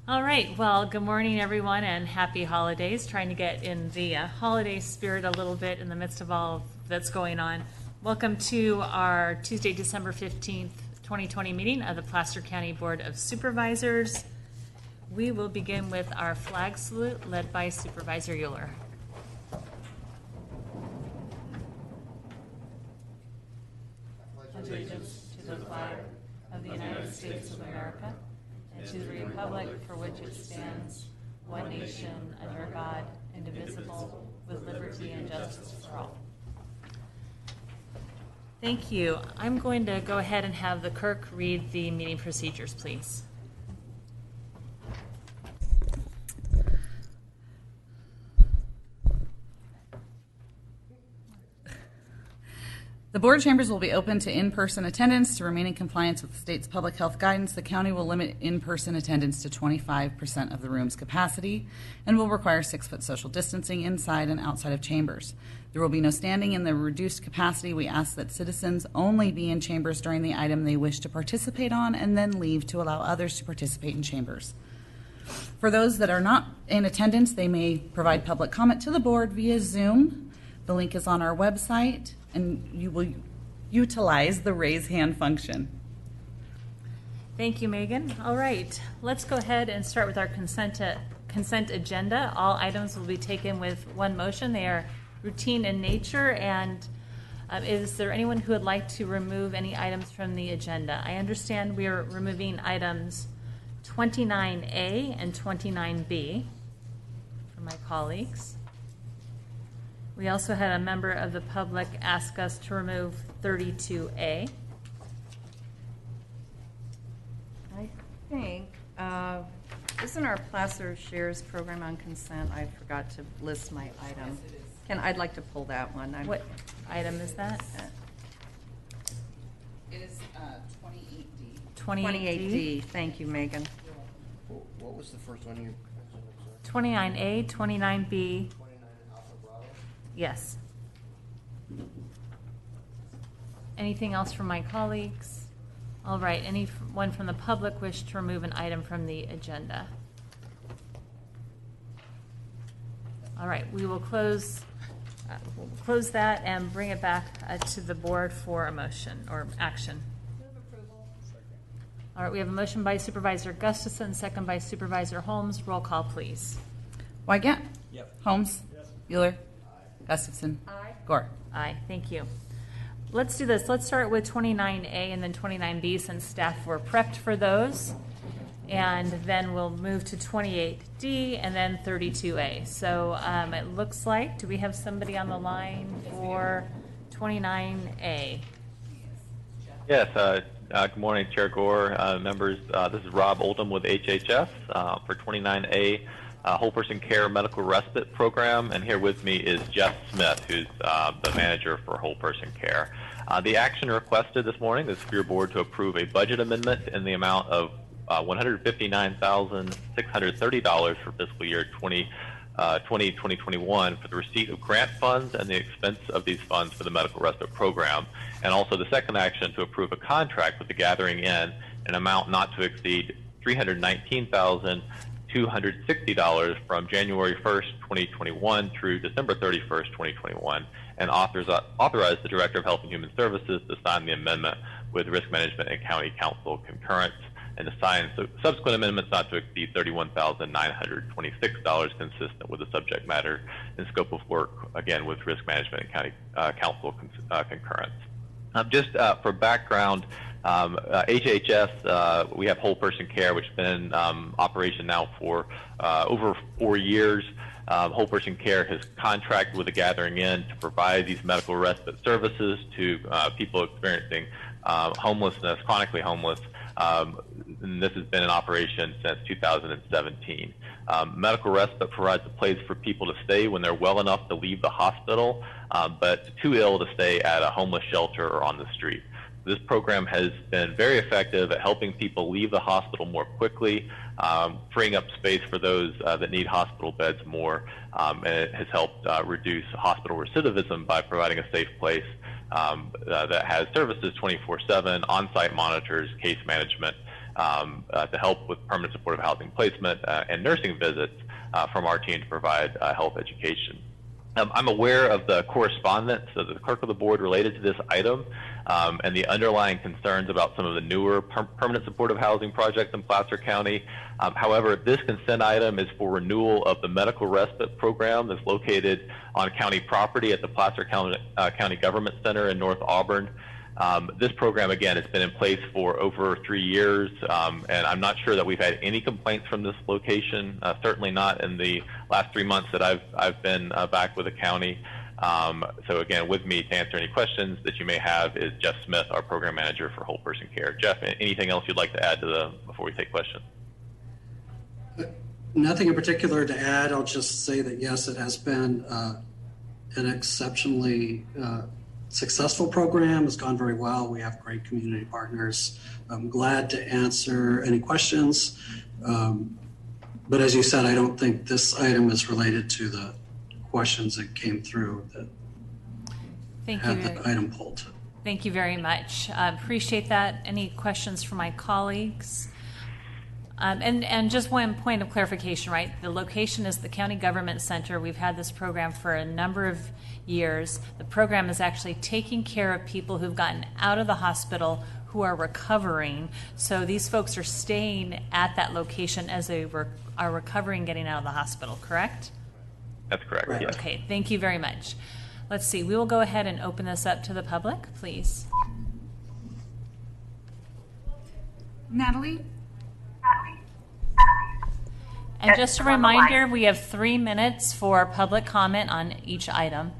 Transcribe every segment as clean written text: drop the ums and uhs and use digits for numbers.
All right, well, good morning, everyone, and happy holidays. Trying to get in the holiday spirit a little bit in the midst of all that's going on. Welcome to our Tuesday, December 15th, 2020 meeting of the Placer County Board of Supervisors. We will begin with our flag salute led by Supervisor Euler. Allegiance to the flag of the United States of America and to the republic for which it stands, one nation, under God, indivisible, with liberty and justice for all. Thank you. I'm going to go ahead and have the clerk read the meeting procedures, please. The board chambers will be open to in-person attendance. To remain in compliance with the state's public health guidance, the county will limit in-person attendance to 25% of the room's capacity and will require 6-foot social distancing inside and outside of chambers. There will be no standing in the reduced capacity. We ask that citizens only be in chambers during the item they wish to participate on and then leave to allow others to participate in chambers. For those that are not in attendance, they may provide public comment to the board via Zoom. The link is on our website, and you will utilize the raise hand function. Thank you, Megan. All right, let's go ahead and start with our consent agenda. All items will be taken with one motion. They are routine in nature, and is there anyone who would like to remove any items from the agenda? I understand we are removing items 29A and 29B from my colleagues. We also had a member of the public ask us to remove 32A. I think, isn't our Placer Shares program on consent? I forgot to list my item. I'd like to pull that one. What item is that? It is 28D. 28D. Thank you, Megan. What was the first one you mentioned? 29A, 29B. 29 Alpha Bravo? Yes. Anything else from my colleagues? All right, anyone from the public wish to remove an item from the agenda? All right, we will close that and bring it back to the board for a motion or action. Move approval. All right, we have a motion by Supervisor Gustafson, second by Supervisor Holmes. Roll call, please. Wygant? Yep. Holmes? Yes. Euler? Gustafson? Aye. Gore? Aye, thank you. Let's do this. Let's start with 29A and then 29B since staff were prepped for those. And then we'll move to 28D and then 32A. So it looks like, do we have somebody on the line for 29A? Yes, good morning, Chair Gore, members. This is Rob Oldham with HHS for 29A Whole Person Care Medical Respite Program, and here with me is Jeff Smith, who's the manager for Whole Person Care. The action requested this morning is for your board to approve a budget amendment in the amount of $159,630 for fiscal year 2020-2021 for the receipt of grant funds and the expense of these funds for the medical respite program. And also the second action to approve a contract with the Gathering Inn, an amount not to exceed $319,260 from January 1st, 2021 through December 31st, 2021, and authorize the Director of Health and Human Services to sign the amendment with Risk Management and County Council concurrence, and to sign subsequent amendments not to exceed $31,926 consistent with the subject matter and scope of work, again, with Risk Management and County Council concurrence. Just for background, HHS, we have Whole Person Care, which has been in operation now for over 4 years. Whole Person Care has contracted with the Gathering Inn to provide these medical respite services to people experiencing homelessness, chronically homeless. And this has been in operation since 2017. Medical respite provides a place for people to stay when they're well enough to leave the hospital, but too ill to stay at a homeless shelter or on the street. This program has been very effective at helping people leave the hospital more quickly, freeing up space for those that need hospital beds more, and it has helped reduce hospital recidivism by providing a safe place that has services 24/7, on-site monitors, case management, to help with permanent supportive housing placement and nursing visits from our team to provide health education. I'm aware of the correspondence of the clerk of the board related to this item and the underlying concerns about some of the newer permanent supportive housing projects in Placer County. However, this consent item is for renewal of the medical respite program that's located on county property at the Placer County Government Center in North Auburn. This program, again, has been in place for over 3 years, and I'm not sure that we've had any complaints from this location, certainly not in the last 3 months that I've been back with the county. So again, with me to answer any questions that you may have is Jeff Smith, our program manager for whole person care. Jeff, anything else you'd like to add to before we take questions? Nothing in particular to add. I'll just say that yes, it has been an exceptionally successful program. It's gone very well. We have great community partners. I'm glad to answer any questions. But as you said, I don't think this item is related to the questions that came through that had the item pulled. Thank you very much. Appreciate that. Any questions from my colleagues? And just one point of clarification, right? The location is the County Government Center. We've had this program for a number of years. The program is actually taking care of people who've gotten out of the hospital who are recovering. So these folks are staying at that location as they are recovering, getting out of the hospital, correct? That's correct, right. yes. Okay, thank you very much. Let's see, we will go ahead and open this up to the public, please. Natalie? And just a reminder, we have 3 minutes for public comment on each item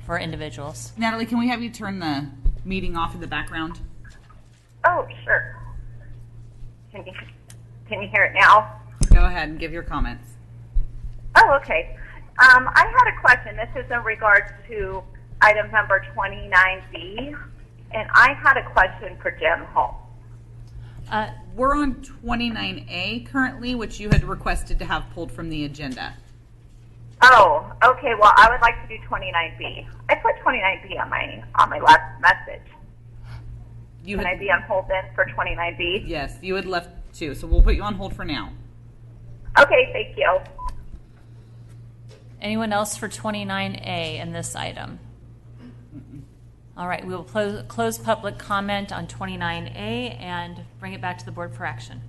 for individuals. Natalie, can we have you turn the meeting off in the background? Oh, sure. Can you hear it now? Go ahead and give your comments. Oh, okay. I had a question. This is in regards to item number 29B, and I had a question for Jim Holmes. We're on 29A currently, which you had requested to have pulled from the agenda. Oh, okay. Well, I would like to do 29B. I put 29B on my last message. Can I be on hold then for 29B? Yes, you had left too, so we'll put you on hold for now. Okay, thank you. Anyone else for 29A in this item? All right, we will close public comment on 29A and bring it back to the board for action.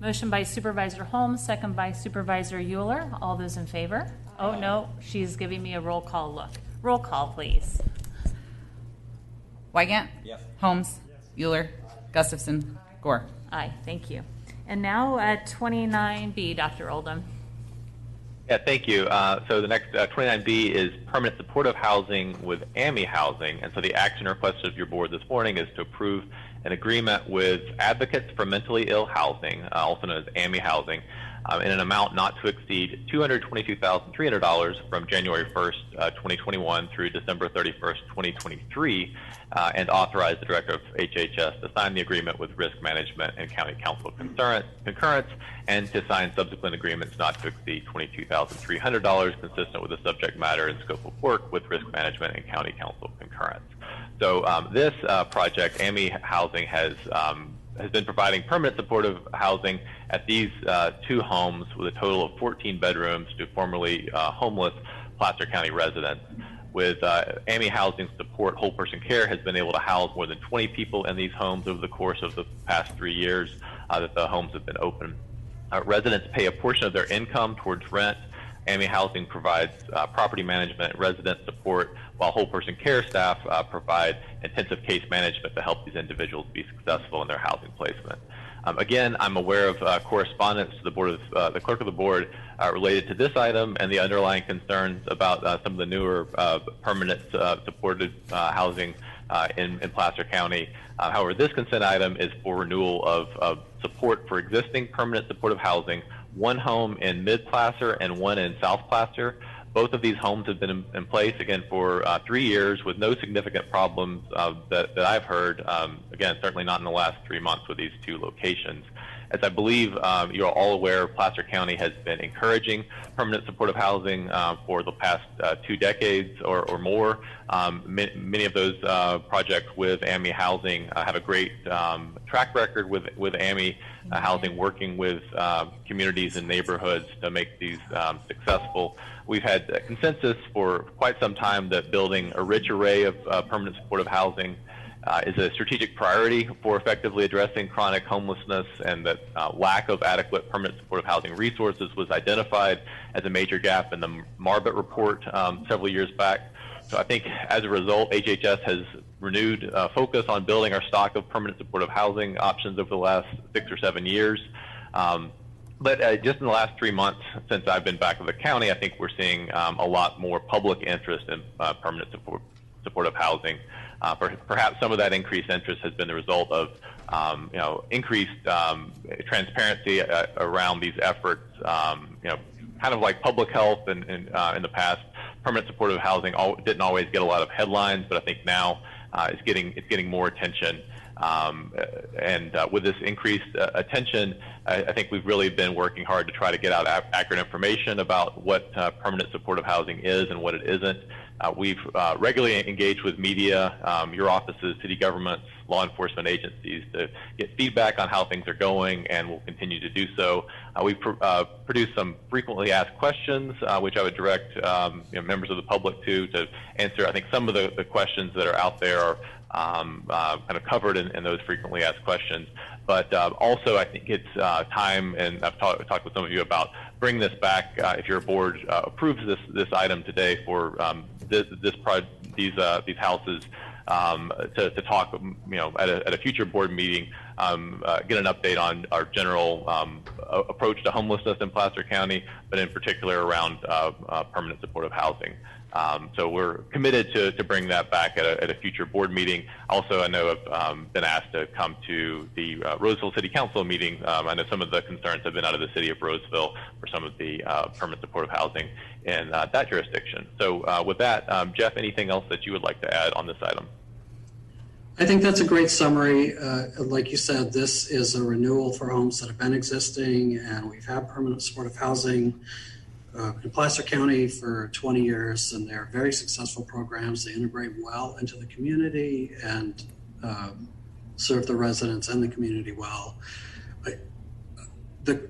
Motion by Supervisor Holmes, second by Supervisor Euler. All those in favor? Oh, no, she's giving me a roll call look. Roll call, please. Wygant? Yes. Holmes? Yes. Euler? Gustafson? Gore? Aye, thank you. And now at 29B, Dr. Oldham. Yeah, thank you. So the next 29B is permanent supportive housing with AMI Housing. And so the action requested of your board this morning is to approve an agreement with Advocates for Mentally Ill Housing, also known as AMI Housing, in an amount not to exceed $222,300 from January 1st, 2021 through December 31st, 2023, and authorize the Director of HHS to sign the agreement with Risk Management and County Council concurrence, and to sign subsequent agreements not to exceed $22,300 consistent with the subject matter and scope of work with Risk Management and County Council concurrence. So this project, AMI Housing, has been providing permanent supportive housing at these 2 homes with a total of 14 bedrooms to formerly homeless Placer County residents. With AMI Housing support, Whole Person Care has been able to house more than 20 people in these homes over the course of the past 3 years that the homes have been open. Residents pay a portion of their income towards rent. AMI Housing provides property management and resident support, while Whole Person Care staff provide intensive case management to help these individuals be successful in their housing placement. Again, I'm aware of correspondence to the board of the clerk of the board related to this item and the underlying concerns about some of the newer permanent supported housing in Placer County. However, this consent item is for renewal of support for existing permanent supportive housing, 1 home in Mid-Placer and 1 in South Placer. Both of these homes have been in place, again, for 3 years with no significant problems that I've heard, again, certainly not in the last 3 months with these 2 locations. As I believe you're all aware, Placer County has been encouraging permanent supportive housing for the past 2 decades or more. Many of those projects with AMI Housing have a great track record with AMI Housing, working with communities and neighborhoods to make these successful. We've had a consensus for quite some time that building a rich array of permanent supportive housing is a strategic priority for effectively addressing chronic homelessness, and that lack of adequate permanent supportive housing resources was identified as a major gap in the Marbut report several years back. So I think as a result, HHS has renewed focus on building our stock of permanent supportive housing options over the last 6 or 7 years. But just in the last 3 months since I've been back with the county, I think we're seeing a lot more public interest in permanent supportive housing. Perhaps some of that increased interest has been the result of increased transparency around these efforts. Kind of like public health in the past, permanent supportive housing didn't always get a lot of headlines, but I think now it's getting more attention. And with this increased attention, I think we've really been working hard to try to get out accurate information about what permanent supportive housing is and what it isn't. We've regularly engaged with media, your offices, city governments, law enforcement agencies to get feedback on how things are going, and we'll continue to do so. We've produced some frequently asked questions, which I would direct members of the public to answer. I think some of the questions that are out there are kind of covered in those frequently asked questions. But also, I think it's time, and I've talked with some of you about bringing this back. If your board approves this item today for these houses, to talk, at a future board meeting, get an update on our general approach to homelessness in Placer County, but in particular around permanent supportive housing. So we're committed to bring that back at a future board meeting. Also, I know I've been asked to come to the Roseville City Council meeting. I know some of the concerns have been out of the city of Roseville for some of the permanent supportive housing in that jurisdiction. So with that, Jeff, anything else that you would like to add on this item? I think that's a great summary. Like you said, this is a renewal for homes that have been existing, and we've had permanent supportive housing in Placer County for 20 years, and they're very successful programs. They integrate well into the community and serve the residents and the community well. The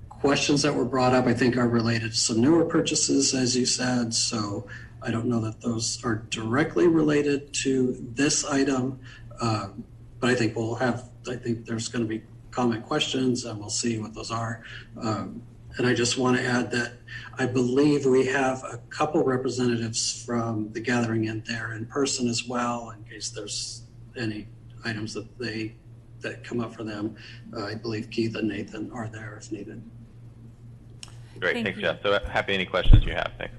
questions that were brought up, I think, are related to some newer purchases, as you said, so I don't know that those are directly related to this item, but I think there's going to be comment questions, and we'll see what those are. And I just want to add that I believe we have a couple representatives from the Gathering Inn there in person as well, in case there's any items that come up for them. I believe Keith and Nathan are there if needed. Great, thanks, Jeff. So happy any questions you have. Thanks.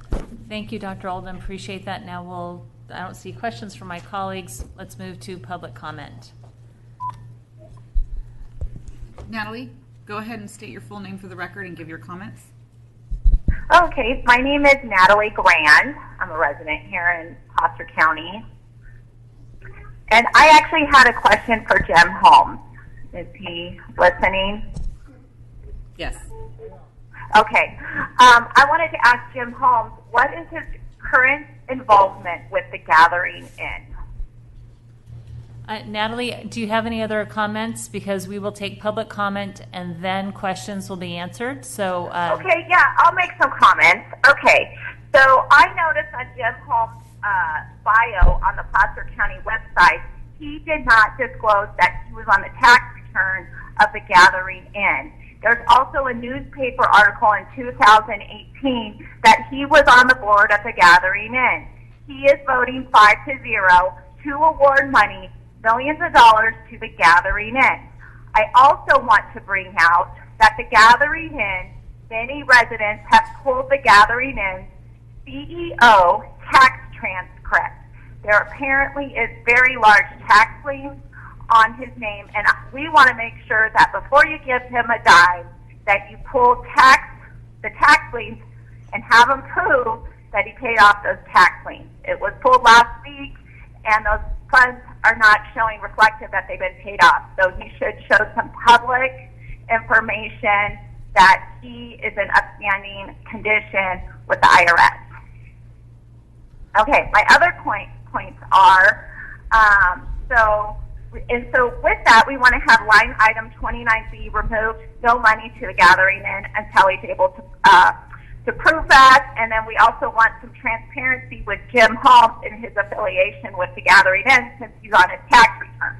Thank you, Dr. Alden. Appreciate that. Now I don't see questions from my colleagues. Let's move to public comment. Natalie, go ahead and state your full name for the record and give your comments. Okay, my name is Natalie Grand. I'm a resident here in Placer County. And I actually had a question for Jim Holmes. Is he listening? Yes. Okay. I wanted to ask Jim Holmes, what is his current involvement with the Gathering Inn? Natalie, do you have any other comments? Because we will take public comment and then questions will be answered. So. Okay, yeah, I'll make some comments. Okay, so I noticed on Jim Holmes' bio on the Placer County website, he did not disclose that he was on the tax return of the Gathering Inn. There's also a newspaper article in 2018 that he was on the board of the Gathering Inn. He is voting 5-0 to award money, millions of dollars, to the Gathering Inn. I also want to bring out that the Gathering Inn, many residents have pulled the Gathering Inn's CEO tax transcript. There apparently is very large tax liens on his name, and we want to make sure that before you give him a dime, that you pull the tax liens and have him prove that he paid off those tax liens. It was pulled last week, and those funds are not showing reflective that they've been paid off. So he should show some public information that he is in upstanding condition with the IRS. Okay, my other points are, so with that, we want to have line item 29B removed, no money to the Gathering Inn until he's able to prove that. And then we also want some transparency with Jim Holmes and his affiliation with the Gathering Inn since he's on his tax return.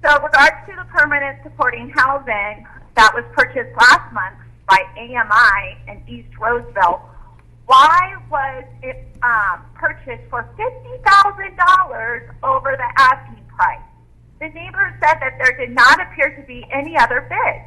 So regards to the permanent supporting housing that was purchased last month by AMI in East Roseville, why was it purchased for $50,000 over the asking price? The neighbors said that there did not appear to be any other bids.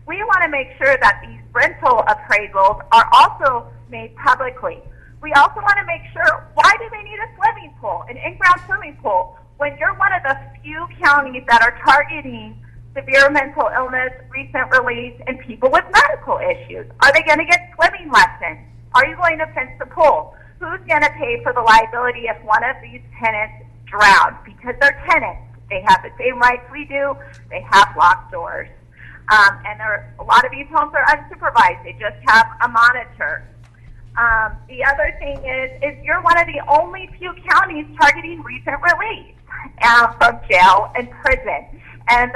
We want to make sure that these rental appraisals are also made publicly. We also want to make sure, why do they need a swimming pool, an in-ground swimming pool, when you're one of the few counties that are targeting severe mental illness, recent release, and people with medical issues? Are they going to get swimming lessons? Are you going to fence the pool? Who's going to pay for the liability if one of these tenants drowns? Because they're tenants. They have the same rights we do. They have locked doors. And a lot of these homes are unsupervised. They just have a monitor. The other thing is you're one of the only few counties targeting recent release from jail and prison. And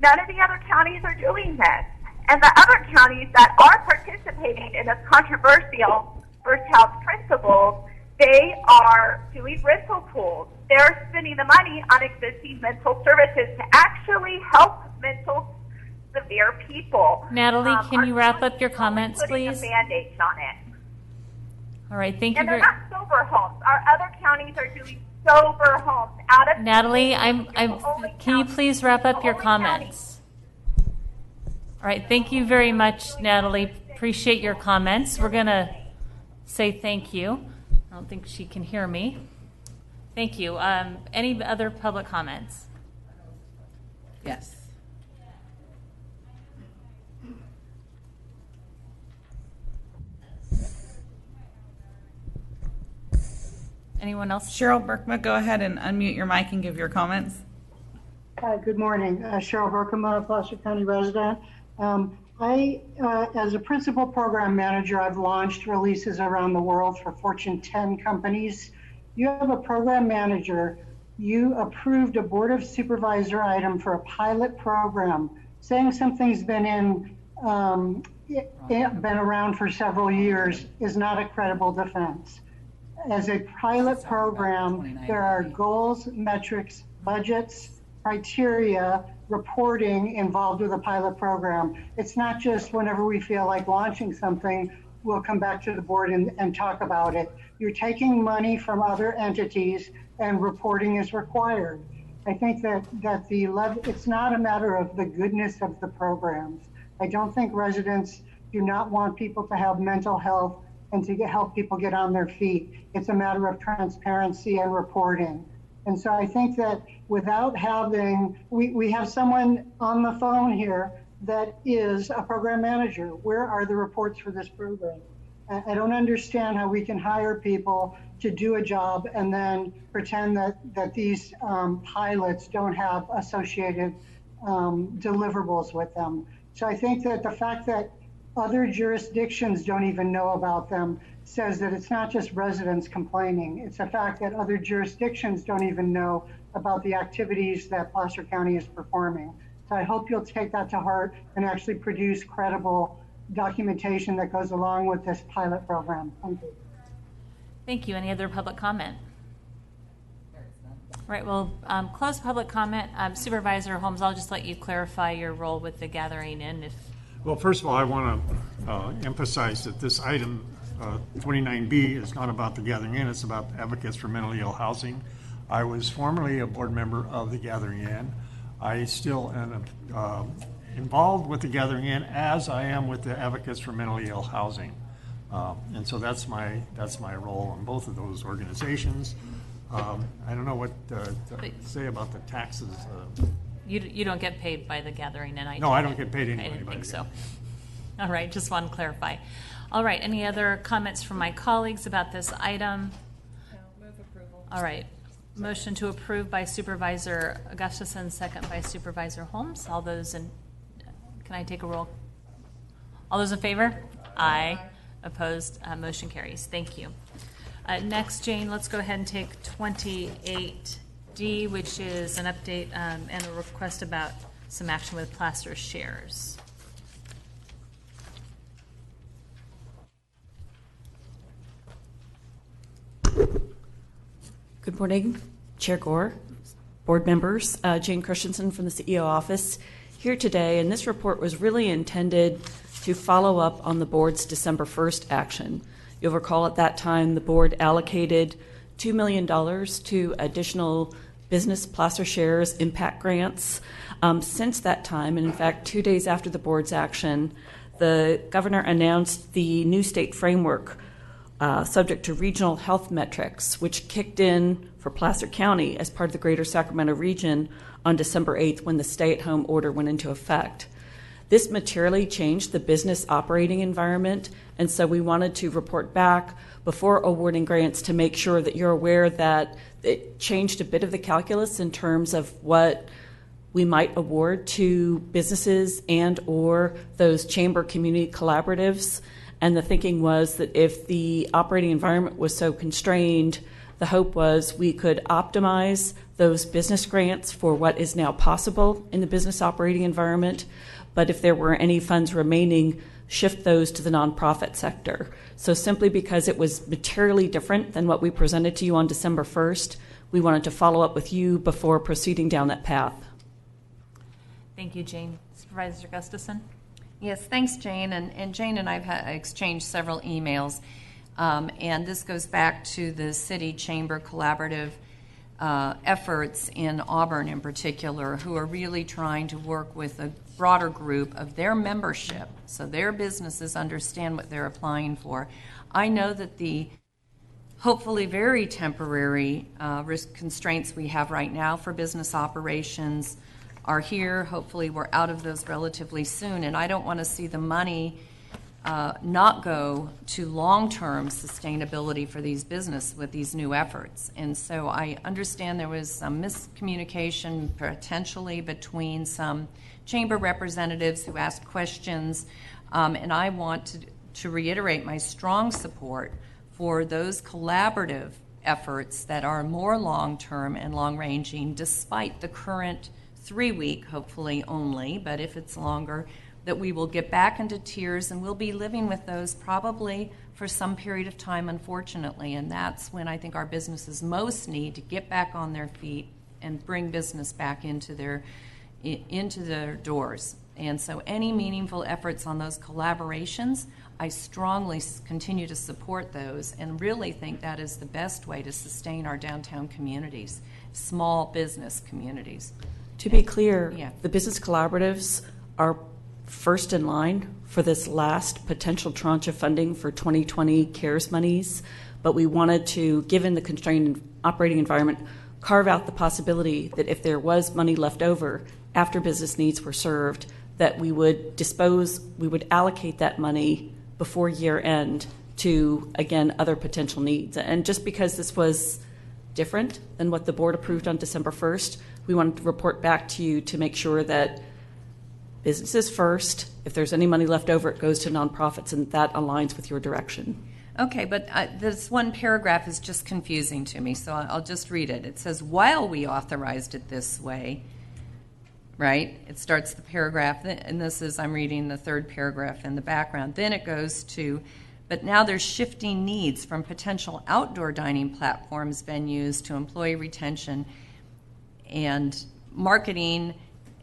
none of the other counties are doing this. And the other counties that are participating in this controversial first house principles, they are doing rental pools. They're spending the money on existing mental services to actually help mental severe people. Natalie, can you wrap up your comments, putting please? the Band-Aids on it. All right, thank you And they're very not sober homes. Our other counties are doing sober homes out of. Natalie, Only can you county. please wrap up your Only comments? All right, thank you very much, Natalie. Appreciate your comments. We're going to say thank you. I don't think she can hear me. Thank you. Any other public comments? Yes. Anyone else? Cheryl Berman, go ahead and unmute your mic and give your comments. Hi, good morning. Cheryl Berman, Foster County resident. As a principal program manager, I've launched releases around the world for Fortune 10 companies. You have a program manager. You approved a Board of Supervisor item for a pilot program. Saying something's been around for several years is not a credible defense. As a pilot program, there are goals, metrics, budgets, criteria, reporting involved with a pilot program. It's not just whenever we feel like launching something, we'll come back to the board and talk about it. You're taking money from other entities and reporting is required. I think that it's not a matter of the goodness of the programs. I don't think residents do not want people to have mental health and to help people get on their feet. It's a matter of transparency and reporting. And so I think that without having, we have someone on the phone here that is a program manager. Where are the reports for this program? I don't understand how we can hire people to do a job and then pretend that these pilots don't have associated deliverables with them. So I think that the fact that other jurisdictions don't even know about them says that it's not just residents complaining. It's the fact that other jurisdictions don't even know about the activities that Placer County is performing. So I hope you'll take that to heart and actually produce credible documentation that goes along with this pilot program. Thank you. Thank you. Any other public comment? All right, we'll close public comment. Supervisor Holmes, I'll just let you clarify your role with the Gathering Inn. Well, first of all, I want to emphasize that this item 29B is not about the Gathering Inn, it's about advocates for mentally ill housing. I was formerly a board member of the Gathering Inn. I still am involved with the Gathering Inn as I am with the advocates for mentally ill housing. And so that's my role in both of those organizations. I don't know what to say about the taxes. You don't get paid by the Gathering Inn? No, I don't get paid I anybody. didn't think so. All right, just want to clarify. All right, any other comments from my colleagues about this item? No, move approval. All right, motion to approve by Supervisor Gustafson, second by Supervisor Holmes. All those in, Can I take a roll? All those in favor? Aye. Opposed? Motion carries. Thank you. Next, Jane, let's go ahead and take 28D, which is an update and a request about some action with Placer shares. Good morning, Chair Gore, board members. Jane Christensen from the CEO office here today, and this report was really intended to follow up on the board's December 1st action. You'll recall at that time the board allocated $2 million to additional business Placer shares impact grants. Since that time, and in fact 2 days after the board's action, the governor announced the new state framework subject to regional health metrics, which kicked in for Placer County as part of the greater Sacramento region on December 8th when the stay-at-home order went into effect. This materially changed the business operating environment, and so we wanted to report back before awarding grants to make sure that you're aware that it changed a bit of the calculus in terms of what we might award to businesses and or those chamber community collaboratives. And the thinking was that if the operating environment was so constrained, the hope was we could optimize those business grants for what is now possible in the business operating environment. But if there were any funds remaining, shift those to the nonprofit sector. So simply because it was materially different than what we presented to you on December 1st, we wanted to follow up with you before proceeding down that path. Thank you, Jane. Supervisor Gustafson? Yes, thanks, Jane. And Jane and I have exchanged several emails. And this goes back to the city chamber collaborative efforts in Auburn in particular, who are really trying to work with a broader group of their membership so their businesses understand what they're applying for. I know that the hopefully very temporary risk constraints we have right now for business operations are here. Hopefully we're out of those relatively soon, and I don't want to see the money not go to long-term sustainability for these businesses with these new efforts. And so I understand there was some miscommunication potentially between some chamber representatives who asked questions, and I want to reiterate my strong support for those collaborative efforts that are more long-term and long-ranging despite the current 3-week, hopefully only, but if it's longer, that we will get back into tiers, and we'll be living with those probably for some period of time, unfortunately, and that's when I think our businesses most need to get back on their feet and bring business back into their doors. And so any meaningful efforts on those collaborations, I strongly continue to support those and really think that is the best way to sustain our downtown communities, small business communities. To be clear, Yeah. the business collaboratives are first in line for this last potential tranche of funding for 2020 CARES monies, but we wanted to, given the constrained operating environment, carve out the possibility that if there was money left over after business needs were served, that we would allocate that money before year end to, again, other potential needs. And just because this was different than what the board approved on December 1st, we wanted to report back to you to make sure that businesses first, if there's any money left over, it goes to nonprofits, and that aligns with your direction. Okay, but this one paragraph is just confusing to me, so I'll just read it. It says, while we authorized it this way, right? It starts the paragraph, and this is, I'm reading the third paragraph in the background. Then it goes to, but now there's shifting needs from potential outdoor dining platforms, venues, to employee retention and marketing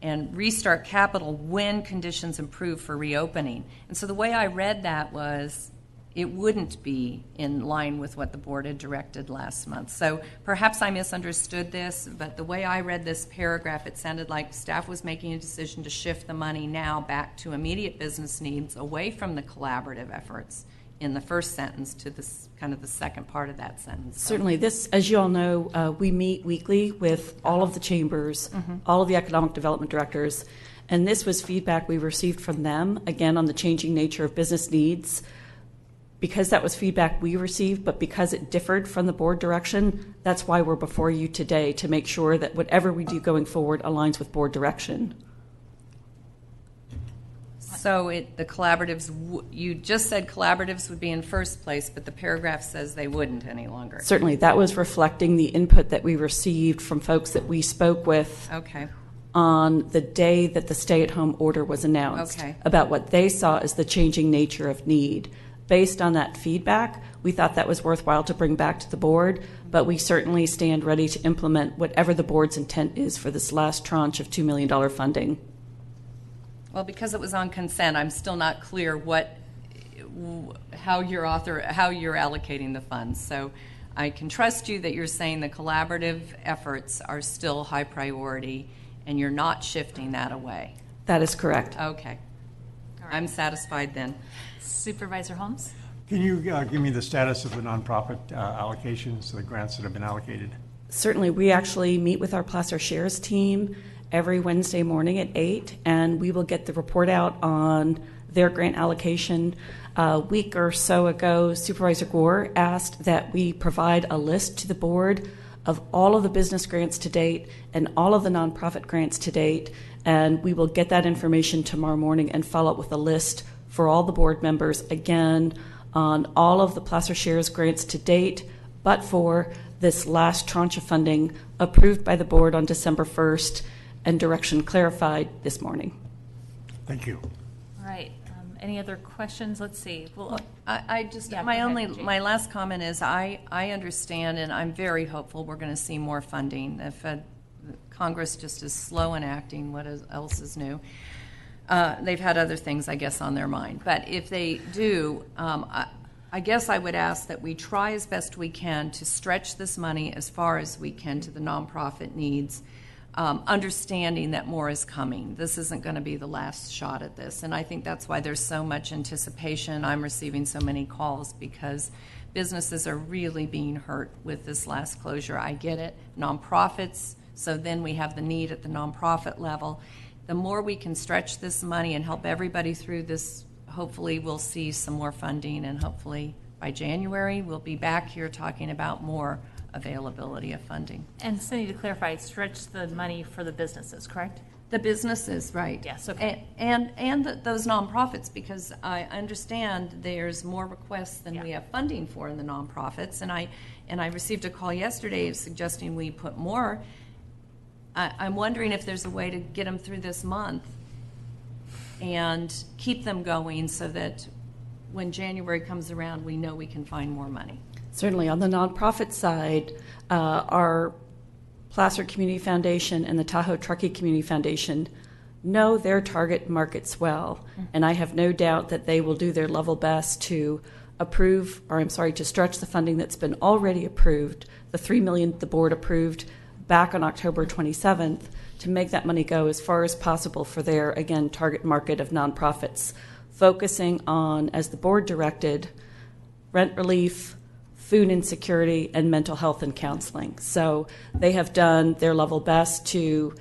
and restart capital when conditions improve for reopening. And so the way I read that was it wouldn't be in line with what the board had directed last month. So perhaps I misunderstood this, but the way I read this paragraph, it sounded like staff was making a decision to shift the money now back to immediate business needs away from the collaborative efforts in the first sentence to this kind of the second part of that sentence. So, Certainly. This, as you all know, we meet weekly with all of the chambers, all of the economic development directors, and this was feedback we received from them, again, on the changing nature of business needs. Because that was feedback we received, but because it differed from the board direction, that's why we're before you today, to make sure that whatever we do going forward aligns with board direction. So the collaboratives, you just said collaboratives would be in first place, but the paragraph says they wouldn't any longer. Certainly, that was reflecting the input that we received from folks that we spoke with Okay. on the day that the stay-at-home order was announced, Okay. about what they saw as the changing nature of need. Based on that feedback, we thought that was worthwhile to bring back to the board, but we certainly stand ready to implement whatever the board's intent is for this last tranche of $2 million funding. Well, because it was on consent, I'm still not clear how you're allocating the funds. So I can trust you that you're saying the collaborative efforts are still high priority and you're not shifting that away. That is correct. Okay. I'm satisfied then. Supervisor Holmes? Can you give me the status of the nonprofit allocations, the grants that have been allocated? Certainly, we actually meet with our Placer Shares team every Wednesday morning at 8, and we will get the report out on their grant allocation. A week or so ago, Supervisor Gore asked that we provide a list to the board of all of the business grants to date and all of the nonprofit grants to date, and we will get that information tomorrow morning and follow up with a list for all the board members, again, on all of the Placer Shares grants to date, but for this last tranche of funding approved by the board on December 1st and direction clarified this morning. Thank you. All right. Any other questions? Let's see. Well, I just, yeah, my go ahead, Jane. my last comment is I understand and I'm very hopeful we're going to see more funding. If Congress just is slow in acting, what else is new? They've had other things, I guess, on their mind. But if they do, I guess I would ask that we try as best we can to stretch this money as far as we can to the nonprofit needs, understanding that more is coming. This isn't going to be the last shot at this. And I think that's why there's so much anticipation. I'm receiving so many calls because businesses are really being hurt with this last closure. I get it. Nonprofits, so then we have the need at the nonprofit level. The more we can stretch this money and help everybody through this, hopefully we'll see some more funding, and hopefully by January we'll be back here talking about more availability of funding. And Cindy, to clarify, stretch the money for the businesses, correct? The businesses, right. Yes, okay. And those nonprofits, because I understand there's more requests than we have funding for in the nonprofits, and I received a call yesterday suggesting we put more. I'm wondering if there's a way to get them through this month and keep them going so that when January comes around, we know we can find more money. Certainly. On the nonprofit side, our Placer Community Foundation and the Tahoe Truckee Community Foundation know their target markets well, and I have no doubt that they will do their level best to to stretch the funding that's been already approved, the $3 million the board approved back on October 27th, to make that money go as far as possible for their, again, target market of nonprofits, focusing on, as the board directed, rent relief, food insecurity, and mental health and counseling. So they have done their level best to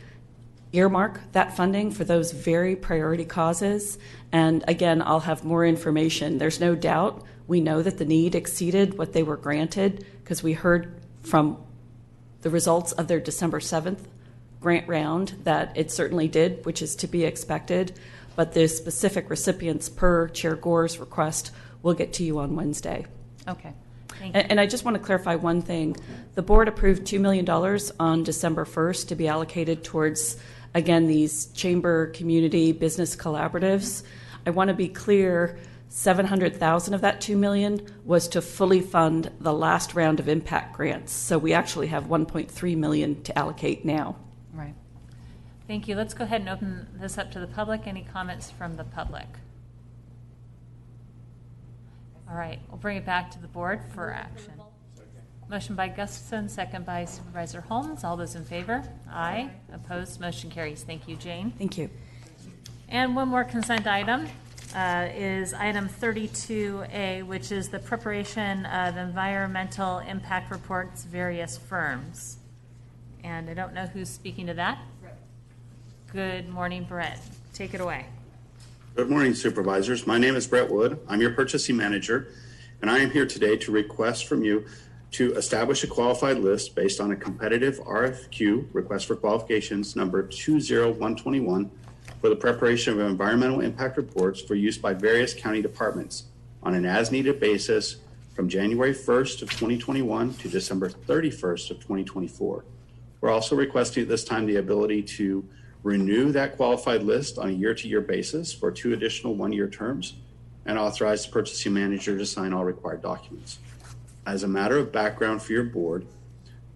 earmark that funding for those very priority causes. And again, I'll have more information. There's no doubt we know that the need exceeded what they were granted because we heard from the results of their December 7th grant round that it certainly did, which is to be expected. But the specific recipients per Chair Gore's request will get to you on Wednesday. Okay. And I just want to clarify one thing. The board approved $2 million on December 1st to be allocated towards, again, these chamber community business collaboratives. I want to be clear, $700,000 of that $2 million was to fully fund the last round of impact grants. So we actually have $1.3 million to allocate now. Right. Thank you. Let's go ahead and open this up to the public. Any comments from the public? All right, we'll bring it back to the board for action. Motion by Gustafson, second by Supervisor Holmes. All those in favor? Aye. Opposed? Motion carries. Thank you, Jane. Thank you. And one more consent item is item 32A, which is the preparation of environmental impact reports, various firms. And I don't know who's speaking to that. Good morning, Brett. Take it away. Good morning, Supervisors. My name is Brett Wood. I'm your purchasing manager, and I am here today to request from you to establish a qualified list based on a competitive RFQ, request for qualifications, number 20121, for the preparation of environmental impact reports for use by various county departments on an as-needed basis from January 1st of 2021 to December 31st of 2024. We're also requesting at this time the ability to renew that qualified list on a year-to-year basis for 2 additional 1-year terms and authorize the purchasing manager to sign all required documents. As a matter of background for your board,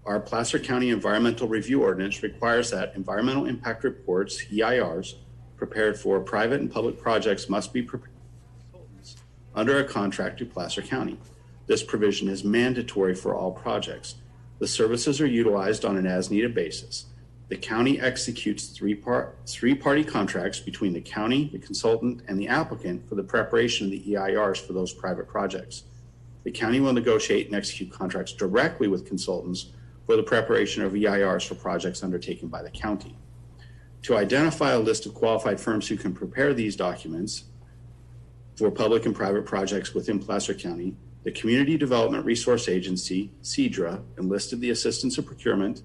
our Placer County Environmental Review Ordinance requires that environmental impact reports, EIRs, prepared for private and public projects must be prepared under a contract to Placer County. This provision is mandatory for all projects. The services are utilized on an as-needed basis. The county executes three-party contracts between the county, the consultant, and the applicant for the preparation of the EIRs for those private projects. The county will negotiate and execute contracts directly with consultants for the preparation of EIRs for projects undertaken by the county. To identify a list of qualified firms who can prepare these documents for public and private projects within Placer County, the Community Development Resource Agency, CDRA, enlisted the assistance of procurement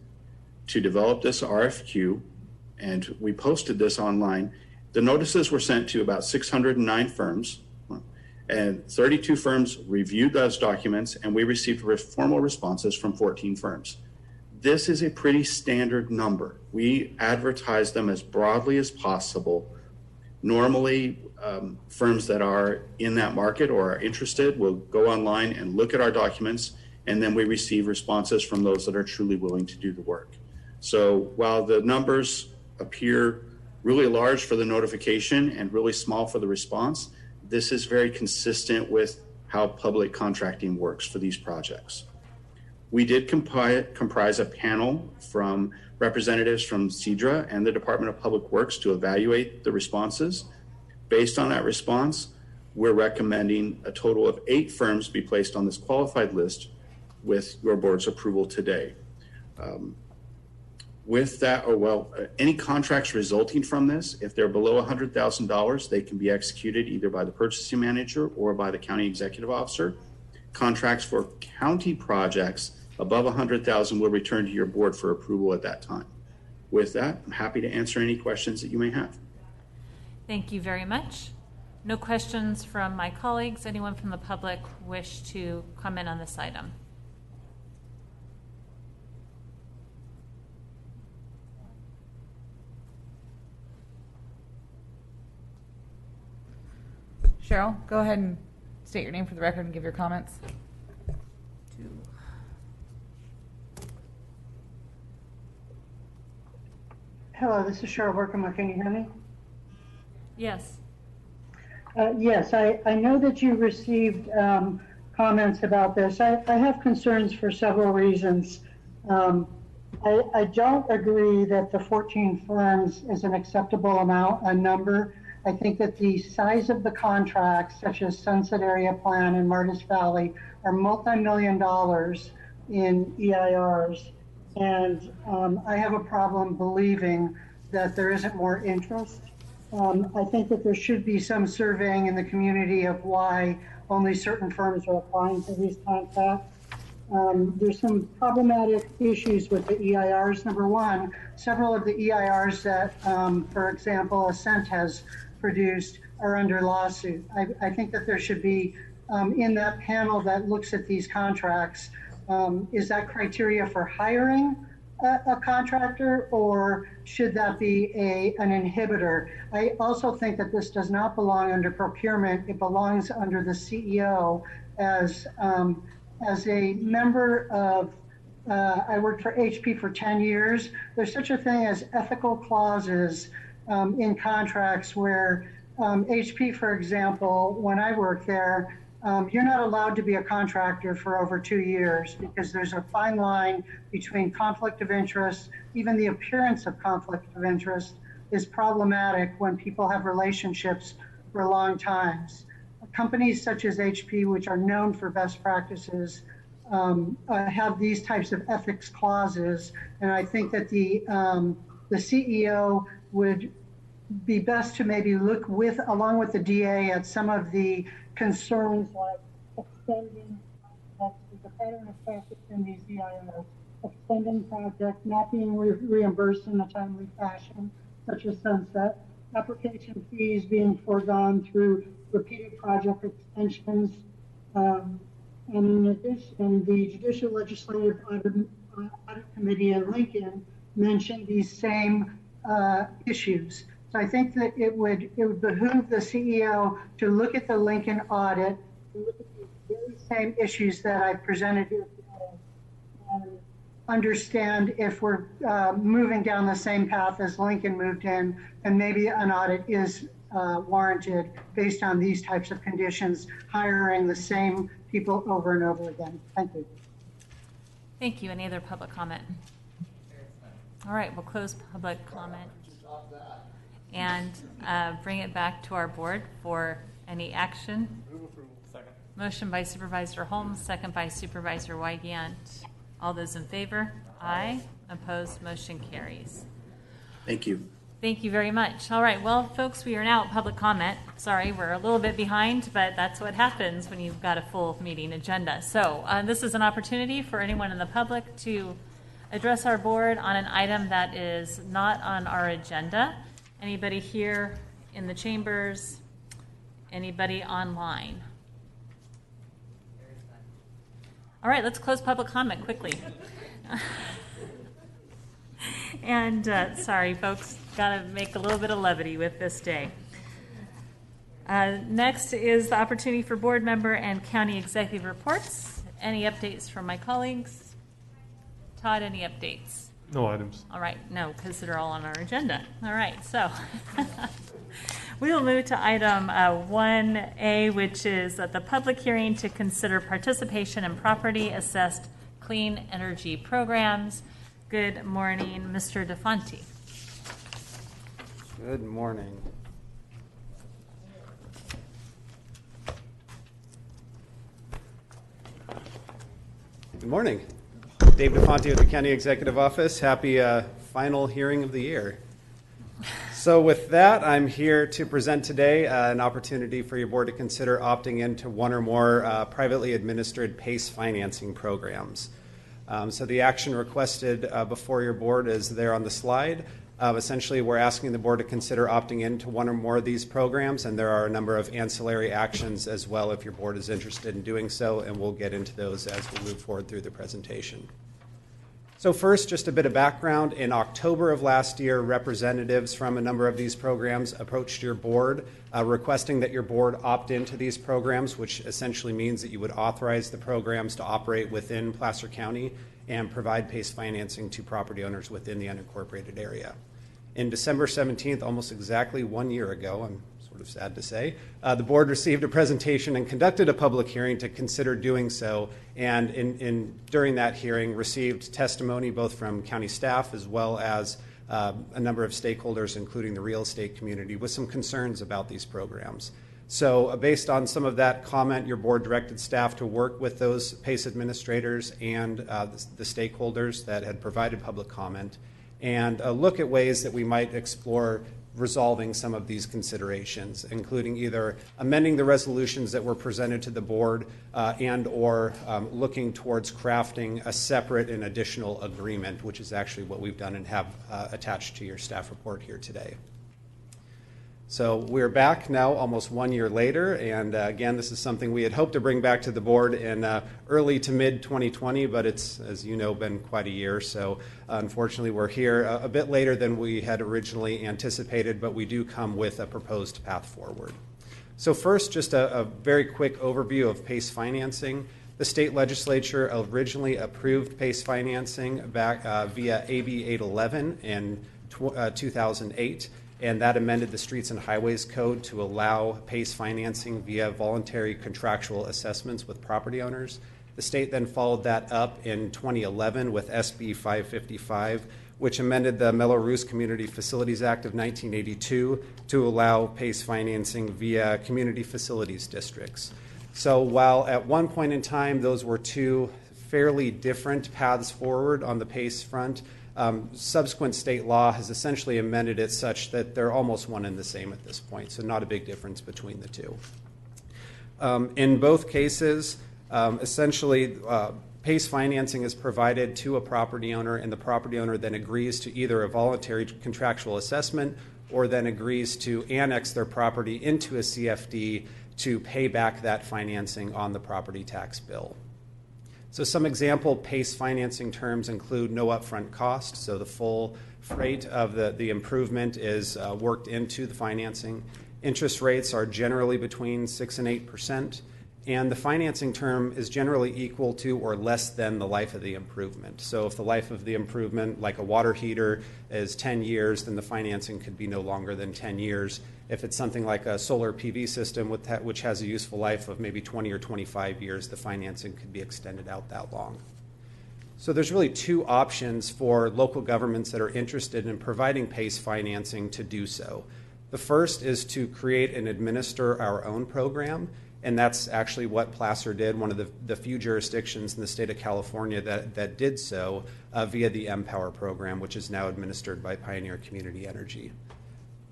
to develop this RFQ, and we posted this online. The notices were sent to about 609 firms, and 32 firms reviewed those documents, and we received formal responses from 14 firms. This is a pretty standard number. We advertise them as broadly as possible. Normally, firms that are in that market or are interested will go online and look at our documents, and then we receive responses from those that are truly willing to do the work. So while the numbers appear really large for the notification and really small for the response, this is very consistent with how public contracting works for these projects. We did comprise a panel from representatives from CDRA and the Department of Public Works to evaluate the responses. Based on that response, we're recommending a total of 8 firms be placed on this qualified list with your board's approval today. With that, any contracts resulting from this, if they're below $100,000, they can be executed either by the purchasing manager or by the county executive officer. Contracts for county projects above $100,000 will return to your board for approval at that time. With that, I'm happy to answer any questions that you may have. Thank you very much. No questions from my colleagues. Anyone from the public wish to comment on this item? Cheryl, go ahead and state your name for the record and give your comments. Hello, this is Cheryl Berman. Can you hear me? Yes. Yes, I know that you received comments about this. I have concerns for several reasons. I don't agree that the 14 firms is an acceptable number. I think that the size of the contracts, such as Sunset Area Plan and Martis Valley, are multi-million dollars in EIRs. And I have a problem believing that there isn't more interest. I think that there should be some surveying in the community of why only certain firms are applying for these contracts. There's some problematic issues with the EIRs. Number one, several of the EIRs that, for example, Ascent has produced are under lawsuit. I think that there should be, in that panel that looks at these contracts, is that criteria for hiring a contractor, or should that be an inhibitor? I also think that this does not belong under procurement. It belongs under the CEO as a member of, I worked for HP for 10 years. There's such a thing as ethical clauses in contracts where HP, for example, when I worked there, you're not allowed to be a contractor for over 2 years because there's a fine line between conflict of interest. Even the appearance of conflict of interest is problematic when people have relationships for long times. Companies such as HP, which are known for best practices, have these types of ethics clauses, and I think that the CEO would be best to maybe look along with the DA at some of the concerns like extending the pattern of practice in these EIRs, extending projects, not being reimbursed in a timely fashion, such as Sunset, application fees being foregone through repeated project extensions. And in addition, the Judicial Legislative Audit Committee in Lincoln mentioned these same issues. So I think that it would behoove the CEO to look at the Lincoln audit, to look at the very same issues that I presented here today, and understand if we're moving down the same path as Lincoln moved in, and maybe an audit is warranted based on these types of conditions, hiring the same people over and over again. Thank you. Thank you. Any other public comment? All right, we'll close public comment and bring it back to our board for any action. Second. Motion by Supervisor Holmes, second by Supervisor Wygant. All those in favor? Aye. Opposed? Motion carries. Thank you. Thank you very much. All right, well, folks, we are now at public comment. Sorry, we're a little bit behind, but that's what happens when you've got a full meeting agenda. So this is an opportunity for anyone in the public to address our board on an item that is not on our agenda. Anybody here in the chambers? Anybody online? All right, let's close public comment quickly. And sorry, folks, got to make a little bit of levity with this day. Next is the opportunity for board member and county executive reports. Any updates from my colleagues? Todd, any updates? No items. All right, no, because they're all on our agenda. All right, so we will move to item 1A, which is the public hearing to consider participation in property assessed clean energy programs. Good morning, Mr. DeFonte. Good morning. Good morning. Dave DeFonte with the County Executive Office. Happy final hearing of the year. So with that, I'm here to present today an opportunity for your board to consider opting into one or more privately administered PACE financing programs. So the action requested before your board is there on the slide. Essentially, we're asking the board to consider opting into one or more of these programs, and there are a number of ancillary actions as well if your board is interested in doing so, and we'll get into those as we move forward through the presentation. So first, just a bit of background. In October of last year, representatives from a number of these programs approached your board requesting that your board opt into these programs, which essentially means that you would authorize the programs to operate within Placer County and provide PACE financing to property owners within the unincorporated area. In December 17th, almost exactly 1 year ago, I'm sort of sad to say, the board received a presentation and conducted a public hearing to consider doing so, and during that hearing received testimony both from county staff as well as a number of stakeholders, including the real estate community, with some concerns about these programs. So based on some of that comment, your board directed staff to work with those PACE administrators and the stakeholders that had provided public comment and look at ways that we might explore resolving some of these considerations, including either amending the resolutions that were presented to the board and or looking towards crafting a separate and additional agreement, which is actually what we've done and have attached to your staff report here today. So we're back now almost 1 year later, and again, this is something we had hoped to bring back to the board in early to mid 2020, but it's, as you know, been quite a year. So unfortunately, we're here a bit later than we had originally anticipated, but we do come with a proposed path forward. So first, just a very quick overview of PACE financing. The state legislature originally approved PACE financing back via AB 811 in 2008. And that amended the Streets and Highways Code to allow PACE financing via voluntary contractual assessments with property owners. The state then followed that up in 2011 with SB 555, which amended the Mello-Roos Community Facilities Act of 1982 to allow PACE financing via community facilities districts. So while at one point in time those were two fairly different paths forward on the PACE front, subsequent state law has essentially amended it such that they're almost one and the same at this point, so not a big difference between the two. In both cases, essentially, PACE financing is provided to a property owner, and the property owner then agrees to either a voluntary contractual assessment or then agrees to annex their property into a CFD to pay back that financing on the property tax bill. So some example PACE financing terms include no upfront cost, so the full freight of the improvement is worked into the financing. Interest rates are generally between 6 and 8%, and the financing term is generally equal to or less than the life of the improvement. So if the life of the improvement, like a water heater, is 10 years, then the financing could be no longer than 10 years. If it's something like a solar PV system which has a useful life of maybe 20 or 25 years, the financing could be extended out that long. So there's really two options for local governments that are interested in providing PACE financing to do so. The first is to create and administer our own program, and that's actually what Placer did, one of the few jurisdictions in the state of California that did so via the Empower program, which is now administered by Pioneer Community Energy.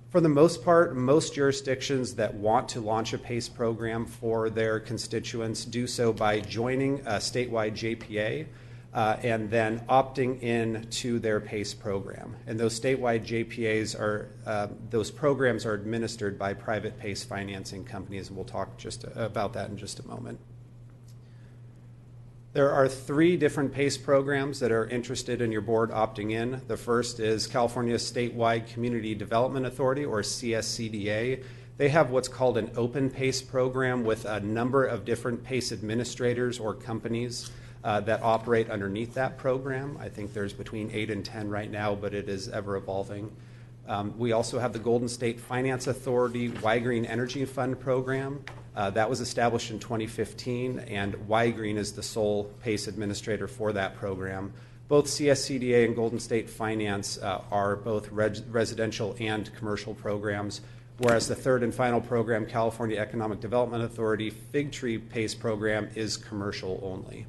For the most part, most jurisdictions that want to launch a PACE program for their constituents do so by joining a statewide JPA and then opting in to their PACE program. And those statewide JPAs those programs are administered by private PACE financing companies, and we'll talk just about that in just a moment. There are 3 different PACE programs that are interested in your board opting in. The first is California Statewide Community Development Authority, or CSCDA. They have what's called an open PACE program with a number of different PACE administrators or companies that operate underneath that program. I think there's between 8 and 10 right now, but it is ever evolving. We also have the Golden State Finance Authority Y-Green Energy Fund program. That was established in 2015, and Y-Green is the sole PACE administrator for that program. Both CSCDA and Golden State Finance are both residential and commercial programs, whereas the third and final program, California Economic Development Authority Fig Tree PACE program, is commercial only.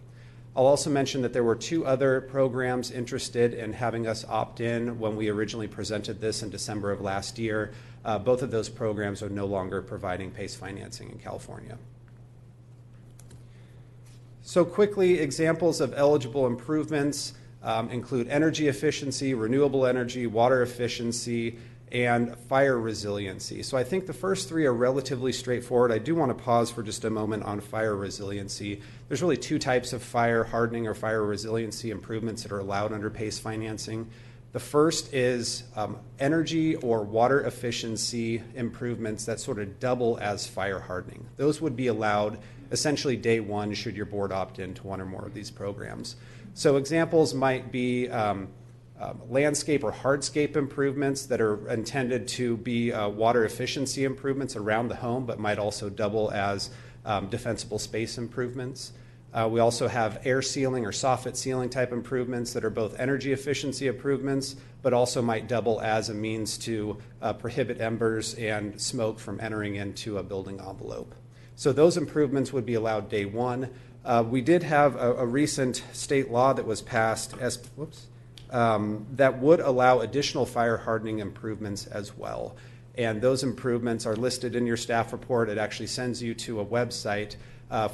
I'll also mention that there were 2 other programs interested in having us opt in when we originally presented this in December of last year. Both of those programs are no longer providing PACE financing in California. So quickly, examples of eligible improvements include energy efficiency, renewable energy, water efficiency, and fire resiliency. So I think the first 3 are relatively straightforward. I do want to pause for just a moment on fire resiliency. There's really 2 types of fire hardening or fire resiliency improvements that are allowed under PACE financing. The first is energy or water efficiency improvements that sort of double as fire hardening. Those would be allowed essentially day one should your board opt into one or more of these programs. So examples might be landscape or hardscape improvements that are intended to be water efficiency improvements around the home, but might also double as defensible space improvements. We also have air sealing or soffit sealing type improvements that are both energy efficiency improvements, but also might double as a means to prohibit embers and smoke from entering into a building envelope. So those improvements would be allowed day one. We did have a recent state law that was passed that would allow additional fire hardening improvements as well. And those improvements are listed in your staff report. It actually sends you to a website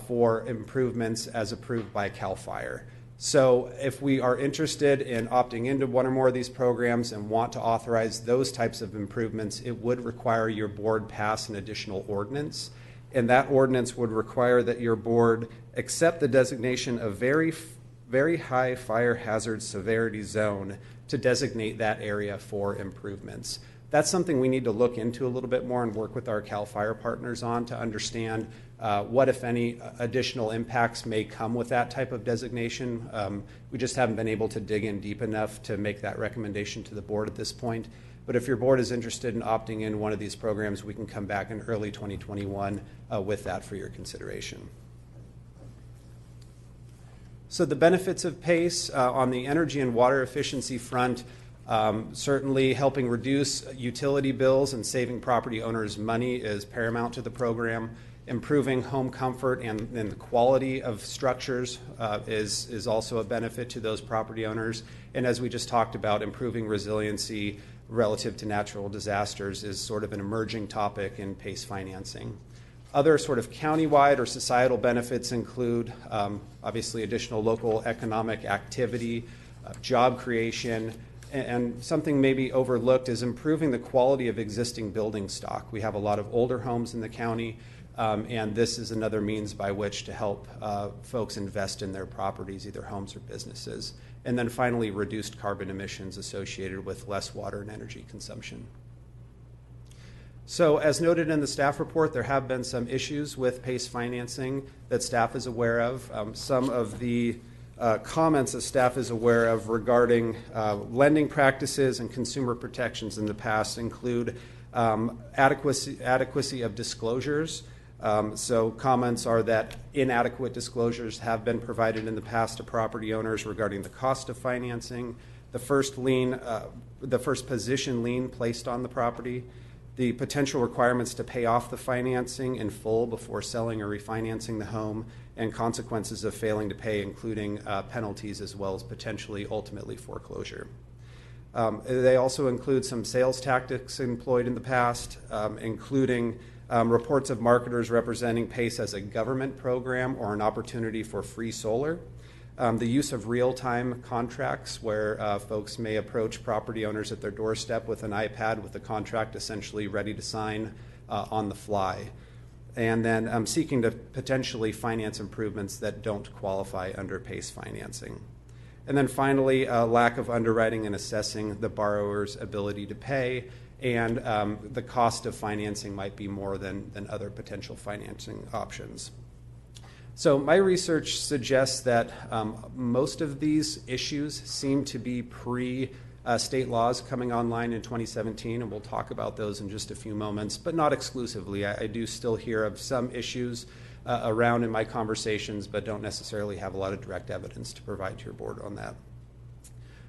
for improvements as approved by CAL FIRE. So if we are interested in opting into one or more of these programs and want to authorize those types of improvements, it would require your board pass an additional ordinance. And that ordinance would require that your board accept the designation of very high fire hazard severity zone to designate that area for improvements. That's something we need to look into a little bit more and work with our CAL FIRE partners on to understand what, if any, additional impacts may come with that type of designation. We just haven't been able to dig in deep enough to make that recommendation to the board at this point. But if your board is interested in opting in one of these programs, we can come back in early 2021 with that for your consideration. So the benefits of PACE on the energy and water efficiency front, certainly helping reduce utility bills and saving property owners money is paramount to the program. Improving home comfort and the quality of structures is also a benefit to those property owners. And as we just talked about, improving resiliency relative to natural disasters is sort of an emerging topic in PACE financing. Other sort of countywide or societal benefits include obviously additional local economic activity, job creation, and something maybe overlooked is improving the quality of existing building stock. We have a lot of older homes in the county, and this is another means by which to help folks invest in their properties, either homes or businesses. And then finally, reduced carbon emissions associated with less water and energy consumption. So as noted in the staff report, there have been some issues with PACE financing that staff is aware of. Some of the comments that staff is aware of regarding lending practices and consumer protections in the past include adequacy of disclosures. So comments are that inadequate disclosures have been provided in the past to property owners regarding the cost of financing, the first position lien placed on the property, the potential requirements to pay off the financing in full before selling or refinancing the home, and consequences of failing to pay, including penalties as well as potentially ultimately foreclosure. They also include some sales tactics employed in the past, including reports of marketers representing PACE as a government program or an opportunity for free solar. The use of real-time contracts where folks may approach property owners at their doorstep with an iPad with the contract essentially ready to sign on the fly. And then seeking to potentially finance improvements that don't qualify under PACE financing. And then finally, lack of underwriting and assessing the borrower's ability to pay, and the cost of financing might be more than other potential financing options. So my research suggests that most of these issues seem to be pre-state laws coming online in 2017, and we'll talk about those in just a few moments, but not exclusively. I do still hear of some issues around in my conversations, but don't necessarily have a lot of direct evidence to provide to your board on that.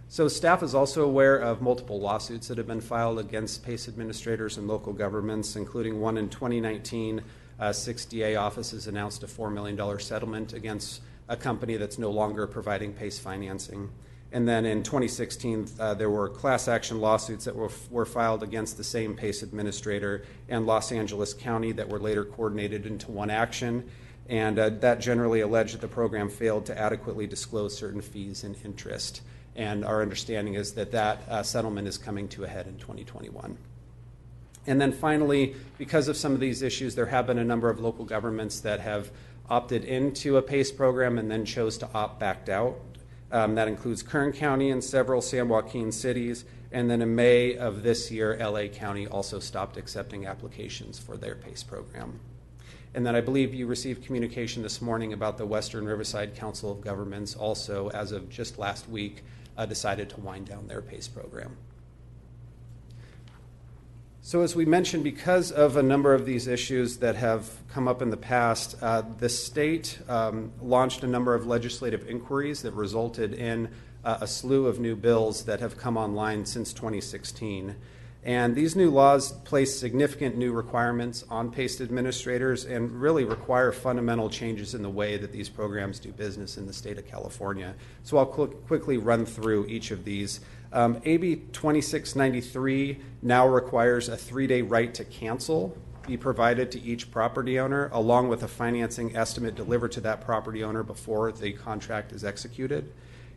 So staff is also aware of multiple lawsuits that have been filed against PACE administrators and local governments, including one in 2019. 6 DA offices announced a $4 million settlement against a company that's no longer providing PACE financing. And then in 2016, there were class action lawsuits that were filed against the same PACE administrator and Los Angeles County that were later coordinated into one action. And that generally alleged that the program failed to adequately disclose certain fees and interest. And our understanding is that settlement is coming to a head in 2021. And then finally, because of some of these issues, there have been a number of local governments that have opted into a PACE program and then chose to opt back out. That includes Kern County and several San Joaquin cities. And then in May of this year, LA County also stopped accepting applications for their PACE program. And then I believe you received communication this morning about the Western Riverside Council of Governments also, as of just last week, decided to wind down their PACE program. So as we mentioned, because of a number of these issues that have come up in the past, the state launched a number of legislative inquiries that resulted in a slew of new bills that have come online since 2016. And these new laws place significant new requirements on PACE administrators and really require fundamental changes in the way that these programs do business in the state of California. So I'll quickly run through each of these. AB 2693 now requires a 3-day right to cancel be provided to each property owner, along with a financing estimate delivered to that property owner before the contract is executed.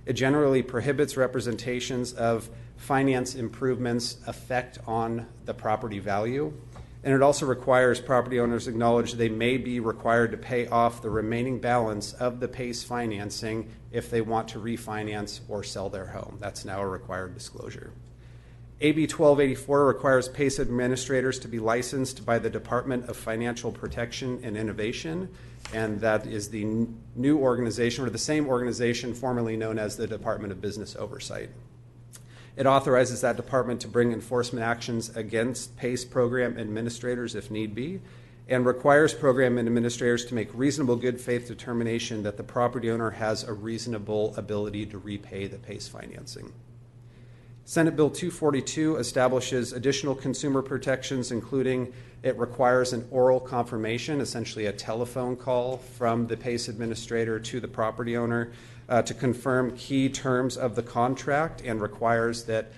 It generally prohibits representations of finance improvements' effect on the property value. And it also requires property owners acknowledge they may be required to pay off the remaining balance of the PACE financing if they want to refinance or sell their home. That's now a required disclosure. AB 1284 requires PACE administrators to be licensed by the Department of Financial Protection and Innovation, and that is the new organization, or the same organization formerly known as the Department of Business Oversight. It authorizes that department to bring enforcement actions against PACE program administrators if need be, and requires program administrators to make reasonable good faith determination that the property owner has a reasonable ability to repay the PACE financing. Senate Bill 242 establishes additional consumer protections, including it requires an oral confirmation, essentially a telephone call from the PACE administrator to the property owner to confirm key terms of the contract, and requires that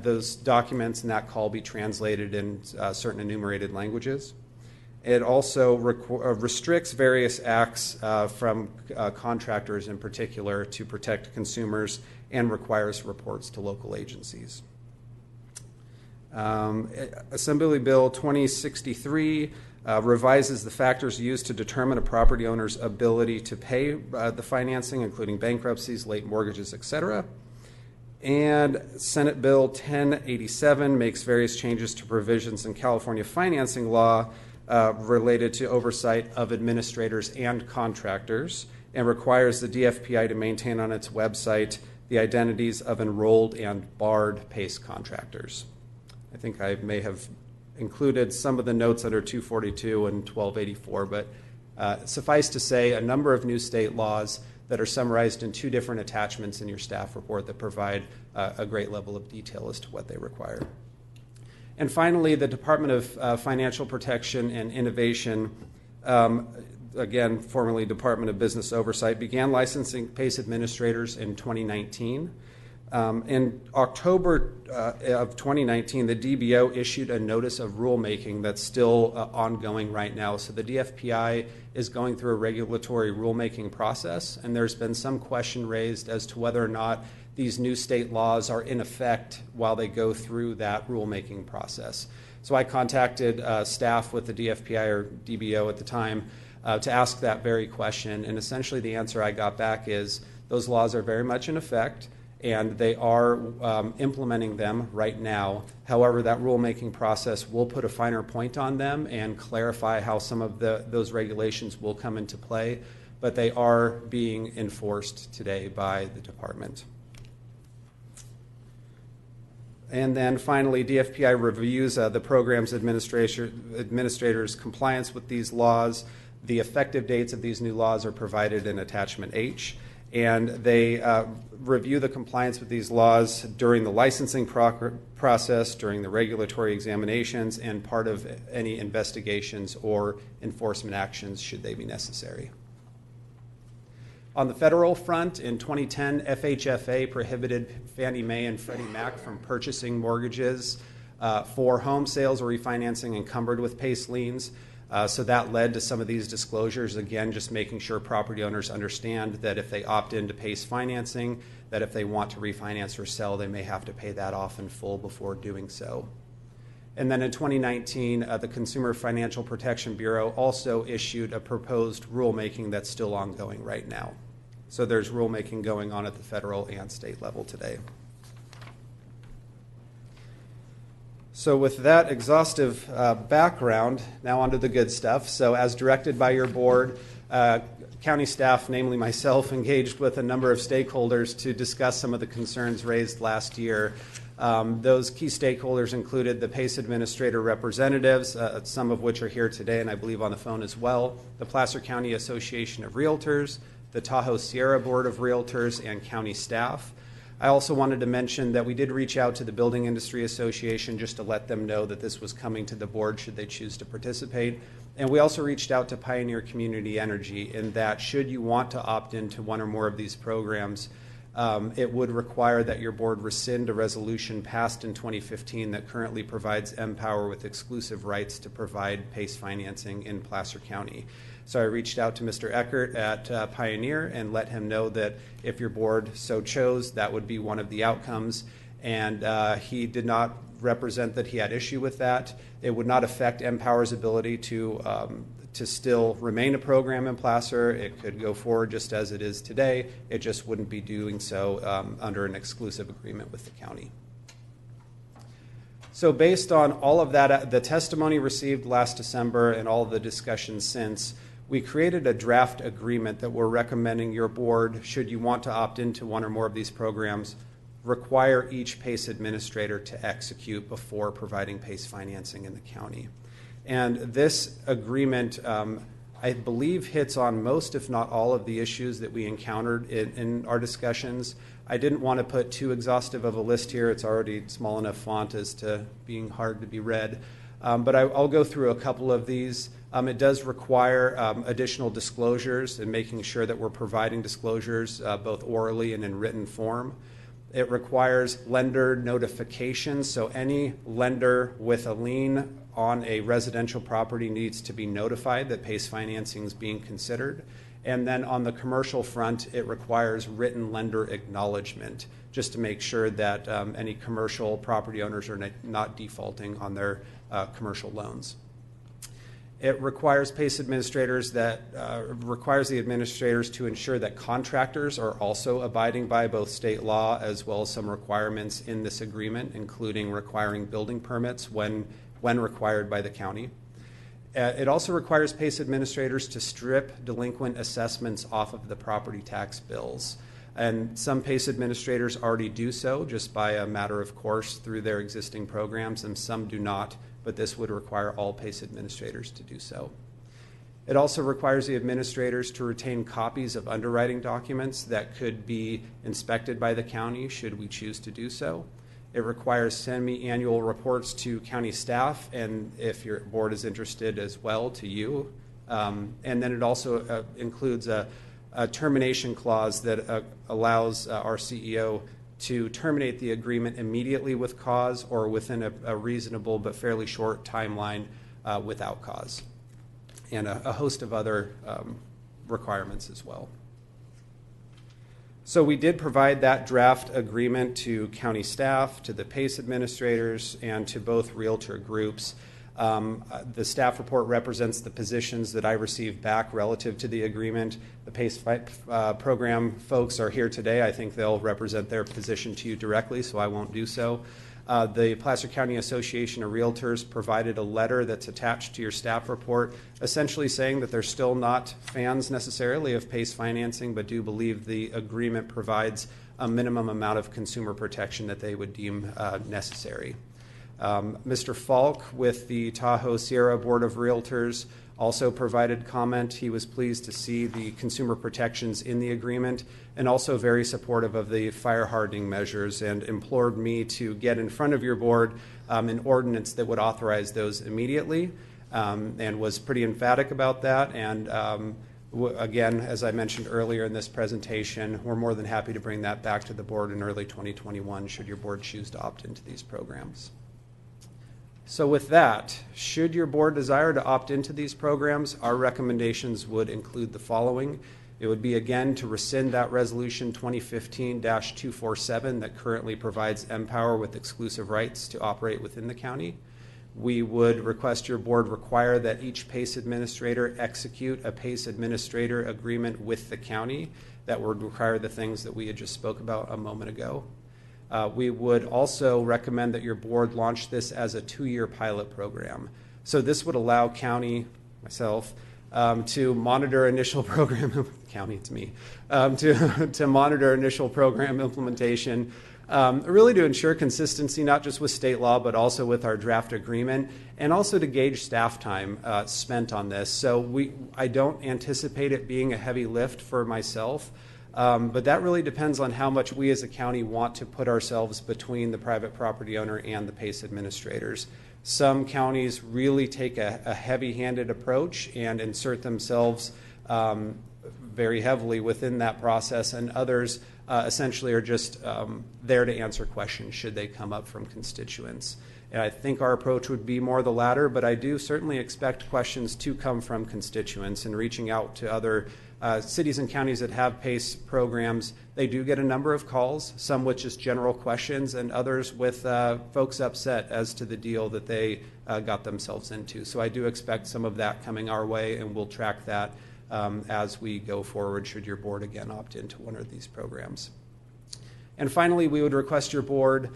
those documents and that call be translated in certain enumerated languages. It also restricts various acts from contractors in particular to protect consumers and requires reports to local agencies. Assembly Bill 2063 revises the factors used to determine a property owner's ability to pay the financing, including bankruptcies, late mortgages, etc. And Senate Bill 1087 makes various changes to provisions in California financing law related to oversight of administrators and contractors, and requires the DFPI to maintain on its website the identities of enrolled and barred PACE contractors. I think I may have included some of the notes under 242 and 1284, but suffice to say, a number of new state laws that are summarized in 2 different attachments in your staff report that provide a great level of detail as to what they require. And finally, the Department of Financial Protection and Innovation, again, formerly Department of Business Oversight, began licensing PACE administrators in 2019. In October of 2019, the DBO issued a notice of rulemaking that's still ongoing right now. So the DFPI is going through a regulatory rulemaking process, and there's been some question raised as to whether or not these new state laws are in effect while they go through that rulemaking process. So I contacted staff with the DFPI or DBO at the time to ask that very question, and essentially the answer I got back is those laws are very much in effect, and they are implementing them right now. However, that rulemaking process will put a finer point on them and clarify how some of those regulations will come into play, but they are being enforced today by the department. And then finally, DFPI reviews the program's administrators' compliance with these laws. The effective dates of these new laws are provided in Attachment H. And they review the compliance with these laws during the licensing process, during the regulatory examinations, and part of any investigations or enforcement actions should they be necessary. On the federal front, in 2010, FHFA prohibited Fannie Mae and Freddie Mac from purchasing mortgages for home sales or refinancing encumbered with PACE liens. So that led to some of these disclosures, again, just making sure property owners understand that if they opt into PACE financing, that if they want to refinance or sell, they may have to pay that off in full before doing so. And then in 2019, the Consumer Financial Protection Bureau also issued a proposed rulemaking that's still ongoing right now. So there's rulemaking going on at the federal and state level today. So with that exhaustive background, now on to the good stuff. So as directed by your board, county staff, namely myself, engaged with a number of stakeholders to discuss some of the concerns raised last year. Those key stakeholders included the PACE administrator representatives, some of which are here today and I believe on the phone as well, the Placer County Association of Realtors, the Tahoe Sierra Board of Realtors, and county staff. I also wanted to mention that we did reach out to the Building Industry Association just to let them know that this was coming to the board should they choose to participate. And we also reached out to Pioneer Community Energy in that should you want to opt into one or more of these programs, it would require that your board rescind a resolution passed in 2015 that currently provides Empower with exclusive rights to provide PACE financing in Placer County. So I reached out to Mr. Eckert at Pioneer and let him know that if your board so chose, that would be one of the outcomes. And he did not represent that he had issue with that. It would not affect Empower's ability to still remain a program in Placer. It could go forward just as it is today. It just wouldn't be doing so under an exclusive agreement with the county. So based on all of that, the testimony received last December and all of the discussions since, we created a draft agreement that we're recommending your board, should you want to opt into one or more of these programs, require each PACE administrator to execute before providing PACE financing in the county. And this agreement, I believe, hits on most, if not all, of the issues that we encountered in our discussions. I didn't want to put too exhaustive of a list here. It's already small enough font as to being hard to be read. But I'll go through a couple of these. It does require additional disclosures and making sure that we're providing disclosures both orally and in written form. It requires lender notification, so any lender with a lien on a residential property needs to be notified that PACE financing is being considered. And then on the commercial front, it requires written lender acknowledgement, just to make sure that any commercial property owners are not defaulting on their commercial loans. It requires PACE administrators requires the administrators to ensure that contractors are also abiding by both state law as well as some requirements in this agreement, including requiring building permits when required by the county. It also requires PACE administrators to strip delinquent assessments off of the property tax bills. And some PACE administrators already do so just by a matter of course through their existing programs, and some do not, but this would require all PACE administrators to do so. It also requires the administrators to retain copies of underwriting documents that could be inspected by the county should we choose to do so. It requires semi-annual reports to county staff, and if your board is interested as well, to you. And then it also includes a termination clause that allows our CEO to terminate the agreement immediately with cause or within a reasonable but fairly short timeline without cause, and a host of other requirements as well. So we did provide that draft agreement to county staff, to the PACE administrators, and to both realtor groups. The staff report represents the positions that I received back relative to the agreement. The PACE program folks are here today. I think they'll represent their position to you directly, so I won't do so. The Placer County Association of Realtors provided a letter that's attached to your staff report, essentially saying that they're still not fans necessarily of PACE financing, but do believe the agreement provides a minimum amount of consumer protection that they would deem necessary. Mr. Falk with the Tahoe Sierra Board of Realtors also provided comment. He was pleased to see the consumer protections in the agreement and also very supportive of the fire hardening measures, and implored me to get in front of your board an ordinance that would authorize those immediately, and was pretty emphatic about that. And again, as I mentioned earlier in this presentation, we're more than happy to bring that back to the board in early 2021 should your board choose to opt into these programs. So with that, should your board desire to opt into these programs, our recommendations would include the following. It would be, again, to rescind that resolution 2015-247 that currently provides Empower with exclusive rights to operate within the county. We would request your board require that each PACE administrator execute a PACE administrator agreement with the county that would require the things that we had just spoke about a moment ago. We would also recommend that your board launch this as a 2-year pilot program. So this would allow county, myself, to monitor initial program, county, it's me, to monitor initial program implementation, really to ensure consistency, not just with state law, but also with our draft agreement, and also to gauge staff time spent on this. So I don't anticipate it being a heavy lift for myself. But that really depends on how much we as a county want to put ourselves between the private property owner and the PACE administrators. Some counties really take a heavy-handed approach and insert themselves very heavily within that process, and others essentially are just there to answer questions should they come up from constituents. And I think our approach would be more the latter, but I do certainly expect questions to come from constituents, and reaching out to other cities and counties that have PACE programs. They do get a number of calls, some with just general questions, and others with folks upset as to the deal that they got themselves into. So I do expect some of that coming our way, and we'll track that as we go forward should your board again opt into one of these programs. And finally, we would request your board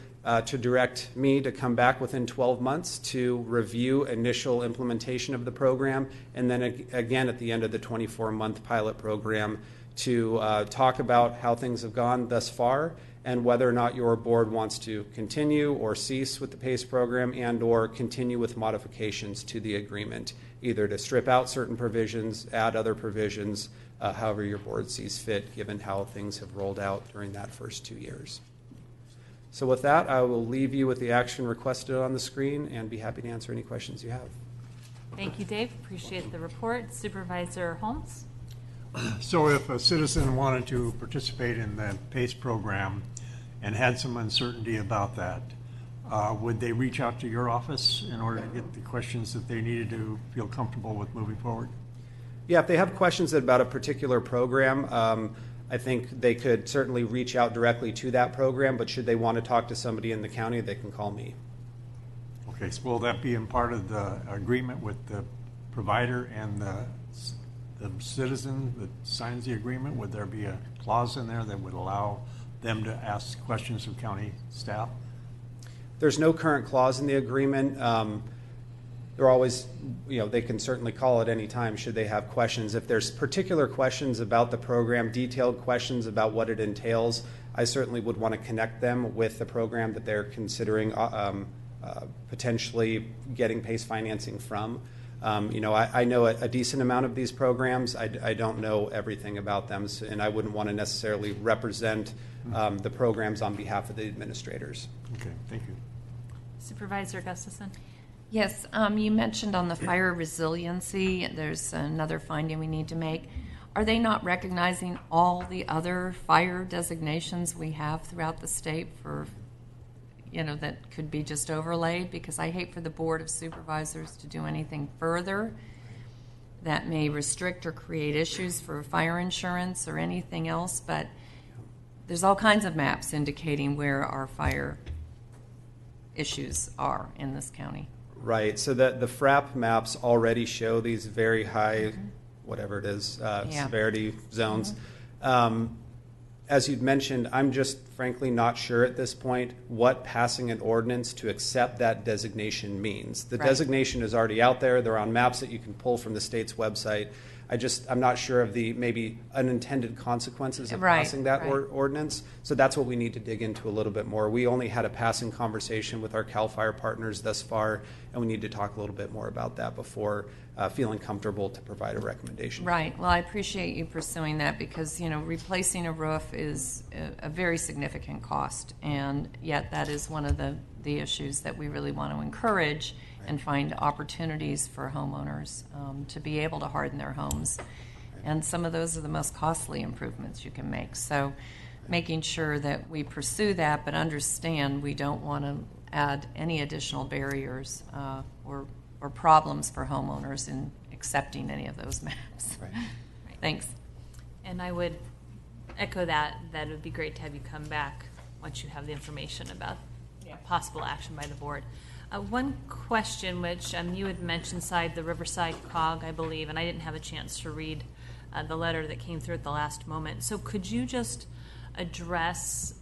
to direct me to come back within 12 months to review initial implementation of the program, and then again at the end of the 24-month pilot program to talk about how things have gone thus far and whether or not your board wants to continue or cease with the PACE program and or continue with modifications to the agreement, either to strip out certain provisions, add other provisions, however your board sees fit, given how things have rolled out during that first 2 years. So with that, I will leave you with the action requested on the screen and be happy to answer any questions you have. Thank you, Dave. Appreciate the report. Supervisor Holmes? So if a citizen wanted to participate in the PACE program and had some uncertainty about that, would they reach out to your office in order to get the questions that they needed to feel comfortable with moving forward? Yeah, if they have questions about a particular program, I think they could certainly reach out directly to that program, but should they want to talk to somebody in the county, they can call me. Okay, so will that be in part of the agreement with the provider and the citizen that signs the agreement? Would there be a clause in there that would allow them to ask questions of county staff? There's no current clause in the agreement. They're always, they can certainly call at any time should they have questions. If there's particular questions about the program, detailed questions about what it entails, I certainly would want to connect them with the program that they're considering potentially getting PACE financing from. I know a decent amount of these programs. I don't know everything about them, and I wouldn't want to necessarily represent the programs on behalf of the administrators. Okay, thank you. Supervisor Gustafson. Yes, you mentioned on the fire resiliency, there's another finding we need to make. Are they not recognizing all the other fire designations we have throughout the state for, that could be just overlaid? Because I hate for the Board of Supervisors to do anything further that may restrict or create issues for fire insurance or anything else, but there's all kinds of maps indicating where our fire issues are in this county. Right, so that the FRAP maps already show these very high, whatever it is, severity zones. As you'd mentioned, I'm just frankly not sure at this point what passing an ordinance to accept that designation means. The designation is already out there. They're on maps that you can pull from the state's website. I'm not sure of the maybe unintended consequences of passing that ordinance. So that's what we need to dig into a little bit more. We only had a passing conversation with our CAL FIRE partners thus far, and we need to talk a little bit more about that before feeling comfortable to provide a recommendation. Right. Well, I appreciate you pursuing that because, replacing a roof is a very significant cost, and yet that is one of the issues that we really want to encourage and find opportunities for homeowners to be able to harden their homes. And some of those are the most costly improvements you can make. So making sure that we pursue that, but understand we don't want to add any additional barriers or problems for homeowners in accepting any of those maps. Right. Thanks. And I would echo that it would be great to have you come back once you have the information about possible action by the board. One question which you had mentioned inside the Riverside COG, I believe, and I didn't have a chance to read the letter that came through at the last moment. So could you just address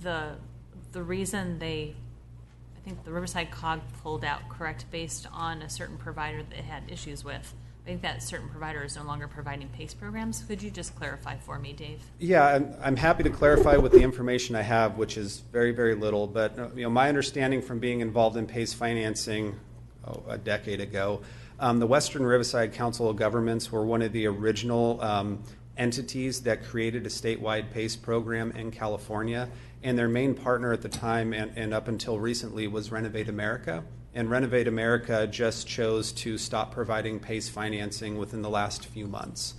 the reason I think the Riverside COG pulled out, correct, based on a certain provider that it had issues with? I think that certain provider is no longer providing PACE programs. Could you just clarify for me, Dave? Yeah, I'm happy to clarify with the information I have, which is very, very little. But my understanding from being involved in PACE financing a decade ago, the Western Riverside Council of Governments were one of the original entities that created a statewide PACE program in California. And their main partner at the time and up until recently was Renovate America. And Renovate America just chose to stop providing PACE financing within the last few months.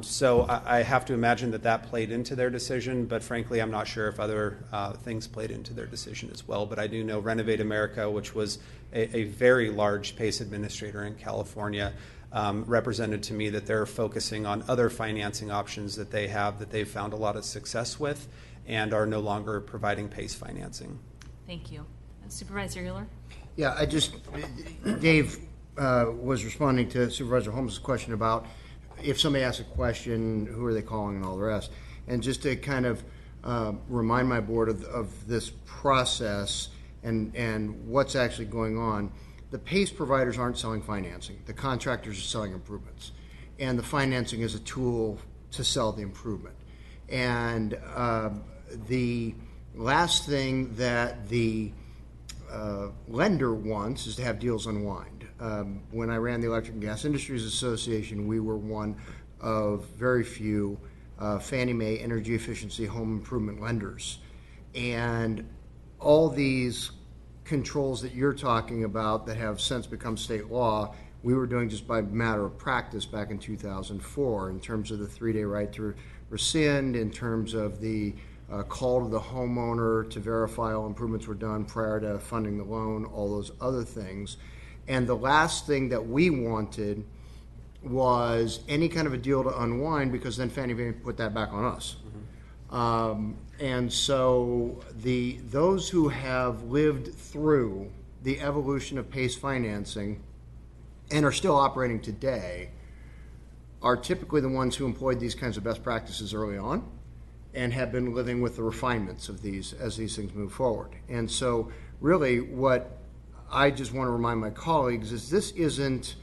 So I have to imagine that played into their decision, but frankly, I'm not sure if other things played into their decision as well. But I do know Renovate America, which was a very large PACE administrator in California, represented to me that they're focusing on other financing options that they have that they've found a lot of success with and are no longer providing PACE financing. Thank you. Supervisor Euler? Yeah, Dave was responding to Supervisor Holmes' question about if somebody asks a question, who are they calling and all the rest. And just to kind of remind my board of this process and what's actually going on, the PACE providers aren't selling financing. The contractors are selling improvements. And the financing is a tool to sell the improvement. And the last thing that the lender wants is to have deals unwind. When I ran the Electric and Gas Industries Association, we were one of very few Fannie Mae energy efficiency home improvement lenders. And all these controls that you're talking about that have since become state law, we were doing just by matter of practice back in 2004 in terms of the 3-day right to rescind, in terms of the call to the homeowner to verify all improvements were done prior to funding the loan, all those other things. And the last thing that we wanted was any kind of a deal to unwind, because then Fannie Mae put that back on us. And so those who have lived through the evolution of PACE financing and are still operating today are typically the ones who employed these kinds of best practices early on and have been living with the refinements of these as these things move forward. And so really what I just want to remind my colleagues is this isn't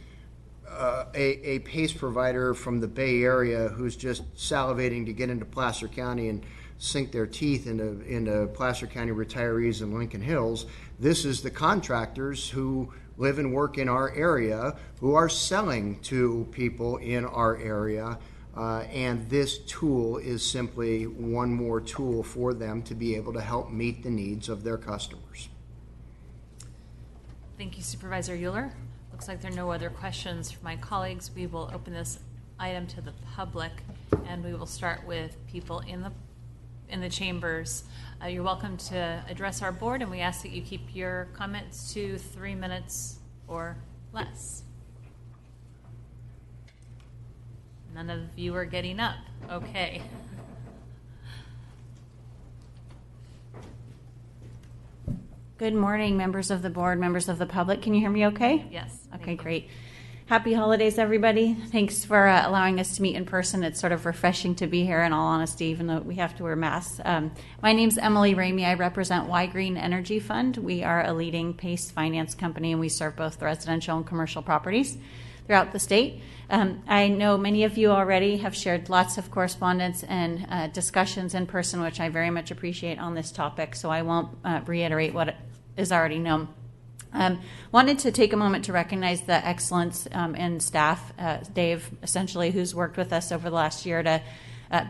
a PACE provider from the Bay Area who's just salivating to get into Placer County and sink their teeth into Placer County retirees in Lincoln Hills. This is the contractors who live and work in our area who are selling to people in our area. And this tool is simply one more tool for them to be able to help meet the needs of their customers. Thank you, Supervisor Euler. Looks like there are no other questions from my colleagues. We will open this item to the public, and we will start with people in the chambers. You're welcome to address our board, and we ask that you keep your comments to 3 minutes or less. None of you are getting up. Okay. Good morning, members of the board, members of the public. Can you hear me okay? Yes. Okay, great. Happy holidays, everybody. Thanks for allowing us to meet in person. It's sort of refreshing to be here, in all honesty, even though we have to wear masks. My name's Emily Ramey. I represent Y Green Energy Fund. We are a leading PACE finance company, and we serve both residential and commercial properties throughout the state. I know many of you already have shared lots of correspondence and discussions in person, which I very much appreciate on this topic, so I won't reiterate what is already known. Wanted to take a moment to recognize the excellence in staff, Dave, essentially, who's worked with us over the last year to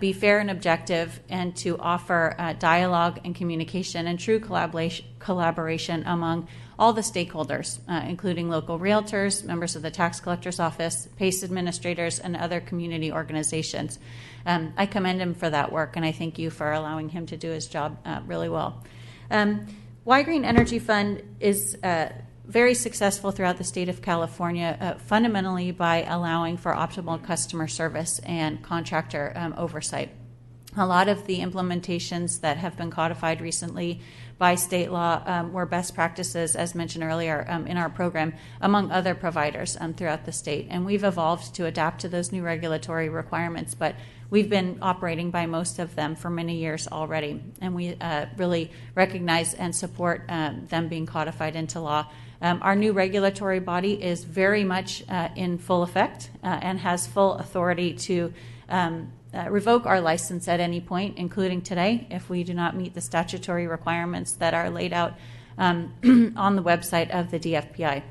be fair and objective and to offer dialogue and communication and true collaboration among all the stakeholders, including local realtors, members of the tax collector's office, PACE administrators, and other community organizations. I commend him for that work, and I thank you for allowing him to do his job really well. Y Green Energy Fund is very successful throughout the state of California, fundamentally by allowing for optimal customer service and contractor oversight. A lot of the implementations that have been codified recently by state law were best practices, as mentioned earlier, in our program, among other providers throughout the state. And we've evolved to adapt to those new regulatory requirements, but we've been operating by most of them for many years already. And we really recognize and support them being codified into law. Our new regulatory body is very much in full effect and has full authority to revoke our license at any point, including today, if we do not meet the statutory requirements that are laid out on the website of the DFPI.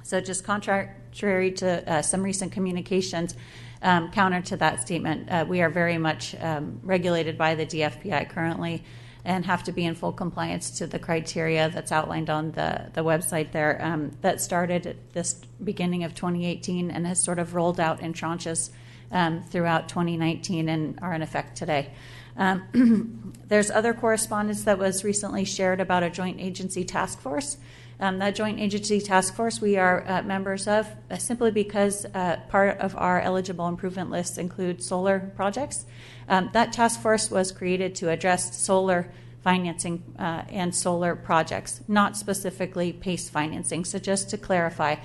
So just contrary to some recent communications, counter to that statement, we are very much regulated by the DFPI currently and have to be in full compliance to the criteria that's outlined on the website there that started at this beginning of 2018 and has sort of rolled out in tranches throughout 2019 and are in effect today. There's other correspondence that was recently shared about a joint agency task force. That joint agency task force we are members of simply because part of our eligible improvement list includes solar projects. That task force was created to address solar financing and solar projects, not specifically PACE financing. So just to clarify,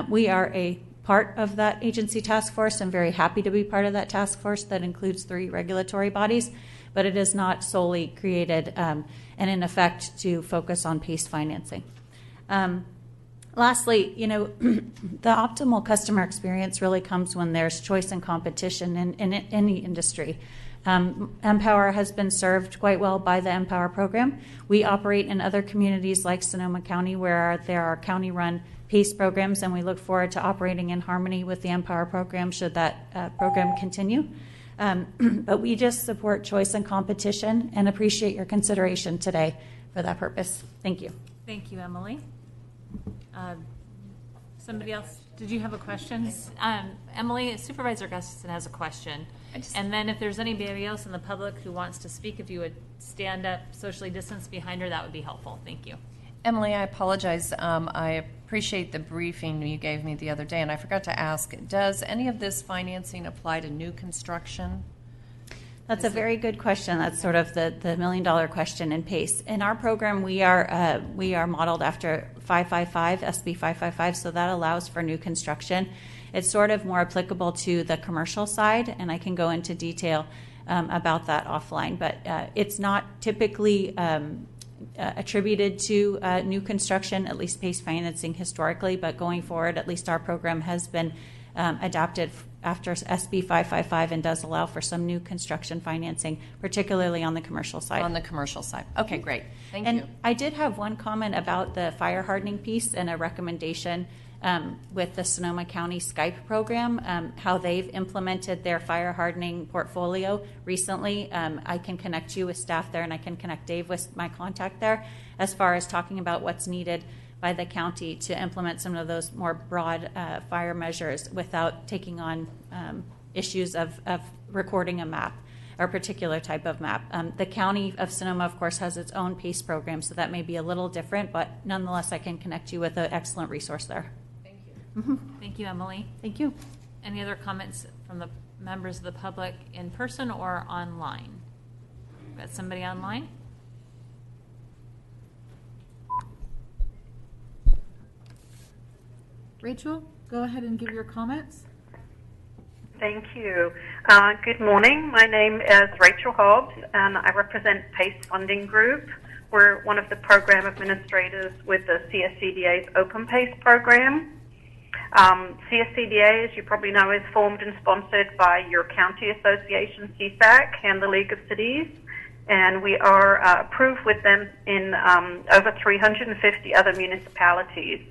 we are a part of that agency task force. I'm very happy to be part of that task force that includes 3 regulatory bodies, but it is not solely created and in effect to focus on PACE financing. Lastly, the optimal customer experience really comes when there's choice and competition in any industry. Empower has been served quite well by the Empower program. We operate in other communities like Sonoma County where there are county-run PACE programs, and we look forward to operating in harmony with the Empower program should that program continue. But we just support choice and competition and appreciate your consideration today for that purpose. Thank you. Thank you, Emily. Somebody else? Did you have a question? Emily, Supervisor Gustafson has a question. And then if there's anybody else in the public who wants to speak, if you would stand up, socially distance behind her, that would be helpful. Thank you. Emily, I apologize. I appreciate the briefing you gave me the other day, and I forgot to ask, does any of this financing apply to new construction? That's a very good question. That's sort of the $1 million question in PACE. In our program, we are modeled after 555, SB 555, so that allows for new construction. It's sort of more applicable to the commercial side, and I can go into detail about that offline. But it's not typically attributed to new construction, at least PACE financing historically, but going forward, at least our program has been adapted after SB 555 and does allow for some new construction financing, particularly on the commercial side. On the commercial side. Okay, great. Thank and you. I did have one comment about the fire hardening piece and a recommendation with the Sonoma County Skype program, how they've implemented their fire hardening portfolio recently. I can connect you with staff there, and I can connect Dave with my contact there as far as talking about what's needed by the county to implement some of those more broad fire measures without taking on issues of recording a map or a particular type of map. The county of Sonoma, of course, has its own PACE program, so that may be a little different, but nonetheless, I can connect you with an excellent resource there. Thank you. Thank you, Emily. Thank you. Any other comments from the members of the public in person or online? Got somebody online? Rachel, go ahead and give your comments. Thank you. Good morning. My name is Rachel Hobbs, and I represent PACE Funding Group. We're one of the program administrators with the CSCDA's Open PACE program. CSCDA, as you probably know, is formed and sponsored by your county association, CSAC, and the League of Cities. And we are approved with them in over 350 other municipalities.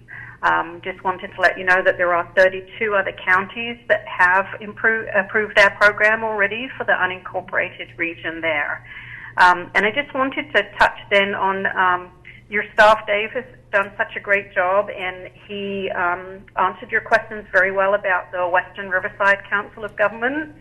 Just wanted to let you know that there are 32 other counties that have approved our program already for the unincorporated region there. And I just wanted to touch then on your staff. Dave has done such a great job, and he answered your questions very well about the Western Riverside Council of Governments.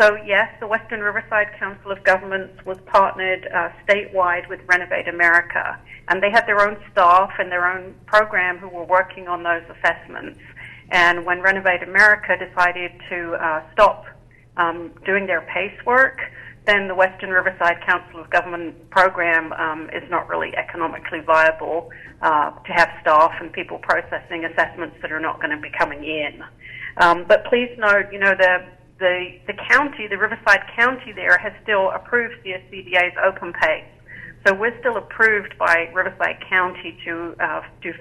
So yes, the Western Riverside Council of Governments was partnered statewide with Renovate America, and they had their own staff and their own program who were working on those assessments. And when Renovate America decided to stop doing their PACE work, then the Western Riverside Council of Government program is not really economically viable to have staff and people processing assessments that are not going to be coming in. But please note, you know, the county, the Riverside County there, has still approved CSCDA's Open PACE. So we're still approved by Riverside County to do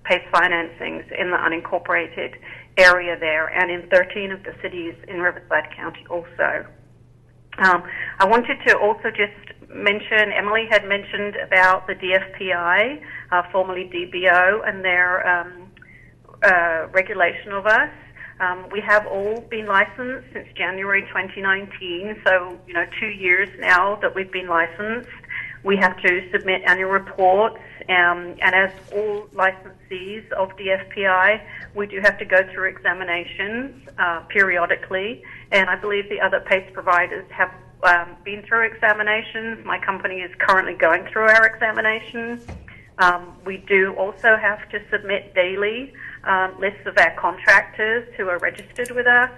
PACE financings in the unincorporated area there, and in 13 of the cities in Riverside County also. I wanted to also just mention, Emily had mentioned about the DFPI, formerly DBO, and their regulation of us. We have all been licensed since January 2019, so 2 years now that we've been licensed. We have to submit annual reports, and as all licensees of DFPI, we do have to go through examinations periodically, and I believe the other PACE providers have been through examinations. My company is currently going through our examination. We do also have to submit daily lists of our contractors who are registered with us.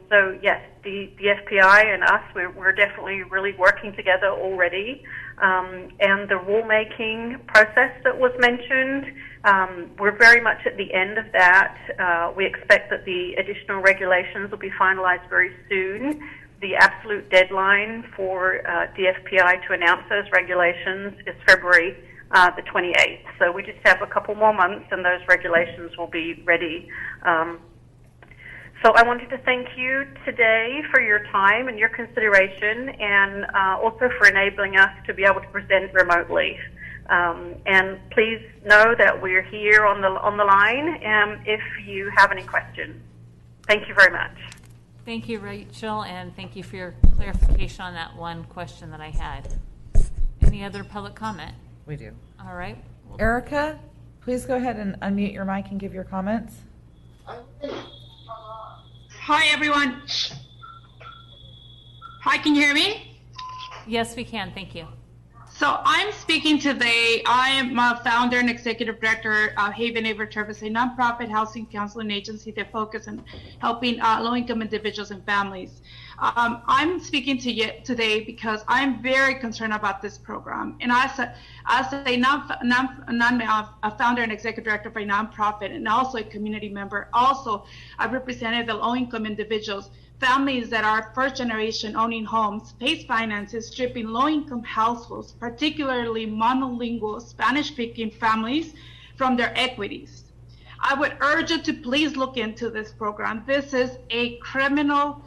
So yes, the FPI and us, we're definitely really working together already. And the rulemaking process that was mentioned, we're very much at the end of that. We expect that the additional regulations will be finalized very soon. The absolute deadline for DFPI to announce those regulations is February the 28th. So we just have a couple more months and those regulations will be ready. So I wanted to thank you today for your time and your consideration, and also for enabling us to be able to present remotely. And please know that we're here on the line if you have any questions. Thank you very much. Thank you, Rachel, and thank you for your clarification on that one question that I had. Any other public comment? We do. All right. Erica Please go ahead and unmute your mic and give your comments. Hi, everyone. Hi, can you hear me? Yes, we can. Thank you. So I'm speaking today. I am a founder and executive director of Haven Neighbor Service, a nonprofit housing counseling agency that focuses on helping low-income individuals and families. I'm speaking to you today because I'm very concerned about this program. And as a founder and executive director of a nonprofit and also a community member, also I represented the low-income individuals, families that are first generation owning homes, PACE finances, stripping low-income households, particularly monolingual Spanish-speaking families, from their equities. I would urge you to please look into this program. This is a criminal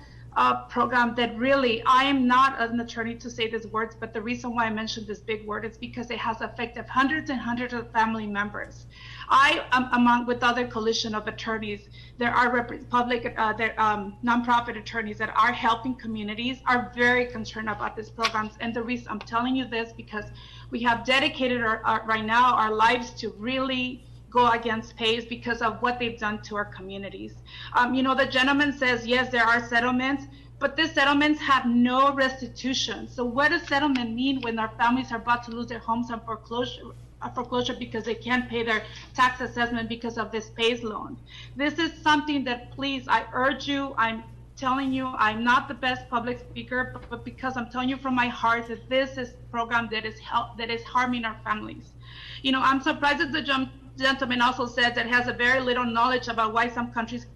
program that really, I am not an attorney to say these words, but the reason why I mentioned this big word is because it has affected hundreds and hundreds of family members. I am with other coalition of attorneys. There are nonprofit attorneys that are helping communities, are very concerned about these programs. And the reason I'm telling you this because we have dedicated right now our lives to really go against PACE because of what they've done to our communities. The gentleman says, yes, there are settlements, but these settlements have no restitution. So what does settlement mean when our families are about to lose their homes on foreclosure because they can't pay their tax assessment because of this PACE loan? This is something that, please, I urge you, I'm telling you, I'm not the best public speaker, but because I'm telling you from my heart that this is a program that is harming our families. I'm surprised that the gentleman also said that has a very little knowledge about why some counties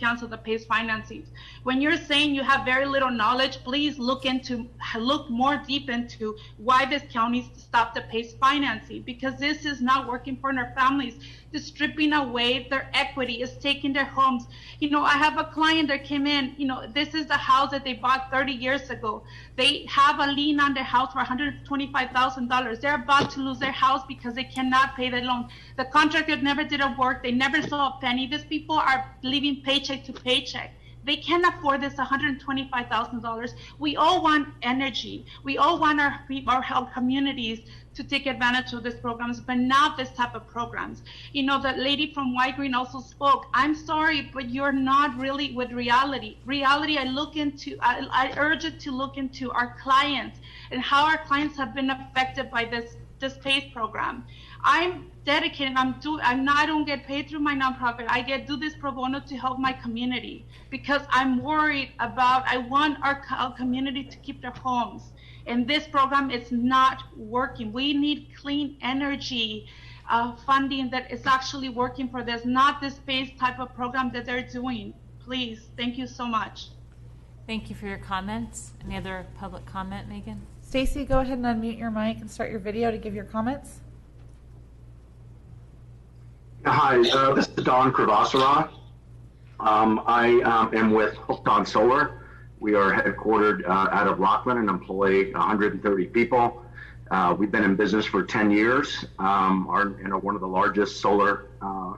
cancel the PACE financing. When you're saying you have very little knowledge, please look more deep into why these counties stop the PACE financing, because this is not working for our families. It's stripping away their equity, is taking their homes. I have a client that came in, this is the house that they bought 30 years ago. They have a lien on their house for $125,000. They're about to lose their house because they cannot pay the loan. The contractor never did a work. They never saw a penny. These people are living paycheck to paycheck. They can't afford this $125,000. We all want energy. We all want our health communities to take advantage of these programs, but not this type of programs. The lady from White Green also spoke. I'm sorry, but you're not really with reality. Reality, I urge you to look into our clients and how our clients have been affected by this PACE program. I'm dedicated. I don't get paid through my nonprofit. I do this pro bono to help my community because I'm worried about, I want our community to keep their homes. And this program is not working. We need clean energy funding that is actually working for this, not this PACE type of program that they're doing. Please, thank you so much. Thank you for your comments. Any other public comment, Megan? Stacy, go ahead and unmute your mic and start your video to give your comments. Hi, this is Don Krivasara. I am with Hooked on Solar. We are headquartered out of Rockland and employ 130 people. We've been in business for 10 years. Are one of the largest solar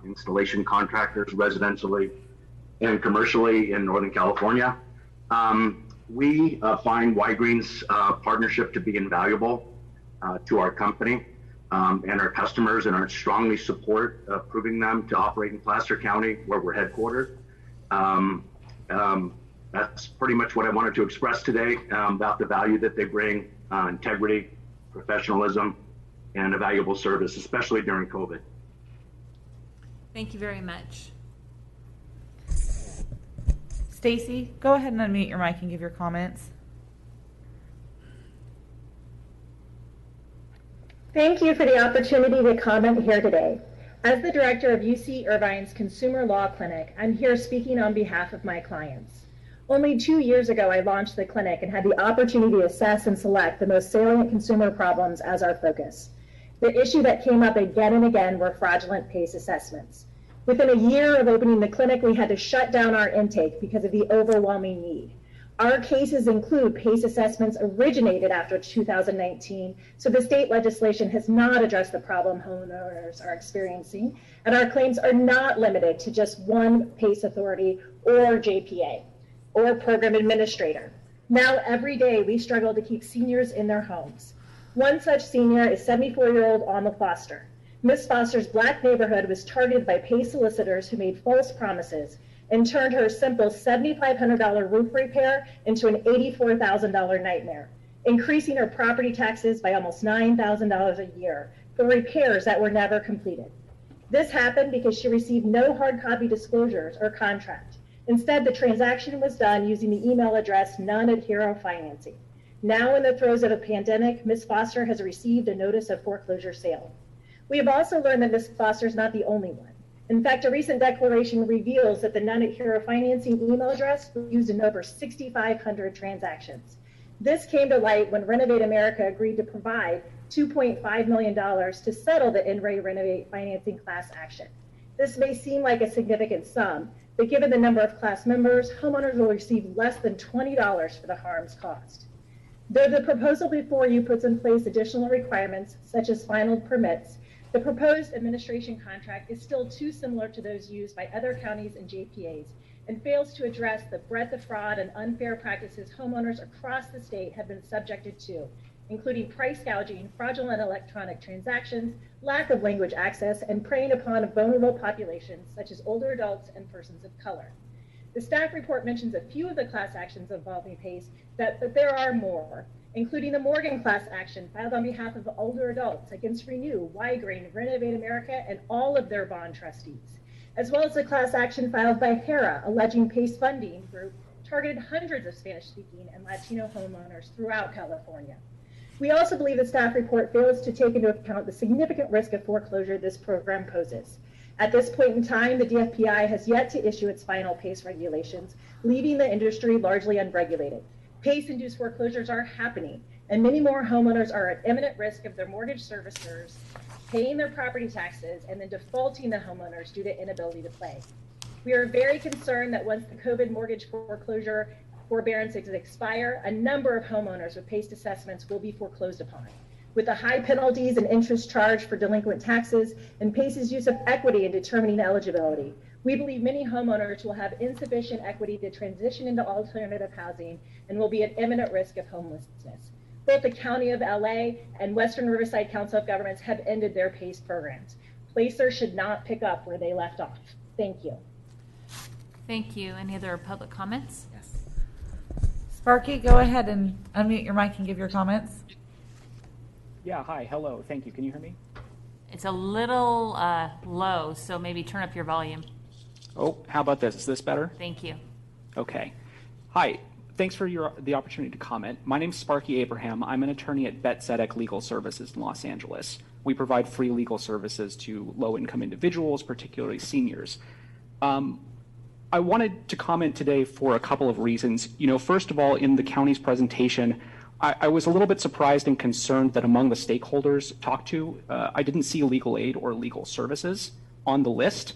installation contractors, residentially and commercially, in Northern California. We find White Green's partnership to be invaluable to our company and our customers, and are strongly support approving them to operate in Placer County, where we're headquartered. That's pretty much what I wanted to express today about the value that they bring, integrity, professionalism, and a valuable service, especially during COVID. Thank you very much. Stacy, go ahead and unmute your mic and give your comments. Thank you for the opportunity to comment here today. As the director of UC Irvine's Consumer Law Clinic, I'm here speaking on behalf of my clients. Only 2 years ago, I launched the clinic and had the opportunity to assess and select the most salient consumer problems as our focus. The issue that came up again and again were fraudulent PACE assessments. Within a year of opening the clinic, we had to shut down our intake because of the overwhelming need. Our cases include PACE assessments originated after 2019, so the state legislation has not addressed the problem homeowners are experiencing, and our claims are not limited to just one PACE authority or JPA or program administrator. Now, every day, we struggle to keep seniors in their homes. One such senior is 74-year-old Alma Foster. Ms. Foster's Black neighborhood was targeted by pay solicitors who made false promises and turned her simple $7,500 roof repair into an $84,000 nightmare, increasing her property taxes by almost $9,000 a year for repairs that were never completed. This happened because she received no hard copy disclosures or contract. Instead, the transaction was done using the email address None at Hero Financing. Now, in the throes of a pandemic, Ms. Foster has received a notice of foreclosure sale. We have also learned that Ms. Foster is not the only one. In fact, a recent declaration reveals that the None at Hero Financing email address was used in over 6,500 transactions. This came to light when Renovate America agreed to provide $2.5 million to settle the NRA Renovate financing class action. This may seem like a significant sum, but given the number of class members, homeowners will receive less than $20 for the harms caused. Though the proposal before you puts in place additional requirements, such as final permits, the proposed administration contract is still too similar to those used by other counties and JPAs and fails to address the breadth of fraud and unfair practices homeowners across the state have been subjected to, including price gouging, fraudulent electronic transactions, lack of language access, and preying upon vulnerable populations such as older adults and persons of color. The staff report mentions a few of the class actions involving PACE, but there are more, including the Morgan class action filed on behalf of older adults against Renew, Wygreen, Renovate America, and all of their bond trustees, as well as the class action filed by HERA, alleging PACE funding group targeted hundreds of Spanish-speaking and Latino homeowners throughout California. We also believe the staff report fails to take into account the significant risk of foreclosure this program poses. At this point in time, the DFPI has yet to issue its final PACE regulations, leaving the industry largely unregulated. PACE-induced foreclosures are happening, and many more homeowners are at imminent risk of their mortgage servicers paying their property taxes and then defaulting the homeowners due to inability to pay. We are very concerned that once the COVID mortgage foreclosure forbearances expire, a number of homeowners with PACE assessments will be foreclosed upon. With the high penalties and interest charged for delinquent taxes and PACE's use of equity in determining eligibility, we believe many homeowners will have insufficient equity to transition into alternative housing and will be at imminent risk of homelessness. Both the County of LA and Western Riverside Council of Governments have ended their PACE programs. Placers should not pick up where they left off. Thank you. Thank you. Any other public comments? Yes. Sparky, go ahead and unmute your mic and give your comments. Yeah, hi, hello, thank you. Can you hear me? It's a little low, so maybe turn up your volume. Oh, how about this? Is this better? Thank you. Okay. Hi, thanks for the opportunity to comment. My name's Sparky Abraham. I'm an attorney at Tzedek Legal Services in Los Angeles. We provide free legal services to low-income individuals, particularly seniors. I wanted to comment today for a couple of reasons. You know, first of all, in the county's presentation, I was a little bit surprised and concerned that among the stakeholders talked to, I didn't see legal aid or legal services on the list.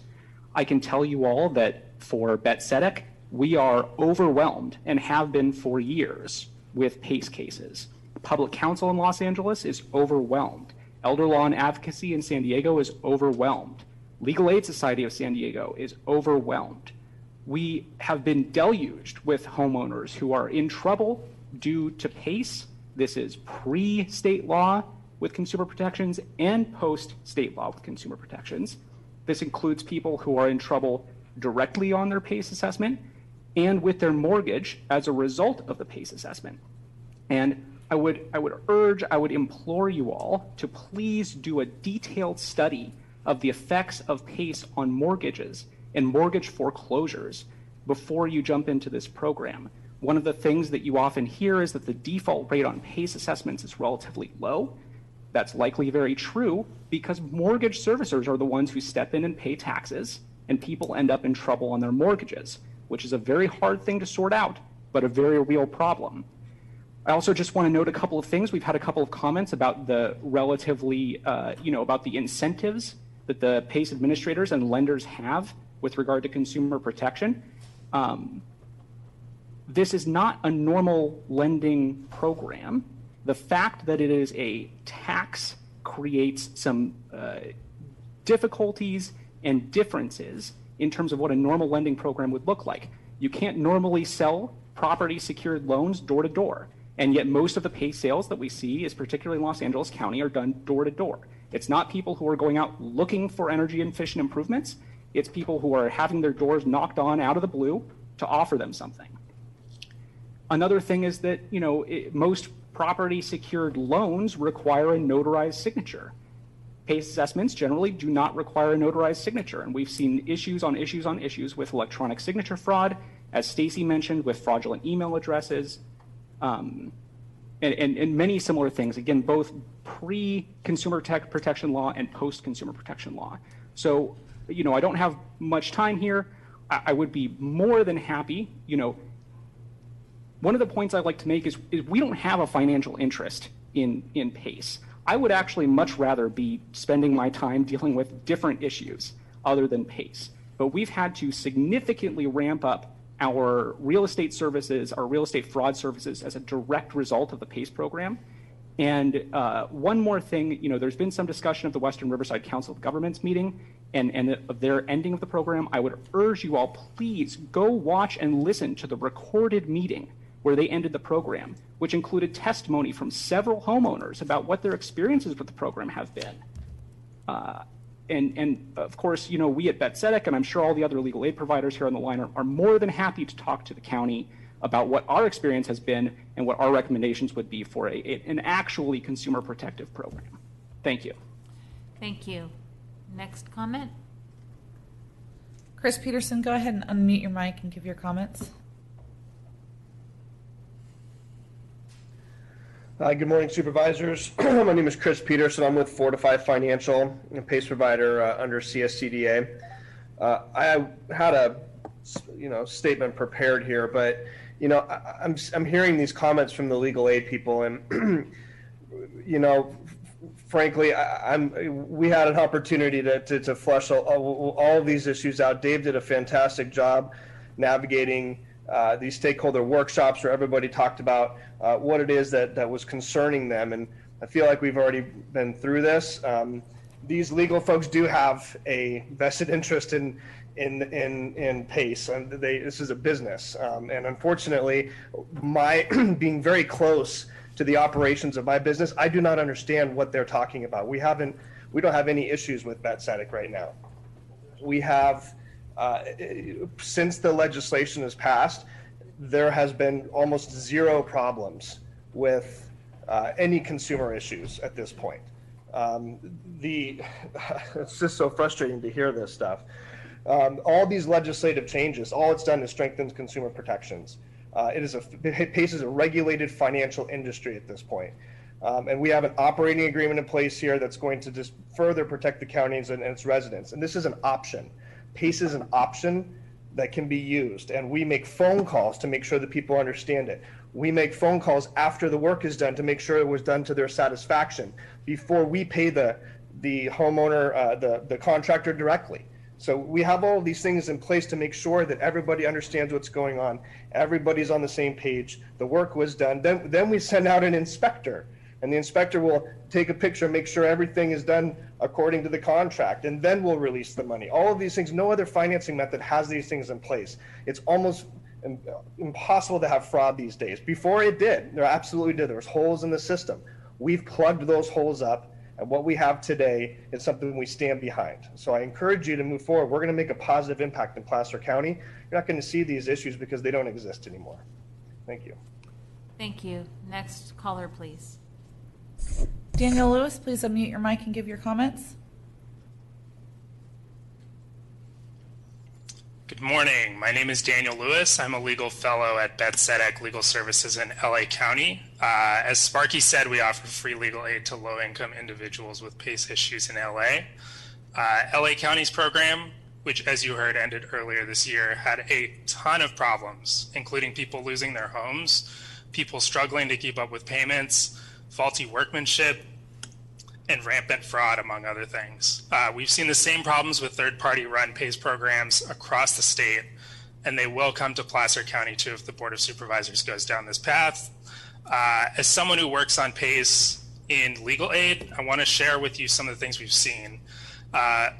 I can tell you all that for Tzedek, we are overwhelmed and have been for years with PACE cases. Public counsel in Los Angeles is overwhelmed. Elder Law and Advocacy in San Diego is overwhelmed. Legal Aid Society of San Diego is overwhelmed. We have been deluged with homeowners who are in trouble due to PACE. This is pre-state law with consumer protections and post-state law with consumer protections. This includes people who are in trouble directly on their PACE assessment and with their mortgage as a result of the PACE assessment. And I would implore you all to please do a detailed study of the effects of PACE on mortgages and mortgage foreclosures before you jump into this program. One of the things that you often hear is that the default rate on PACE assessments is relatively low. That's likely very true because mortgage servicers are the ones who step in and pay taxes, and people end up in trouble on their mortgages, which is a very hard thing to sort out, but a very real problem. I also just want to note a couple of things. We've had a couple of comments about the relatively, about the incentives that the PACE administrators and lenders have with regard to consumer protection. This is not a normal lending program. The fact that it is a tax creates some difficulties and differences in terms of what a normal lending program would look like. You can't normally sell property secured loans door to door, and yet most of the PACE sales that we see, is particularly in Los Angeles County, are done door to door. It's not people who are going out looking for energy efficient improvements. It's people who are having their doors knocked on out of the blue to offer them something. Another thing is that, most property secured loans require a notarized signature. PACE assessments generally do not require a notarized signature, and we've seen issues on issues on issues with electronic signature fraud, as Stacy mentioned, with fraudulent email addresses, and many similar things, again, both pre-consumer protection law and post-consumer protection law. So, I don't have much time here. I would be more than happy, one of the points I'd like to make is we don't have a financial interest in PACE. I would actually much rather be spending my time dealing with different issues other than PACE. But we've had to significantly ramp up our real estate services, our real estate fraud services as a direct result of the PACE program. And one more thing, there's been some discussion of the Western Riverside Council of Governments meeting and of their ending of the program. I would urge you all, please go watch and listen to the recorded meeting where they ended the program, which included testimony from several homeowners about what their experiences with the program have been. And of course, we at BetSedec, and I'm sure all the other legal aid providers here on the line are more than happy to talk to the county about what our experience has been and what our recommendations would be for an actually consumer protective program. Thank you. Thank you. Next comment? Chris Peterson, go ahead and unmute your mic and give your comments. Good morning, Supervisors. My name is Chris Peterson. I'm with Fortify Financial, a PACE provider under CSCDA. I had a statement prepared here, but I'm hearing these comments from the legal aid people, and frankly, we had an opportunity to flesh all of these issues out. Dave did a fantastic job navigating these stakeholder workshops where everybody talked about what it is that was concerning them, and I feel like we've already been through this. These legal folks do have a vested interest in PACE, and this is a business, and unfortunately, my being very close to the operations of my business, I do not understand what they're talking about. We don't have any issues with BetSedec right now. We have. Since the legislation has passed, there has been almost zero problems with any consumer issues at this point. It's just so frustrating to hear this stuff. All these legislative changes, all it's done is strengthen consumer protections. PACE is a regulated financial industry at this point. And we have an operating agreement in place here that's going to just further protect the counties and its residents. And this is an option. PACE is an option that can be used, and we make phone calls to make sure that people understand it. We make phone calls after the work is done to make sure it was done to their satisfaction before we pay the homeowner, the contractor directly. So we have all of these things in place to make sure that everybody understands what's going on. Everybody's on the same page. The work was done. Then we send out an inspector, and the inspector will take a picture, make sure everything is done according to the contract, and then we'll release the money. All of these things, no other financing method has these things in place. It's almost impossible to have fraud these days. Before it did, there absolutely did. There was holes in the system. We've plugged those holes up, and what we have today is something we stand behind. So I encourage you to move forward. We're going to make a positive impact in Placer County. You're not going to see these issues because they don't exist anymore. Thank you. Thank you. Next caller, please. Daniel Lewis, please unmute your mic and give your comments. Good morning. My name is Daniel Lewis. I'm a legal fellow at BetSedec Legal Services in LA County. As Sparky said, we offer free legal aid to low-income individuals with PACE issues in LA. LA County's program, which, as you heard, ended earlier this year, had a ton of problems, including people losing their homes, people struggling to keep up with payments, faulty workmanship, and rampant fraud, among other things. We've seen the same problems with third-party run PACE programs across the state, and they will come to Placer County too if the Board of Supervisors goes down this path. As someone who works on PACE in legal aid, I want to share with you some of the things we've seen.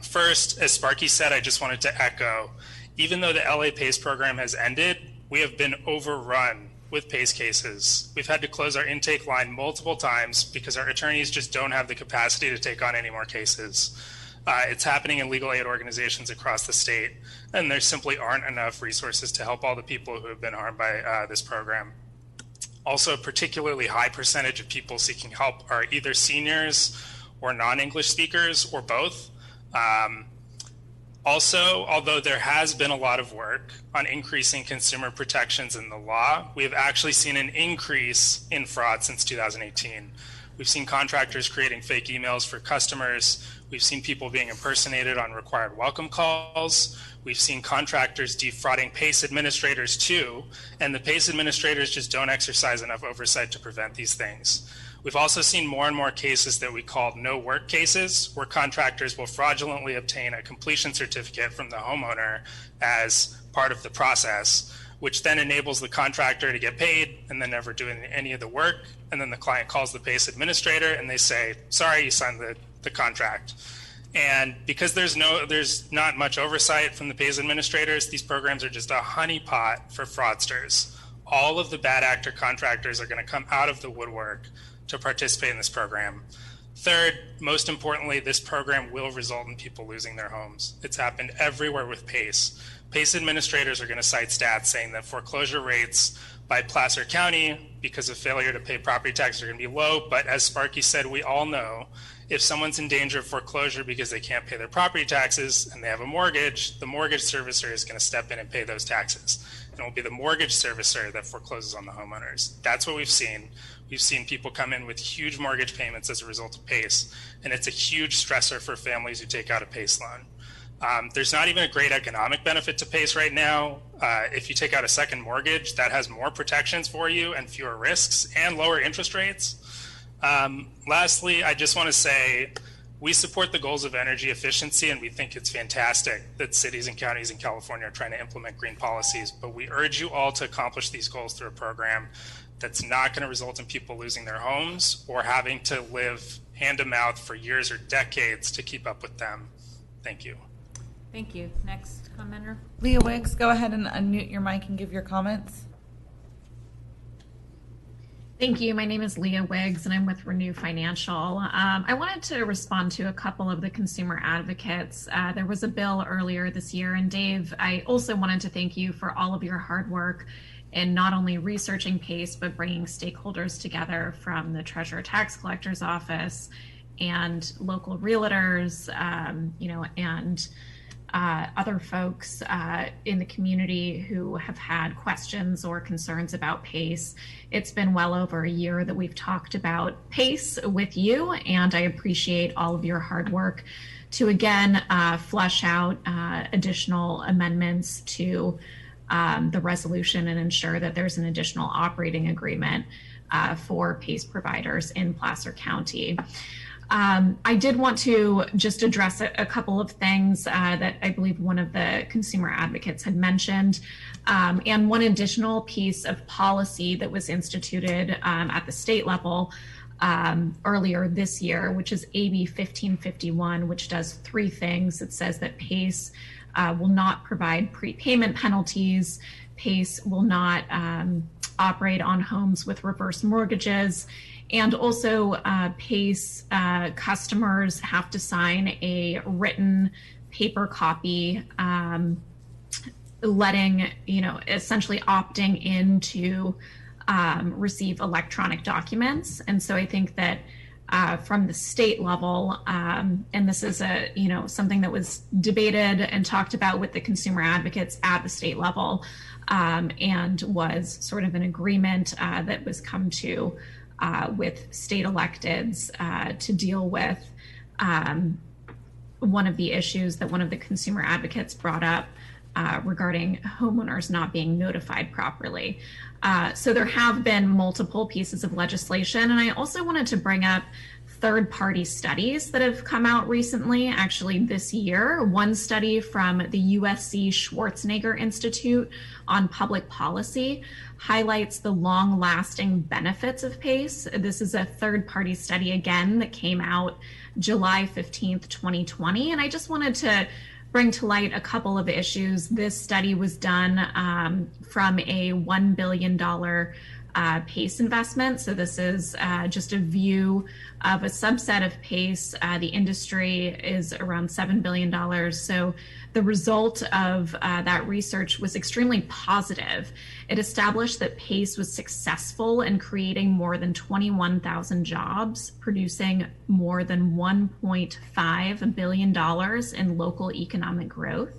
First, as Sparky said, I just wanted to echo, even though the LA PACE program has ended, we have been overrun with PACE cases. We've had to close our intake line multiple times because our attorneys just don't have the capacity to take on any more cases. It's happening in legal aid organizations across the state, and there simply aren't enough resources to help all the people who have been harmed by this program. Also, a particularly high percentage of people seeking help are either seniors or non-English speakers or both. Also, although there has been a lot of work on increasing consumer protections in the law, we have actually seen an increase in fraud since 2018. We've seen contractors creating fake emails for customers. We've seen people being impersonated on required welcome calls. We've seen contractors defrauding PACE administrators too, and the PACE administrators just don't exercise enough oversight to prevent these things. We've also seen more and more cases that we call no work cases, where contractors will fraudulently obtain a completion certificate from the homeowner as part of the process, which then enables the contractor to get paid and then never doing any of the work. And then the client calls the PACE administrator and they say, sorry, you signed the contract. And because there's not much oversight from the PACE administrators, these programs are just a honeypot for fraudsters. All of the bad actor contractors are going to come out of the woodwork to participate in this program. Third, most importantly, this program will result in people losing their homes. It's happened everywhere with PACE. PACE administrators are going to cite stats saying that foreclosure rates by Placer County, because of failure to pay property taxes, are going to be low. But as Sparky said, we all know if someone's in danger of foreclosure because they can't pay their property taxes and they have a mortgage, the mortgage servicer is going to step in and pay those taxes. And it will be the mortgage servicer that forecloses on the homeowners. That's what we've seen. We've seen people come in with huge mortgage payments as a result of PACE, and it's a huge stressor for families who take out a PACE loan. There's not even a great economic benefit to PACE right now. If you take out a second mortgage, that has more protections for you and fewer risks and lower interest rates. Lastly, I just want to say we support the goals of energy efficiency, and we think it's fantastic that cities and counties in California are trying to implement green policies, but we urge you all to accomplish these goals through a program that's not going to result in people losing their homes or having to live hand to mouth for years or decades to keep up with them. Thank you. Thank you. Next commenter. Leah Wiggs, go ahead and unmute your mic and give your comments. Thank you. My name is Leah Wiggs, and I'm with Renew Financial. I wanted to respond to a couple of the consumer advocates. There was a bill earlier this year, and Dave, I also wanted to thank you for all of your hard work in not only researching PACE, but bringing stakeholders together from the Treasurer Tax Collector's Office and local realtors, and other folks in the community who have had questions or concerns about PACE. It's been well over a year that we've talked about PACE with you, and I appreciate all of your hard work to again flesh out additional amendments to the resolution and ensure that there's an additional operating agreement for PACE providers in Placer County. I did want to just address a couple of things that I believe one of the consumer advocates had mentioned, and one additional piece of policy that was instituted at the state level earlier this year, which is AB 1551, which does three things. It says that PACE will not provide prepayment penalties. PACE will not operate on homes with reverse mortgages. And also PACE customers have to sign a written paper copy letting, essentially opting in to receive electronic documents. And so I think that from the state level, and this is something that was debated and talked about with the consumer advocates at the state level, and was sort of an agreement that was come to with state electeds to deal with one of the issues that one of the consumer advocates brought up regarding homeowners not being notified properly. So there have been multiple pieces of legislation, and I also wanted to bring up third-party studies that have come out recently, actually this year. One study from the USC Schwarzenegger Institute on Public Policy highlights the long-lasting benefits of PACE. This is a third-party study, again, that came out July 15th, 2020, and I just wanted to bring to light a couple of issues. This study was done from a $1 billion PACE investment. So this is just a view of a subset of PACE. The industry is around $7 billion. So the result of that research was extremely positive. It established that PACE was successful in creating more than 21,000 jobs, producing more than $1.5 billion in local economic growth,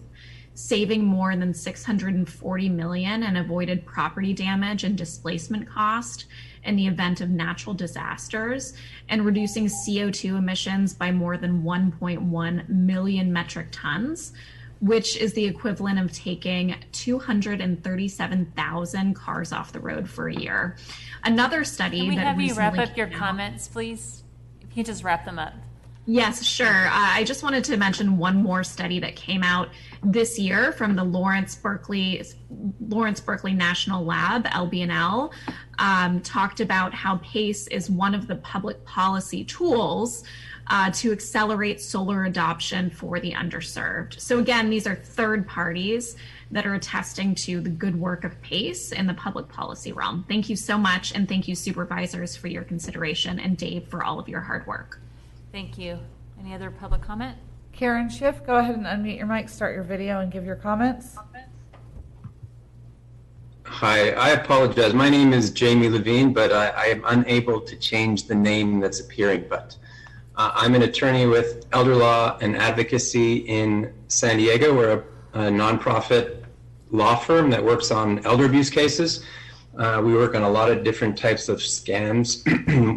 saving more than $640 million in avoided property damage and displacement cost in the event of natural disasters, and reducing CO2 emissions by more than 1.1 million metric tons, which is the equivalent of taking 237,000 cars off the road for a year. Another study Can we that have you wrap recently up your came out- comments, please? If you just wrap them up. Yes, sure. I just wanted to mention one more study that came out this year from the Lawrence Berkeley National Lab, LBNL, talked about how PACE is one of the public policy tools to accelerate solar adoption for the underserved. So again, these are third parties that are attesting to the good work of PACE in the public policy realm. Thank you so much, and thank you, supervisors, for your consideration, and Dave, for all of your hard work. Thank you. Any other public comment? Karen Schiff, go ahead and unmute your mic, start your video, and give your comments. Hi, I apologize. My name is Jamie Levine, but I am unable to change the name that's appearing. But I'm an attorney with elder law and advocacy in San Diego. We're a nonprofit law firm that works on elder abuse cases. We work on a lot of different types of scams.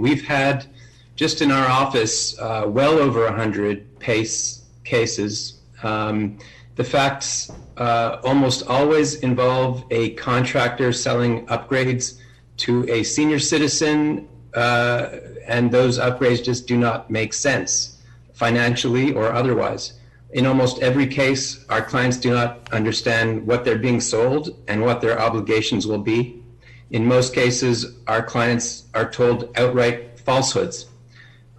We've had, just in our office, well over 100 PACE cases. The facts almost always involve a contractor selling upgrades to a senior citizen, and those upgrades just do not make sense financially or otherwise. In almost every case, our clients do not understand what they're being sold and what their obligations will be. In most cases, our clients are told outright falsehoods.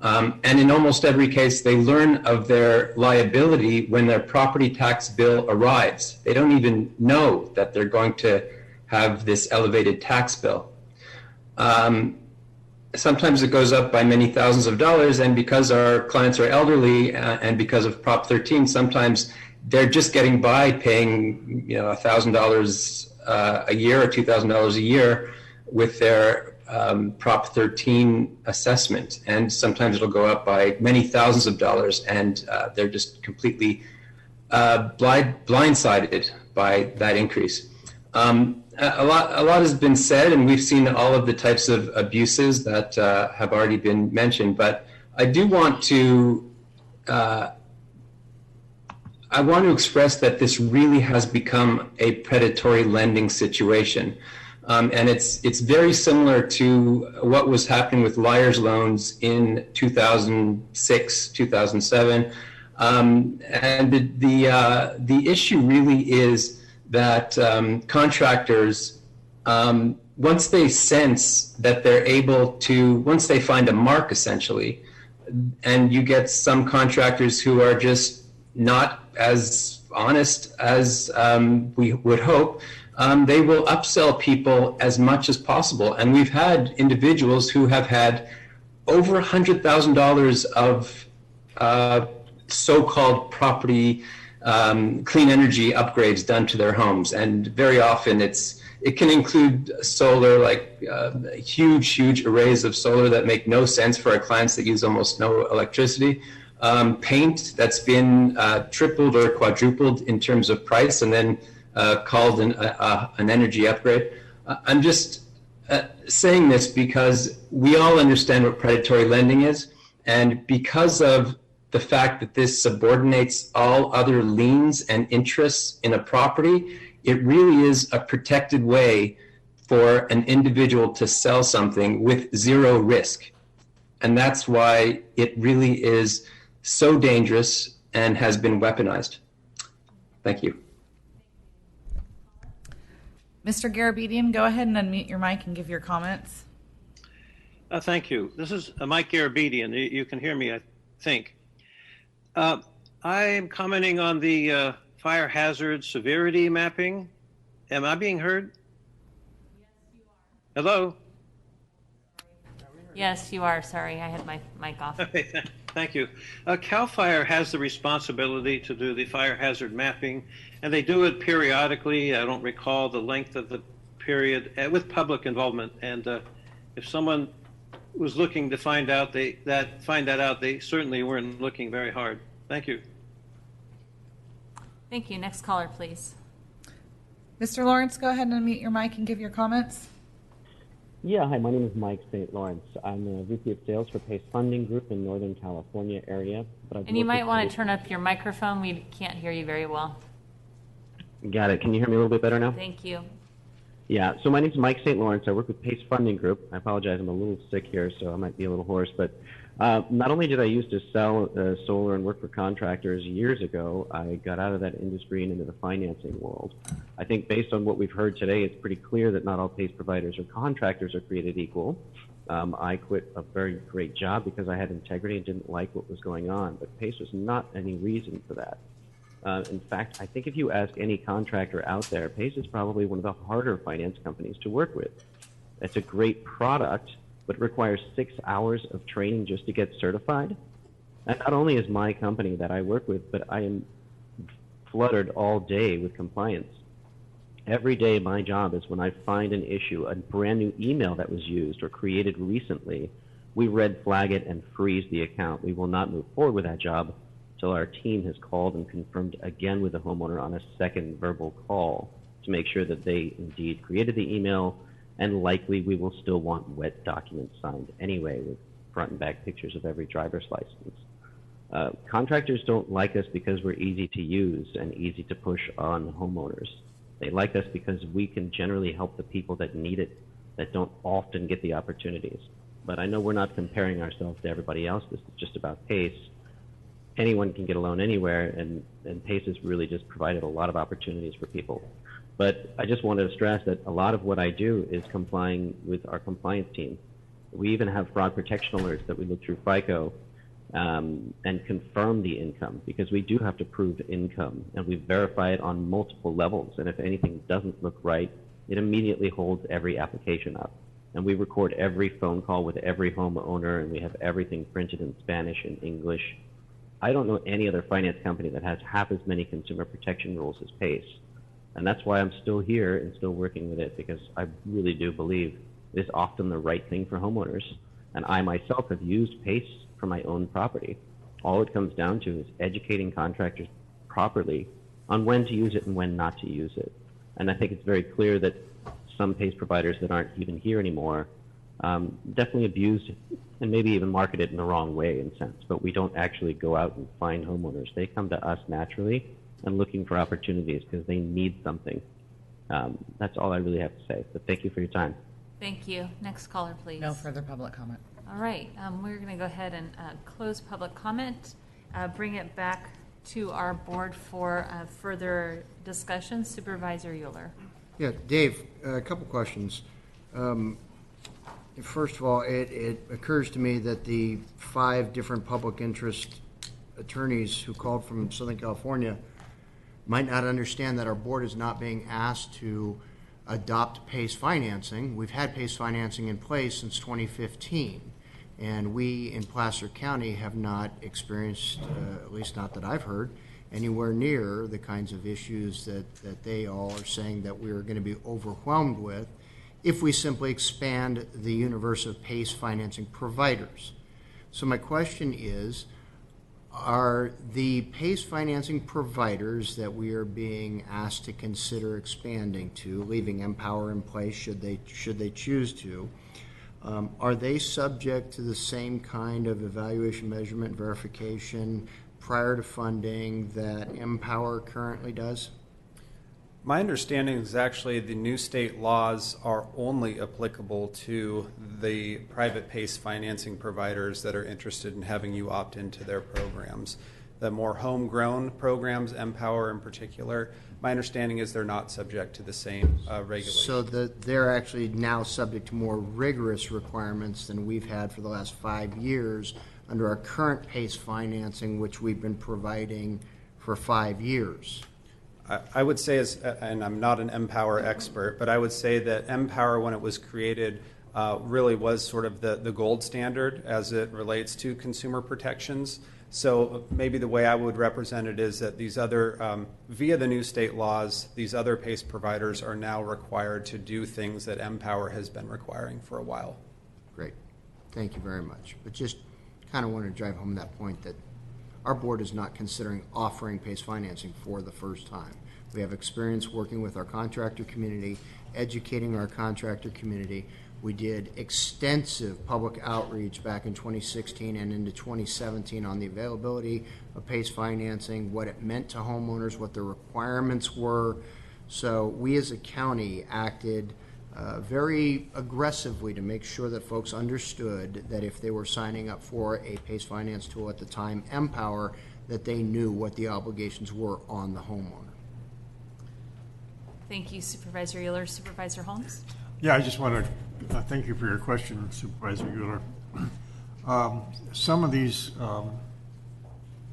And in almost every case, they learn of their liability when their property tax bill arrives. They don't even know that they're going to have this elevated tax bill. Sometimes it goes up by many thousands of dollars, and because our clients are elderly and because of Prop 13, sometimes they're just getting by paying, $1,000 a year or $2,000 a year with their Prop 13 assessment, and sometimes it'll go up by many thousands of dollars, and they're just completely blindsided by that increase. A lot has been said, and we've seen all of the types of abuses that have already been mentioned. But I do want to express that this really has become a predatory lending situation. And it's very similar to what was happening with liar's loans in 2006, 2007. And the issue really is that contractors, once they sense that they're able to, once they find a mark essentially, and you get some contractors who are just not as honest as we would hope, they will upsell people as much as possible. And we've had individuals who have had over $100,000 of so-called property clean energy upgrades done to their homes. And very often it can include solar, like huge arrays of solar that make no sense for our clients that use almost no electricity. Paint that's been tripled or quadrupled in terms of price, and then called an energy upgrade. I'm just saying this because we all understand what predatory lending is, and because of the fact that this subordinates all other liens and interests in a property, it really is a protected way for an individual to sell something with zero risk. And that's why it really is so dangerous and has been weaponized. Thank you. Mr. Garabedian, go ahead and unmute your mic and give your comments. Thank you. This is Mike Garabedian. You can hear me, I think. I'm commenting on the fire hazard severity mapping. Am I being heard? Hello? Yes, you are. Sorry, I had my mic off. Okay, thank you. CAL FIRE has the responsibility to do the fire hazard mapping, and they do it periodically. I don't recall the length of the period with public involvement. And if someone was looking to find that out, they certainly weren't looking very hard. Thank you. Thank you. Next caller, please. Mr. Lawrence, go ahead and unmute your mic and give your comments. Yeah, hi, my name is Mike St. Lawrence. I'm the VP of Sales for PACE Funding Group in Northern California area. And you might want to turn up your microphone. We can't hear you very well. Got it. Can you hear me a little bit better now? Thank you. Yeah, so my name is Mike St. Lawrence. I work with PACE Funding Group. I apologize, I'm a little sick here, so I might be a little hoarse. But not only did I used to sell solar and work for contractors years ago, I got out of that industry and into the financing world. I think based on what we've heard today, it's pretty clear that not all PACE providers or contractors are created equal. I quit a very great job because I had integrity and didn't like what was going on, but PACE was not any reason for that. In fact, I think if you ask any contractor out there, PACE is probably one of the harder finance companies to work with. It's a great product, but it requires 6 hours of training just to get certified. And not only is my company that I work with, but I am flooded all day with compliance. Every day my job is when I find an issue, a brand new email that was used or created recently, we red flag it and freeze the account. We will not move forward with that job until our team has called and confirmed again with the homeowner on a second verbal call to make sure that they indeed created the email, and likely we will still want wet documents signed anyway with front and back pictures of every driver's license. Contractors don't like us because we're easy to use and easy to push on homeowners. They like us because we can generally help the people that need it, that don't often get the opportunities. But I know we're not comparing ourselves to everybody else. This is just about PACE. Anyone can get a loan anywhere, and PACE has really just provided a lot of opportunities for people. But I just wanted to stress that a lot of what I do is complying with our compliance team. We even have fraud protection alerts that we look through FICO and confirm the income, because we do have to prove income, and we verify it on multiple levels. And if anything doesn't look right, it immediately holds every application up. And we record every phone call with every homeowner, and we have everything printed in Spanish and English. I don't know any other finance company that has half as many consumer protection rules as PACE. And that's why I'm still here and still working with it, because I really do believe it is often the right thing for homeowners. And I myself have used PACE for my own property. All it comes down to is educating contractors properly on when to use it and when not to use it. And I think it's very clear that some PACE providers that aren't even here anymore definitely abused and maybe even market it in the wrong way in a sense. But we don't actually go out and find homeowners. They come to us naturally and looking for opportunities because they need something. That's all I really have to say. But thank you for your time. Thank you. Next caller, please. No further public comment. All right. We're going to go ahead and close public comment, bring it back to our board for further discussion. Supervisor Euler. Yeah, Dave, a couple questions. First of all, it occurs to me that the 5 different public interest attorneys who called from Southern California might not understand that our board is not being asked to adopt PACE financing. We've had PACE financing in place since 2015, and we in Placer County have not experienced, at least not that I've heard, anywhere near the kinds of issues that they all are saying that we are going to be overwhelmed with if we simply expand the universe of PACE financing providers. So my question is, are the PACE financing providers that we are being asked to consider expanding to, leaving Empower in place should they choose to, are they subject to the same kind of evaluation, measurement, verification prior to funding that Empower currently does? My understanding is actually the new state laws are only applicable to the private PACE financing providers that are interested in having you opt into their programs. The more homegrown programs, Empower in particular, my understanding is they're not subject to the same regulations. So they're actually now subject to more rigorous requirements than we've had for the last 5 years under our current PACE financing, which we've been providing for 5 years? I would say, and I'm not an Empower expert, but I would say that Empower, when it was created, really was sort of the gold standard as it relates to consumer protections. So maybe the way I would represent it is that these other, via the new state laws, these other PACE providers are now required to do things that Empower has been requiring for a while. Great. Thank you very much. But just kind of want to drive home that point that our board is not considering offering PACE financing for the first time. We have experience working with our contractor community, educating our contractor community. We did extensive public outreach back in 2016 and into 2017 on the availability of PACE financing, what it meant to homeowners, what the requirements were. So we as a county acted very aggressively to make sure that folks understood that if they were signing up for a PACE finance tool at the time, Empower, that they knew what the obligations were on the homeowner. Thank you, Supervisor Euler. Supervisor Holmes? Yeah, I just want to thank you for your question, Supervisor Euler. Some of these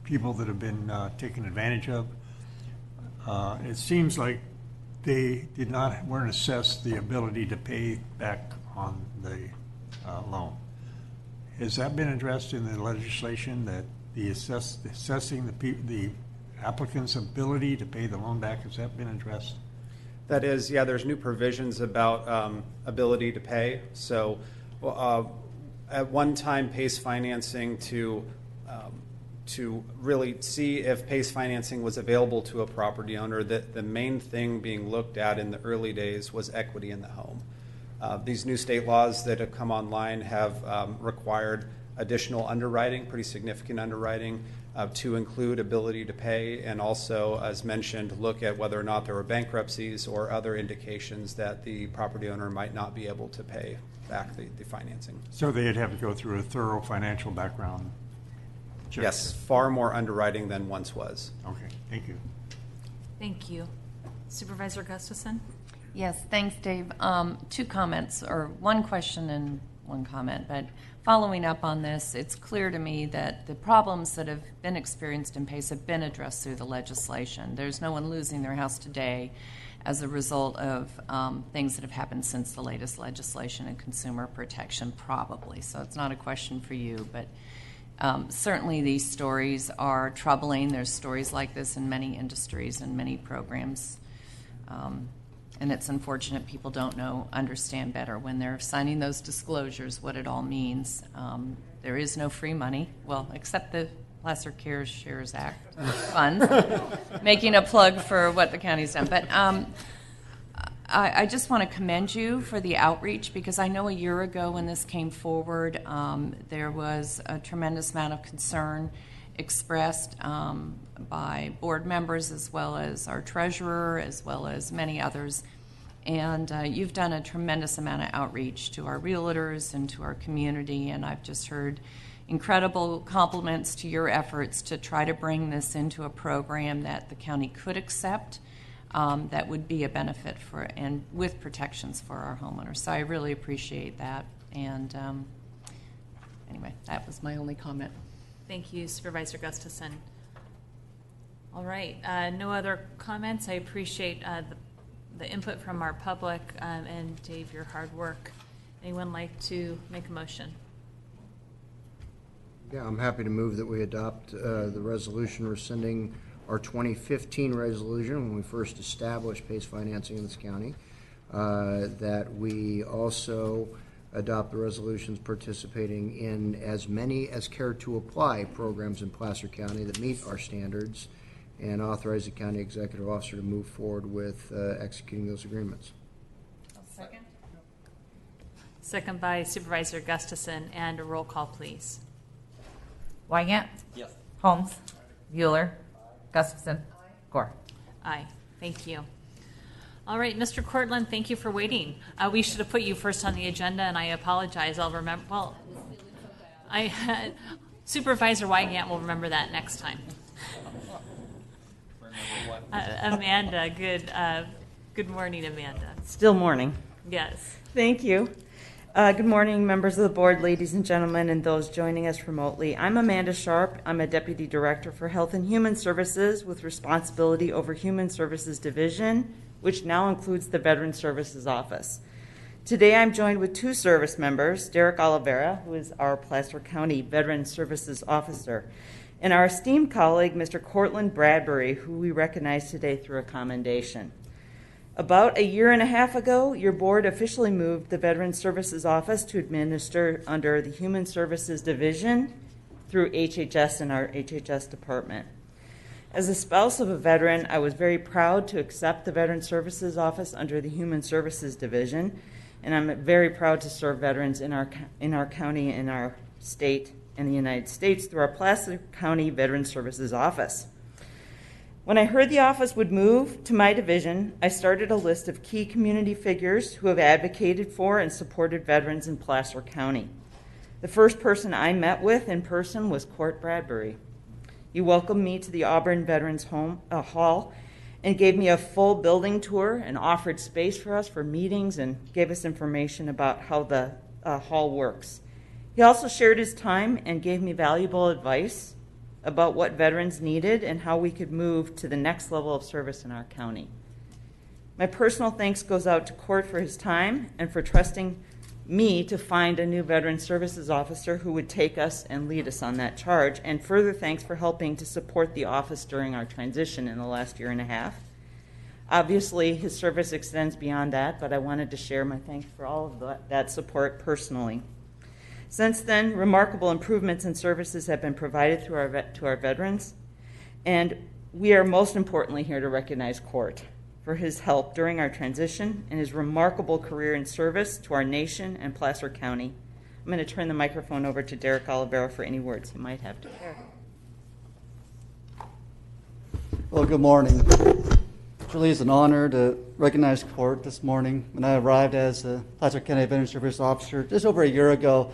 people that have been taken advantage of, it seems like they weren't assessed the ability to pay back on the loan. Has that been addressed in the legislation, that assessing the applicant's ability to pay the loan back? Has that been addressed? That is, yeah, there's new provisions about ability to pay. So at one time, PACE financing to really see if PACE financing was available to a property owner, that the main thing being looked at in the early days was equity in the home. These new state laws that have come online have required additional underwriting, pretty significant underwriting, to include ability to pay, and also, as mentioned, look at whether or not there were bankruptcies or other indications that the property owner might not be able to pay back the financing. So they'd have to go through a thorough financial background check? Yes, far more underwriting than once was. Okay, thank you. Thank you. Supervisor Gustafson? Yes, thanks, Dave. 2 comments, or 1 question and 1 comment, but following up on this, it's clear to me that the problems that have been experienced in PACE have been addressed through the legislation. There's no one losing their house today as a result of things that have happened since the latest legislation in consumer protection, probably. So it's not a question for you, but certainly these stories are troubling. There's stories like this in many industries and many programs. And it's unfortunate people don't understand better when they're signing those disclosures what it all means. There is no free money, well, except the Placer Cares Shares Act funds, making a plug for what the county's done. But I just want to commend you for the outreach, because I know a year ago when this came forward, there was a tremendous amount of concern expressed by board members, as well as our treasurer, as well as many others. And you've done a tremendous amount of outreach to our realtors and to our community, and I've just heard incredible compliments to your efforts to try to bring this into a program that the county could accept, that would be a benefit for, and with protections for our homeowners. So I really appreciate that. And anyway, that was my only comment. Thank you, Supervisor Gustafson. All right, no other comments. I appreciate the input from our public, and Dave, your hard work. Anyone like to make a motion? Yeah, I'm happy to move that we adopt the resolution rescinding our 2015 resolution when we first established PACE financing in this county, that we also adopt the resolutions participating in as many as care to apply programs in Placer County that meet our standards, and authorize the county executive officer to move forward with executing those agreements. Second. Second by Supervisor Gustafson, and a roll call, please. Wygant? Yes. Holmes? Bueller? Gustafson? Gore? Aye. Thank you. All right, Mr. Cortland, thank you for waiting. We should have put you first on the agenda, and I apologize. I'll remember. Well, Supervisor Wygant will remember that next time. Amanda, good morning, Amanda. Still morning. Yes. Thank you. Good morning, members of the board, ladies and gentlemen, and those joining us remotely. I'm Amanda Sharp. I'm a Deputy Director for Health and Human Services with responsibility over Human Services Division, which now includes the Veteran Services Office. Today I'm joined with two service members, Derek Oliveira, who is our Placer County Veteran Services Officer, and our esteemed colleague, Mr. Cortland Bradbury, who we recognize today through a commendation. About a year and a half ago, your board officially moved the Veteran Services Office to administer under the Human Services Division through HHS and our HHS department. As a spouse of a veteran, I was very proud to accept the Veteran Services Office under the Human Services Division, and I'm very proud to serve veterans in our county, in our state, and the United States through our Placer County Veteran Services Office. When I heard the office would move to my division, I started a list of key community figures who have advocated for and supported veterans in Placer County. The first person I met with in person was Court Bradbury. He welcomed me to the Auburn Veterans Hall and gave me a full building tour and offered space for us for meetings and gave us information about how the hall works. He also shared his time and gave me valuable advice about what veterans needed and how we could move to the next level of service in our county. My personal thanks goes out to Court for his time and for trusting me to find a new Veteran Services Officer who would take us and lead us on that charge, and further thanks for helping to support the office during our transition in the last year and a half. Obviously, his service extends beyond that, but I wanted to share my thanks for all of that support personally. Since then, remarkable improvements in services have been provided to our veterans, and we are most importantly here to recognize Court for his help during our transition and his remarkable career in service to our nation and Placer County. I'm going to turn the microphone over to Derek Oliveira for any words he might have to share. Well, good morning. It really is an honor to recognize Court this morning. When I arrived as a Placer County Veteran Service Officer just over a year ago,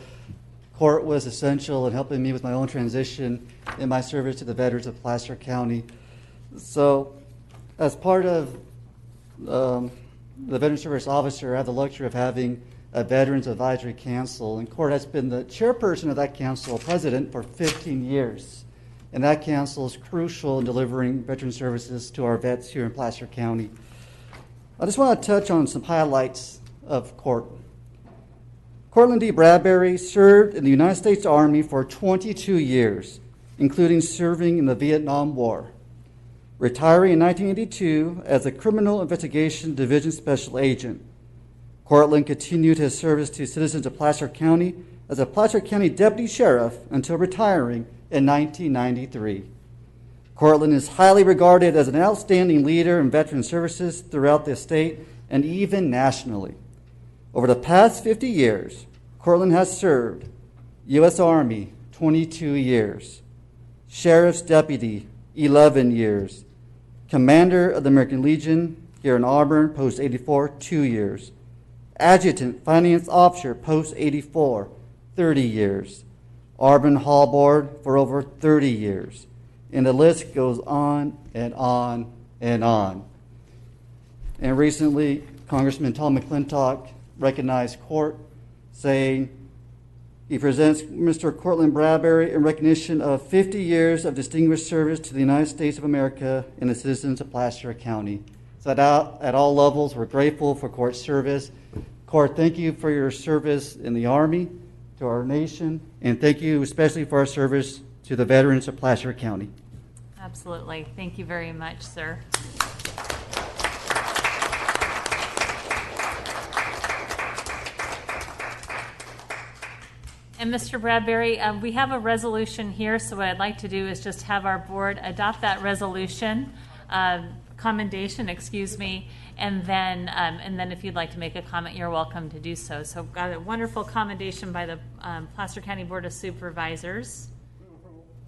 Court was essential in helping me with my own transition in my service to the veterans of Placer County. So, as part of the Veteran Service Officer, I have the luxury of having a Veterans Advisory Council, and Court has been the chairperson of that council, president, for 15 years. And that council is crucial in delivering veteran services to our vets here in Placer County. I just want to touch on some highlights of Court. Cortland D. Bradbury served in the United States Army for 22 years, including serving in the Vietnam War. Retiring in 1982 as a Criminal Investigation Division Special Agent, Cortland continued his service to citizens of Placer County as a Placer County Deputy Sheriff until retiring in 1993. Cortland is highly regarded as an outstanding leader in veteran services throughout the state and even nationally. Over the past 50 years, Cortland has served U.S. Army 22 years, Sheriff's Deputy 11 years, Commander of the American Legion here in Auburn, Post 84, 2 years, Adjutant Finance Officer, Post 84, 30 years, Auburn Hall Board for over 30 years, and the list goes on and on and on. And recently, Congressman Tom McClintock recognized Court, saying he presents Mr. Cortland Bradbury in recognition of 50 years of distinguished service to the United States of America and the citizens of Placer County. So at all levels, we're grateful for Court's service. Court, thank you for your service in the Army, to our nation, and thank you especially for our service to the veterans of Placer County. Absolutely. Thank you very much, sir. And Mr. Bradbury, we have a resolution here, so what I'd like to do is just have our board adopt that resolution, commendation, excuse me, and then if you'd like to make a comment, you're welcome to do so. So I've got a wonderful commendation by the Placer County Board of Supervisors.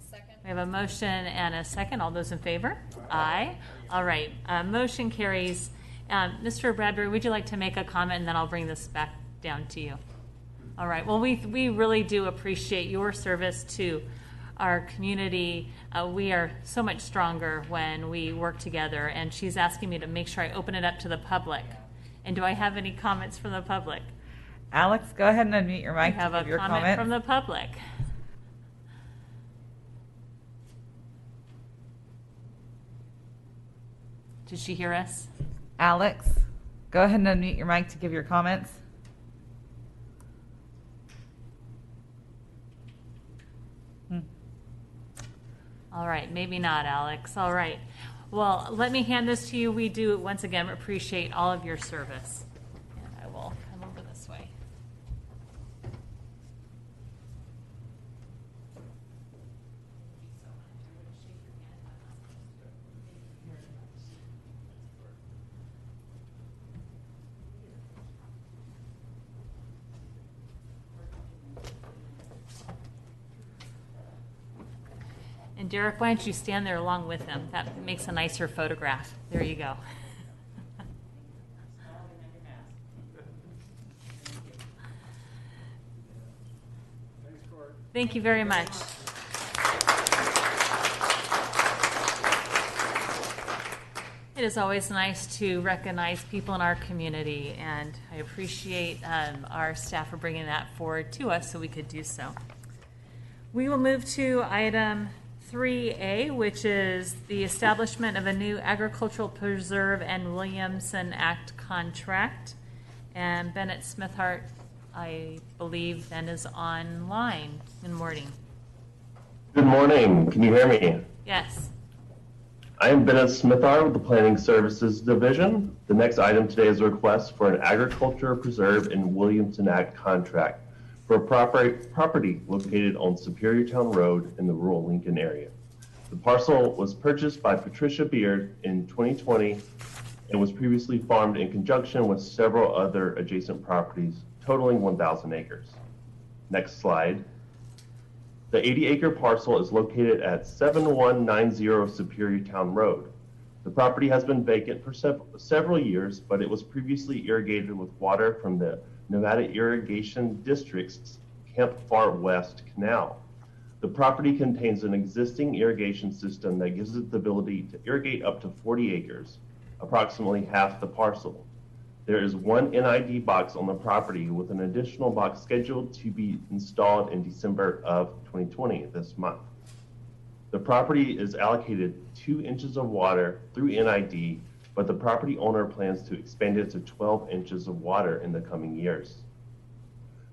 Second. We have a motion and a second. All those in favor? Aye. All right. Motion carries. Mr. Bradbury, would you like to make a comment, and then I'll bring this back down to you? All right. Well, we really do appreciate your service to our community. We are so much stronger when we work together, and she's asking me to make sure I open it up to the public. And do I have any comments from the public? Alex, go ahead and unmute your mic We have to a give your comment comment. from the public. Did she hear us? Alex, go ahead and unmute your mic to give your comments. All right, maybe not, Alex. All right. Well, let me hand this to you. We do, once again, appreciate all of your service. And I will come over this way. And Derek, why don't you stand there along with him? That makes a nicer photograph. There you go. Thank you very much. It is always nice to recognize people in our community, and I appreciate our staff for bringing that forward to us so we could do so. We will move to item 3A, which is the establishment of a new agricultural preserve and Williamson Act contract. And Bennett Smithart, I believe, then is online. Good morning. Good morning. Can you hear me? Yes. I am Bennett Smithart with the Planning Services Division. The next item today is a request for an agriculture preserve and Williamson Act contract for a property located on Superior Town Road in the rural Lincoln area. The parcel was purchased by Patricia Beard in 2020 and was previously farmed in conjunction with several other adjacent properties totaling 1,000 acres. Next slide. The 80-acre parcel is located at 7190 Superior Town Road. The property has been vacant for several years, but it was previously irrigated with water from the Nevada Irrigation District's Camp Far West Canal. The property contains an existing irrigation system that gives it the ability to irrigate up to 40 acres, approximately half the parcel. There is one NID box on the property with an additional box scheduled to be installed in December of 2020, this month. The property is allocated 2 inches of water through NID, but the property owner plans to expand it to 12 inches of water in the coming years.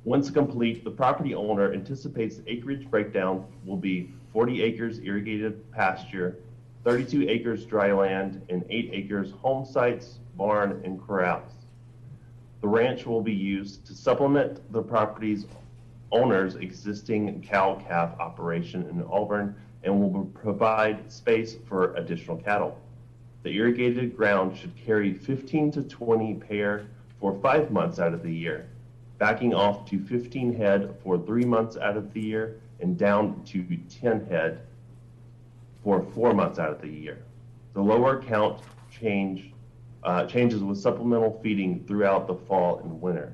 Once complete, the property owner anticipates the acreage breakdown will be 40 acres irrigated pasture, 32 acres dry land, and 8 acres home sites, barn, and corrals. The ranch will be used to supplement the property's owner's existing cow-calf operation in Auburn and will provide space for additional cattle. The irrigated ground should carry 15 to 20 pair for 5 months out of the year, backing off to 15 head for 3 months out of the year and down to 10 head for 4 months out of the year. The lower count changes with supplemental feeding throughout the fall and winter.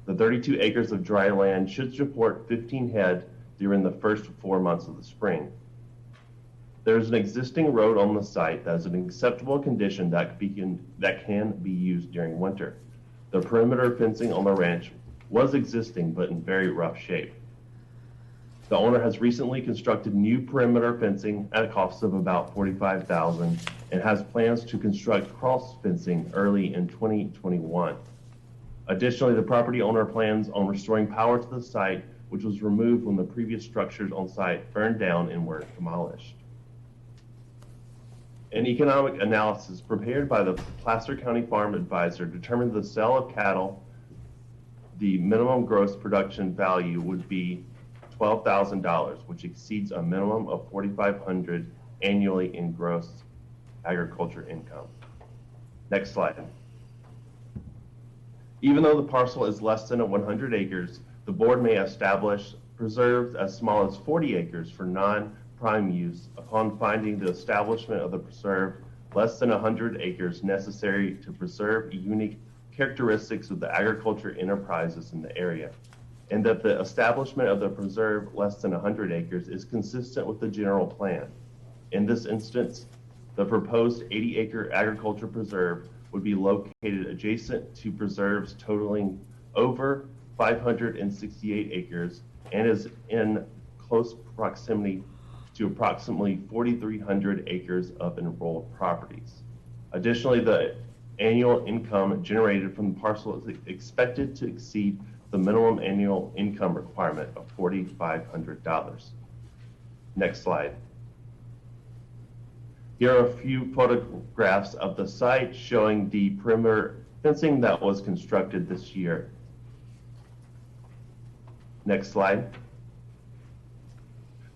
The 32 acres of dry land should support 15 head during the first 4 months of the spring. There is an existing road on the site that is in acceptable condition that can be used during winter. The perimeter fencing on the ranch was existing but in very rough shape. The owner has recently constructed new perimeter fencing at a cost of about $45,000 and has plans to construct cross fencing early in 2021. Additionally, the property owner plans on restoring power to the site, which was removed when the previous structures on site burned down and were demolished. An economic analysis prepared by the Placer County Farm Advisor determined the sale of cattle, the minimum gross production value would be $12,000, which exceeds a minimum of $4,500 annually in gross agriculture income. Next slide. Even though the parcel is less than 100 acres, the board may establish preserves as small as 40 acres for non-prime use upon finding the establishment of the preserve less than 100 acres necessary to preserve unique characteristics of the agriculture enterprises in the area, and that the establishment of the preserve less than 100 acres is consistent with the general plan. In this instance, the proposed 80-acre agriculture preserve would be located adjacent to preserves totaling over 568 acres and is in close proximity to approximately 4,300 acres of enrolled properties. Additionally, the annual income generated from the parcel is expected to exceed the minimum annual income requirement of $4,500. Next slide. Here are a few photographs of the site showing the perimeter fencing that was constructed this year. Next slide.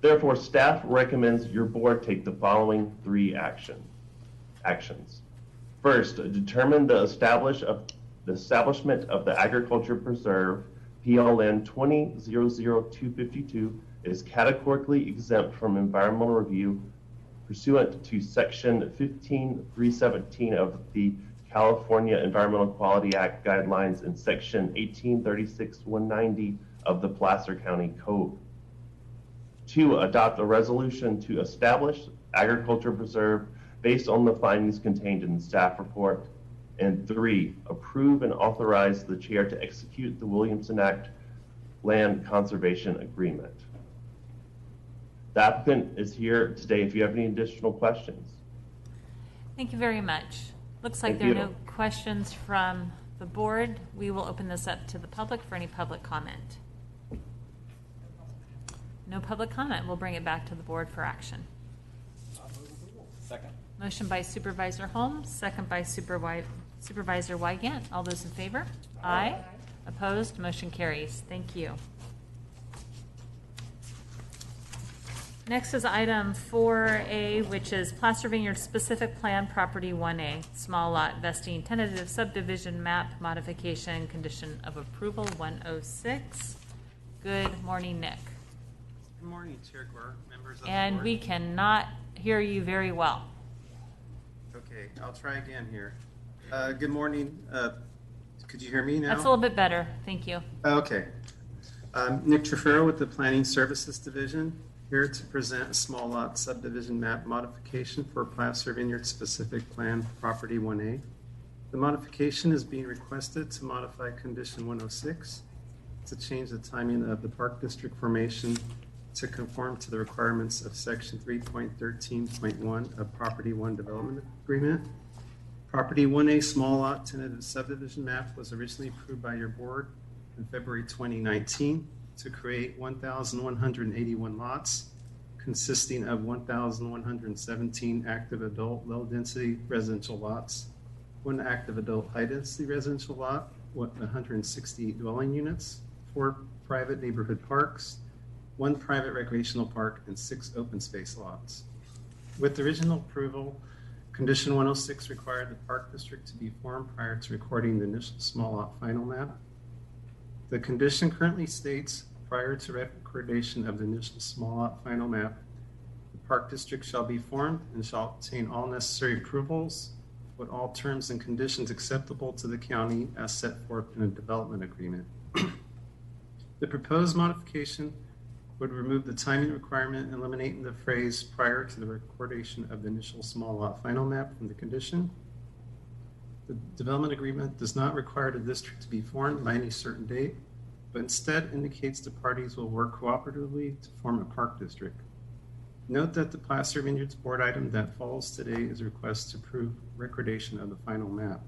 Therefore, staff recommends your board take the following 3 actions. First, determine the establishment of the Agriculture Preserve PLN 20-00252 is categorically exempt from environmental review pursuant to Section 15317 of the California Environmental Quality Act guidelines and Section 1836-190 of the Placer County Code. 2, adopt a resolution to establish Agriculture Preserve based on the findings contained in the staff report. And 3, approve and authorize the chair to execute the Williamson Act Land Conservation Agreement. The applicant is here today if you have any additional questions. Thank you very much. Looks like there are no questions from the board. We will open this up to the public for any public comment. No public comment. We'll bring it back to the board for action. Second. Motion by Supervisor Holmes, second by Supervisor Wygant. All those in favor? Aye. Opposed? Motion carries. Thank you. Next is item 4A, which is Placer Vineyard Specific Plan Property 1A, Small Lot Vesting Tentative Subdivision Map Modification Condition of Approval 106. Good morning, Nick. Good morning, Chair Gore, members of the And board. we cannot hear you very well. Okay, I'll try again here. Good morning. Could you hear me now? That's a little bit better. Thank you. Okay. Nick Trefero with the Planning Services Division, here to present a small lot subdivision map modification for Placer Vineyard Specific Plan Property 1A. The modification is being requested to modify Condition 106 to change the timing of the Park District formation to conform to the requirements of Section 3.13.1 of Property 1 Development Agreement. Property 1A Small Lot Tentative Subdivision Map was originally approved by your board in February 2019 to create 1,181 lots consisting of 1,117 active adult low-density residential lots, 1 active adult high-density residential lot, 168 dwelling units, 4 private neighborhood parks, 1 private recreational park, and 6 open space lots. With the original approval, Condition 106 required the Park District to be formed prior to recording the initial small lot final map. The condition currently states, prior to recordation of the initial small lot final map, the Park District shall be formed and shall obtain all necessary approvals with all terms and conditions acceptable to the county as set forth in a development agreement. The proposed modification would remove the timing requirement, eliminating the phrase prior to the recordation of the initial small lot final map from the condition. The development agreement does not require the district to be formed by any certain date, but instead indicates the parties will work cooperatively to form a park district. Note that the Placer Vineyards board item that follows today is a request to approve recordation of the final map.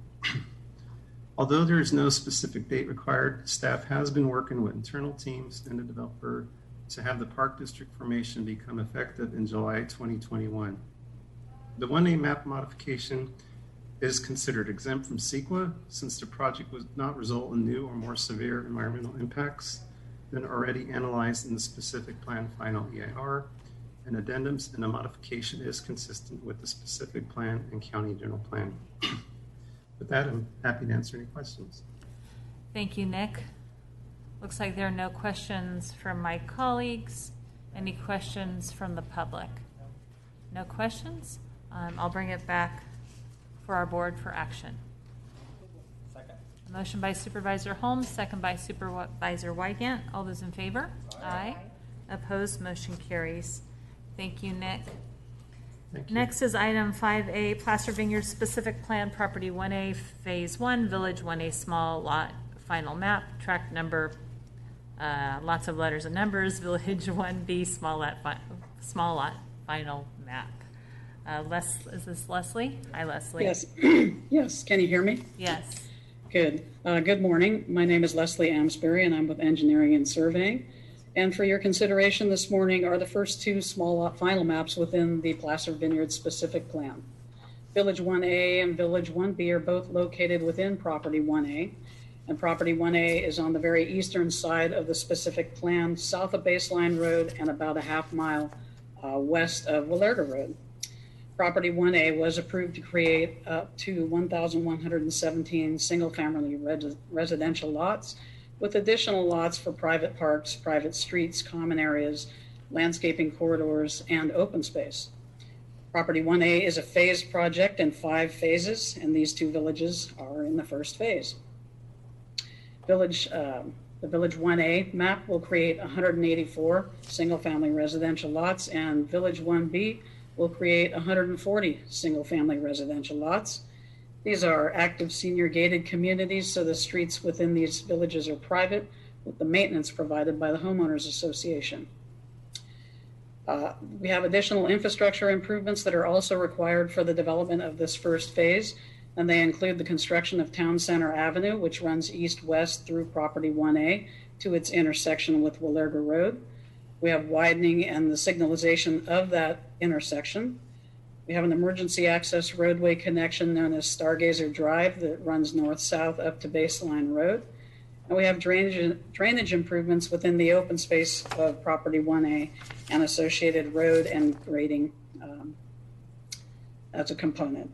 Although there is no specific date required, staff has been working with internal teams and the developer to have the park district formation become effective in July 2021. The 1A map modification is considered exempt from CEQA since the project would not result in new or more severe environmental impacts than already analyzed in the specific plan final EIR, and addendums and the modification is consistent with the specific plan and county general plan. With that, I'm happy to answer any questions. Thank you, Nick. Looks like there are no questions from my colleagues. Any questions from the public? No questions? I'll bring it back for our board for action. Second. A motion by Supervisor Holmes, second by Supervisor Wygant. All those in favor? Aye. Opposed? Motion carries. Thank you, Nick. Thank you. Next is item 5A, Placer Vineyard Specific Plan Property 1A Phase 1, Village 1A Small Lot final map, tract number, lots of letters and numbers, Village 1B, small lot, final map. Is this Leslie? Hi, Leslie. Yes. Yes. Can you hear me? Yes. Good. Good morning. My name is Leslie Amsbury, and I'm with Engineering and Surveying. And for your consideration this morning are the first two small lot final maps within the Placer Vineyard specific plan. Village 1A and Village 1B are both located within Property 1A, and Property 1A is on the very eastern side of the specific plan, south of Baseline Road and about a half mile west of Willerga Road. Property 1A was approved to create up to 1,117 single-family residential lots, with additional lots for private parks, private streets, common areas, landscaping corridors, and open space. Property 1A is a phased project in 5 phases, and these 2 villages are in the first phase. The Village 1A map will create 184 single-family residential lots, and Village 1B will create 140 single-family residential lots. These are active senior gated communities, so the streets within these villages are private, with the maintenance provided by the Homeowners Association. We have additional infrastructure improvements that are also required for the development of this first phase, and they include the construction of Town Center Avenue, which runs east-west through Property 1A to its intersection with Willerga Road. We have widening and the signalization of that intersection. We have an emergency access roadway connection known as Stargazer Drive that runs north-south up to Baseline Road. And we have drainage improvements within the open space of Property 1A and associated road and grading as a component.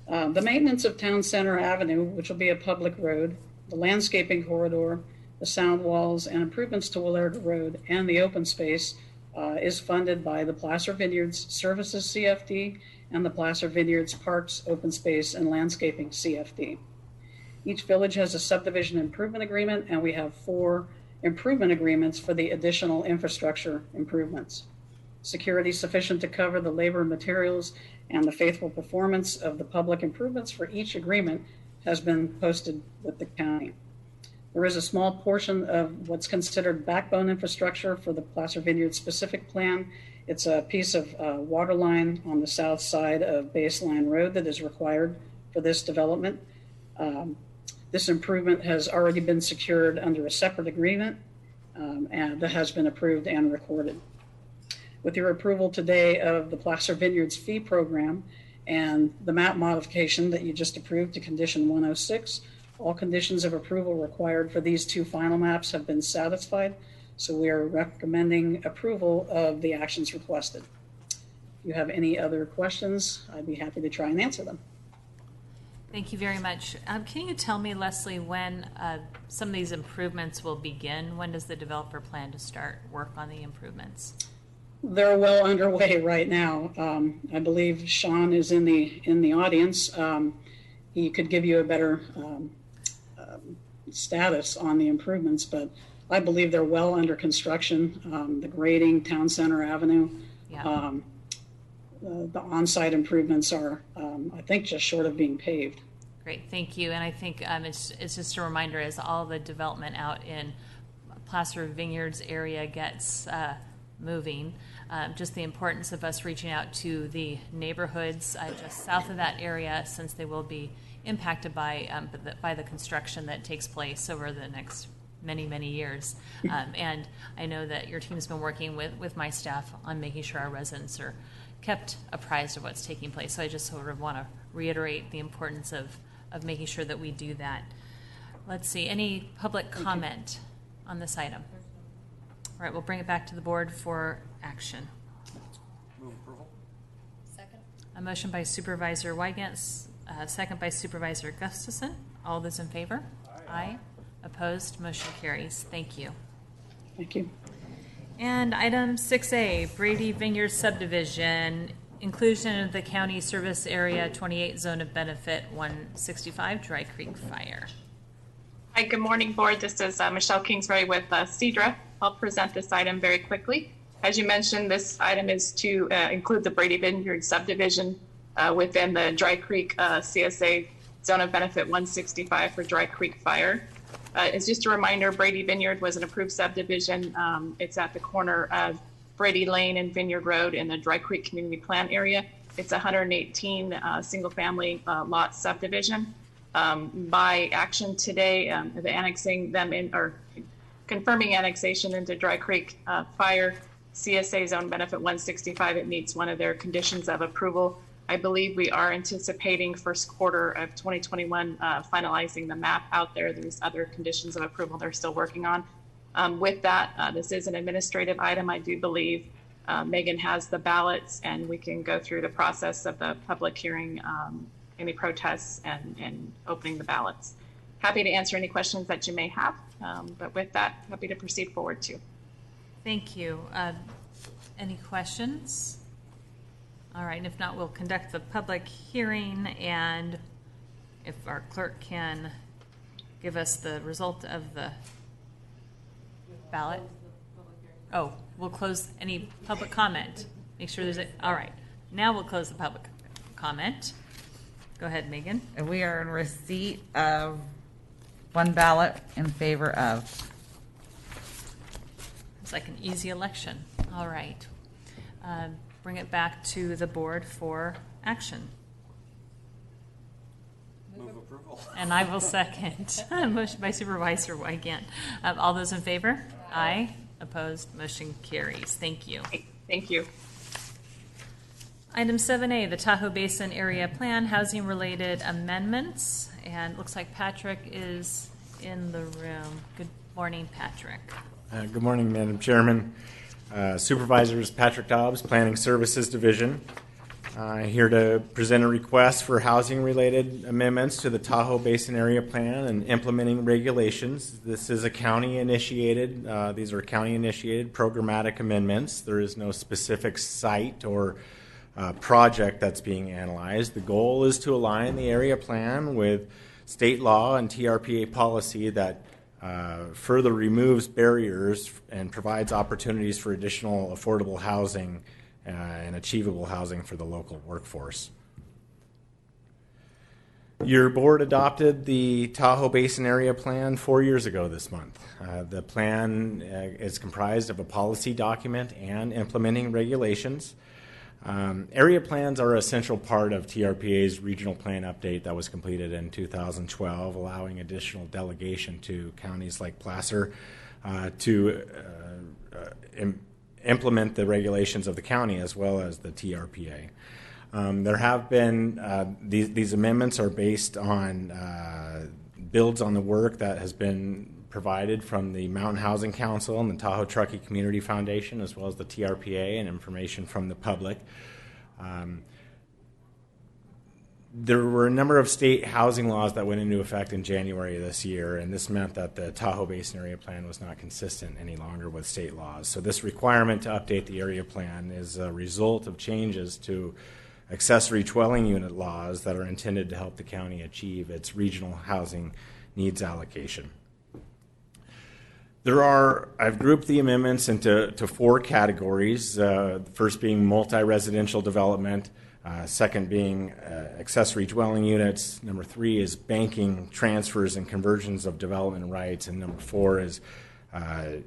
The maintenance of Town Center Avenue, which will be a public road, the landscaping corridor, the sound walls, and improvements to Willerga Road and the open space is funded by the Placer Vineyards Services CFD and the Placer Vineyards Parks, Open Space, and Landscaping CFD. Each village has a subdivision improvement agreement, and we have 4 improvement agreements for the additional infrastructure improvements. Security sufficient to cover the labor, materials, and the faithful performance of the public improvements for each agreement has been posted with the county. There is a small portion of what's considered backbone infrastructure for the Placer Vineyard specific plan. It's a piece of water line on the south side of Baseline Road that is required for this development. This improvement has already been secured under a separate agreement and that has been approved and recorded. With your approval today of the Placer Vineyards fee program and the map modification that you just approved to condition 106, all conditions of approval required for these 2 final maps have been satisfied, so we are recommending approval of the actions requested. If you have any other questions, I'd be happy to try and answer them. Thank you very much. Can you tell me, Leslie, when some of these improvements will begin? When does the developer plan to start work on the improvements? They're well underway right now. I believe Sean is in the audience. He could give you a better status on the improvements, but I believe they're well under construction. The grading, Town Center Avenue, Yeah. The on-site improvements are, I think, just short of being paved. Great, thank you. And I think it's just a reminder as all the development out in Placer Vineyards area gets moving, just the importance of us reaching out to the neighborhoods just south of that area, since they will be impacted by the construction that takes place over the next many years. And I know that your team's been working with my staff on making sure our residents are kept apprised of what's taking place. So I just sort of want to reiterate the importance of making sure that we do that. Let's see, any public comment on this item? All right, we'll bring it back to the board for action. Move approval. Second. A motion by Supervisor Wygant, second by Supervisor Gustafson. All those in favor? Aye. Opposed? Motion carries. Thank you. Thank you. And item 6A, Brady Vineyard subdivision, inclusion of the county service area 28 zone of benefit 165 Dry Creek Fire. Hi, good morning, board. This is Michelle Kingsbury with CEDRA. I'll present this item very quickly. As you mentioned, this item is to include the Brady Vineyard subdivision within the Dry Creek CSA zone of benefit 165 for Dry Creek Fire. It's just a reminder, Brady Vineyard was an approved subdivision. It's at the corner of Brady Lane and Vineyard Road in the Dry Creek Community Plan area. It's a 118 single-family lot subdivision. By action today of annexing them in, or confirming annexation into Dry Creek Fire CSA Zone Benefit 165, it meets one of their conditions of approval. I believe we are anticipating first quarter of 2021 finalizing the map out there. There's other conditions of approval they're still working on. With that, this is an administrative item. I do believe Megan has the ballots, and we can go through the process of the public hearing, any protests, and opening the ballots. Happy to answer any questions that you may have, but with that, happy to proceed forward too. Thank you. Any questions? All right, and if not, we'll conduct the public hearing, and if our clerk can give us the result of the ballot. Oh, we'll close any public comment. Make sure there's all right. Now we'll close the public comment. Go ahead, Megan. And we are in receipt of one ballot in favor of. It's like an easy election. All right. Bring it back to the board for action. Move approval. And I will second. Motion by Supervisor Wygant. All those in favor? Aye. Opposed? Motion carries. Thank you. Thank you. Item 7A, the Tahoe Basin Area Plan, housing-related amendments. And it looks like Patrick is in the room. Good morning, Patrick. Good morning, Madam Chairman. Supervisors, Patrick Dobbs, Planning Services Division. Here to present a request for housing-related amendments to the Tahoe Basin Area Plan and implementing regulations. This is a county-initiated, these are county-initiated programmatic amendments. There is no specific site or project that's being analyzed. The goal is to align the area plan with state law and TRPA policy that further removes barriers and provides opportunities for additional affordable housing and achievable housing for the local workforce. Your board adopted the Tahoe Basin Area Plan 4 years ago this month. The plan is comprised of a policy document and implementing regulations. Area plans are an essential part of TRPA's regional plan update that was completed in 2012, allowing additional delegation to counties like Placer to implement the regulations of the county as well as the TRPA. There have been, these amendments are based on builds on the work that has been provided from the Mountain Housing Council and the Tahoe Truckee Community Foundation, as well as the TRPA, and information from the public. There were a number of state housing laws that went into effect in January of this year, and this meant that the Tahoe Basin Area Plan was not consistent any longer with state laws. So this requirement to update the area plan is a result of changes to accessory dwelling unit laws that are intended to help the county achieve its regional housing needs allocation. I've grouped the amendments into 4 categories, first being multi-residential development, second being accessory dwelling units, number 3 is banking, transfers, and conversions of development rights, and number 4 is the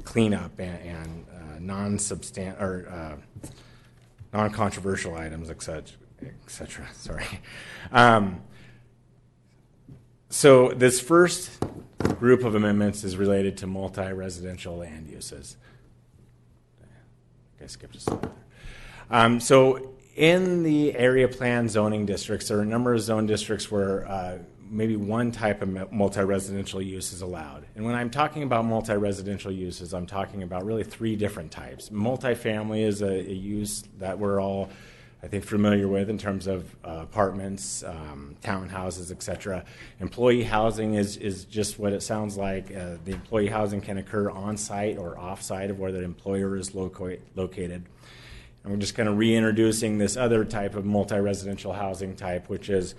cleanup and non-controversial items, etc. Sorry. So this first group of amendments is related to multi-residential land uses. I skipped a slide there. So in the area plan zoning districts, there are a number of zone districts where maybe one type of multi-residential use is allowed. And when I'm talking about multi-residential uses, I'm talking about really 3 different types. Multifamily is a use that we're all, I think, familiar with in terms of apartments, townhouses, etc. Employee housing is just what it sounds like. The employee housing can occur on-site or off-site of where the employer is located. And we're just kind of reintroducing this other type of multi-residential housing type, which is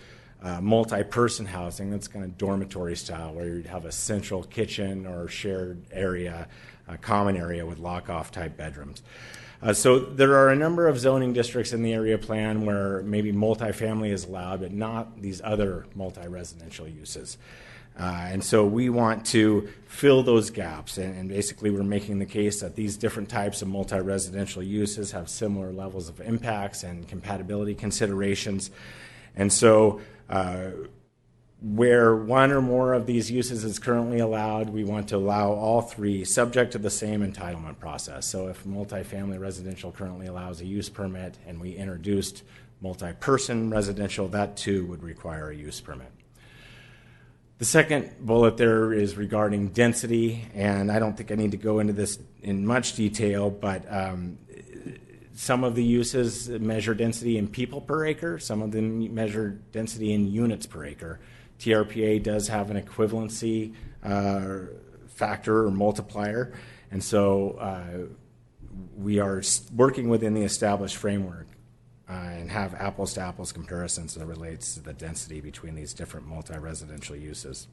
multi-person housing. That's kind of dormitory style, where you'd have a central kitchen or shared area, a common area with lock-off type bedrooms. So there are a number of zoning districts in the area plan where maybe multifamily is allowed, but not these other multi-residential uses. And so we want to fill those gaps, and basically we're making the case that these different types of multi-residential uses have similar levels of impacts and compatibility considerations. And so where one or more of these uses is currently allowed, we want to allow all three subject to the same entitlement process. So if multifamily residential currently allows a use permit and we introduced multi-person residential, that too would require a use permit. The second bullet there is regarding density, and I don't think I need to go into this in much detail, but some of the uses measure density in people per acre, some of them measure density in units per acre. TRPA does have an equivalency factor or multiplier, and so we are working within the established framework and have apples to apples comparisons that relates to the density between these different multi-residential uses.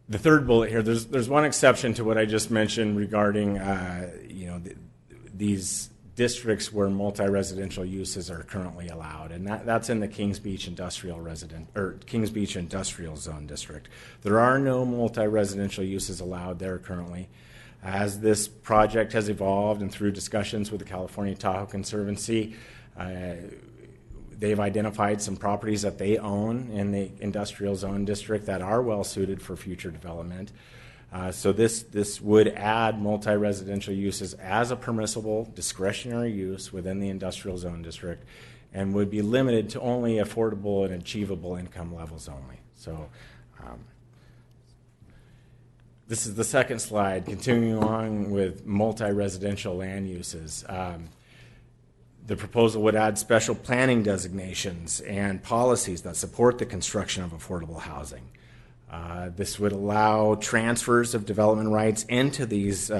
The third bullet here, there's one exception to what I just mentioned regarding these districts where multi-residential uses are currently allowed, and that's in the Kings Beach Industrial Zone District. There are no multi-residential uses allowed there currently. As this project has evolved and through discussions with the California Tahoe Conservancy, they've identified some properties that they own in the Industrial Zone District that are well suited for future development. So this would add multi-residential uses as a permissible discretionary use within the Industrial Zone District and would be limited to only affordable and achievable income levels only. So this is the second slide, continuing along with multi-residential land uses. The proposal would add special planning designations and policies that support the construction of affordable housing. This would allow transfers of development rights into these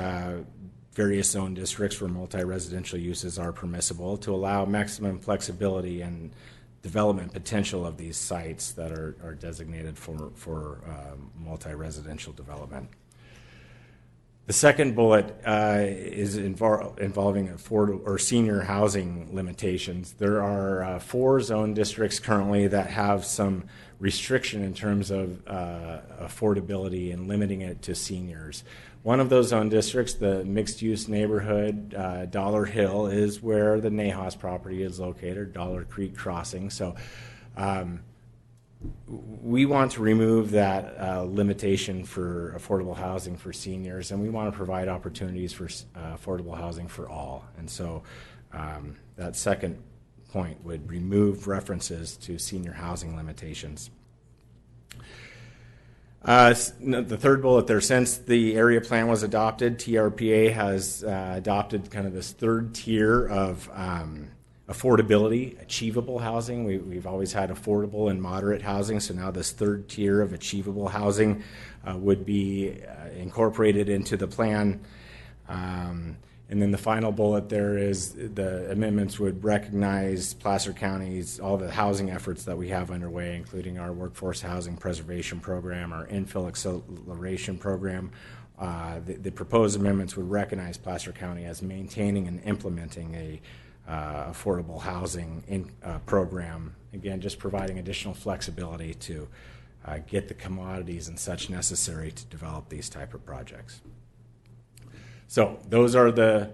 various zone districts where multi-residential uses are permissible to allow maximum flexibility and development potential of these sites that are designated for multi-residential development. The second bullet is involving affordable or senior housing limitations. There are 4 zone districts currently that have some restriction in terms of affordability and limiting it to seniors. One of those zone districts, the mixed-use neighborhood, Dollar Hill, is where the Nahas property is located, Dollar Creek Crossing. So we want to remove that limitation for affordable housing for seniors, and we want to provide opportunities for affordable housing for all. And so that second point would remove references to senior housing limitations. The third bullet there, since the area plan was adopted, TRPA has adopted kind of this third tier of affordability, achievable housing. We've always had affordable and moderate housing, so now this third tier of achievable housing would be incorporated into the plan. And then the final bullet there is the amendments would recognize Placer County's, all the housing efforts that we have underway, including our workforce housing preservation program, our infill acceleration program. The proposed amendments would recognize Placer County as maintaining and implementing a affordable housing program. Again, just providing additional flexibility to get the commodities and such necessary to develop these type of projects. So those are the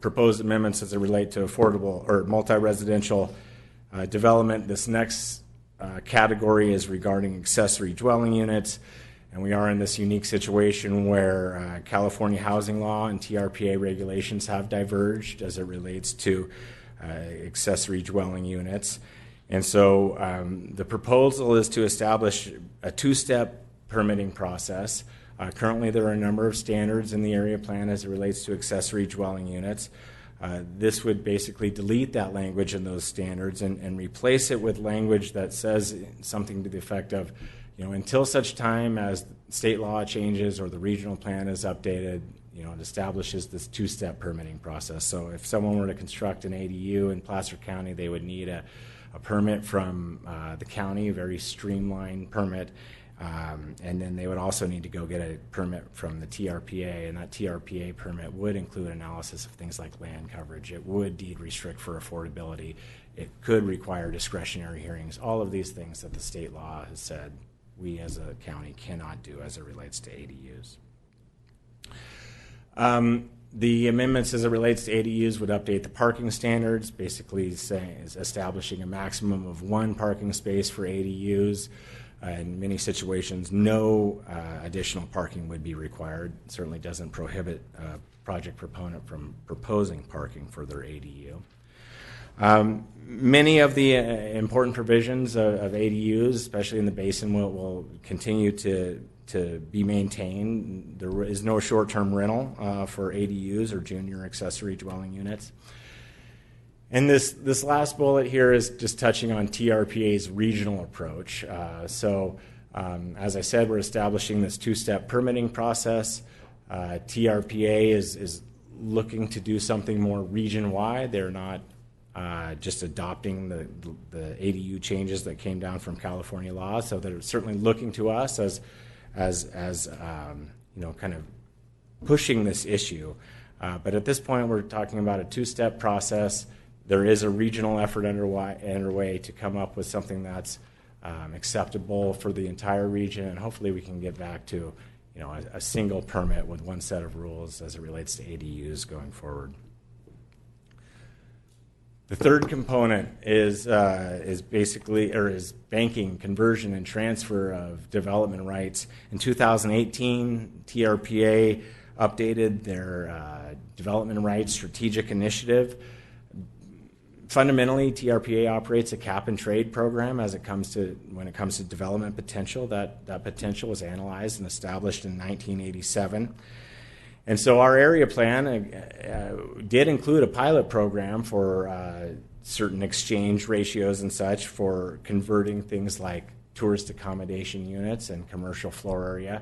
proposed amendments as they relate to affordable or multi-residential development. This next category is regarding accessory dwelling units. And we are in this unique situation where California housing law and TRPA regulations have diverged as it relates to accessory dwelling units. And so the proposal is to establish a 2-step permitting process. Currently, there are a number of standards in the area plan as it relates to accessory dwelling units. This would basically delete that language in those standards and replace it with language that says something to the effect of, until such time as state law changes or the regional plan is updated, it establishes this 2-step permitting process. So if someone were to construct an ADU in Placer County, they would need a permit from the county, a very streamlined permit. And then they would also need to go get a permit from the TRPA, and that TRPA permit would include analysis of things like land coverage. It would deed restrict for affordability. It could require discretionary hearings, all of these things that the state law has said we as a county cannot do as it relates to ADUs. The amendments as it relates to ADUs would update the parking standards, basically establishing a maximum of 1 parking space for ADUs. In many situations, no additional parking would be required. It certainly doesn't prohibit a project proponent from proposing parking for their ADU. Many of the important provisions of ADUs, especially in the basin, will continue to be maintained. There is no short-term rental for ADUs or junior accessory dwelling units. And this last bullet here is just touching on TRPA's regional approach. As I said, we're establishing this 2-step permitting process. TRPA is looking to do something more region-wide. They're not just adopting the ADU changes that came down from California law. So they're certainly looking to us as kind of pushing this issue. But at this point, we're talking about a 2-step process. There is a regional effort underway to come up with something that's acceptable for the entire region, and hopefully we can get back to a single permit with 1 set of rules as it relates to ADUs going forward. The third component is banking, conversion, and transfer of development rights. In 2018, TRPA updated their development rights strategic initiative. Fundamentally, TRPA operates a cap and trade program when it comes to development potential. That potential was analyzed and established in 1987. And so our area plan did include a pilot program for certain exchange ratios and such for converting things like tourist accommodation units and commercial floor area.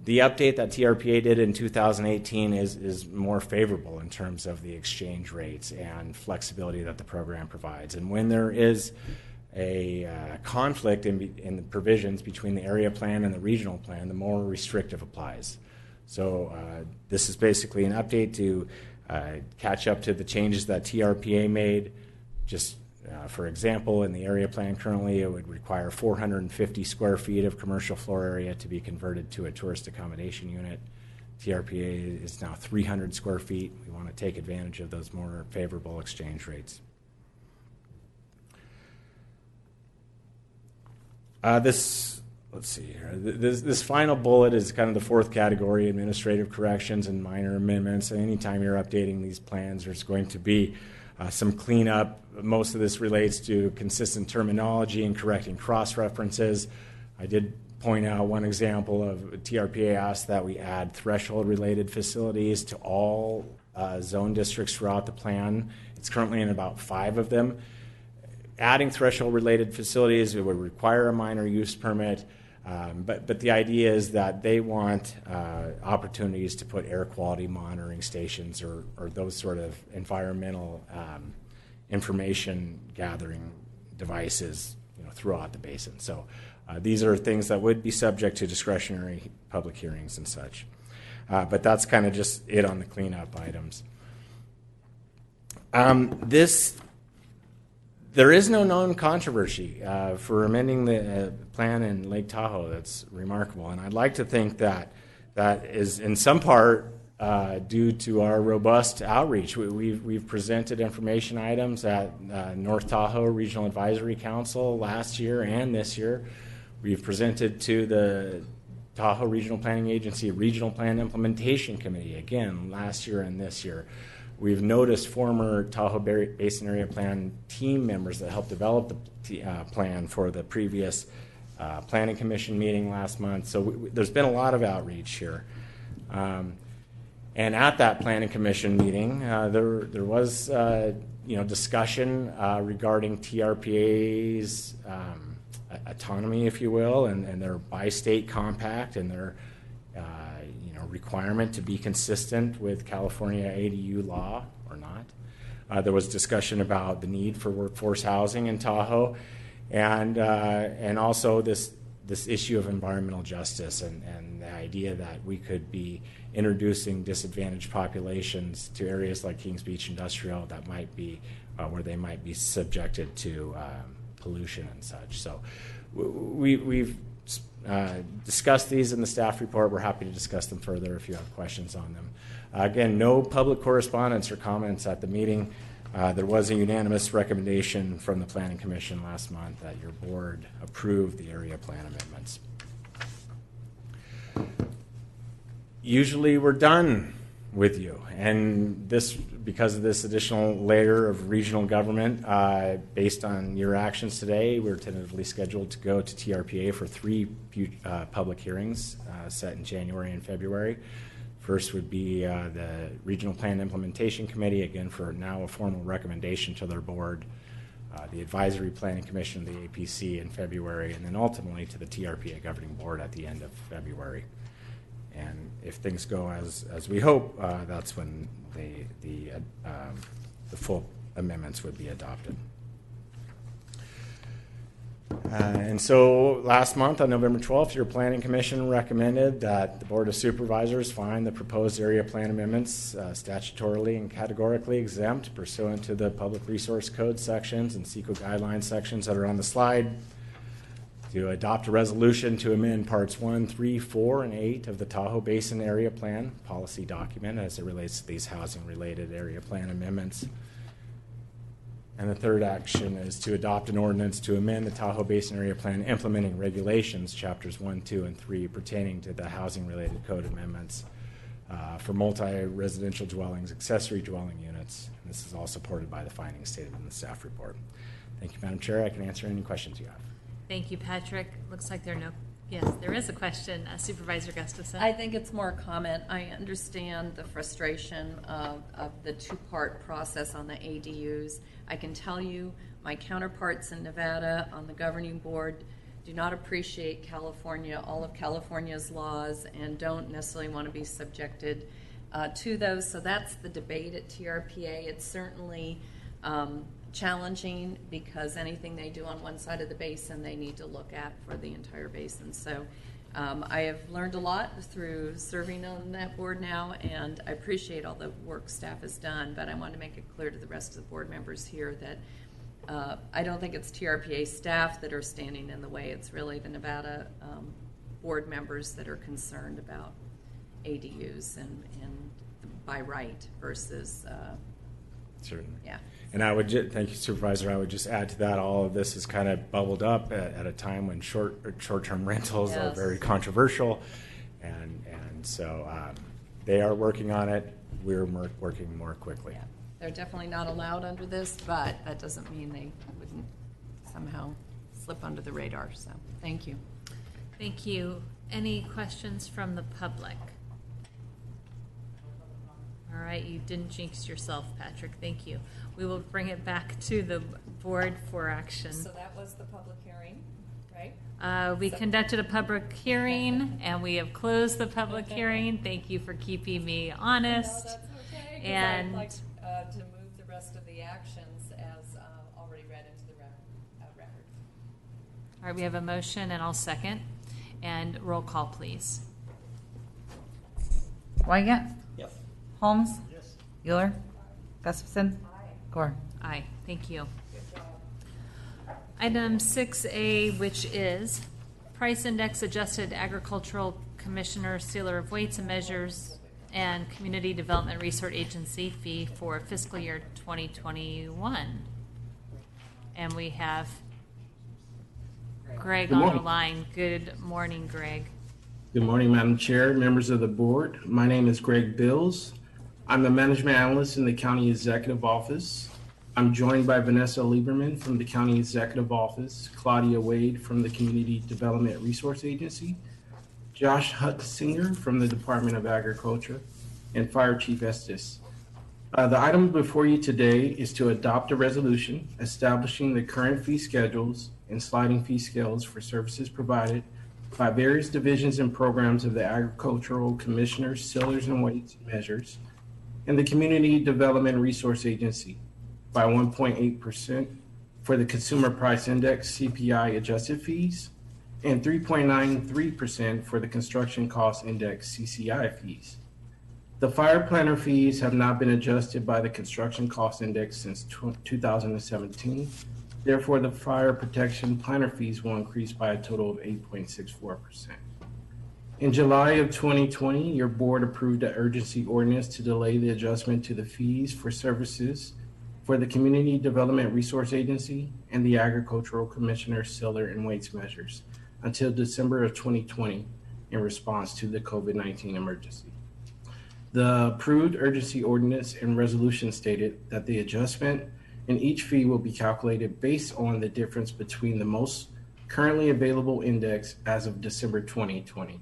The update that TRPA did in 2018 is more favorable in terms of the exchange rates and flexibility that the program provides. And when there is a conflict in the provisions between the area plan and the regional plan, the more restrictive applies. So this is basically an update to catch up to the changes that TRPA made. Just for example, in the area plan currently, it would require 450 square feet of commercial floor area to be converted to a tourist accommodation unit. TRPA is now 300 square feet. We want to take advantage of those more favorable exchange rates. Let's see here. This final bullet is kind of the fourth category, administrative corrections and minor amendments. And anytime you're updating these plans, there's going to be some cleanup. Most of this relates to consistent terminology and correcting cross-references. I did point out one example of TRPA asked that we add threshold-related facilities to all zone districts throughout the plan. It's currently in about 5 of them. Adding threshold-related facilities, it would require a minor use permit. But the idea is that they want opportunities to put air quality monitoring stations or those sort of environmental information gathering devices throughout the basin. So these are things that would be subject to discretionary public hearings and such. But that's kind of just it on the cleanup items. There is no known controversy for amending the plan in Lake Tahoe. That's remarkable. And I'd like to think that is in some part due to our robust outreach. We've presented information items at North Tahoe Regional Advisory Council last year and this year. We've presented to the Tahoe Regional Planning Agency Regional Plan Implementation Committee, again, last year and this year. We've noticed former Tahoe Basin Area Plan team members that helped develop the plan for the previous Planning Commission meeting last month. So there's been a lot of outreach here. And at that Planning Commission meeting, there was discussion regarding TRPA's autonomy, if you will, and their bi-state compact and their requirement to be consistent with California ADU law or not. There was discussion about the need for workforce housing in Tahoe, and also this issue of environmental justice and the idea that we could be introducing disadvantaged populations to areas like Kings Beach Industrial that might be where they might be subjected to pollution and such. So we've discussed these in the staff report. We're happy to discuss them further if you have questions on them. Again, no public correspondence or comments at the meeting. There was a unanimous recommendation from the Planning Commission last month that your board approve the area plan amendments. Usually we're done with you, and this, because of this additional layer of regional government, based on your actions today, we're tentatively scheduled to go to TRPA for 3 public hearings set in January and February. First would be the Regional Plan Implementation Committee, again for now a formal recommendation to their board, the Advisory Planning Commission, the APC in February, and then ultimately to the TRPA Governing Board at the end of February. And if things go as we hope, that's when the full amendments would be adopted. And so last month on November 12th, your Planning Commission recommended that the Board of Supervisors find the proposed area plan amendments statutorily and categorically exempt pursuant to the Public Resource Code sections and CEQA guidelines sections that are on the slide, to adopt a resolution to amend parts 1, 3, 4, and 8 of the Tahoe Basin Area Plan policy document as it relates to these housing-related area plan amendments. And the third action is to adopt an ordinance to amend the Tahoe Basin Area Plan implementing regulations, chapters 1, 2, and 3, pertaining to the housing-related code amendments for multi-residential dwellings, accessory dwelling units. And this is all supported by the findings stated in the staff report. Thank you, Madam Chair. I can answer any questions you have. Thank you, Patrick. Looks like there are no, yes, there is a question. Supervisor Gustafson. I think it's more a comment. I understand the frustration of the two-part process on the ADUs. I can tell you my counterparts in Nevada on the governing board do not appreciate California, all of California's laws, and don't necessarily want to be subjected to those. So that's the debate at TRPA. It's certainly challenging because anything they do on one side of the basin they need to look at for the entire basin. So I have learned a lot through serving on that board now, and I appreciate all the work staff has done, but I want to make it clear to the rest of the board members here that I don't think it's TRPA staff that are standing in the way. It's really the Nevada board members that are concerned about ADUs and by right versus certainly. Yeah. And I would thank you, Supervisor. I would just add to that, all of this is kind of bubbled up at a time when short-term rentals are very controversial, and so they are working on it. We're working more quickly. Yeah. They're definitely not allowed under this, but that doesn't mean they wouldn't somehow slip under the radar. So thank you. Thank you. Any questions from the public? All right, you didn't jinx yourself, Patrick. Thank you. We will bring it back to the board for action. So that was the public hearing, right? We conducted a public hearing, and we have closed the public hearing. Thank you for keeping me honest. No, that's okay. And I'd like to move the rest of the actions as already read into the record. All right, we have a motion, and I'll second. And roll call, please. Wygant? Yes. Holmes? Yes. Euler? Gustafson? Gore? Aye, thank you. Item 6A, which is Price Index Adjusted Agricultural Commissioner Sealer of Weights and Measures and Community Development Resource Agency fee for fiscal year 2021. And we have Greg on the line. Good morning, Greg. Good morning, Madam Chair, members of the board. My name is Greg Bills. I'm the management analyst in the County Executive Office. I'm joined by Vanessa Lieberman from the County Executive Office, Claudia Wade from the Community Development Resource Agency, Josh Huxinger from the Department of Agriculture, and Fire Chief Estes. The item before you today is to adopt a resolution establishing the current fee schedules and sliding fee scales for services provided by various divisions and programs of the Agricultural Commissioners, Sealers and Weights and Measures, and the Community Development Resource Agency by 1.8% for the Consumer Price Index CPI adjusted fees and 3.93% for the Construction Cost Index CCI fees. The fire planner fees have not been adjusted by the construction cost index since 2017. Therefore, the fire protection planner fees will increase by a total of 8.64%. In July of 2020, your board approved an urgency ordinance to delay the adjustment to the fees for services for the Community Development Resource Agency and the Agricultural Commissioner's Cellar and Weights measures until December of 2020 in response to the COVID-19 emergency. The approved urgency ordinance and resolution stated that the adjustment in each fee will be calculated based on the difference between the most currently available index as of December 2020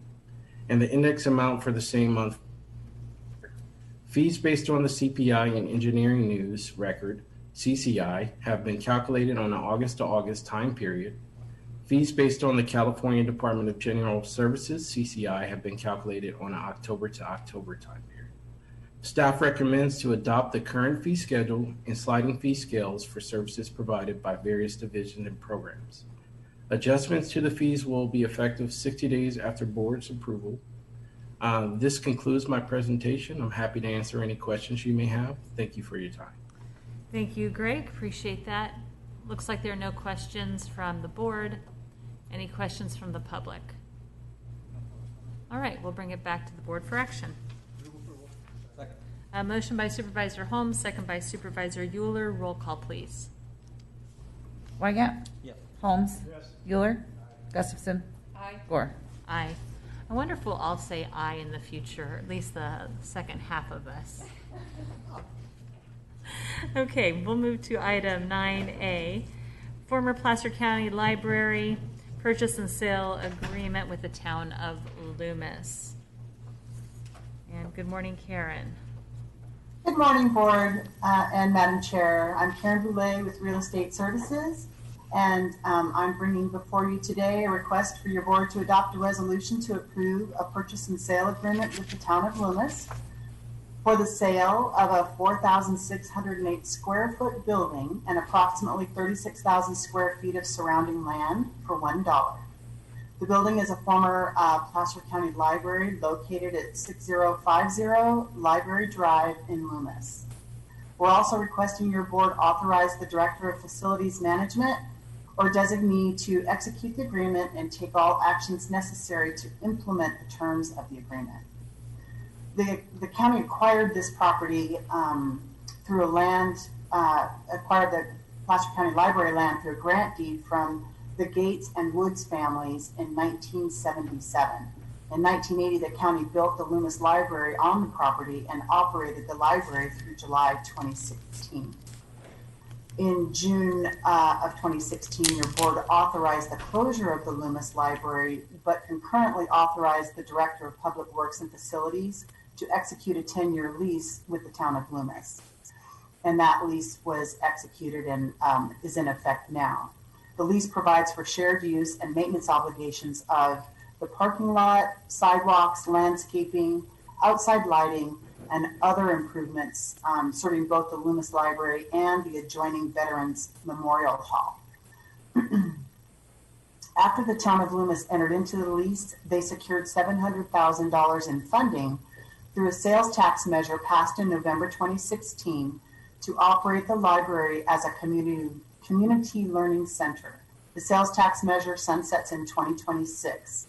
and the index amount for the same month. Fees based on the CPI and Engineering News record, CCI, have been calculated on an August to August time period. Fees based on the California Department of General Services, CCI, have been calculated on an October to October time period. Staff recommends to adopt the current fee schedule and sliding fee scales for services provided by various divisions and programs. Adjustments to the fees will be effective 60 days after board's approval. This concludes my presentation. I'm happy to answer any questions you may have. Thank you for your time. Thank you, Greg. Appreciate that. Looks like there are no questions from the board. Any questions from the public? All right, we'll bring it back to the board for action. A motion by Supervisor Holmes, second by Supervisor Euler. Roll call, please. Wygant? Yes. Holmes? Yes. Euler? Gustafson? Aye. Gore? Aye. I wonder if we'll all say aye in the future, at least the second half of us. Okay, we'll move to item 9A. Former Placer County Library purchase and sale agreement with the town of Loomis. And good morning, Karen. Good morning, Board and Madam Chair. I'm Karen Boulay with Real Estate Services, and I'm bringing before you today a request for your board to adopt a resolution to approve a purchase and sale agreement with the town of Loomis for the sale of a 4,608 square foot building and approximately 36,000 square feet of surrounding land for $1. The building is a former Placer County Library located at 6050 Library Drive in Loomis. We're also requesting your board authorize the Director of Facilities Management or designee to execute the agreement and take all actions necessary to implement the terms of the agreement. The county acquired this property through acquired the Placer County Library land through a grant deed from the Gates and Woods families in 1977. In 1980, the county built the Loomis Library on the property and operated the library through July 2016. In June of 2016, your board authorized the closure of the Loomis Library, but concurrently authorized the Director of Public Works and Facilities to execute a 10-year lease with the town of Loomis. And that lease was executed and is in effect now. The lease provides for shared use and maintenance obligations of the parking lot, sidewalks, landscaping, outside lighting, and other improvements serving both the Loomis Library and the adjoining Veterans Memorial Hall. After the town of Loomis entered into the lease, they secured $700,000 in funding through a sales tax measure passed in November 2016 to operate the library as a community learning center. The sales tax measure sunsets in 2026.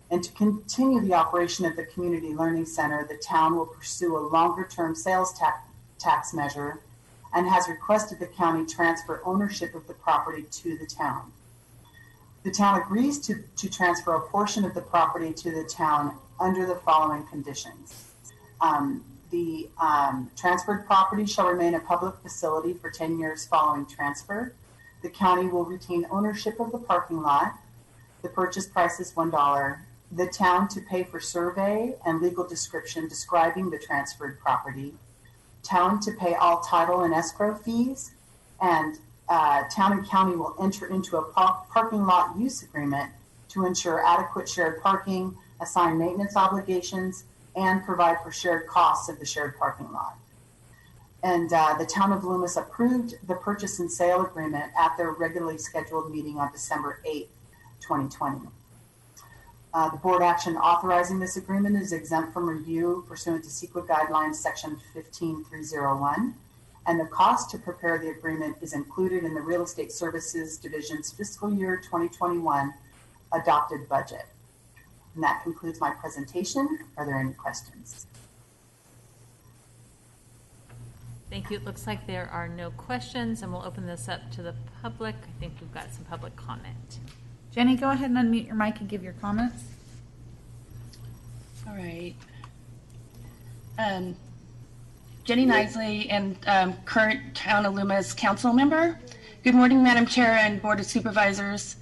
And to continue the operation of the community learning center, the town will pursue a longer-term sales tax measure and has requested the county transfer ownership of the property to the town. The town agrees to transfer a portion of the property to the town under the following conditions. The transferred property shall remain a public facility for 10 years following transfer. The county will retain ownership of the parking lot. The purchase price is $1. The town to pay for survey and legal description describing the transferred property. Town to pay all title and escrow fees. And town and county will enter into a parking lot use agreement to ensure adequate shared parking, assign maintenance obligations, and provide for shared costs of the shared parking lot. And the town of Loomis approved the purchase and sale agreement at their regularly scheduled meeting on December 8th, 2020. The board action authorizing this agreement is exempt from review pursuant to CEQA guidelines section 15301, and the cost to prepare the agreement is included in the Real Estate Services Division's fiscal year 2021 adopted budget. And that concludes my presentation. Are there any questions? Thank you. It looks like there are no questions, and we'll open this up to the public. I think we've got some public comment. Jenny, go ahead and unmute your mic and give your comments. All right. Jenny Nisley, and current Town of Loomis council member. Good morning, Madam Chair and Board of Supervisors.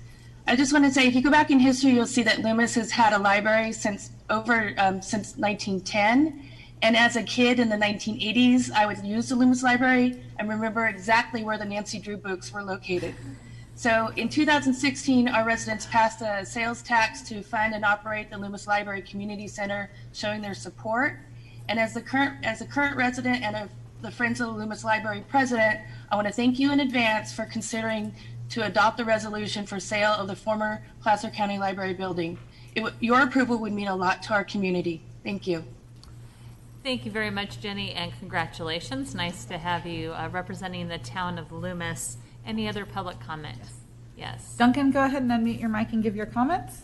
I just want to say, if you go back in history, you'll see that Loomis has had a library since 1910. And as a kid in the 1980s, I would use the Loomis Library and remember exactly where the Nancy Drew books were located. So in 2016, our residents passed a sales tax to fund and operate the Loomis Library Community Center, showing their support. And as a current resident and the Friends of the Loomis Library president, I want to thank you in advance for considering to adopt the resolution for sale of the former Placer County Library building. Your approval would mean a lot to our community. Thank you. Thank you very much, Jenny, and congratulations. Nice to have you representing the town of Loomis. Any other public comments? Yes. Duncan, go ahead and unmute your mic and give your comments.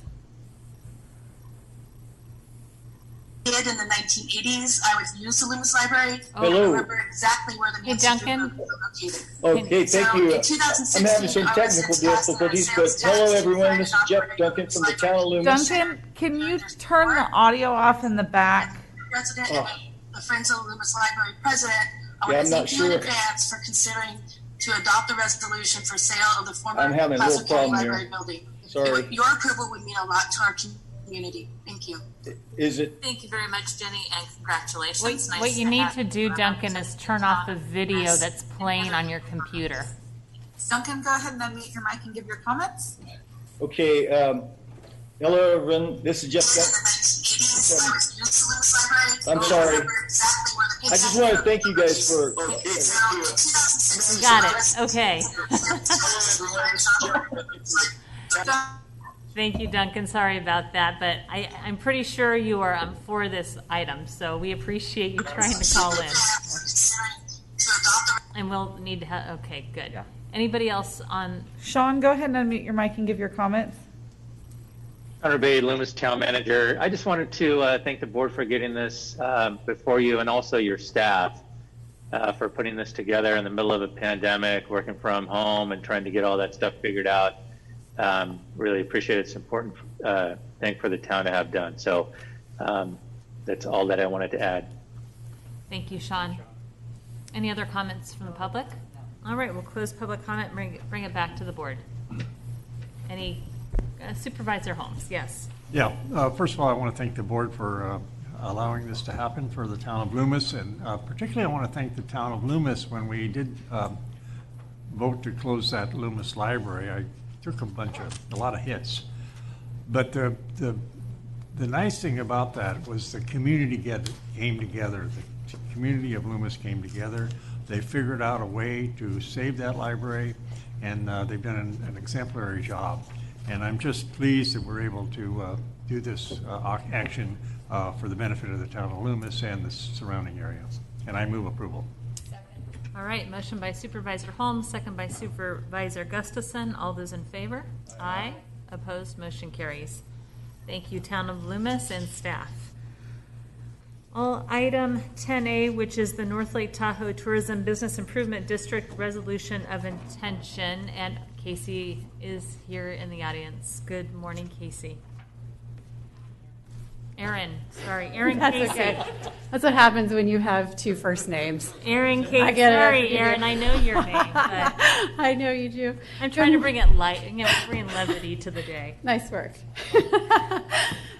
In the 1980s, I would use the Loomis Library. Hello. I remember exactly where the Nancy Drew books were located. Okay, thank you. In 2016, I'm having some technical difficulties, but hello everyone. This is Jeff Duncan from the town of Loomis. Duncan, can you turn the audio off in the back? President and the Friends of the Loomis Library president, I want to thank you in advance for considering to adopt the resolution for sale of the former Placer County Library building. Sorry. Your approval would mean a lot to our community. Thank you. Is it? Thank you very much, Jenny, and congratulations. What you need to do, Duncan, is turn off the video that's playing on your computer. Duncan, go ahead and unmute your mic and give your comments. Okay. Hello everyone. This is Jeff Duncan. I'm sorry. I just want to thank you guys for. Got it. Okay. Thank you, Duncan. Sorry about that, but I'm pretty sure you are for this item, so we appreciate you trying to call in. And we'll need to have, okay, good. Yeah. Anybody else on? Sean, go ahead and unmute your mic and give your comments. Hunter Bay, Loomis Town Manager. I just wanted to thank the board for getting this before you, and also your staff for putting this together in the middle of a pandemic, working from home and trying to get all that stuff figured out. Really appreciate it. It's an important thing for the town to have done. So that's all that I wanted to add. Thank you, Sean. Any other comments from the public? All right, we'll close public comment and bring it back to the board. Any Supervisor Holmes? Yes. Yeah. First of all, I want to thank the board for allowing this to happen for the town of Loomis, and particularly I want to thank the town of Loomis when we did vote to close that Loomis library. I took a lot of hits, but the nice thing about that was the community came together. The community of Loomis came together. They figured out a way to save that library, and they've done an exemplary job. And I'm just pleased that we're able to do this action for the benefit of the town of Loomis and the surrounding area. And I move approval. All right, motion by Supervisor Holmes, second by Supervisor Gustafson. All those in favor? Aye. Opposed? Motion carries. Thank you, Town of Loomis and staff. Item 10A, which is the North Lake Tahoe Tourism Business Improvement District Resolution of Intention, and Casey is here in the audience. Good morning, Casey. Erin That's Casey. okay. That's what happens when you have two first names. Erin Casey. I get it. Sorry, Erin, I know your name, but I know you do. I'm trying to bring it light, bring levity to the day. Nice work.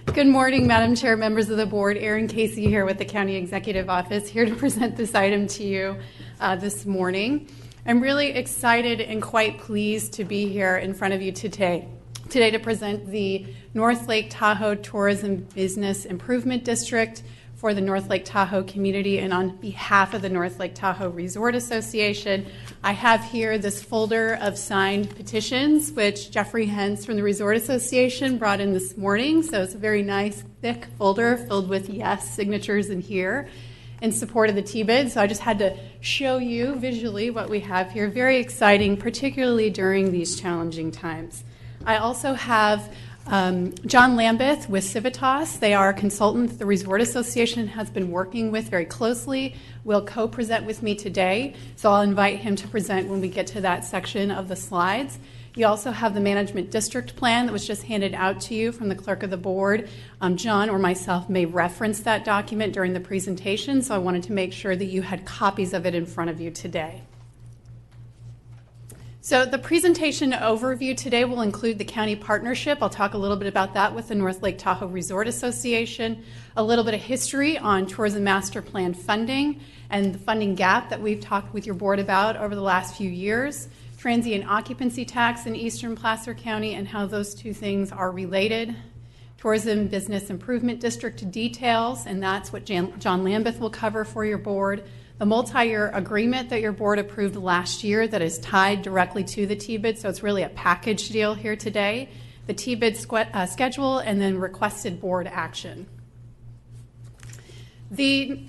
Good morning, Madam Chair, members of the board. Erin Casey here with the County Executive Office, here to present this item to you this morning. I'm really excited and quite pleased to be here in front of you today to present the North Lake Tahoe Tourism Business Improvement District for the North Lake Tahoe community and on behalf of the North Lake Tahoe Resort Association. I have here this folder of signed petitions, which Jeffrey Hens from the Resort Association brought in this morning. So it's a very nice, thick folder filled with yes signatures in here in support of the T-bid. So I just had to show you visually what we have here. Very exciting, particularly during these challenging times. I also have John Lambeth with Civitas. They are a consultant the Resort Association has been working with very closely. Will co-present with me today, so I'll invite him to present when we get to that section of the slides. You also have the management district plan that was just handed out to you from the clerk of the board. John or myself may reference that document during the presentation, so I wanted to make sure that you had copies of it in front of you today. So the presentation overview today will include the county partnership. I'll talk a little bit about that with the North Lake Tahoe Resort Association, a little bit of history on Tourism Master Plan funding and the funding gap that we've talked with your board about over the last few years, transient occupancy tax in Eastern Placer County and how those two things are related, Tourism Business Improvement District details, and that's what John Lambeth will cover for your board, the multi-year agreement that your board approved last year that is tied directly to the T-bid, so it's really a package deal here today, the T-bid schedule, and then requested board action. The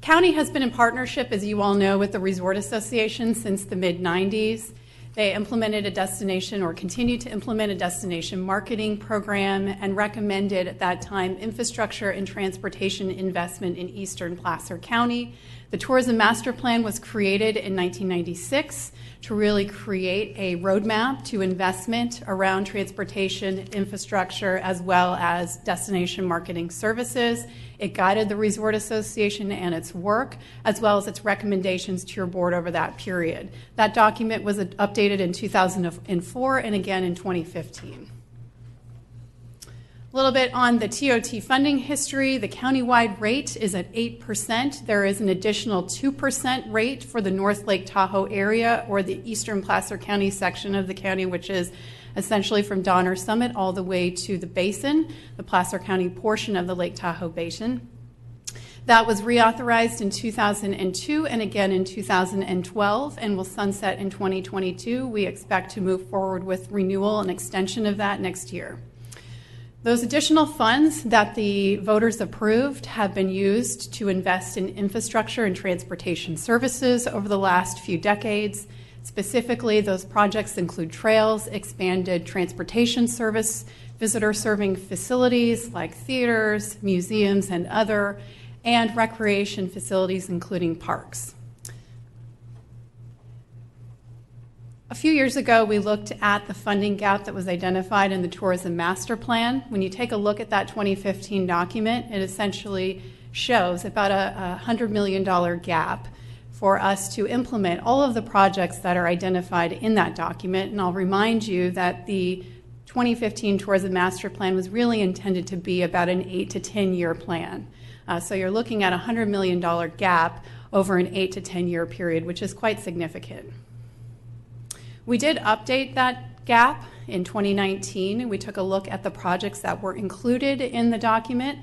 county has been in partnership, as you all know, with the Resort Association since the mid-90s. They implemented a destination or continue to implement a destination marketing program and recommended at that time infrastructure and transportation investment in Eastern Placer County. The Tourism Master Plan was created in 1996 to really create a roadmap to investment around transportation infrastructure as well as destination marketing services. It guided the Resort Association and its work, as well as its recommendations to your board over that period. That document was updated in 2004 and again in 2015. A little bit on the TOT funding history. The countywide rate is at 8%. There is an additional 2% rate for the North Lake Tahoe area or the Eastern Placer County section of the county, which is essentially from Donner Summit all the way to the basin, the Placer County portion of the Lake Tahoe Basin. That was reauthorized in 2002 and again in 2012 and will sunset in 2022. We expect to move forward with renewal and extension of that next year. Those additional funds that the voters approved have been used to invest in infrastructure and transportation services over the last few decades. Specifically, those projects include trails, expanded transportation service, visitor-serving facilities like theaters, museums, and other, and recreation facilities, including parks. A few years ago, we looked at the funding gap that was identified in the Tourism Master Plan. When you take a look at that 2015 document, it essentially shows about a $100 million gap for us to implement all of the projects that are identified in that document. And I'll remind you that the 2015 Tourism Master Plan was really intended to be about an 8 to 10 year plan. So you're looking at a $100 million gap over an 8 to 10 year period, which is quite significant. We did update that gap in 2019. We took a look at the projects that were included in the document,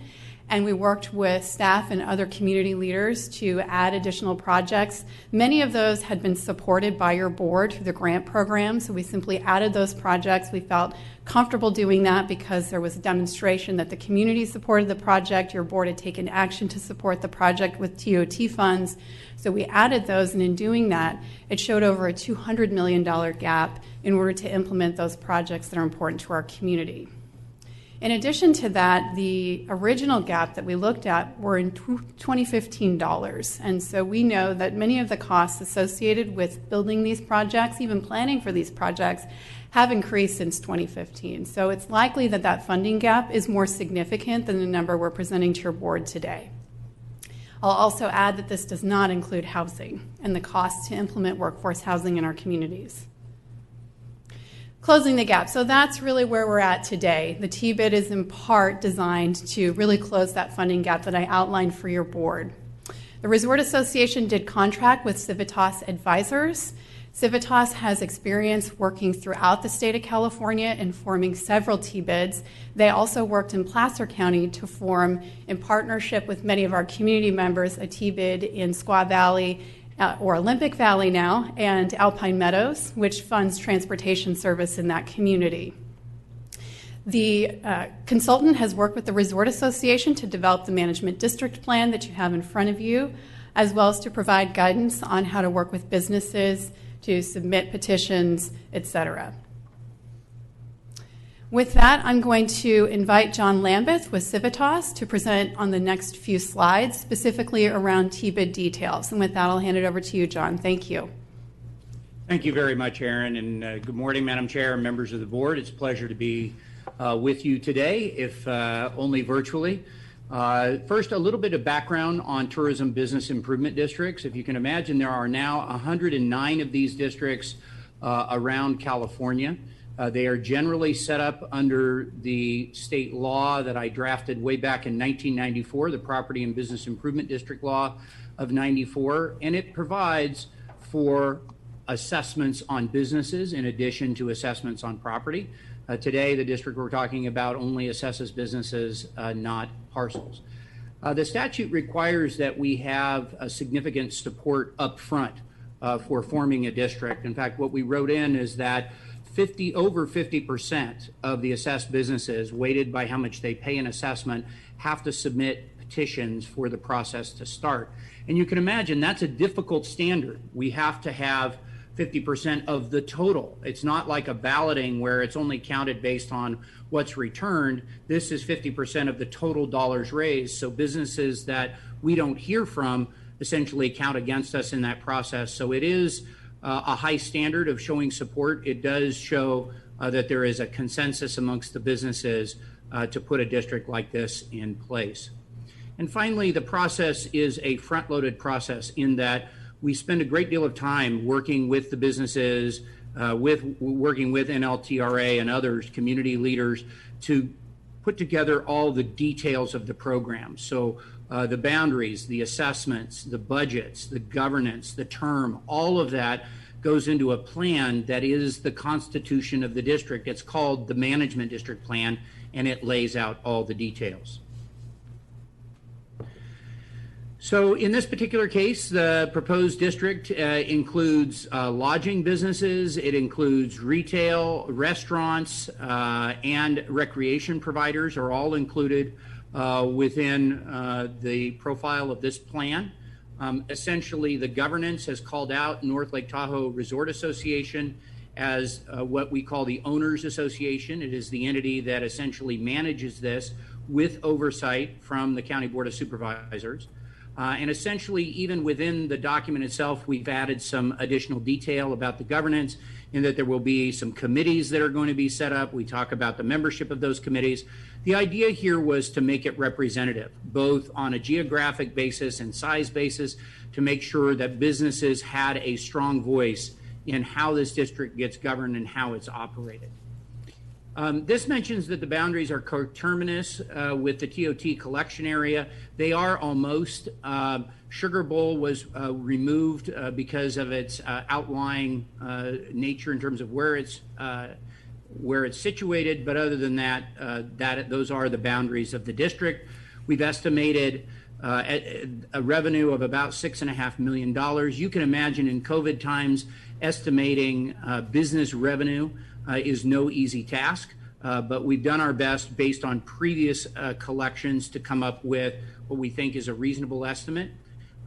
and we worked with staff and other community leaders to add additional projects. Many of those had been supported by your board through the grant program, so we simply added those projects. We felt comfortable doing that because there was a demonstration that the community supported the project. Your board had taken action to support the project with TOT funds. So we added those, and in doing that, it showed over a $200 million gap in order to implement those projects that are important to our community. In addition to that, the original gap that we looked at were in 2015 dollars. And so we know that many of the costs associated with building these projects, even planning for these projects, have increased since 2015. So it's likely that that funding gap is more significant than the number we're presenting to your board today. I'll also add that this does not include housing and the cost to implement workforce housing in our communities. Closing the gap. So that's really where we're at today. The T-bid is in part designed to really close that funding gap that I outlined for your board. The Resort Association did contract with Civitas Advisors Civitas has experience working throughout the state of California and forming several T-bids. They also worked in Placer County to form, in partnership with many of our community members, a T-bid in Squaw Valley, or Olympic Valley now, and Alpine Meadows, which funds transportation service in that community. The consultant has worked with the Resort Association to develop the management district plan that you have in front of you, as well as to provide guidance on how to work with businesses, to submit petitions, etc. With that, I'm going to invite John Lambeth with Civitas to present on the next few slides, specifically around T-bid details. And with that, I'll hand it over to you, John. Thank you. Thank you very much, Erin, and good morning, Madam Chair and members of the board. It's a pleasure to be with you today, if only virtually. First, a little bit of background on tourism business improvement districts. If you can imagine, there are now 109 of these districts around California. They are generally set up under the state law that I drafted way back in 1994, the Property and Business Improvement District Law of 94, and it provides for assessments on businesses in addition to assessments on property. Today, the district we're talking about only assesses businesses, not parcels. The statute requires that we have a significant support up front for forming a district. In fact, what we wrote in is that over 50% of the assessed businesses, weighted by how much they pay in assessment, have to submit petitions for the process to start. And you can imagine that's a difficult standard. We have to have 50% of the total. It's not like a balloting where it's only counted based on what's returned. This is 50% of the total dollars raised. So businesses that we don't hear from essentially count against us in that process. So it is a high standard of showing support. It does show that there is a consensus amongst the businesses to put a district like this in place. And finally, the process is a front-loaded process in that we spend a great deal of time working with the businesses, working with NLTRA and others, community leaders, to put together all the details of the program. So the boundaries, the assessments, the budgets, the governance, the term, all of that goes into a plan that is the constitution of the district. It's called the Management District Plan, and it lays out all the details. So in this particular case, the proposed district includes lodging businesses, it includes retail, restaurants, and recreation providers are all included within the profile of this plan. Essentially, the governance has called out North Lake Tahoe Resort Association as what we call the Owners Association. It is the entity that essentially manages this with oversight from the County Board of Supervisors. And essentially, even within the document itself, we've added some additional detail about the governance in that there will be some committees that are going to be set up. We talk about the membership of those committees. The idea here was to make it representative, both on a geographic basis and size basis, to make sure that businesses had a strong voice in how this district gets governed and how it's operated. This mentions that the boundaries are coterminous with the TOT collection area. They are almost. Sugar Bowl was removed because of its outlying nature in terms of where it's situated. But other than that, those are the boundaries of the district. We've estimated a revenue of about $6.5 million. You can imagine in COVID times, estimating business revenue is no easy task, but we've done our best based on previous collections to come up with what we think is a reasonable estimate.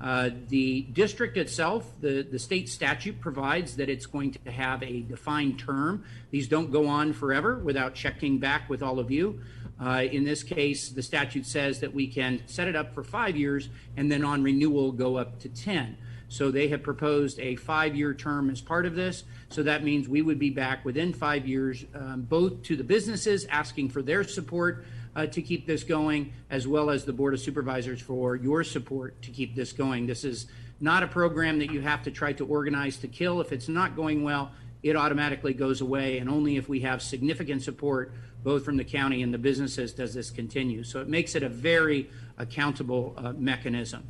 The district itself, the state statute provides that it's going to have a defined term. These don't go on forever without checking back with all of you. In this case, the statute says that we can set it up for 5 years and then on renewal go up to 10. So they have proposed a 5-year term as part of this. So that means we would be back within 5 years, both to the businesses asking for their support to keep this going, as well as the Board of Supervisors for your support to keep this going. This is not a program that you have to try to organize to kill. If it's not going well, it automatically goes away, and only if we have significant support, both from the county and the businesses, does this continue. So it makes it a very accountable mechanism.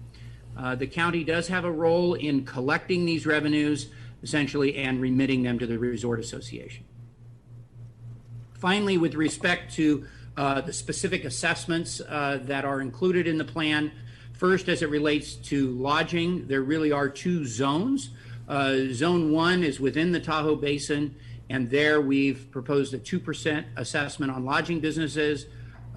The county does have a role in collecting these revenues. essentially, and remitting them to the Resort Association. Finally, with respect to the specific assessments that are included in the plan, first, as it relates to lodging, there really are two zones. Zone 1 is within the Tahoe Basin, and there we've proposed a 2% assessment on lodging businesses.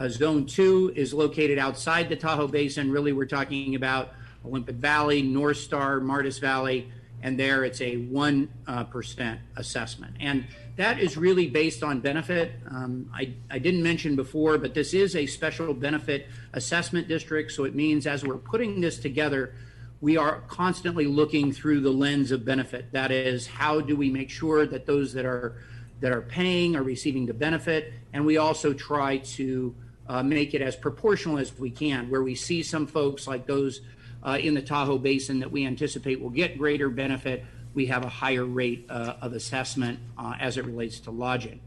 Zone 2 is located outside the Tahoe Basin. Really, we're talking about Olympic Valley, North Star, Martis Valley, and there it's a 1% assessment. And that is really based on benefit. I didn't mention before, but this is a special benefit assessment district, so it means as we're putting this together, we are constantly looking through the lens of benefit. That is, how do we make sure that those that are paying are receiving the benefit, and we also try to make it as proportional as we can, where we see some folks like those in the Tahoe Basin that we anticipate will get greater benefit, we have a higher rate of assessment as it relates to lodging.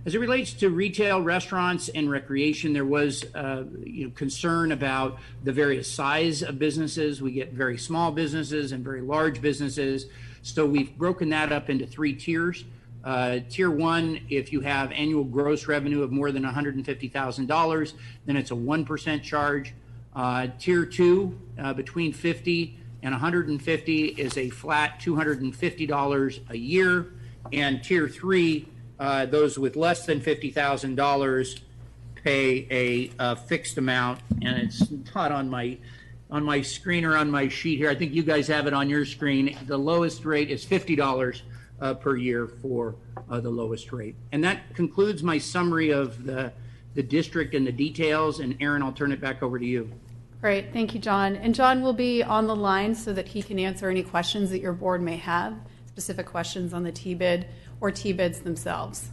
As it relates to retail, restaurants, and recreation, there was concern about the various size of businesses. We get very small businesses and very large businesses, so we've broken that up into 3 tiers. Tier 1, if you have annual gross revenue of more than $150,000, then it's a 1% charge. Tier 2, between 50 and 150 is a flat $250 a year. And Tier 3, those with less than $50,000 pay a fixed amount, and it's not on my screen or on my sheet here. I think you guys have it on your screen. The lowest rate is $50 per year for the lowest rate. And that concludes my summary of the district and the details. And Aaron, I'll turn it back over to you. Great, thank you, John. And John will be on the line so that he can answer any questions that your board may have, specific questions on the T-bid or T-bids themselves.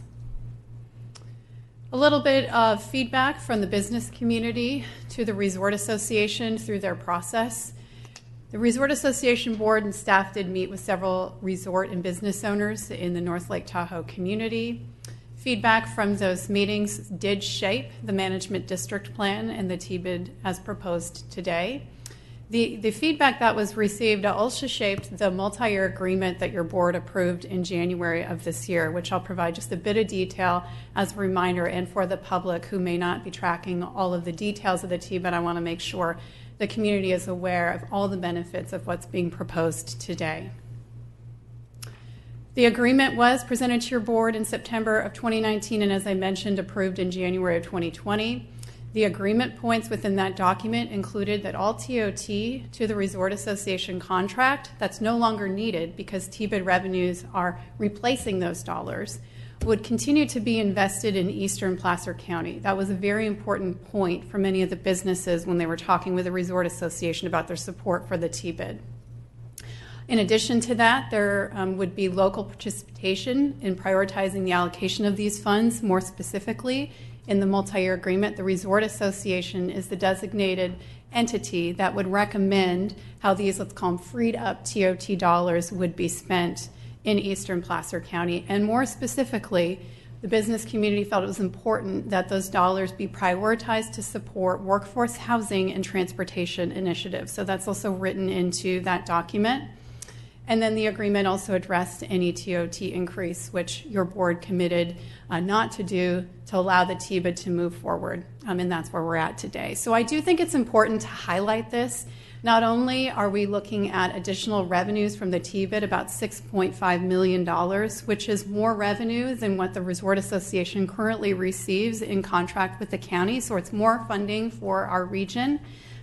A little bit of feedback from the business community to the Resort Association through their process. The Resort Association board and staff did meet with several resort and business owners in the North Lake Tahoe community. Feedback from those meetings did shape the management district plan and the T-bid as proposed today. The feedback that was received also shaped the multi-year agreement that your board approved in January of this year, which I'll provide just a bit of detail as a reminder, and for the public who may not be tracking all of the details of the T-bid, I want to make sure the community is aware of all the benefits of what's being proposed today. The agreement was presented to your board in September of 2019 and, as I mentioned, approved in January of 2020. The agreement points within that document included that all TOT to the Resort Association contract that's no longer needed because T-bid revenues are replacing those dollars would continue to be invested in Eastern Placer County. That was a very important point for many of the businesses when they were talking with the Resort Association about their support for the T-bid. In addition to that, there would be local participation in prioritizing the allocation of these funds. More specifically, in the multi-year agreement, the Resort Association is the designated entity that would recommend how these, let's call them freed up TOT dollars, would be spent in Eastern Placer County. And more specifically, the business community felt it was important that those dollars be prioritized to support workforce housing and transportation initiatives. So that's also written into that document. And then the agreement also addressed any TOT increase, which your board committed not to do to allow the T-bid to move forward. And that's where we're at today. So I do think it's important to highlight this. Not only are we looking at additional revenues from the T-bid, about $6.5 million, which is more revenue than what the Resort Association currently receives in contract with the county. So it's more funding for our region.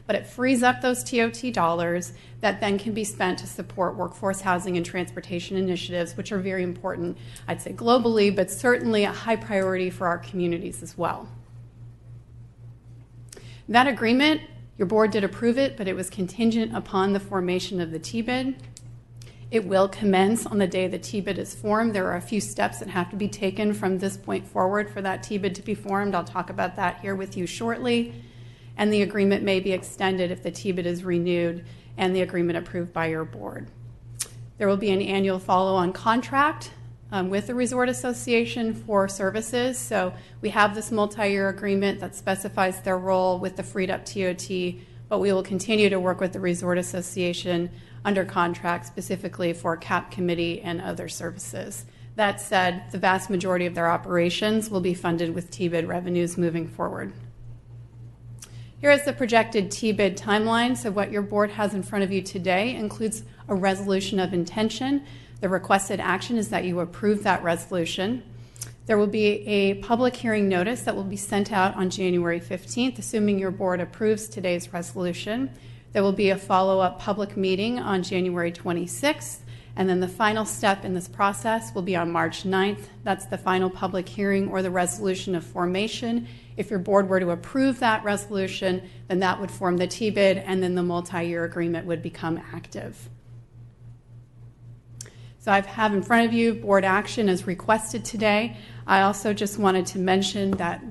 But it frees up those TOT dollars that then can be spent to support workforce housing and transportation initiatives, which are very important, I'd say globally, but certainly a high priority for our communities as well. That agreement, your board did approve it, but it was contingent upon the formation of the T-bid. It will commence on the day the T-bid is formed. There are a few steps that have to be taken from this point forward for that T-bid to be formed. I'll talk about that here with you shortly. And the agreement may be extended if the T-bid is renewed and the agreement approved by your board. There will be an annual follow-on contract with the Resort Association for services. So we have this multi-year agreement that specifies their role with the freed up TOT, but we will continue to work with the Resort Association under contract specifically for CAP committee and other services. That said, the vast majority of their operations will be funded with TBID revenues moving forward. Here is the projected TBID timeline. So what your board has in front of you today includes a resolution of intention. The requested action is that you approve that resolution. There will be a public hearing notice that will be sent out on January 15th, assuming your board approves today's resolution. There will be a follow-up public meeting on January 26th, and then the final step in this process will be on March 9th. That's the final public hearing or the resolution of formation. If your board were to approve that resolution, then that would form the TBID, and then the multi-year agreement would become active. So I have in front of you board action as requested today. I also just wanted to mention that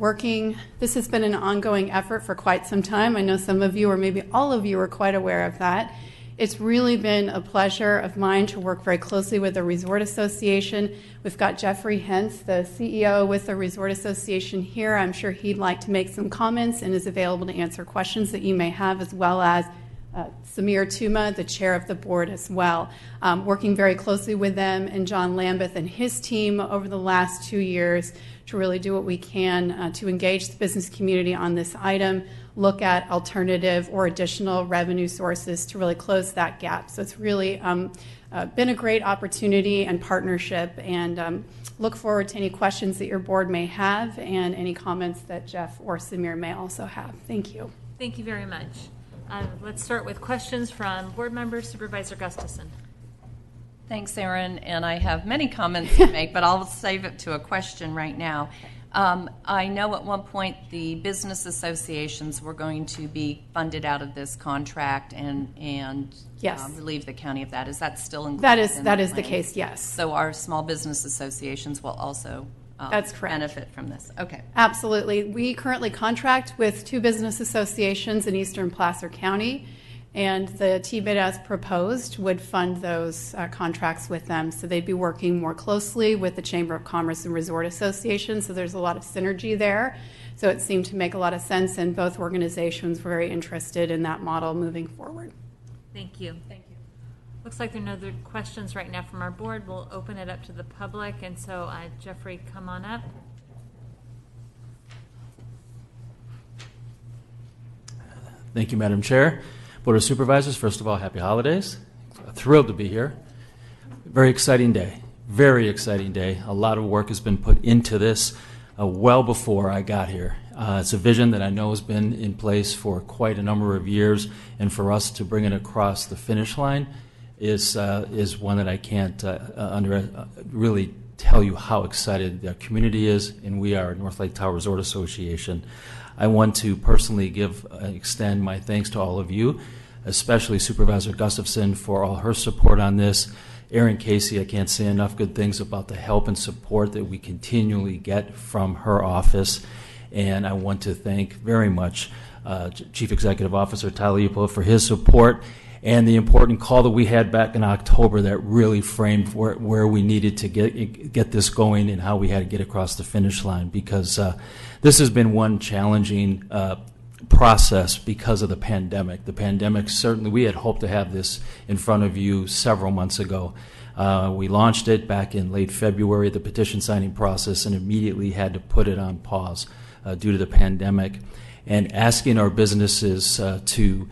this has been an ongoing effort for quite some time. I know some of you, or maybe all of you, are quite aware of that. It's really been a pleasure of mine to work very closely with the Resort Association. We've got Jeffrey Hentz, the CEO with the Resort Association here. I'm sure he'd like to make some comments and is available to answer questions that you may have, as well as Samir Tuma, the chair of the board as well. Working very closely with them and John Lambeth and his team over the last 2 years to really do what we can to engage the business community on this item, look at alternative or additional revenue sources to really close that gap. So it's really been a great opportunity and partnership, and look forward to any questions that your board may have and any comments that Jeff or Samir may also have. Thank you. Thank you very much. Let's start with questions from board members. Supervisor Gustafson. Thanks, Erin. And I have many comments to make, but I'll save it to a question right now. I know at one point the business associations were going to be funded out of this contract and yes. Relieve the county of that. Is that still included? That is the case, yes. So our small business associations will also That's correct. benefit from this. Okay. Absolutely. We currently contract with 2 business associations in Eastern Placer County, and the TBID as proposed would fund those contracts with them. So they'd be working more closely with the Chamber of Commerce and Resort Association, so there's a lot of synergy there. So it seemed to make a lot of sense, and both organizations were very interested in that model moving forward. Thank you. Looks like there are no other questions right now from our board. We'll open it up to the public, and so Jeffrey, come on up. Thank you, Madam Chair. Board of Supervisors, first of all, happy holidays. Thrilled to be here. Very exciting day. Very exciting day. A lot of work has been put into this well before I got here. It's a vision that I know has been in place for quite a number of years, and for us to bring it across the finish line is one that I can't really tell you how excited the community is, and we are at North Lake Tahoe Resort Association. I want to personally extend my thanks to all of you, especially Supervisor Gustafson for all her support on this. Erin Casey, I can't say enough good things about the help and support that we continually get from her office. And I want to thank very much Chief Executive Officer Tyler Ipo for his support and the important call that we had back in October that really framed where we needed to get this going and how we had to get across the finish line, because this has been one challenging process because of the pandemic. The pandemic, certainly, we had hoped to have this in front of you several months ago. We launched it back in late February, the petition signing process, and immediately had to put it on pause due to the pandemic. And asking our businesses to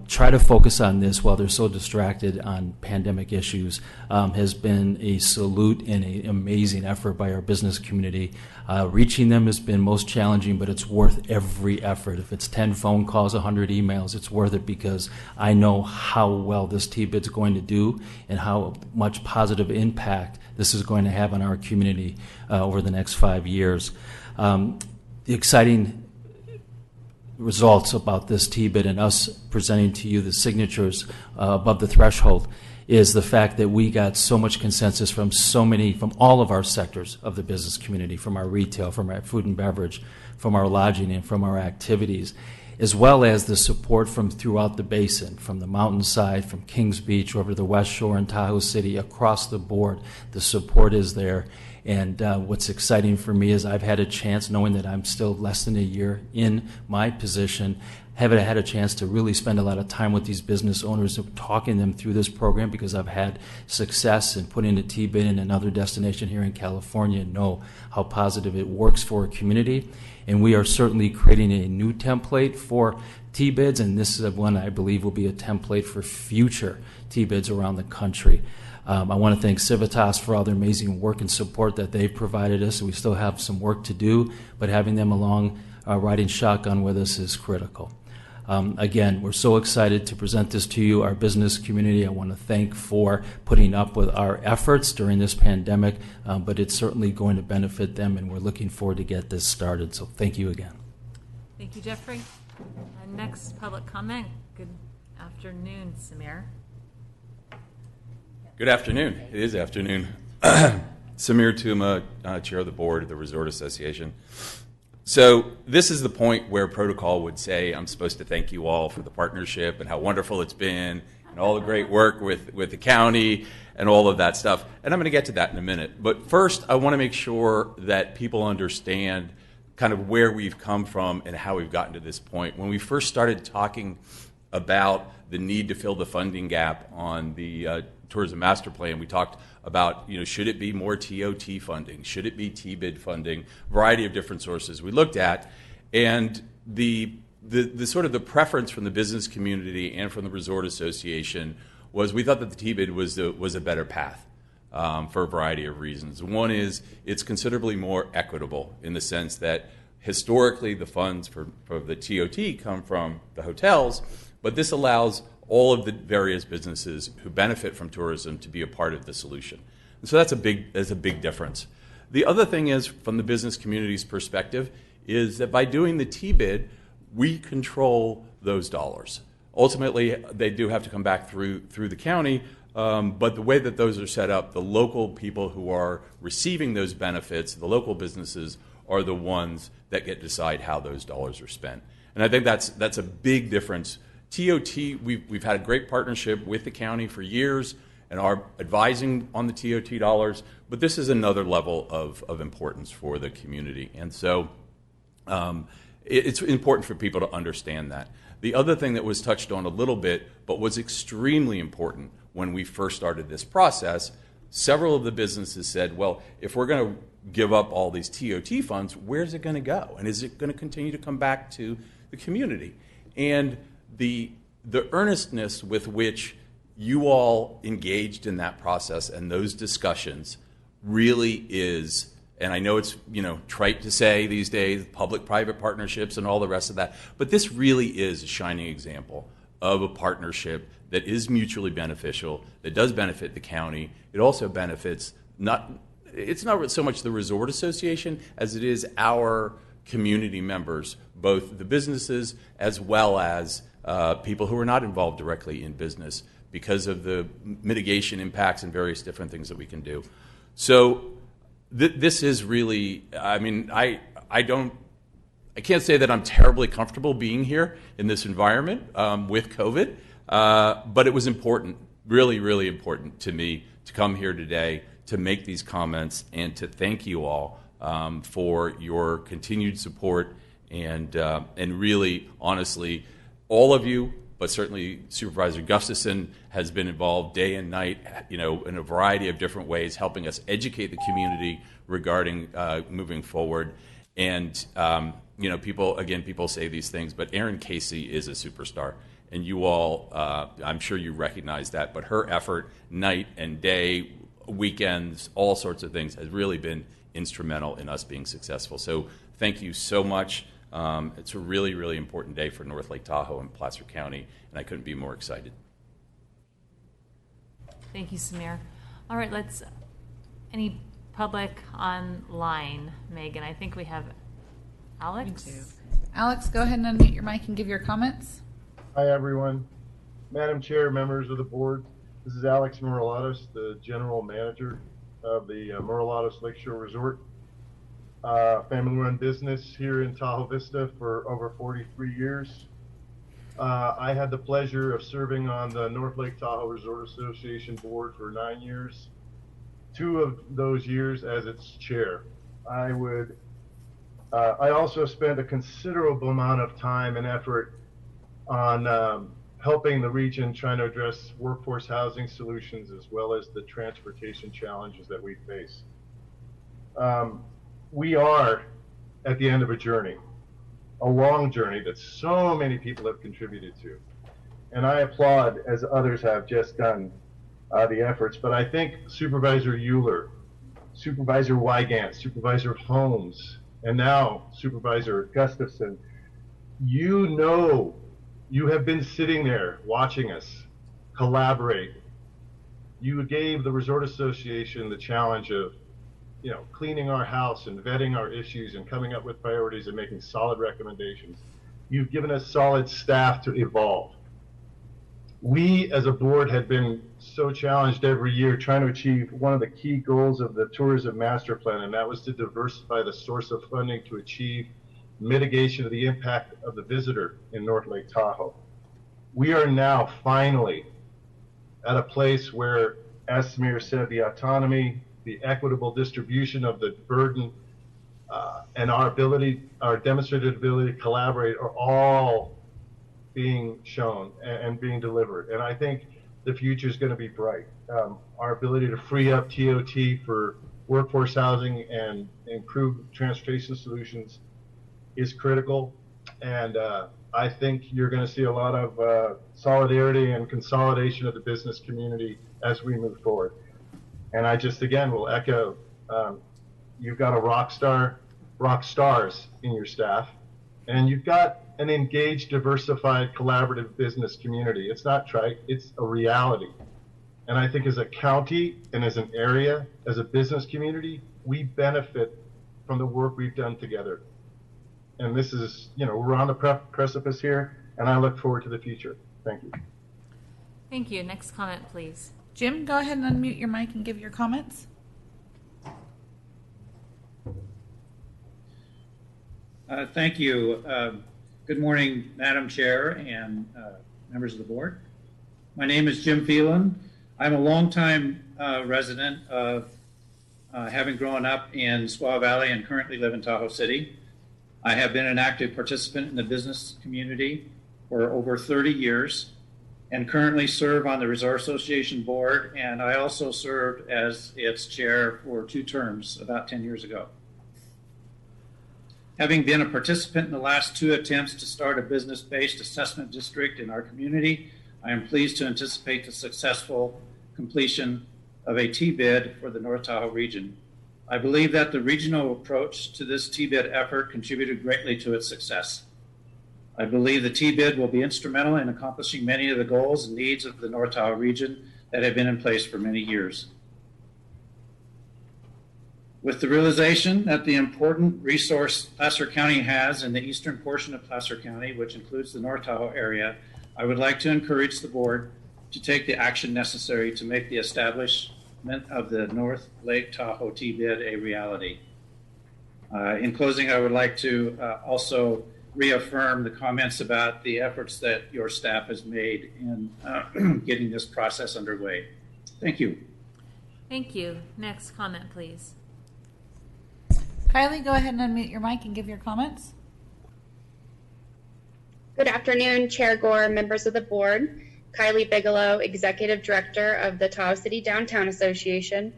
try to focus on this while they're so distracted on pandemic issues has been a salute and an amazing effort by our business community. Reaching them has been most challenging, but it's worth every effort. If it's 10 phone calls, 100 emails, it's worth it, because I know how well this TBID is going to do and how much positive impact this is going to have on our community over the next 5 years. The exciting results about this TBID and us presenting to you the signatures above the threshold is the fact that we got so much consensus from all of our sectors of the business community, from our retail, from our food and beverage, from our lodging, and from our activities, as well as the support from throughout the basin, from the mountainside, from Kings Beach over to the West Shore and Tahoe City, across the board. The support is there. And what's exciting for me is I've had a chance, knowing that I'm still less than a year in my position, have had a chance to really spend a lot of time with these business owners, talking them through this program, because I've had success in putting a T-bid in another destination here in California and know how positive it works for a community. And we are certainly creating a new template for T-bids, and this is one I believe will be a template for future T-bids around the country. I want to thank Civitas for all their amazing work and support that they've provided us. We still have some work to do, but having them along riding shotgun with us is critical. Again, we're so excited to present this to you, our business community. I want to thank for putting up with our efforts during this pandemic, but it's certainly going to benefit them, and we're looking forward to get this started. So thank you again. Thank you, Jeffrey. Next public comment. Good afternoon, Samir. Good afternoon. It is afternoon. Samir Tuma, Chair of the Board of the Resort Association. So this is the point where protocol would say I'm supposed to thank you all for the partnership and how wonderful it's been and all the great work with the county and all of that stuff. And I'm going to get to that in a minute. But first, I want to make sure that people understand kind of where we've come from and how we've gotten to this point. When we first started talking about the need to fill the funding gap on the tourism master plan, we talked about, should it be more TOT funding? Should it be T-bid funding? Variety of different sources we looked at. And the sort of the preference from the business community and from the Resort Association was we thought that the T-bid was a better path for a variety of reasons. One is it's considerably more equitable in the sense that historically the funds for the TOT come from the hotels, but this allows all of the various businesses who benefit from tourism to be a part of the solution. And so that's a big difference. The other thing is, from the business community's perspective, is that by doing the T-bid, we control those dollars. Ultimately, they do have to come back through the county, but the way that those are set up, the local people who are receiving those benefits, the local businesses, are the ones that get to decide how those dollars are spent. And I think that's a big difference. TOT, we've had a great partnership with the county for years and are advising on the TOT dollars, but this is another level of importance for the community. And so it's important for people to understand that. The other thing that was touched on a little bit, but was extremely important when we first started this process, several of the businesses said, well, if we're going to give up all these TOT funds, where's it going to go? And is it going to continue to come back to the community? And the earnestness with which you all engaged in that process and those discussions really is, and I know it's trite to say these days, public-private partnerships and all the rest of that, but this really is a shining example of a partnership that is mutually beneficial, that does benefit the county. It also benefits it's not so much the Resort Association as it is our community members, both the businesses as well as people who are not involved directly in business because of the mitigation impacts and various different things that we can do. So this is really, I can't say that I'm terribly comfortable being here in this environment with COVID, but it was important, really, really important to me to come here today to make these comments and to thank you all for your continued support and really, honestly, all of you, but certainly Supervisor Gustafson has been involved day and night, in a variety of different ways, helping us educate the community regarding moving forward. And people say these things, but Erin Casey is a superstar, and you all, I'm sure you recognize that. But her effort, night and day, weekends, all sorts of things, has really been instrumental in us being successful. So thank you so much. It's a really, really important day for North Lake Tahoe and Placer County, and I couldn't be more excited. Thank you, Samir. All right, any public online, Megan? I think we have Alex. Me too. Alex, go ahead and unmute your mic and give your comments. Hi, everyone. Madam Chair, members of the board, this is Alex Muralatos, the General Manager of the Muralatos Lakeshore Resort. Family-run business here in Tahoe Vista for over 43 years. I had the pleasure of serving on the North Lake Tahoe Resort Association board for 9 years. 2 of those years as its chair. I also spent a considerable amount of time and effort on helping the region trying to address workforce housing solutions as well as the transportation challenges that we face. We are at the end of a journey, a long journey that so many people have contributed to. And I applaud, as others have just done, the efforts. But I think Supervisor Euler, Supervisor Wygant, Supervisor Holmes, and now Supervisor Gustafson, you have been sitting there watching us collaborate. You gave the Resort Association the challenge of, cleaning our house and vetting our issues and coming up with priorities and making solid recommendations. You've given us solid staff to evolve. We as a board had been so challenged every year trying to achieve one of the key goals of the Tourism Master Plan, and that was to diversify the source of funding to achieve mitigation of the impact of the visitor in North Lake Tahoe. We are now finally at a place where, as Samir said, the autonomy, the equitable distribution of the burden, and our demonstrated ability to collaborate are all being shown and being delivered. And I think the future is going to be bright. Our ability to free up TOT for workforce housing and improve transportation solutions is critical. And I think you're going to see a lot of solidarity and consolidation of the business community as we move forward. And I just, again, will echo, you've got rock stars in your staff, and you've got an engaged, diversified, collaborative business community. It's not trite, it's a reality. And I think as a county and as an area, as a business community, we benefit from the work we've done together. And this is, we're on the precipice here, and I look forward to the future. Thank you. Thank you. Next comment, please. Jim, go ahead and unmute your mic and give your comments. Thank you. Good morning, Madam Chair and members of the board. My name is Jim Phelan. I'm a longtime resident of having grown up in Squaw Valley and currently live in Tahoe City. I have been an active participant in the business community for over 30 years and currently serve on the Resort Association board, and I also served as its chair for 2 terms about 10 years ago. Having been a participant in the last 2 attempts to start a business-based assessment district in our community, I am pleased to anticipate the successful completion of a T-bid for the North Tahoe region. I believe that the regional approach to this T-bid effort contributed greatly to its success. I believe the T-bid will be instrumental in accomplishing many of the goals and needs of the North Tahoe region that have been in place for many years. With the realization that the important resource Placer County has in the eastern portion of Placer County, which includes the North Tahoe area, I would like to encourage the board to take the action necessary to make the establishment of the North Lake Tahoe T-bid a reality. In closing, I would like to also reaffirm the comments about the efforts that your staff has made in getting this process underway. Thank you. Thank you. Next comment, please. Kylie, go ahead and unmute your mic and give your comments. Good afternoon, Chair Gore, members of the board. Kylie Bigelow, Executive Director of the Tahoe City Downtown Association.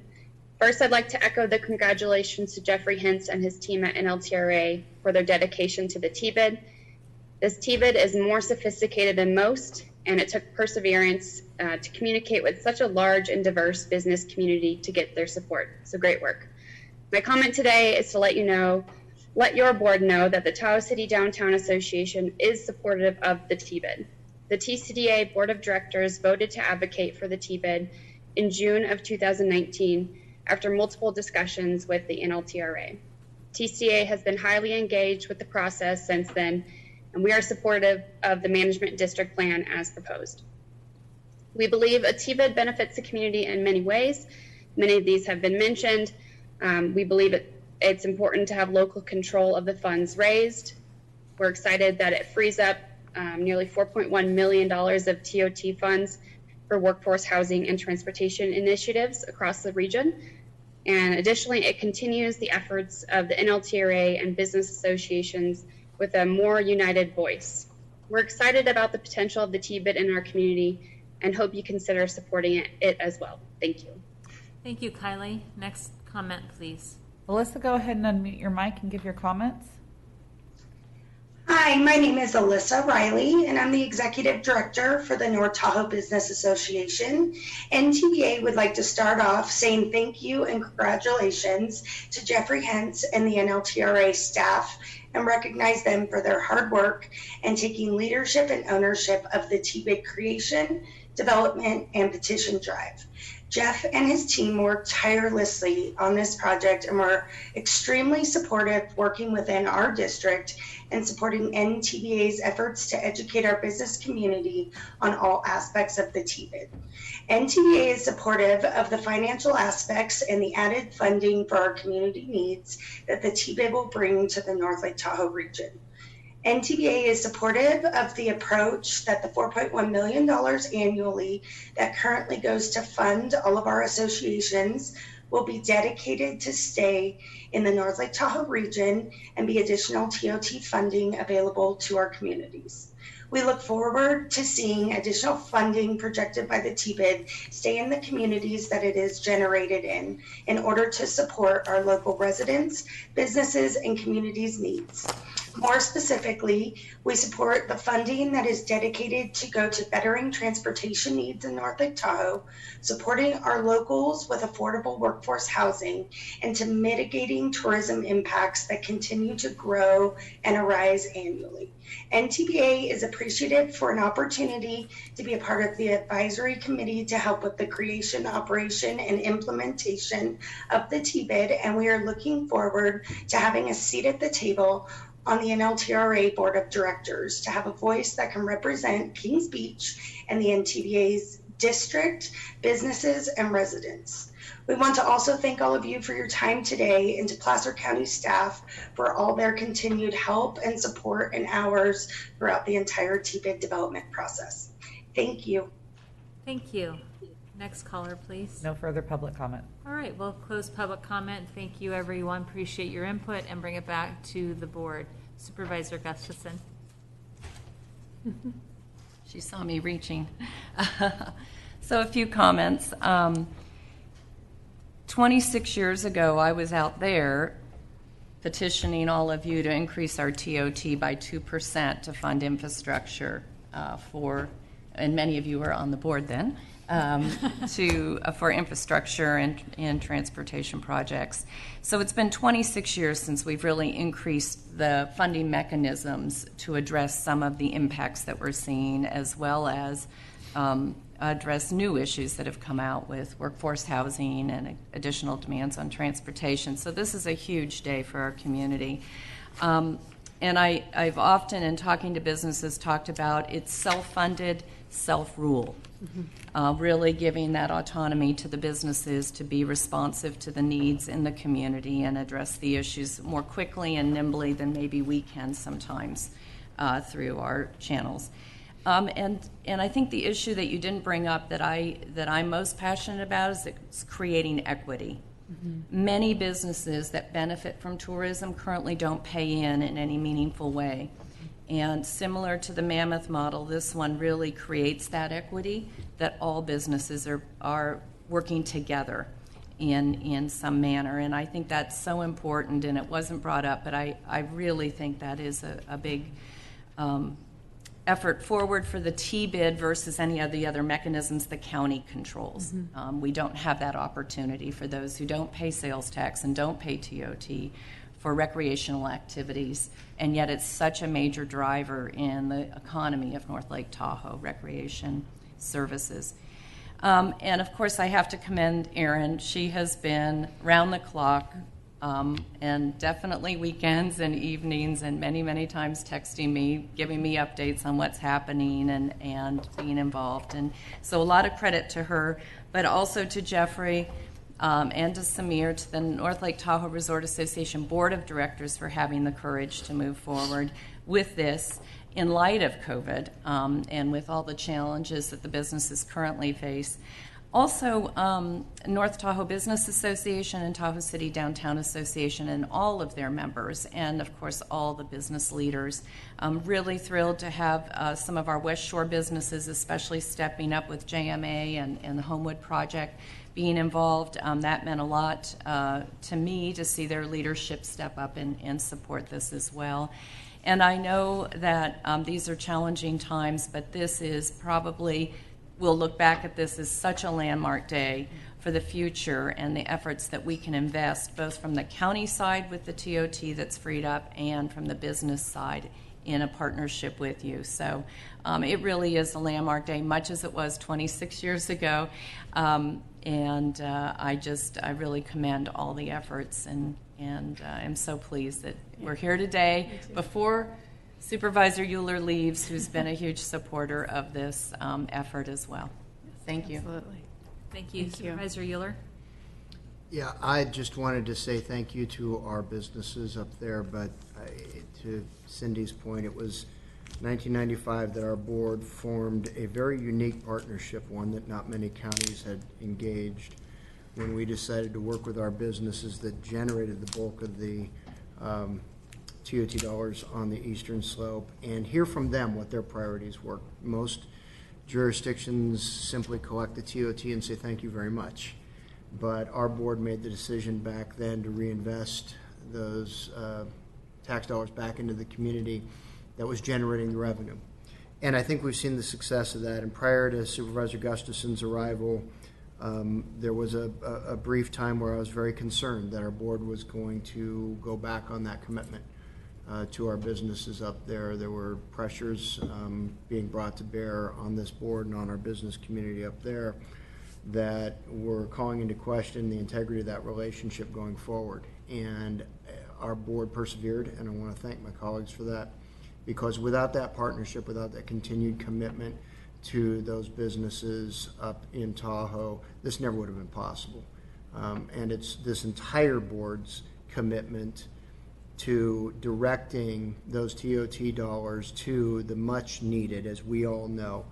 First, I'd like to echo the congratulations to Jeffrey Hintz and his team at NLTRA for their dedication to the T-bid. This T-bid is more sophisticated than most, and it took perseverance to communicate with such a large and diverse business community to get their support. So great work. My comment today is to let your board know that the Tahoe City Downtown Association is supportive of the T-bid. The TCDA Board of Directors voted to advocate for the T-bid in June of 2019 after multiple discussions with the NLTRA. TCDA has been highly engaged with the process since then, and we are supportive of the management district plan as proposed. We believe a T-bid benefits the community in many ways. Many of these have been mentioned. We believe it's important to have local control of the funds raised. We're excited that it frees up nearly $4.1 million of TOT funds for workforce housing and transportation initiatives across the region. And additionally, it continues the efforts of the NLTRA and business associations with a more united voice. We're excited about the potential of the TBID in our community and hope you consider supporting it as well. Thank you. Thank you, Kylie. Next comment, please. Alyssa, go ahead and unmute your mic and give your comments. Hi, my name is Alyssa Riley, and I'm the Executive Director for the North Tahoe Business Association. NTBA would like to start off saying thank you and congratulations to Jeffrey Hentz and the NLTRA staff and recognize them for their hard work and taking leadership and ownership of the TBID creation, development, and petition drive. Jeff and his team worked tirelessly on this project and were extremely supportive working within our district and supporting NTBA's efforts to educate our business community on all aspects of the TBID. NTBA is supportive of the financial aspects and the added funding for our community needs that the TBID will bring to the North Lake Tahoe region. NTBA is supportive of the approach that the $4.1 million annually that currently goes to fund all of our associations will be dedicated to stay in the North Lake Tahoe region and be additional TOT funding available to our communities. We look forward to seeing additional funding projected by the TBID stay in the communities that it is generated in order to support our local residents, businesses, and communities' needs. More specifically, we support the funding that is dedicated to go to bettering transportation needs in North Lake Tahoe, supporting our locals with affordable workforce housing, and to mitigating tourism impacts that continue to grow and arise annually. NTBA is appreciative for an opportunity to be a part of the advisory committee to help with the creation, operation, and implementation of the TBID, and we are looking forward to having a seat at the table on the NLTRA Board of Directors to have a voice that can represent Kings Beach and the NTBA's district, businesses, and residents. We want to also thank all of you for your time today and to Placer County staff for all their continued help and support and hours throughout the entire TBID development process. Thank you. Thank you. Next caller, please. No further public comment. All right, we'll close public comment. Thank you, everyone. Appreciate your input and bring it back to the board. Supervisor Gustafson. She saw me reaching. So a few comments. 26 years ago, I was out there petitioning all of you to increase our TOT by 2% to fund infrastructure and many of you were on the board then, for infrastructure and transportation projects. So it's been 26 years since we've really increased the funding mechanisms to address some of the impacts that we're seeing, as well as address new issues that have come out with workforce housing and additional demands on transportation. So this is a huge day for our community. And I've often, in talking to businesses, talked about it's self-funded, self-rule. Really giving that autonomy to the businesses to be responsive to the needs in the community and address the issues more quickly and nimbly than maybe we can sometimes through our channels. And I think the issue that you didn't bring up that I'm most passionate about is creating equity. Many businesses that benefit from tourism currently don't pay in any meaningful way. And similar to the Mammoth model, this one really creates that equity that all businesses are working together in some manner. And I think that's so important, and it wasn't brought up, but I really think that is a big effort forward for the TBID versus any of the other mechanisms the county controls. We don't have that opportunity for those who don't pay sales tax and don't pay TOT for recreational activities, and yet it's such a major driver in the economy of North Lake Tahoe, recreation services. And of course I have to commend Erin. She has been round the clock and definitely weekends and evenings and many, many times texting me, giving me updates on what's happening and being involved. And so a lot of credit to her, but also to Jeffrey and to Samir, to the North Lake Tahoe Resort Association Board of Directors for having the courage to move forward with this in light of COVID and with all the challenges that the businesses currently face. Also, North Tahoe Business Association and Tahoe City Downtown Association and all of their members, and of course all the business leaders. I'm really thrilled to have some of our West Shore businesses especially stepping up with JMA and the Homewood Project being involved. That meant a lot to me to see their leadership step up and support this as well. And I know that these are challenging times, but this is probably, we'll look back at this as such a landmark day for the future and the efforts that we can invest, both from the county side with the TOT that's freed up and from the business side in a partnership with you. So it really is a landmark day, much as it was 26 years ago. And I really commend all the efforts and I'm so pleased that we're here today before Supervisor Euler leaves, who's been a huge supporter of this effort as well. Thank you. Absolutely. Thank you, Supervisor Euler. Yeah, I just wanted to say thank you to our businesses up there, but to Cindy's point, it was 1995 that our board formed a very unique partnership, one that not many counties had engaged, when we decided to work with our businesses that generated the bulk of the TOT dollars on the eastern slope and hear from them what their priorities were. Most jurisdictions simply collect the TOT and say thank you very much. But our board made the decision back then to reinvest those tax dollars back into the community that was generating the revenue. And I think we've seen the success of that. And prior to Supervisor Gustafson's arrival, there was a brief time where I was very concerned that our board was going to go back on that commitment to our businesses up there. There were pressures being brought to bear on this board and on our business community up there that were calling into question the integrity of that relationship going forward. And our board persevered, and I want to thank my colleagues for that, because without that partnership, without that continued commitment to those businesses up in Tahoe, this never would have been possible. And it's this entire board's commitment to directing those TOT dollars to the much needed, as we all know,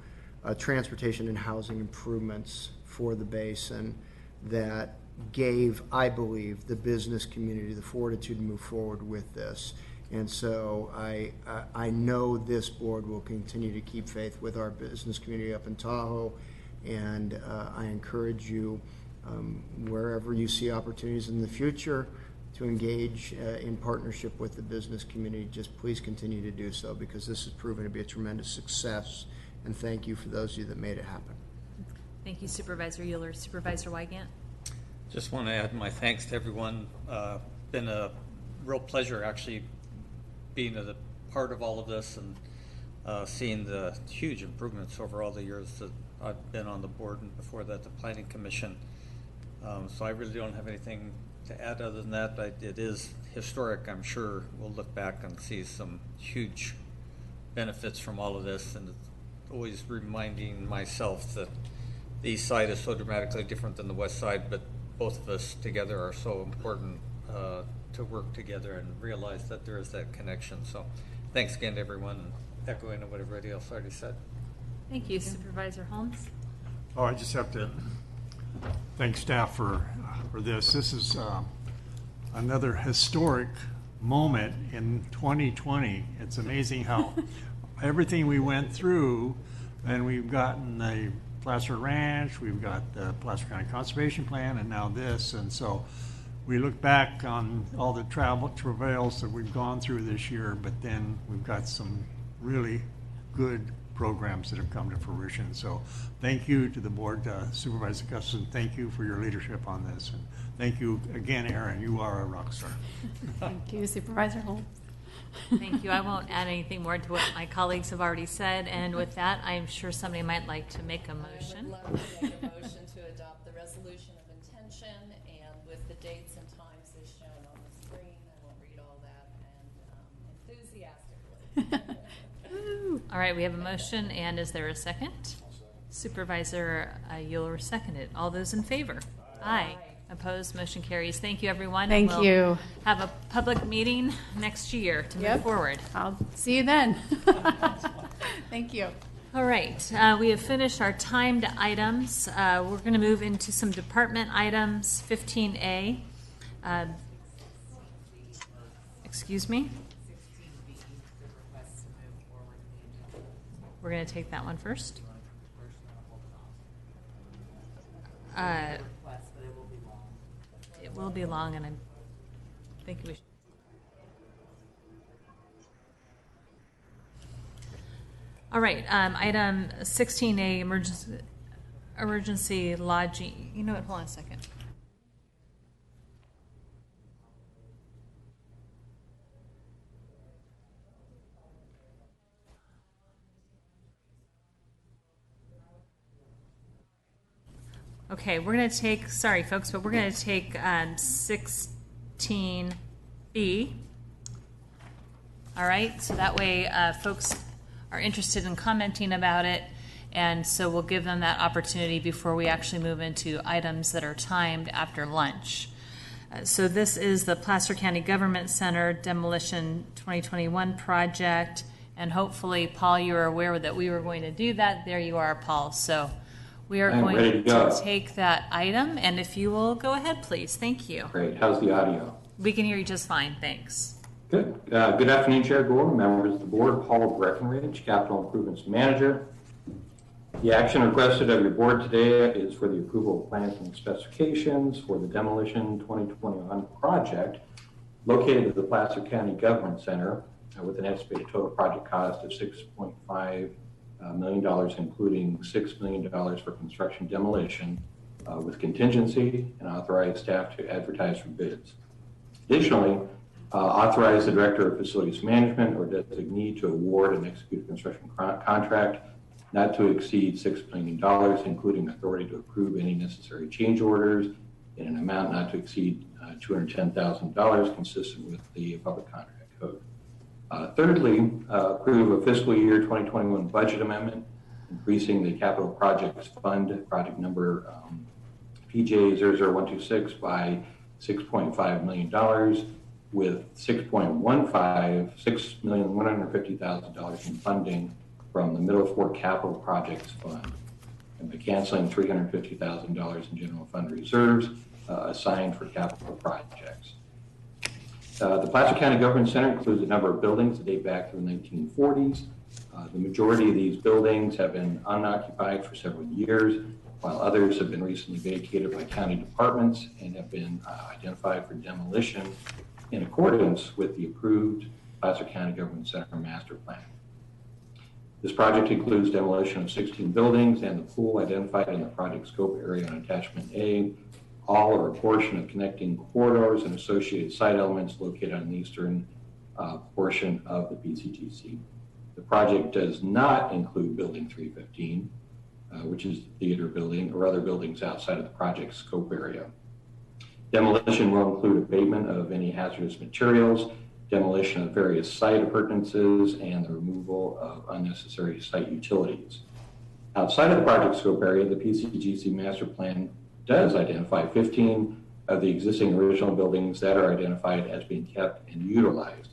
transportation and housing improvements for the basin that gave, I believe, the business community the fortitude to move forward with this. And so I know this board will continue to keep faith with our business community up in Tahoe, and I encourage you, wherever you see opportunities in the future to engage in partnership with the business community, just please continue to do so, because this has proven to be a tremendous success, and thank you for those of you that made it happen. Thank you, Supervisor Euler. Supervisor Wygant. Just want to add my thanks to everyone. Been a real pleasure actually being a part of all of this and seeing the huge improvements over all the years that I've been on the board, and before that the Planning Commission. So I really don't have anything to add other than that. It is historic. I'm sure we'll look back and see some huge benefits from all of this, and it's always reminding myself that the east side is so dramatically different than the west side, but both of us together are so important to work together and realize that there is that connection. So thanks again to everyone, and echoing what everybody else already said. Thank you, Supervisor Holmes. Oh, I just have to thank staff for this. This is another historic moment in 2020. It's amazing how everything we went through, and we've gotten the Placer Ranch, we've got the Placer County Conservation Plan, and now this. And so we look back on all the travails that we've gone through this year, but then we've got some really good programs that have come to fruition. So thank you to the board, Supervisor Gustafson. Thank you for your leadership on this. And thank you again, Aaron. You are a rock star. Thank you, Supervisor Holmes. Thank you. I won't add anything more to what my colleagues have already said. And with that, I'm sure somebody might like to make a motion. I would love to make a motion to adopt the resolution of intention, and with the dates and times as shown on the screen. I won't read all that, and enthusiastically. All right, we have a motion, and is there a second? Supervisor Euler seconded. All those in favor? Aye. Opposed? Motion carries. Thank you, everyone. Thank you. Have a public meeting next year to move forward. I'll see you then. Thank you. All right, we have finished our timed items. We're going to move into some department items. 15A. Excuse me? We're going to take that one first. It will be long, and I think we should. All right, item 16A, emergency lodging. You know what? Hold on a second. Okay, we're going to take, sorry folks, but we're going to take 16B. All right, so that way folks are interested in commenting about it, and so we'll give them that opportunity before we actually move into items that are timed after lunch. So this is the Placer County Government Center Demolition 2021 project, and hopefully, Paul, you are aware that we were going to do that. There you are, Paul. So we are going to take that item, and if you will go ahead, please. Thank you. Great. How's the audio? We can hear you just fine. Thanks. Good. Good afternoon, Chair Gore, members of the board. Paul Breckenridge, Capital Improvements Manager. The action requested of your board today is for the approval of plans and specifications for the Demolition 2021 project located at the Placer County Government Center with an estimated total project cost of $6.5 million, including $6 million for construction demolition with contingency, and authorize staff to advertise for bids. Additionally, authorize the Director of Facilities Management or designee to award and execute a construction contract not to exceed $6 million, including authority to approve any necessary change orders in an amount not to exceed $210,000, consistent with the Public Contract Code. Thirdly, approve a fiscal year 2021 budget amendment, increasing the capital projects fund, project number PJ00126 by $6.5 million, with $6,150,000 in funding from the Middle Fork Capital Projects Fund, and by canceling $350,000 in general fund reserves assigned for capital projects. The Placer County Government Center includes a number of buildings that date back to the 1940s. The majority of these buildings have been unoccupied for several years, while others have been recently vacated by county departments and have been identified for demolition in accordance with the approved Placer County Government Center Master Plan. This project includes demolition of 16 buildings and the pool identified in the project scope area on Attachment A, all or a portion of connecting corridors and associated site elements located on the eastern portion of the PCGC. The project does not include Building 315, which is the theater building, or other buildings outside of the project scope area. Demolition will include abatement of any hazardous materials, demolition of various site appurtenances, and the removal of unnecessary site utilities. Outside of the project scope area, the PCGC Master Plan does identify 15 of the existing original buildings that are identified as being kept and utilized.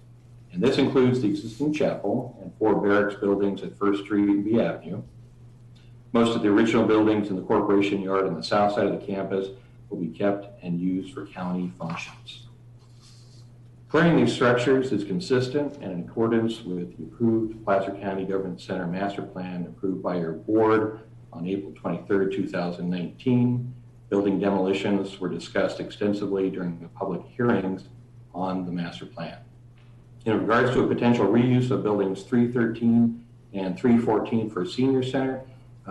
And this includes the existing chapel and 4 barracks buildings at 1st Street and B Avenue. Most of the original buildings in the corporation yard on the south side of the campus will be kept and used for county functions. Clearing these structures is consistent and in accordance with the approved Placer County Government Center Master Plan approved by your board on April 23, 2019. Building demolitions were discussed extensively during the public hearings on the master plan. In regards to a potential reuse of buildings 313 and 314 for a senior center,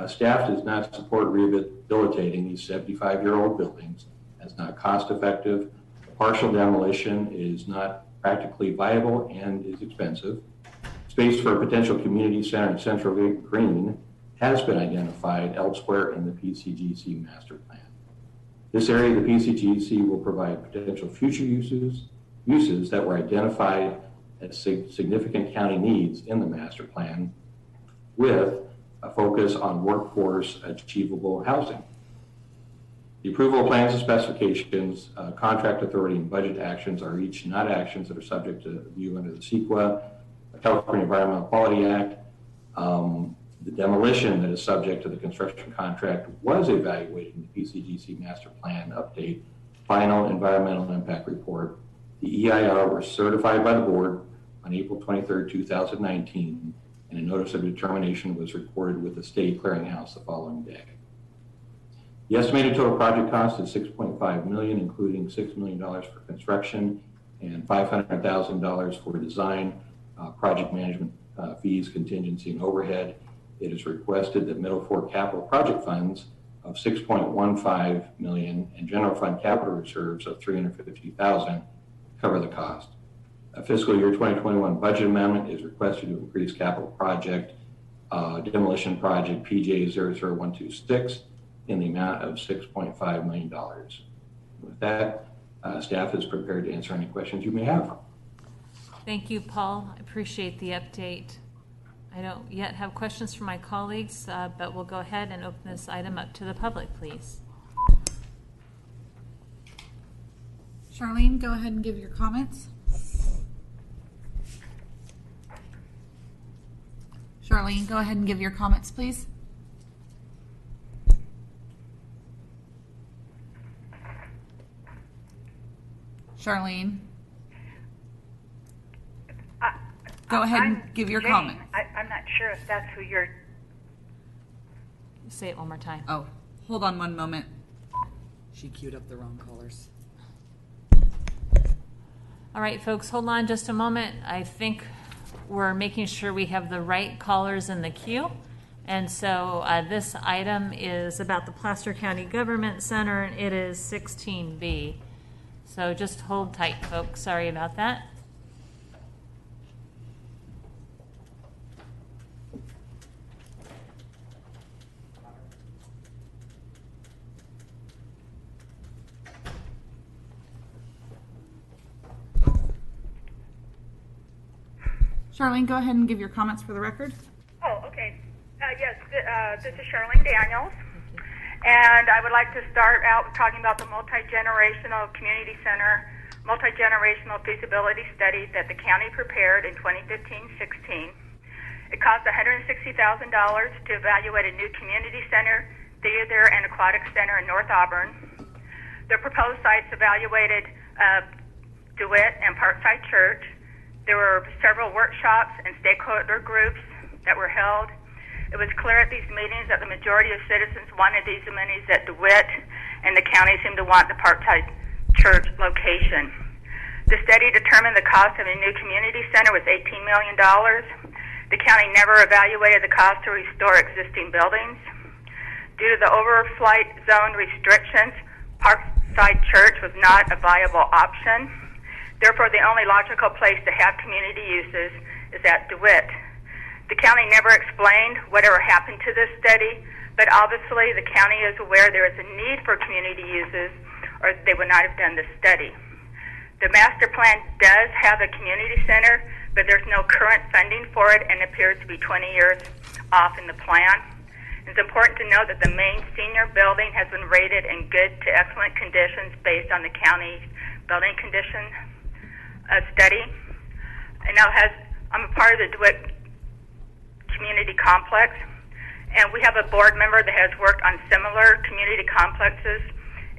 staff does not support rehabilitating these 75-year-old buildings as not cost effective. Partial demolition is not practically viable and is expensive. Space for a potential community center in Central Green has been identified elsewhere in the PCGC master plan. This area of the PCGC will provide potential future uses that were identified as significant county needs in the master plan, with a focus on workforce achievable housing. The approval of plans and specifications, contract authority, and budget actions are each not actions that are subject to review under the CEQA, the California Environmental Quality Act, the demolition that is subject to the construction contract was evaluated in the PCDC Master Plan Update Final Environmental Impact Report. The EIR was certified by the board on April 23, 2019, and a notice of determination was recorded with the state clearinghouse the following day. The estimated total project cost is $6.5 million, including $6 million for construction and $500,000 for design, project management fees, contingency, and overhead. It is requested that Middle Fork capital project funds of $6.15 million and general fund capital reserves of $350,000 cover the cost. A fiscal year 2021 budget amendment is requested to increase capital project demolition project PJ 00126 in the amount of $6.5 million. With that, staff is prepared to answer any questions you may have. Thank you, Paul. I appreciate the update. I don't yet have questions from my colleagues, but we'll go ahead and open this item up to the public, please. Charlene, go ahead and give your comments. Charlene, go ahead and give your comments, please. Charlene. Go ahead and give your comment. I'm not sure if that's who you're... Say it one more time. Oh, hold on one moment. She queued up the wrong callers. All right, folks, hold on just a moment. I think we're making sure we have the right callers in the queue. And so this item is about the Placer County Government Center, and it is 16B. So just hold tight, folks. Sorry about that. Charlene, go ahead and give your comments for the record. Oh, okay. Yes, this is Charlene Daniels. And I would like to start out talking about the multi-generational community center, multi-generational feasibility study that the county prepared in 2015-16. It cost $160,000 to evaluate a new community center, theater, and aquatic center in North Auburn. The proposed sites evaluated DeWitt and Parkside Church. There were several workshops and stakeholder groups that were held. It was clear at these meetings that the majority of citizens wanted these amenities at DeWitt, and the county seemed to want the Parkside Church location. The study determined the cost of a new community center was $18 million. The county never evaluated the cost to restore existing buildings. Due to the overflight zone restrictions, Parkside Church was not a viable option. Therefore, the only logical place to have community uses is at DeWitt. The county never explained whatever happened to this study, but obviously the county is aware there is a need for community uses, or they would not have done the study. The master plan does have a community center, but there's no current funding for it and appears to be 20 years off in the plan. It's important to note that the main senior building has been rated in good to excellent conditions based on the county's building condition study. And now I'm a part of the DeWitt Community Complex, and we have a board member that has worked on similar community complexes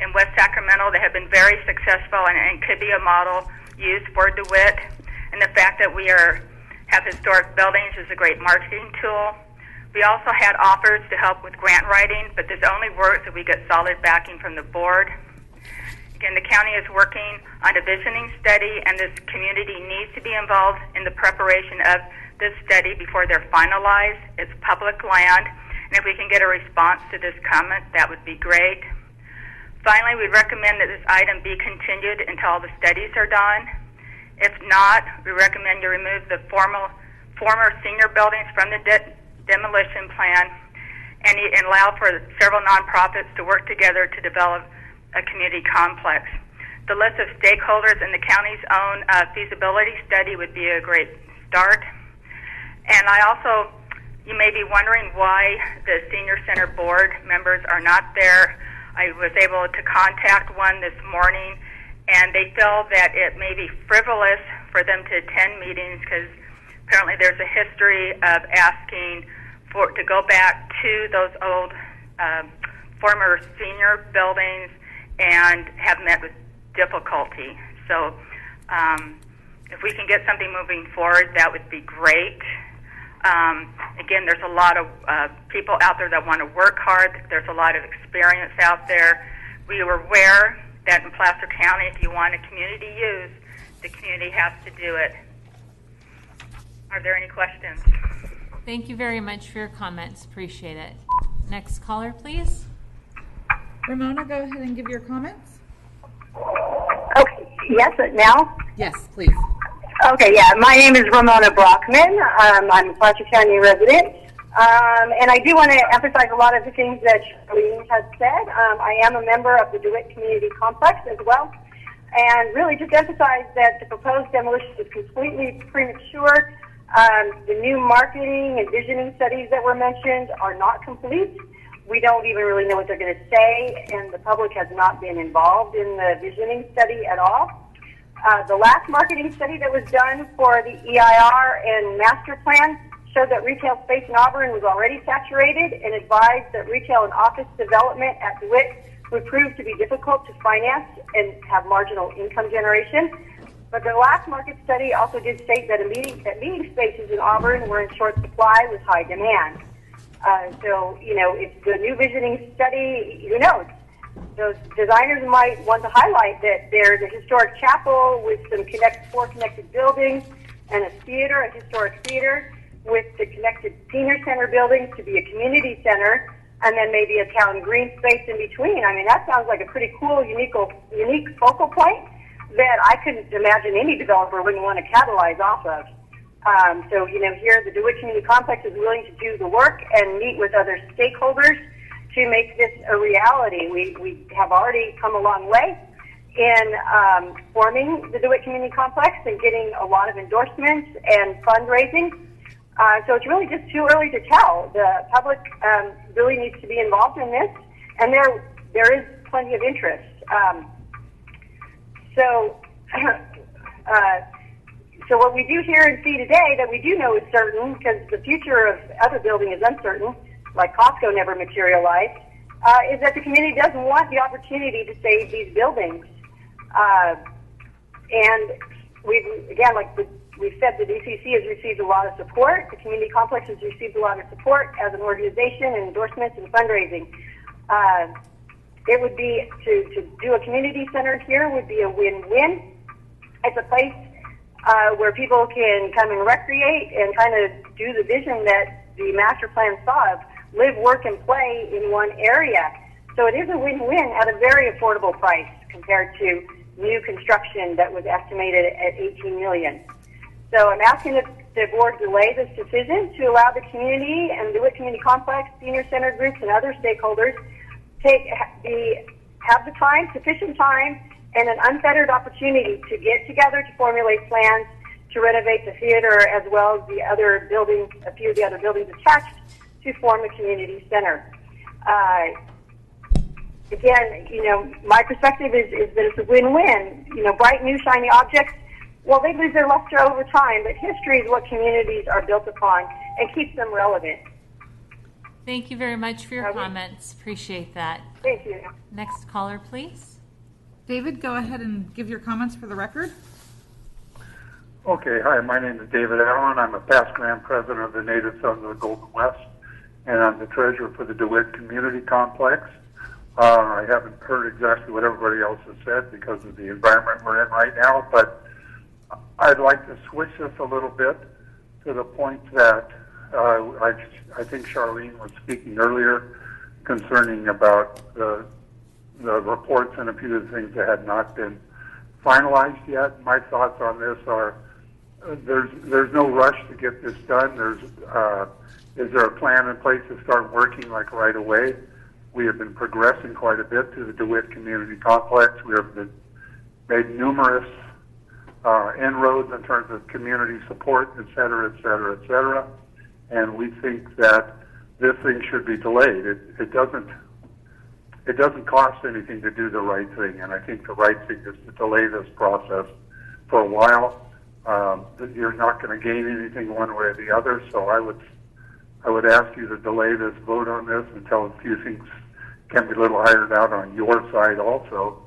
in West Sacramento that have been very successful and could be a model used for DeWitt. And the fact that we have historic buildings is a great marketing tool. We also had offers to help with grant writing, but this only works if we get solid backing from the board. Again, the county is working on a visioning study, and this community needs to be involved in the preparation of this study before they're finalized. It's public land, and if we can get a response to this comment, that would be great. Finally, we recommend that this item be continued until all the studies are done. If not, we recommend you remove the former senior buildings from the demolition plan and allow for several nonprofits to work together to develop a community complex. The list of stakeholders in the county's own feasibility study would be a great start. And you may be wondering why the senior center board members are not there. I was able to contact one this morning, and they feel that it may be frivolous for them to attend meetings because apparently there's a history of asking to go back to those old former senior buildings and have met with difficulty. So if we can get something moving forward, that would be great. Again, there's a lot of people out there that want to work hard. There's a lot of experience out there. We were aware that in Placer County, if you want a community use, the community has to do it. Are there any questions? Thank you very much for your comments. Appreciate it. Next caller, please. Ramona, go ahead and give your comments. Okay, yes, now? Yes, please. Okay, yeah, my name is Ramona Brockman. I'm a Placer County resident. And I do want to emphasize a lot of the things that Charlene has said. I am a member of the DeWitt Community Complex as well. And really just emphasize that the proposed demolition is completely premature. The new marketing and visioning studies that were mentioned are not complete. We don't even really know what they're going to say, and the public has not been involved in the visioning study at all. The last marketing study that was done for the EIR and master plan showed that retail space in Auburn was already saturated and advised that retail and office development at DeWitt would prove to be difficult to finance and have marginal income generation. But the last market study also did state that meeting spaces in Auburn were in short supply with high demand. So, you know, if the new visioning study, who knows? Those designers might want to highlight that there's a historic chapel with some four connected buildings and a theater, a historic theater, with the connected senior center buildings to be a community center, and then maybe a town green space in between. I mean, that sounds like a pretty cool, unique focal point that I couldn't imagine any developer wouldn't want to capitalize off of. So, you know, here the DeWitt Community Complex is willing to do the work and meet with other stakeholders to make this a reality. We have already come a long way in forming the DeWitt Community Complex and getting a lot of endorsements and fundraising. So it's really just too early to tell. The public really needs to be involved in this, and there is plenty of interest. So what we do hear and see today that we do know is certain, because the future of other building is uncertain, like Costco never materialized, is that the community doesn't want the opportunity to save these buildings. And we've said, the DCC has received a lot of support. The community complex has received a lot of support as an organization and endorsements and fundraising. It would be, to do a community center here would be a win-win. It's a place where people can come and recreate and kind of do the vision that the master plan saw of live, work, and play in one area. So it is a win-win at a very affordable price compared to new construction that was estimated at $18 million. So I'm asking that the board delay this decision to allow the community and DeWitt Community Complex, senior center groups, and other stakeholders have the time, sufficient time, and an unfettered opportunity to get together to formulate plans to renovate the theater as well as the other buildings, a few of the other buildings attached, to form a community center. Again, you know, my perspective is that it's a win-win. You know, bright, new, shiny objects, well, they lose their luster over time, but history is what communities are built upon and keeps them relevant. Thank you very much for your comments. Appreciate that. Thank you. Next caller, please. David, go ahead and give your comments for the record. Okay, hi, my name is David Allen. I'm a past Grand President of the Native Sons of the Golden West, and I'm the treasurer for the DeWitt Community Complex. I haven't heard exactly what everybody else has said because of the environment we're in right now, but I'd like to switch this a little bit to the point that I think Charlene was speaking earlier concerning about the reports and a few of the things that had not been finalized yet. My thoughts on this are there's no rush to get this done. Is there a plan in place to start working like right away? We have been progressing quite a bit through the DeWitt Community Complex. We have made numerous inroads in terms of community support, et cetera, et cetera, et cetera. And we think that this thing should be delayed. It doesn't cost anything to do the right thing, and I think the right thing is to delay this process for a while. You're not going to gain anything one way or the other, so I would I would ask you to delay this vote on this until a few things can be a little ironed out on your side also.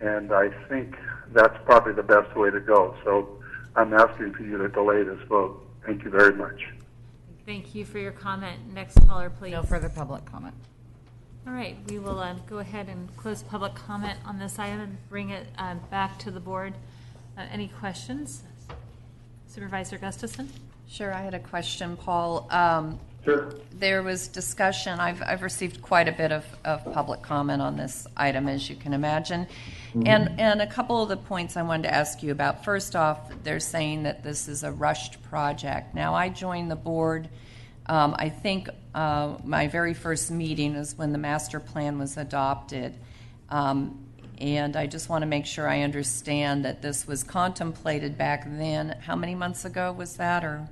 And I think that's probably the best way to go. So I'm asking for you to delay this vote. Thank you very much. Thank you for your comment. Next caller, please. No further public comment. All right, we will go ahead and close public comment on this item and bring it back to the board. Any questions? Supervisor Gustafson? Sure, I had a question, Paul. Sure. There was discussion, I've received quite a bit of public comment on this item, as you can imagine. And a couple of the points I wanted to ask you about. First off, they're saying that this is a rushed project. Now, I joined the board, I think my very first meeting is when the master plan was adopted. And I just want to make sure I understand that this was contemplated back then. How many months ago was that, or?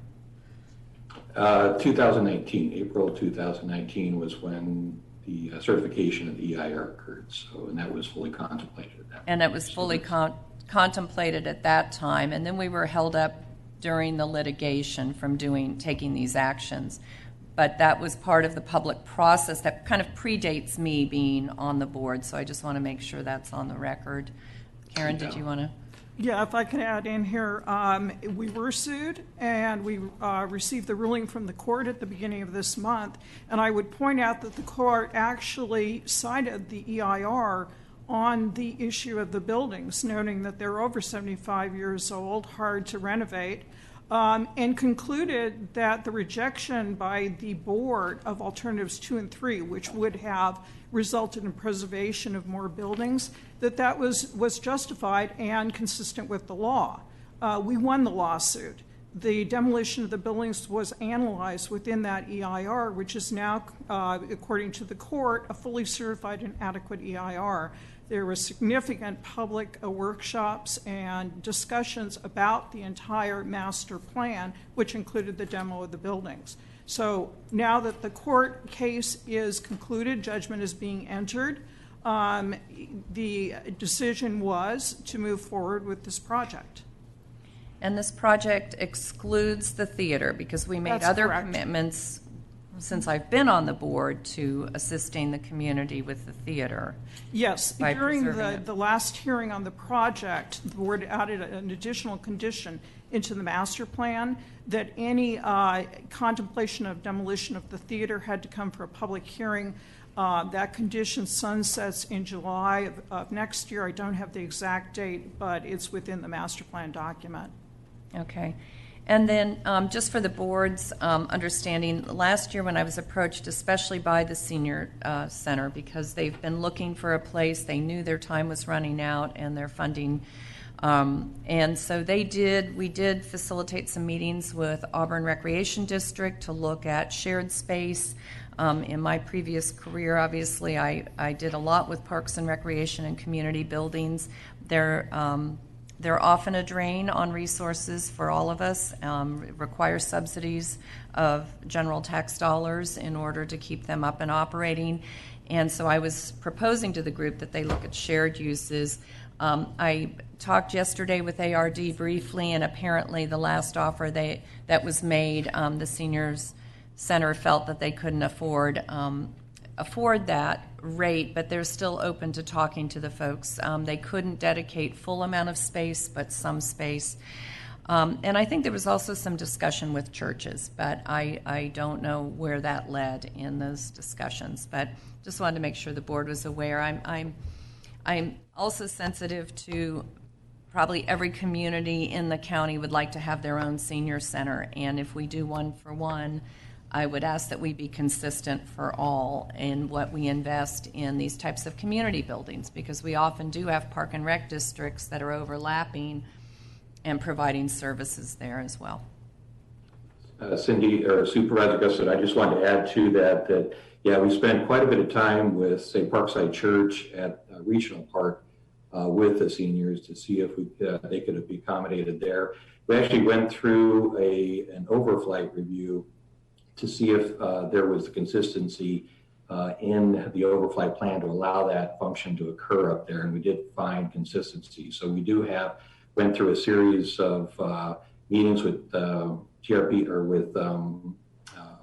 2019, April 2019 was when the certification of the EIR occurred. So, and that was fully contemplated at that point. And it was fully contemplated at that time, and then we were held up during the litigation from taking these actions. But that was part of the public process that kind of predates me being on the board, so I just want to make sure that's on the record. Karen, did you want to? Yeah, if I could add in here, we were sued, and we received the ruling from the court at the beginning of this month. And I would point out that the court actually cited the EIR on the issue of the buildings, noting that they're over 75 years old, hard to renovate, and concluded that the rejection by the board of alternatives 2 and 3, which would have resulted in preservation of more buildings, that was justified and consistent with the law. We won the lawsuit. The demolition of the buildings was analyzed within that EIR, which is now, according to the court, a fully certified and adequate EIR. There were significant public workshops and discussions about the entire master plan, which included the demo of the buildings. So now that the court case is concluded, judgment is being entered, the decision was to move forward with this project. And this project excludes the theater, because we made other commitments since I've been on the board to assisting the community with the theater. Yes, during the last hearing on the project, the board added an additional condition into the master plan that any contemplation of demolition of the theater had to come for a public hearing. That condition sunsets in July of next year. I don't have the exact date, but it's within the master plan document. Okay. And then just for the board's understanding, last year when I was approached, especially by the senior center, because they've been looking for a place, they knew their time was running out and their funding. And so we did facilitate some meetings with Auburn Recreation District to look at shared space. In my previous career, obviously, I did a lot with parks and recreation and community buildings. They're often a drain on resources for all of us, require subsidies of general tax dollars in order to keep them up and operating. And so I was proposing to the group that they look at shared uses. I talked yesterday with ARD briefly, and apparently the last offer that was made, the seniors center felt that they couldn't afford that rate, but they're still open to talking to the folks. They couldn't dedicate full amount of space, but some space. And I think there was also some discussion with churches, but I don't know where that led in those discussions. But just wanted to make sure the board was aware. I'm also sensitive to probably every community in the county would like to have their own senior center, and if we do one for one, I would ask that we be consistent for all in what we invest in these types of community buildings, because we often do have park and rec districts that are overlapping and providing services there as well. Cindy, or Supervisor Gustin, I just wanted to add to that yeah, we spent quite a bit of time with, say, Parkside Church at Regional Park with the seniors to see if they could be accommodated there. We actually went through an overflight review to see if there was consistency in the overflight plan to allow that function to occur up there, and we did find consistency. So we went through a series of meetings with TRP or with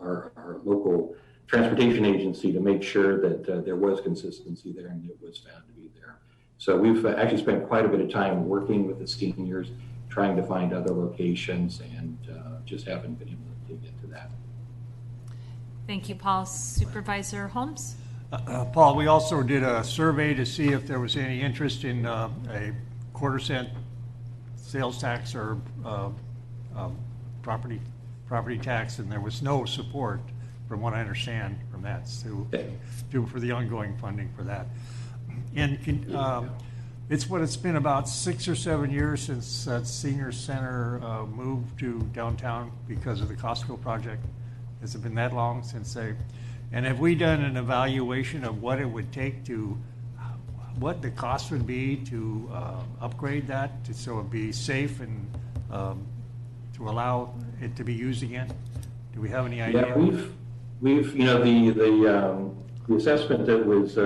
our local transportation agency to make sure that there was consistency there and it was found to be there. So we've actually spent quite a bit of time working with the seniors, trying to find other locations, and just haven't been able to get to that. Thank you, Paul. Supervisor Holmes? Paul, we also did a survey to see if there was any interest in a quarter-cent sales tax or property tax, and there was no support, from what I understand, from that for the ongoing funding for that. And it's been about 6 or 7 years since that senior center moved to downtown because of the Costco project. Has it been that long since they? And have we done an evaluation of what it would take what the cost would be to upgrade that so it'd be safe and to allow it to be used again? Do we have any idea? Yeah, we've the assessment that was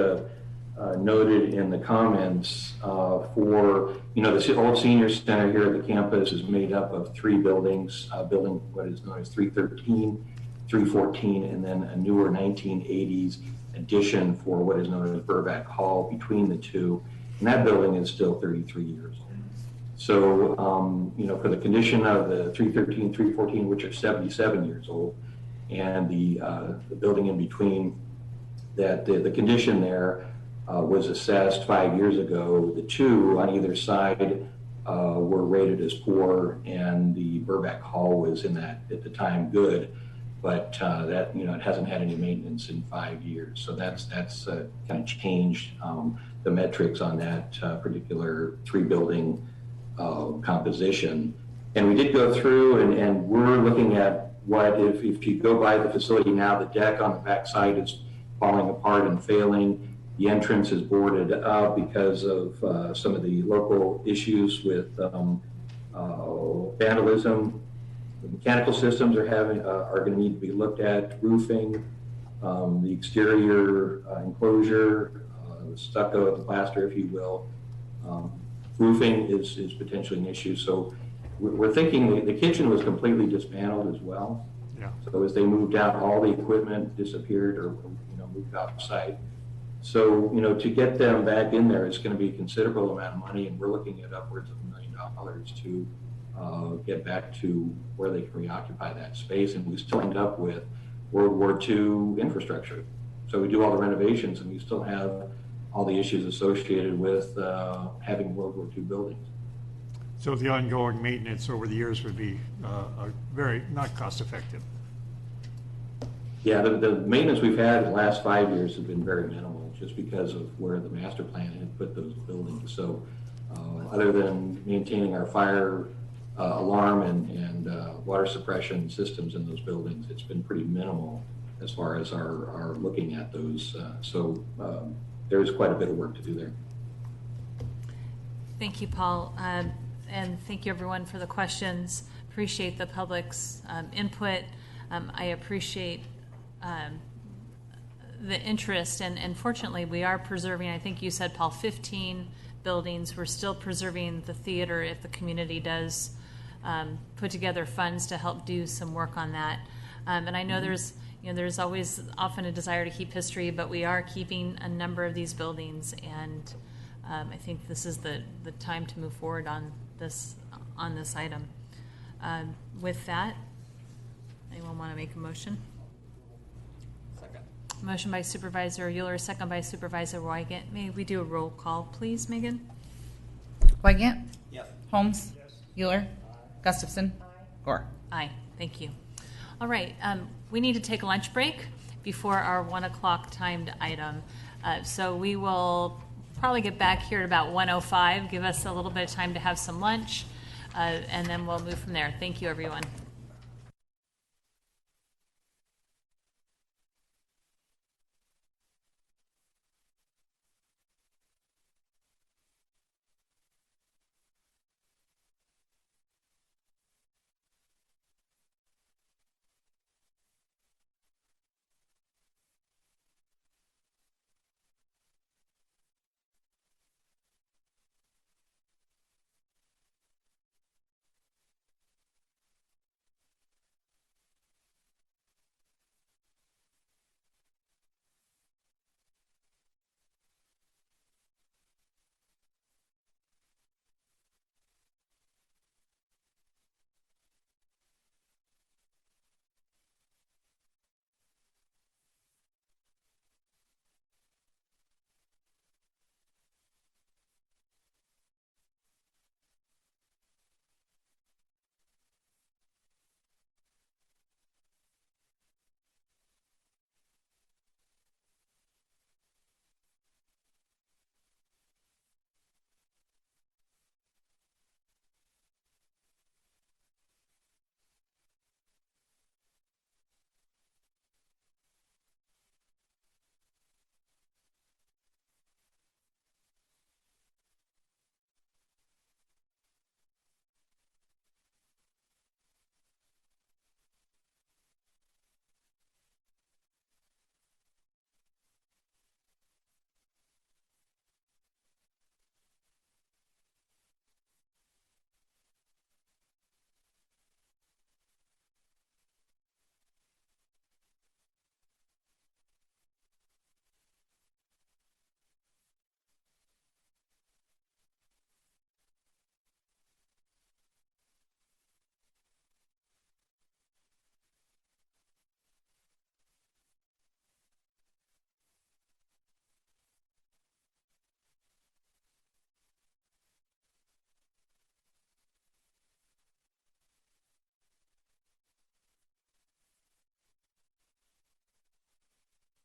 noted in the comments for the old senior center here at the campus is made up of 3 buildings, building what is known as 313, 314, and then a newer 1980s addition for what is known as Burback Hall between the two. And that building is still 33 years old. So, for the condition of the 313, 314, which are 77 years old, and the building in between, that the condition there was assessed 5 years ago. The 2 on either side were rated as poor, and the Burback Hall was in that, at the time, good. But that it hasn't had any maintenance in 5 years, so that's kind of changed the metrics on that particular 3-building composition. And we did go through, and we're looking at what if you go by the facility now, the deck on the back side is falling apart and failing. The entrance is boarded up because of some of the local issues with vandalism. The mechanical systems are going to need to be looked at. Roofing, the exterior enclosure, the stucco, the plaster, if you will. Roofing is potentially an issue. So we're thinking the kitchen was completely dismantled as well. Yeah. So as they moved out, all the equipment disappeared or moved outside. So to get them back in there is going to be a considerable amount of money, and we're looking at upwards of $1 million to get back to where they can reoccupy that space, and we still end up with World War II infrastructure. So we do all the renovations, and we still have all the issues associated with having World War II buildings. So the ongoing maintenance over the years would be very not cost effective. Yeah, the maintenance we've had in the last 5 years has been very minimal, just because of where the master plan had put those buildings. So other than maintaining our fire alarm and water suppression systems in those buildings, it's been pretty minimal as far as our looking at those. So there is quite a bit of work to do there. Thank you, Paul. And thank you, everyone, for the questions. Appreciate the public's input. I appreciate the interest. And fortunately, we are preserving, I think you said, Paul, 15 buildings. We're still preserving the theater if the community does put together funds to help do some work on that. And I know there's always often a desire to keep history, but we are keeping a number of these buildings, and I think this is the time to move forward on this item. With that, anyone want to make a motion? Second. Motion by Supervisor Euler, second by Supervisor Wygant. May we do a roll call, please, Megan? Wygant? Yes. Holmes? Yes. Euler? Gustafson? Gore? Aye. Thank you. All right. We need to take a lunch break before our 1 o'clock timed item. So we will probably get back here at about 1:05, give us a little bit of time to have some lunch, and then we'll move from there. Thank you, everyone.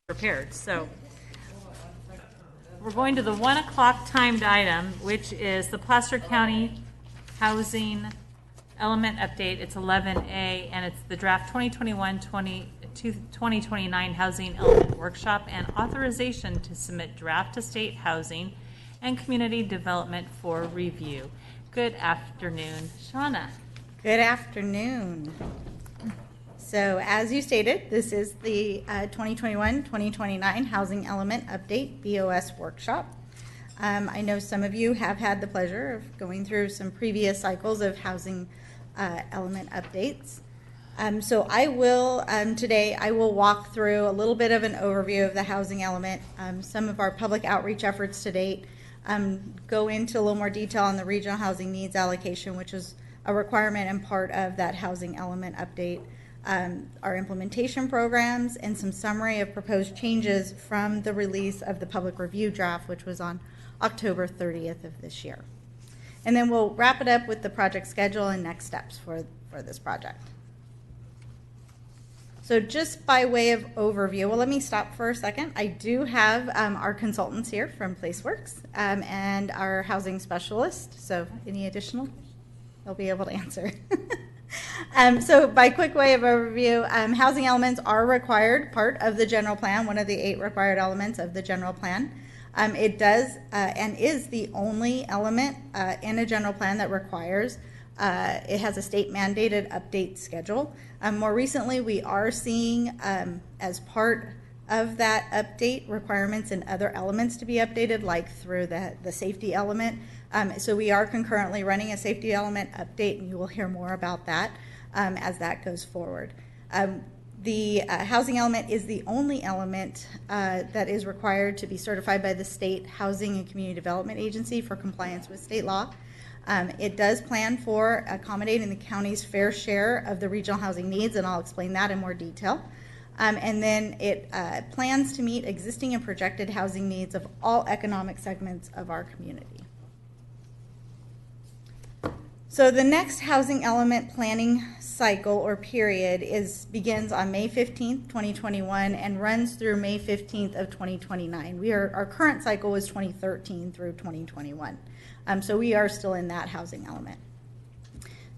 prepared. So we're going to the 1 o'clock timed item, which is the Placer County Housing Element Update. It's 11A, and it's the draft 2021-2029 Housing Element Workshop and authorization to submit draft to state housing and community development for review. Good afternoon, Shauna. Good afternoon. So as you stated, this is the 2021-2029 Housing Element Update BOS Workshop. I know some of you have had the pleasure of going through some previous cycles of housing element updates. So I will, today, I will walk through a little bit of an overview of the housing element, some of our public outreach efforts to date, go into a little more detail on the regional housing needs allocation, which is a requirement and part of that housing element update, our implementation programs, and some summary of proposed changes from the release of the public review draft, which was on October 30th of this year. And then we'll wrap it up with the project schedule and next steps for this project. So just by way of overview, well, let me stop for a second. I do have our consultants here from PlaceWorks and our housing specialist. So any additional, they'll be able to answer. So by quick way of overview, housing elements are required part of the general plan, one of the 8 required elements of the general plan. It does and is the only element in a general plan that requires it has a state mandated update schedule. More recently, we are seeing as part of that update requirements and other elements to be updated, like through the safety element. So we are concurrently running a safety element update, and you will hear more about that as that goes forward. The housing element is the only element that is required to be certified by the State Housing and Community Development Agency for compliance with state law. It does plan for accommodating the county's fair share of the regional housing needs, and I'll explain that in more detail. And then it plans to meet existing and projected housing needs of all economic segments of our community. So the next housing element planning cycle or period begins on May 15th, 2021 and runs through May 15th of 2029. Our current cycle was 2013 through 2021. So we are still in that housing element.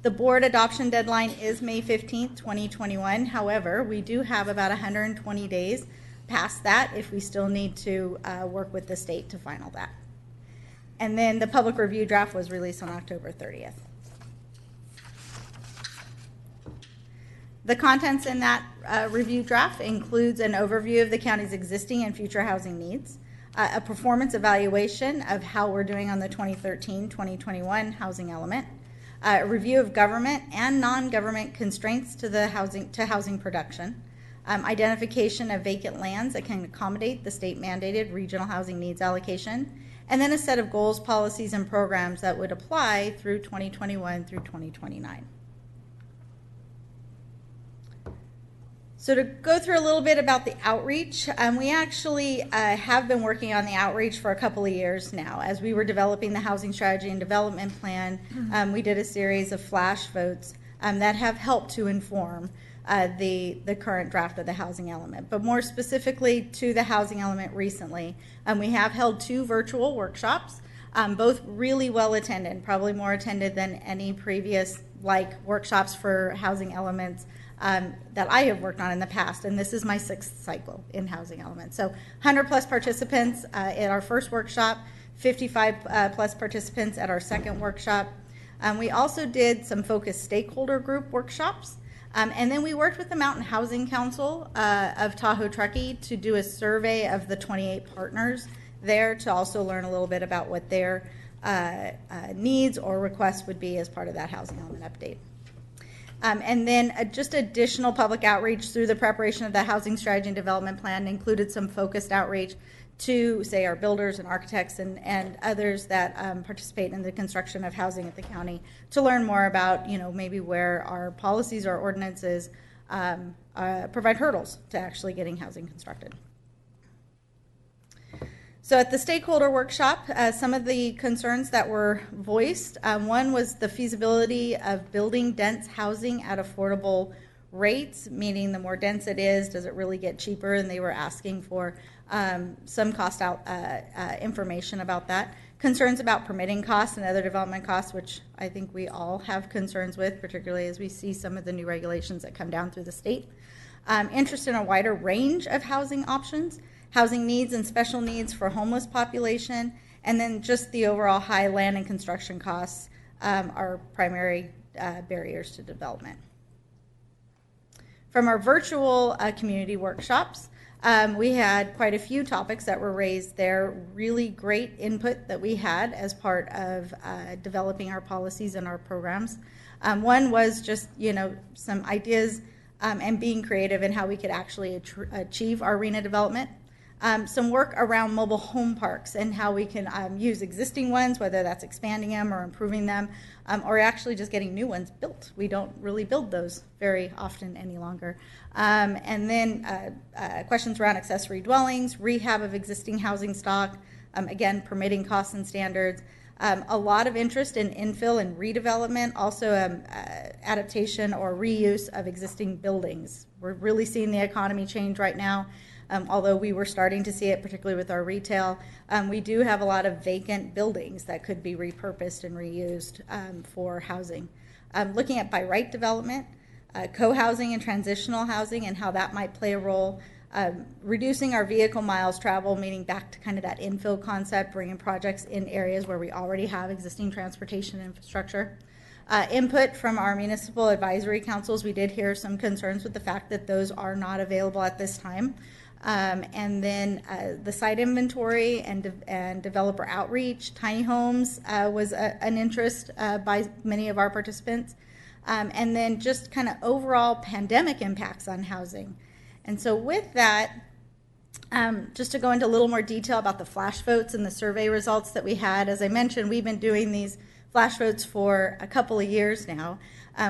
The board adoption deadline is May 15th, 2021. However, we do have about 120 days past that if we still need to work with the state to final that. And then the public review draft was released on October 30th. The contents in that review draft includes an overview of the county's existing and future housing needs, a performance evaluation of how we're doing on the 2013-2021 housing element, a review of government and non-government constraints to housing production, identification of vacant lands that can accommodate the state-mandated regional housing needs allocation, and then a set of goals, policies, and programs that would apply through 2021 through 2029. So to go through a little bit about the outreach, we actually have been working on the outreach for a couple of years now. As we were developing the housing strategy and development plan, we did a series of flash votes that have helped to inform the current draft of the housing element. But more specifically to the housing element recently, we have held 2 virtual workshops, both really well attended, probably more attended than any previous workshops for housing elements that I have worked on in the past, and this is my 6th cycle in housing elements. So 100 plus participants at our first workshop, 55 plus participants at our second workshop. We also did some focused stakeholder group workshops, and then we worked with the Mountain Housing Council of Tahoe-Truckee to do a survey of the 28 partners there to also learn a little bit about what their needs or requests would be as part of that housing element update. And then just additional public outreach through the preparation of the housing strategy and development plan included some focused outreach to, say, our builders and architects and others that participate in the construction of housing at the county to learn more about, maybe where our policies or ordinances provide hurdles to actually getting housing constructed. So at the stakeholder workshop, some of the concerns that were voiced, one was the feasibility of building dense housing at affordable rates, meaning the more dense it is, does it really get cheaper? And they were asking for some cost out information about that. Concerns about permitting costs and other development costs, which I think we all have concerns with, particularly as we see some of the new regulations that come down through the state. Interest in a wider range of housing options, housing needs and special needs for homeless population, and then just the overall high land and construction costs are primary barriers to development. From our virtual community workshops, we had quite a few topics that were raised there, really great input that we had as part of developing our policies and our programs. One was just, some ideas and being creative in how we could actually achieve our RHNA development. Some work around mobile home parks and how we can use existing ones, whether that's expanding them or improving them, or actually just getting new ones built. We don't really build those very often any longer. And then questions around accessory dwellings, rehab of existing housing stock, again, permitting costs and standards. A lot of interest in infill and redevelopment, also adaptation or reuse of existing buildings. We're really seeing the economy change right now. Although we were starting to see it, particularly with our retail, we do have a lot of vacant buildings that could be repurposed and reused for housing. Looking at by right development, co-housing and transitional housing and how that might play a role. Reducing our vehicle miles travel, meaning back to kind of that infill concept, bringing projects in areas where we already have existing transportation infrastructure. Input from our municipal advisory councils, we did hear some concerns with the fact that those are not available at this time. And then the site inventory and developer outreach, tiny homes was an interest by many of our participants. And then just kind of overall pandemic impacts on housing. And so with that, just to go into a little more detail about the flash votes and the survey results that we had, as I mentioned, we've been doing these flash votes for a couple of years now.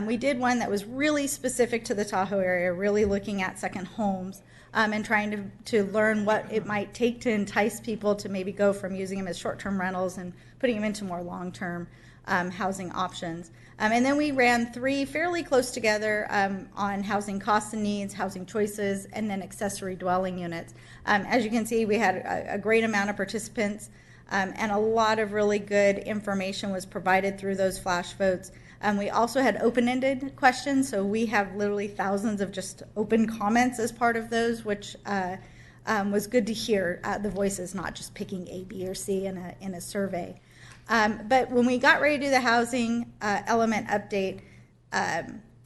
We did one that was really specific to the Tahoe area, really looking at second homes and trying to learn what it might take to entice people to maybe go from using them as short-term rentals and putting them into more long-term housing options. And then we ran 3 fairly close together on housing costs and needs, housing choices, and then accessory dwelling units. As you can see, we had a great amount of participants and a lot of really good information was provided through those flash votes. We also had open-ended questions, so we have literally thousands of just open comments as part of those, which was good to hear the voices, not just picking A, B, or C in a survey. But when we got ready to do the housing element update,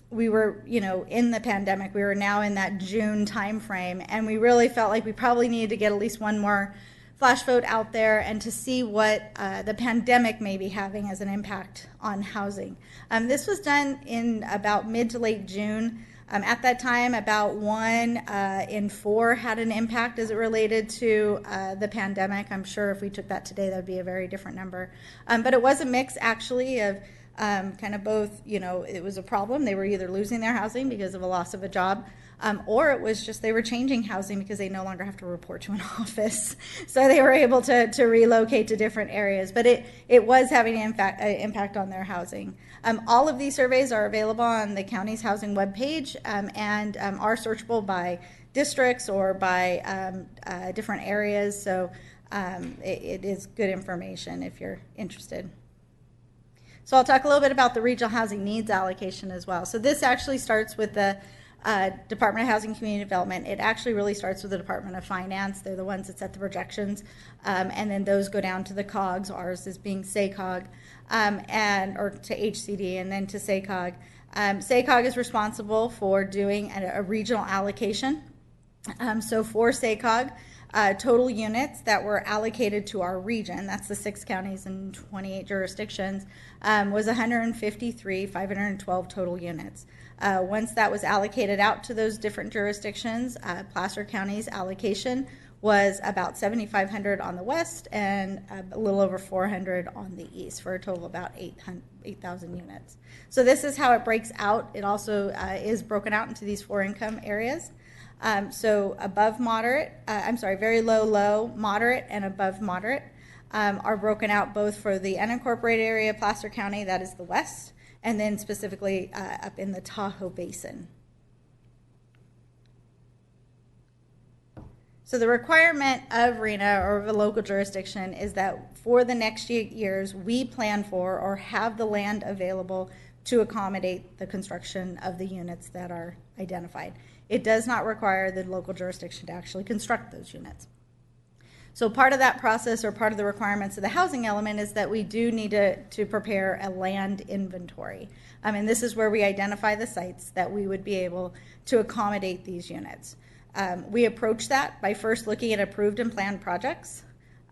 we were, in the pandemic. We were now in that June timeframe, and we really felt like we probably needed to get at least one more flash vote out there and to see what the pandemic may be having as an impact on housing. This was done in about mid to late June. At that time, about 1 in 4 had an impact as it related to the pandemic. I'm sure if we took that today, that would be a very different number. But it was a mix, actually, of kind of both, it was a problem. They were either losing their housing because of a loss of a job, or it was just they were changing housing because they no longer have to report to an office. So they were able to relocate to different areas. But it was having an impact on their housing. All of these surveys are available on the county's housing webpage and are searchable by districts or by different areas. So it is good information if you're interested. So I'll talk a little bit about the regional housing needs allocation as well. So this actually starts with the Department of Housing and Community Development. It actually really starts with the Department of Finance. They're the ones that set the projections, and then those go down to the COGs. Ours is being SACOG, or to HCD, and then to SACOG. SACOG is responsible for doing a regional allocation. So for SACOG, total units that were allocated to our region, that's the 6 counties and 28 jurisdictions, was 512 total units. Once that was allocated out to those different jurisdictions, Placer County's allocation was about 7,500 on the west and a little over 400 on the east, for a total of about 8,000 units. So this is how it breaks out. It also is broken out into these 4 income areas. So above moderate, very low, low, moderate, and above moderate are broken out both for the unincorporated area of Placer County, that is the west, and then specifically up in the Tahoe Basin. So the requirement of RENA or of a local jurisdiction is that for the next years, we plan for or have the land available to accommodate the construction of the units that are identified. It does not require the local jurisdiction to actually construct those units. So part of that process, or part of the requirements of the housing element, is that we do need to prepare a land inventory. And this is where we identify the sites that we would be able to accommodate these units. We approach that by first looking at approved and planned projects,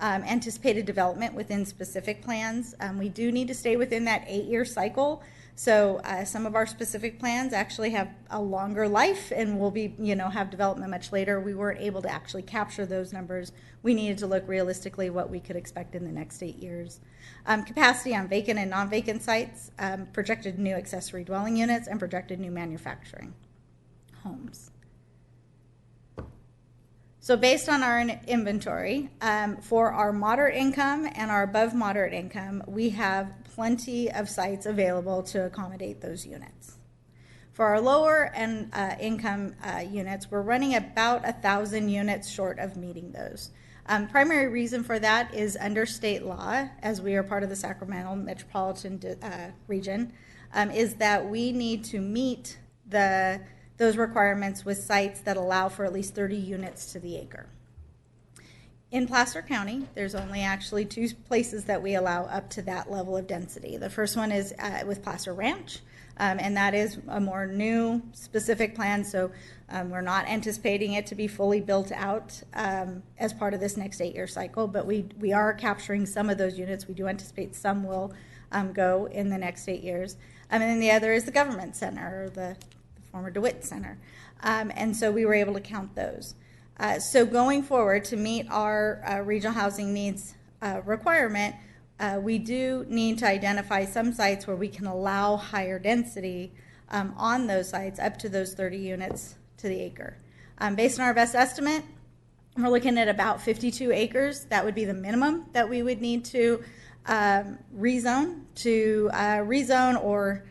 anticipated development within specific plans. We do need to stay within that 8-year cycle. So some of our specific plans actually have a longer life and will be, have development much later. We weren't able to actually capture those numbers. We needed to look realistically what we could expect in the next 8 years. Capacity on vacant and non-vacant sites, projected new accessory dwelling units, and projected new manufacturing homes. So based on our inventory, for our moderate income and our above moderate income, we have plenty of sites available to accommodate those units. For our lower and income units, we're running about 1,000 units short of meeting those. Primary reason for that is under state law, as we are part of the Sacramento metropolitan region, is that we need to meet those requirements with sites that allow for at least 30 units to the acre. In Placer County, there's only actually 2 places that we allow up to that level of density. The first one is with Placer Ranch, and that is a more new specific plan, so we're not anticipating it to be fully built out as part of this next 8-year cycle, but we are capturing some of those units. We do anticipate some will go in the next 8 years. And then the other is the Government Center, or the former DeWitt Center. And so we were able to count those. So going forward, to meet our regional housing needs requirement, we do need to identify some sites where we can allow higher density on those sites, up to those 30 units to the acre. Based on our best estimate, we're looking at about 52 acres. That would be the minimum that we would need to rezone or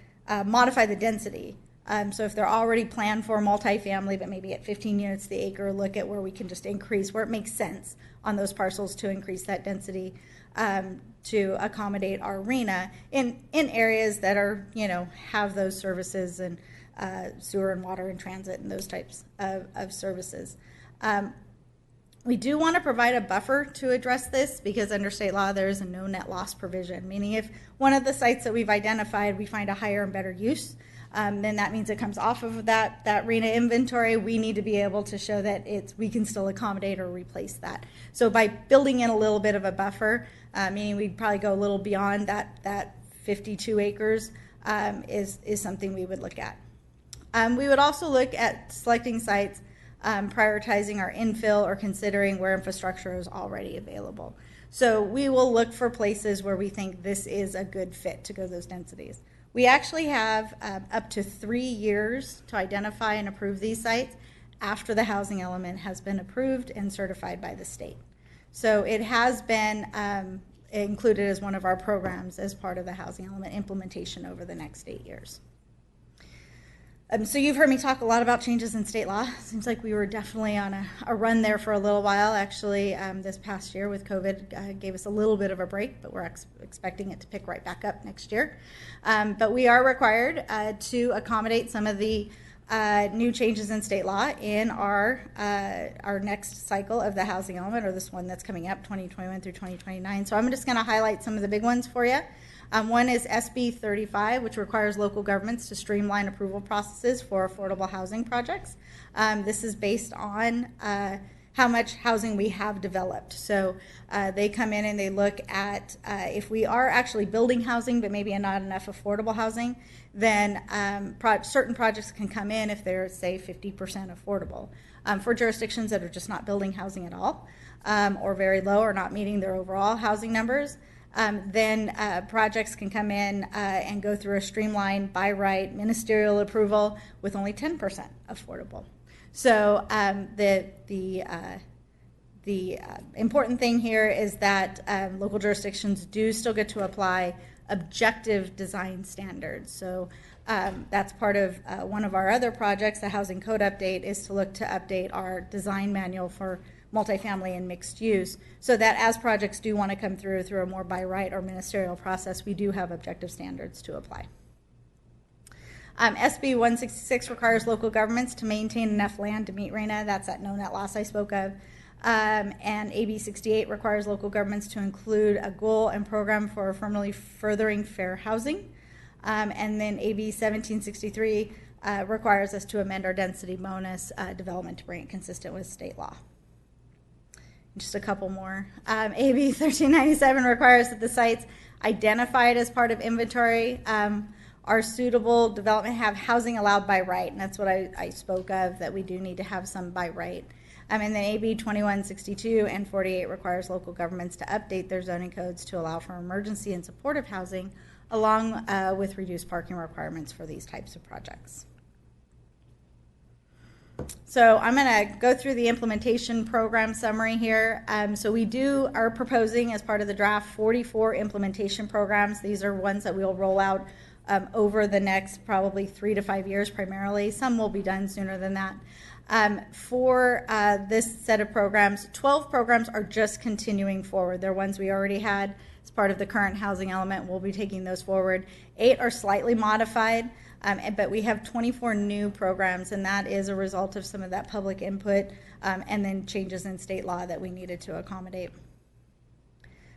modify the density. So if they're already planned for multifamily, but maybe at 15 units the acre, look at where we can just increase, where it makes sense on those parcels to increase that density to accommodate our RENA in areas that are, have those services and sewer and water and transit and those types of services. We do want to provide a buffer to address this, because under state law there is a no net loss provision, meaning if one of the sites that we've identified we find a higher and better use, then that means it comes off of that RENA inventory. We need to be able to show that we can still accommodate or replace that. So by building in a little bit of a buffer, meaning we'd probably go a little beyond that 52 acres, is something we would look at. We would also look at selecting sites, prioritizing our infill, or considering where infrastructure is already available. So we will look for places where we think this is a good fit to go those densities. We actually have up to 3 years to identify and approve these sites after the housing element has been approved and certified by the state. So it has been included as one of our programs as part of the housing element implementation over the next 8 years. So you've heard me talk a lot about changes in state law. Seems like we were definitely on a run there for a little while. Actually, this past year with COVID gave us a little bit of a break, but we're expecting it to pick right back up next year. But we are required to accommodate some of the new changes in state law in our next cycle of the housing element, or this one that's coming up, 2021 through 2029. So I'm just going to highlight some of the big ones for you. One is SB 35, which requires local governments to streamline approval processes for affordable housing projects. This is based on how much housing we have developed. So they come in and they look at if we are actually building housing, but maybe not enough affordable housing, then certain projects can come in if they're, say, 50% affordable. For jurisdictions that are just not building housing at all, or very low, or not meeting their overall housing numbers, then projects can come in and go through a streamlined by right ministerial approval with only 10% affordable. So the important thing here is that local jurisdictions do still get to apply objective design standards. So that's part of one of our other projects, the Housing Code Update, is to look to update our design manual for multifamily and mixed use, so that as projects do want to come through a more by right or ministerial process, we do have objective standards to apply. SB 166 requires local governments to maintain enough land to meet RENA. That's that no net loss I spoke of. And AB 68 requires local governments to include a goal and program for firmly furthering fair housing. And then AB 1763 requires us to amend our density bonus development to bring it consistent with state law. Just a couple more. AB 1397 requires that the sites identified as part of inventory are suitable development, have housing allowed by right, and that's what I spoke of, that we do need to have some by right. And then AB 2162 and 48 requires local governments to update their zoning codes to allow for emergency and supportive housing, along with reduced parking requirements for these types of projects. So I'm going to go through the implementation program summary here. So we are proposing as part of the draft 44 implementation programs. These are ones that we'll roll out over the next probably 3 to 5 years primarily. Some will be done sooner than that. For this set of programs, 12 programs are just continuing forward. They're ones we already had as part of the current housing element. We'll be taking those forward. 8 are slightly modified, but we have 24 new programs, and that is a result of some of that public input and then changes in state law that we needed to accommodate.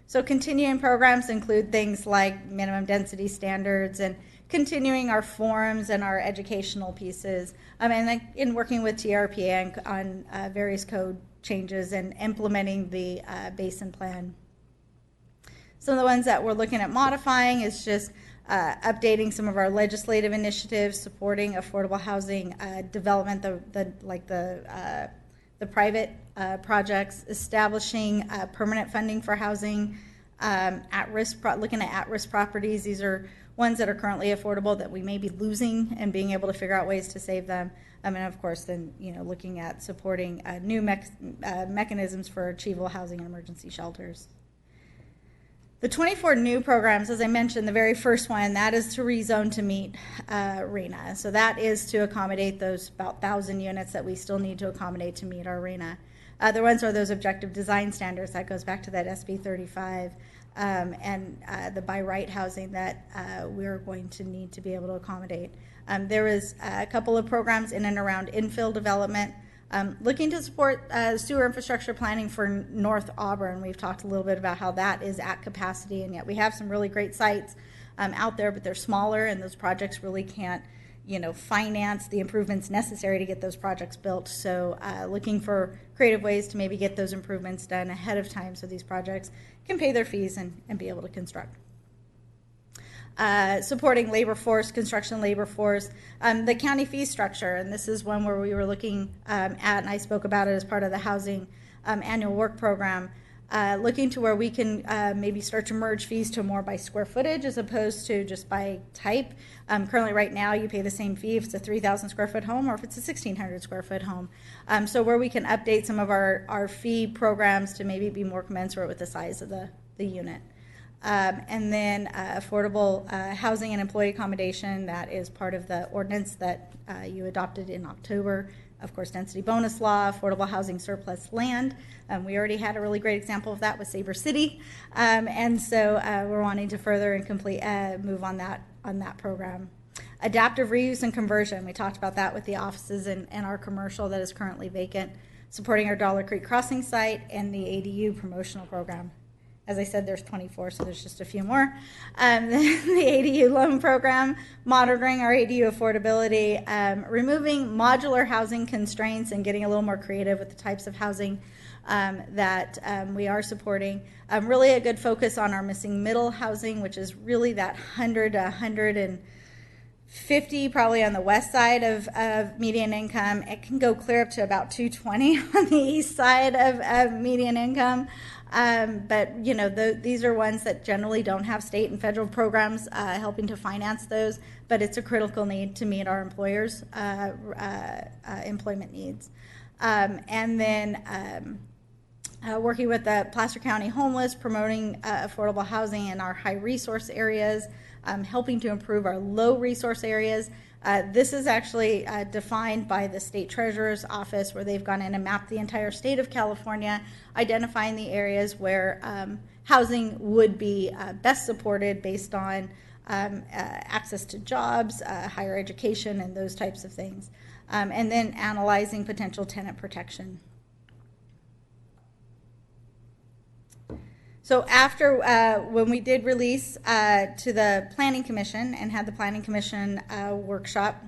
So continuing programs include things like minimum density standards and continuing our forums and our educational pieces, and in working with TRPA on various code changes and implementing the basin plan. Some of the ones that we're looking at modifying is just updating some of our legislative initiatives, supporting affordable housing development, the private projects, establishing permanent funding for housing, looking at at-risk properties. These are ones that are currently affordable that we may be losing, and being able to figure out ways to save them. And of course, then looking at supporting new mechanisms for achievable housing and emergency shelters. The 24 new programs, as I mentioned, the very first one, that is to rezone to meet RENA. So that is to accommodate those about 1,000 units that we still need to accommodate to meet our RENA. Other ones are those objective design standards. That goes back to that SB 35 and the by right housing that we're going to need to be able to accommodate. There is a couple of programs in and around infill development. Looking to support sewer infrastructure planning for North Auburn. We've talked a little bit about how that is at capacity, and yet we have some really great sites out there, but they're smaller, and those projects really can't, finance the improvements necessary to get those projects built. So looking for creative ways to maybe get those improvements done ahead of time so these projects can pay their fees and be able to construct. Supporting labor force, construction labor force, the county fee structure, and this is one where we were looking at, and I spoke about it as part of the housing annual work program, looking to where we can maybe start to merge fees to more by square footage as opposed to just by type. Currently right now you pay the same fee if it's a 3,000 square foot home or if it's a 1,600 square foot home. So where we can update some of our fee programs to maybe be more commensurate with the size of the unit. And then affordable housing and employee accommodation, that is part of the ordinance that you adopted in October. Of course, density bonus law, affordable housing surplus land. We already had a really great example of that with Sabre City. And so we're wanting to further and complete move on that program. Adaptive reuse and conversion, we talked about that with the offices and our commercial that is currently vacant. Supporting our Dollar Creek Crossing site and the ADU promotional program. As I said, there's 24, so there's just a few more. The ADU loan program, monitoring our ADU affordability, removing modular housing constraints and getting a little more creative with the types of housing that we are supporting. Really a good focus on our missing middle housing, which is really that 100 to 150, probably on the west side of median income. It can go clear up to about 220 on the east side of median income. But these are ones that generally don't have state and federal programs helping to finance those, but it's a critical need to meet our employers' employment needs. And then working with the Placer County homeless, promoting affordable housing in our high resource areas, helping to improve our low resource areas. This is actually defined by the state treasurer's office, where they've gone in and mapped the entire state of California, identifying the areas where housing would be best supported based on access to jobs, higher education, and those types of things, and then analyzing potential tenant protection. So after, when we did release to the Planning Commission and had the Planning Commission workshop,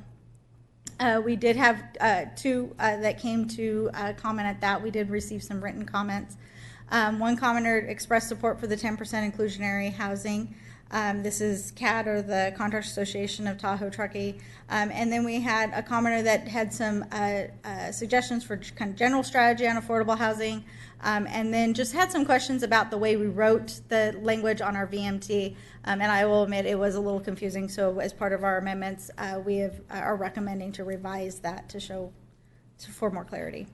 we did have two that came to comment at that. We did receive some written comments. One commenter expressed support for the 10% inclusionary housing. This is CAT, or the Contractors Association of Tahoe Truckee. And then we had a commenter that had some suggestions for kind of general strategy on affordable housing, and then just had some questions about the way we wrote the language on our VMT. And I will admit it was a little confusing, so as part of our amendments, we are recommending to revise that to show for more clarity.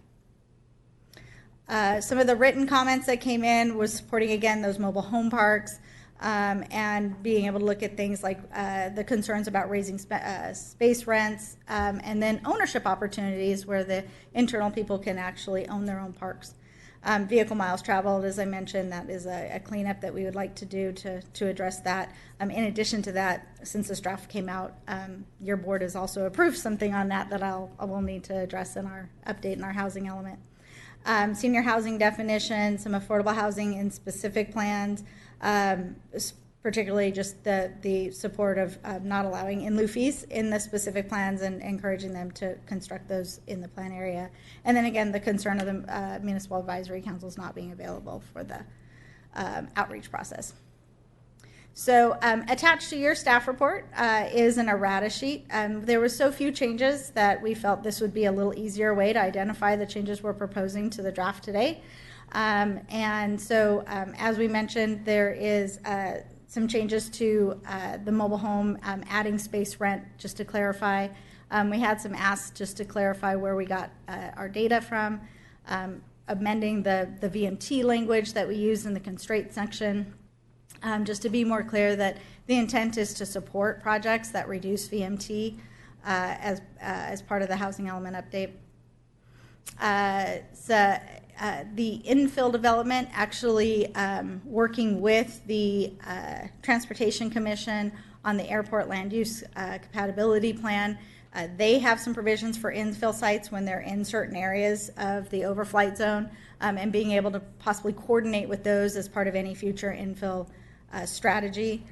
Some of the written comments that came in was supporting, again, those mobile home parks, and being able to look at things like the concerns about raising space rents, and then ownership opportunities where the internal people can actually own their own parks. Vehicle miles traveled, as I mentioned, that is a cleanup that we would like to do to address that. In addition to that, since this draft came out, your board has also approved something on that I will need to address in our update in our housing element. Senior housing definition, some affordable housing in specific plans, particularly just the support of not allowing in lieu fees in the specific plans and encouraging them to construct those in the plan area. And then again, the concern of the municipal advisory councils not being available for the outreach process. So attached to your staff report is an errata sheet. There were so few changes that we felt this would be a little easier way to identify the changes we're proposing to the draft today. And so as we mentioned, there is some changes to the mobile home, adding space rent, just to clarify. We had some asks just to clarify where we got our data from, amending the VMT language that we use in the constraint section, just to be more clear that the intent is to support projects that reduce VMT as part of the housing element update. The infill development, actually working with the Transportation Commission on the airport land use compatibility plan. They have some provisions for infill sites when they're in certain areas of the overflight zone, and being able to possibly coordinate with those as part of any future infill strategy.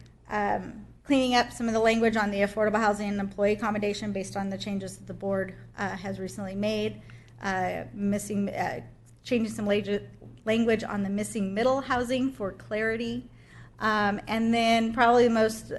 Cleaning up some of the language on the affordable housing and employee accommodation based on the changes that the board has recently made. Changing some language on the missing middle housing for clarity. And then probably the most,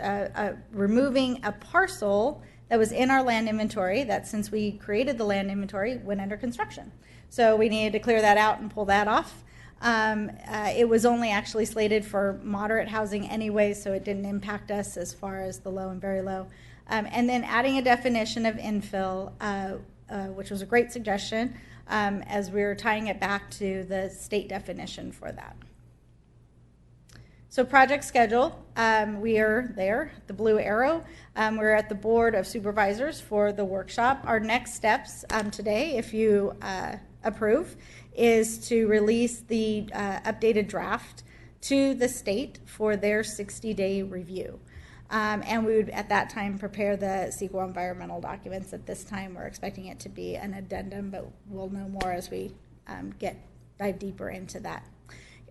removing a parcel that was in our land inventory that, since we created the land inventory, went under construction. So we needed to clear that out and pull that off. It was only actually slated for moderate housing anyway, so it didn't impact us as far as the low and very low. And then adding a definition of infill, which was a great suggestion, as we were tying it back to the state definition for that. So project schedule, we are there, the blue arrow. We're at the Board of Supervisors for the workshop. Our next steps today, if you approve, is to release the updated draft to the state for their 60-day review. And we would, at that time, prepare the CEQA environmental documents. At this time, we're expecting it to be an addendum, but we'll know more as we dive deeper into that.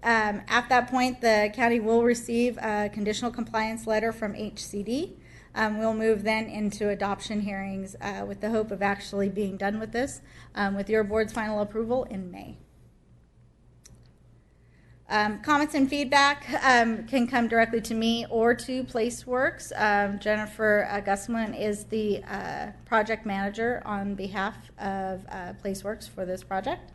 At that point, the county will receive a conditional compliance letter from HCD. We'll move then into adoption hearings with the hope of actually being done with this, with your board's final approval in May. Comments and feedback can come directly to me or to PlaceWorks. Jennifer Gusman is the project manager on behalf of PlaceWorks for this project.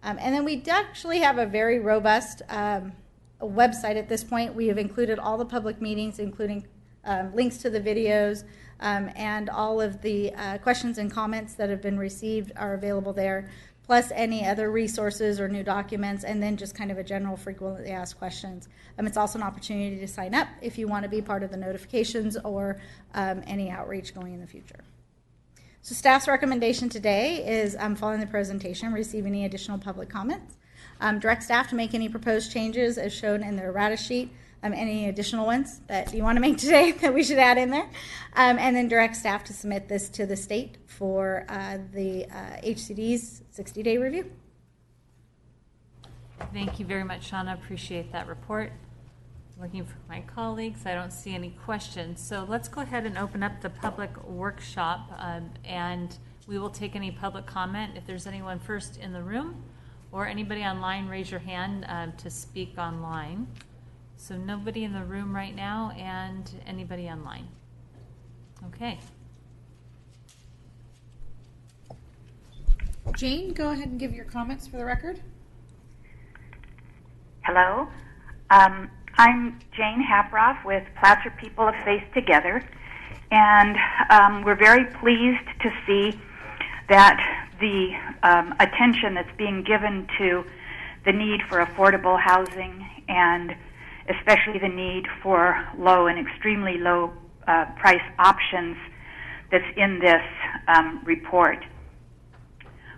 And then we actually have a very robust website at this point. We have included all the public meetings, including links to the videos, and all of the questions and comments that have been received are available there, plus any other resources or new documents, and then just kind of a general frequently asked questions. It's also an opportunity to sign up if you want to be part of the notifications or any outreach going in the future. So staff's recommendation today is following the presentation, receive any additional public comments. Direct staff to make any proposed changes as shown in the errata sheet. Any additional ones that you want to make today that we should add in there. And then direct staff to submit this to the state for the HCD's 60-day review. Thank you very much, Shauna. Appreciate that report. Looking for my colleagues. I don't see any questions. So let's go ahead and open up the public workshop, and we will take any public comment. If there's anyone first in the room or anybody online, raise your hand to speak online. So nobody in the room right now, and anybody online. Okay. Jane, go ahead and give your comments for the record. Hello. I'm Jane Haproff with Placer People of Faith Together, and we're very pleased to see that the attention that's being given to the need for affordable housing, and especially the need for low and extremely low price options that's in this report.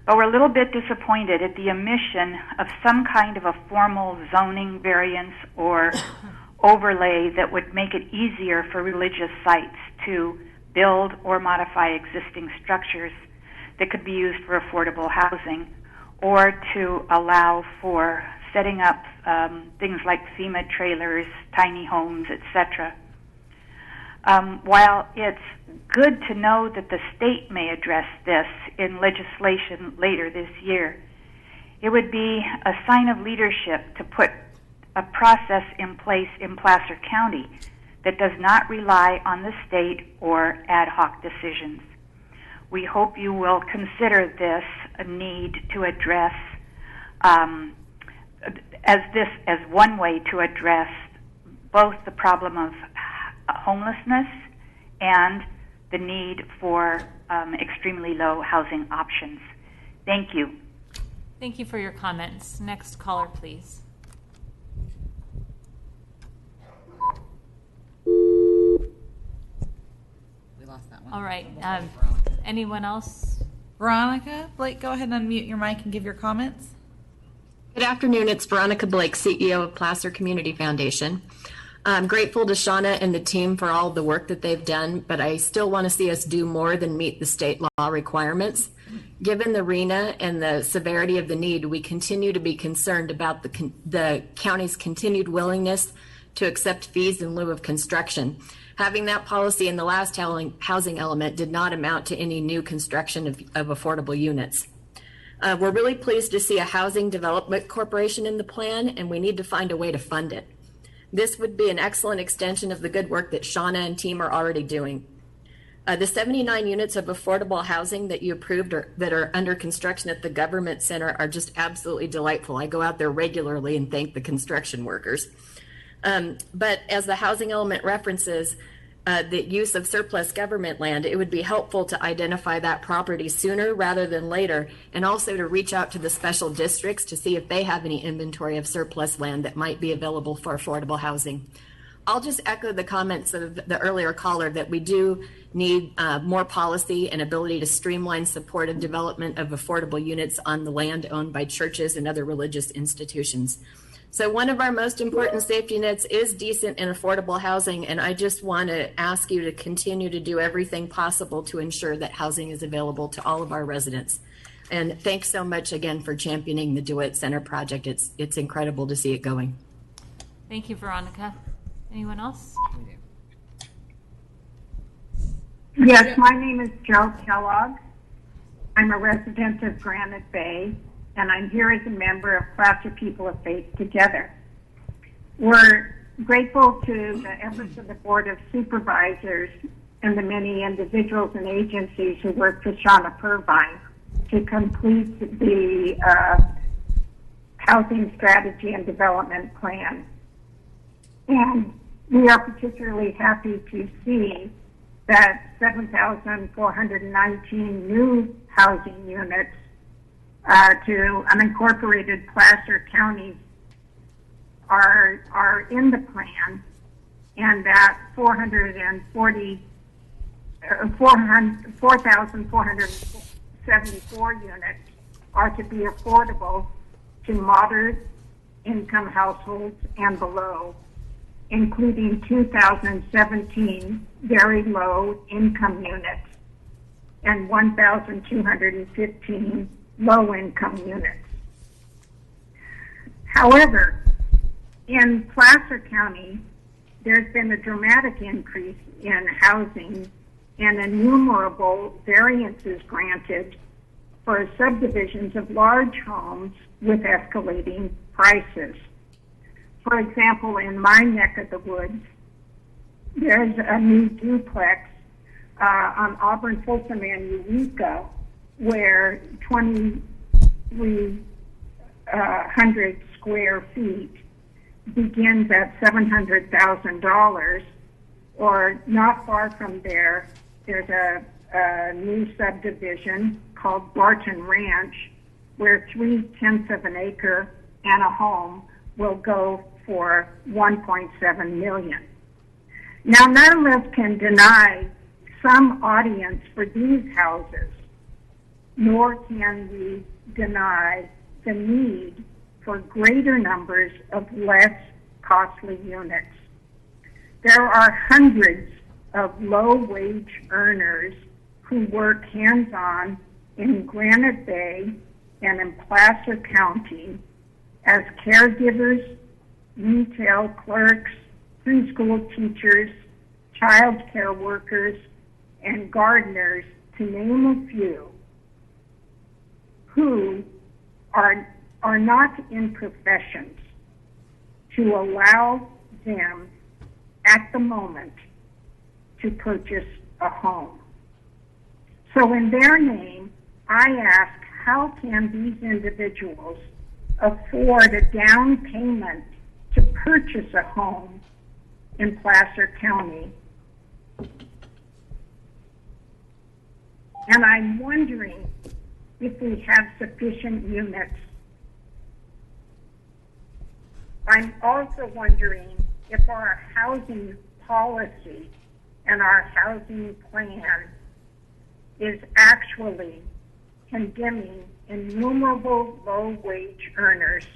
But we're a little bit disappointed at the omission of some kind of a formal zoning variance or overlay that would make it easier for religious sites to build or modify existing structures that could be used for affordable housing, or to allow for setting up things like FEMA trailers, tiny homes, etc. While it's good to know that the state may address this in legislation later this year, it would be a sign of leadership to put a process in place in Placer County that does not rely on the state or ad hoc decisions. We hope you will consider this a need to address as one way to address both the problem of homelessness and the need for extremely low housing options. Thank you. Thank you for your comments. Next caller, please. We lost that one. All right. Anyone else? Veronica Blake, go ahead and unmute your mic and give your comments. Good afternoon. It's Veronica Blake, CEO of Placer Community Foundation. I'm grateful to Shauna and the team for all the work that they've done, but I still want to see us do more than meet the state law requirements. Given the RHNA and the severity of the need, we continue to be concerned about the county's continued willingness to accept fees in lieu of construction. Having that policy in the last housing element did not amount to any new construction of affordable units. We're really pleased to see a housing development corporation in the plan, and we need to find a way to fund it. This would be an excellent extension of the good work that Shauna and team are already doing. The 79 units of affordable housing that you approved that are under construction at the government center are just absolutely delightful. I go out there regularly and thank the construction workers. But as the housing element references the use of surplus government land, it would be helpful to identify that property sooner rather than later, and also to reach out to the special districts to see if they have any inventory of surplus land that might be available for affordable housing. I'll just echo the comments of the earlier caller that we do need more policy and ability to streamline supportive development of affordable units on the land owned by churches and other religious institutions. So one of our most important safety nets is decent and affordable housing, and I just want to ask you to continue to do everything possible to ensure that housing is available to all of our residents. And thanks so much again for championing the DeWitt Center project. It's incredible to see it going. Thank you, Veronica. Anyone else? Yes, my name is Joe Kellogg. I'm a resident of Granite Bay, and I'm here as a member of Placer People of Faith Together. We're grateful to the efforts of the Board of Supervisors and the many individuals and agencies who worked with Shauna Irvine to complete the Housing Strategy and Development Plan. And we are particularly happy to see that 7,419 new housing units to unincorporated Placer counties are in the plan, and that 440 4,474 units are to be affordable to moderate income households and below, including 2017 very low income units and 1,215 low income units. However, in Placer County, there's been a dramatic increase in housing and innumerable variances granted for subdivisions of large homes with escalating prices. For example, in my neck of the woods, there's a new duplex on Auburn, Folsom, and Eureka, where 2,300 square feet begins at $700,000, or not far from there, there's a new subdivision called Barton Ranch, where 3/10 of an acre and a home will go for $1.7 million. Now, none of us can deny some audience for these houses, nor can we deny the need for greater numbers of less costly units. There are hundreds of low-wage earners who work hands-on in Granite Bay and in Placer County as caregivers, retail clerks, preschool teachers, child care workers, and gardeners, to name a few, who are not in professions to allow them at the moment to purchase a home. So in their name, I ask, how can these individuals afford a down payment to purchase a home in Placer County? And I'm wondering if we have sufficient units. I'm also wondering if our housing policy and our housing plan is actually condemning innumerable low-wage earners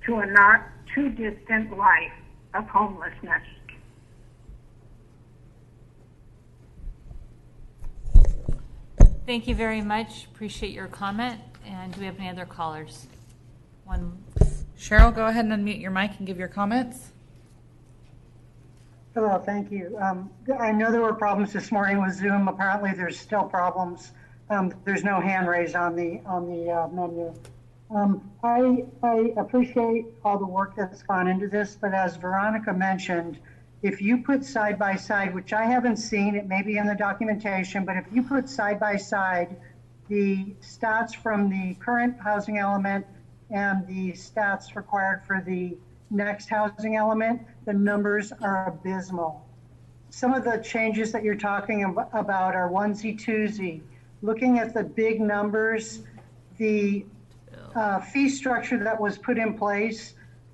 to a not too distant life of homelessness. Thank you very much. Appreciate your comment. And do we have any other callers? Cheryl, go ahead and unmute your mic and give your comments. Hello, thank you. I know there were problems this morning with Zoom. Apparently, there's still problems. There's no hand raised on the menu. I appreciate all the work that's gone into this, but as Veronica mentioned, if you put side by side, which I haven't seen, it may be in the documentation, but if you put side by side the stats from the current housing element and the stats required for the next housing element, the numbers are abysmal. Some of the changes that you're talking about are onesie twosie. Looking at the big numbers, the fee structure that was put in place,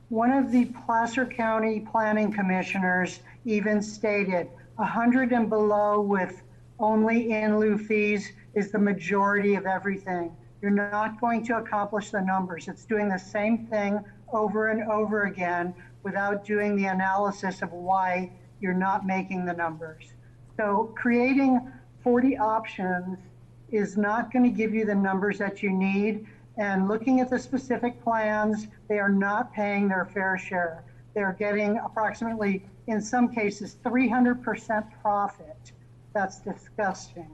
one of the Placer County planning commissioners even stated 100 and below with only in lieu fees is the majority of everything. You're not going to accomplish the numbers. It's doing the same thing over and over again without doing the analysis of why you're not making the numbers. So creating 40 options is not going to give you the numbers that you need. And looking at the specific plans, they are not paying their fair share. They're getting approximately, in some cases, 300% profit. That's disgusting.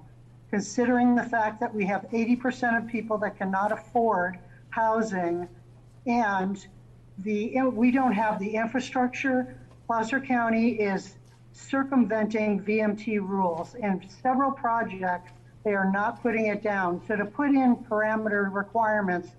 Considering the fact that we have 80% of people that cannot afford housing and we don't have the infrastructure, Placer County is circumventing VMT rules. In several projects, they are not putting it down. So to put in parameter requirements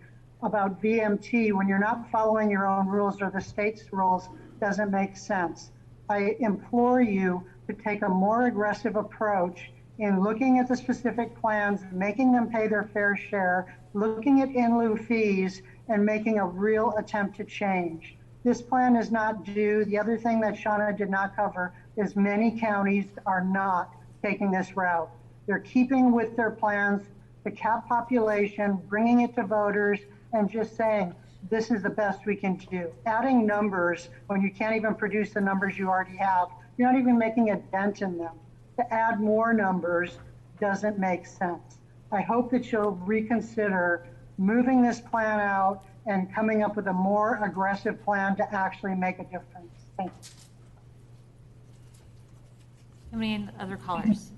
about VMT when you're not following your own rules or the state's rules doesn't make sense. I implore you to take a more aggressive approach in looking at the specific plans, making them pay their fair share, looking at in lieu fees, and making a real attempt to change. This plan is not due. The other thing that Shauna did not cover is many counties are not taking this route. They're keeping with their plans, the cap population, bringing it to voters, and just saying, this is the best we can do. Adding numbers when you can't even produce the numbers you already have, you're not even making a dent in them. To add more numbers doesn't make sense. I hope that you'll reconsider moving this plan out and coming up with a more aggressive plan to actually make a difference. Thank you. How many other callers?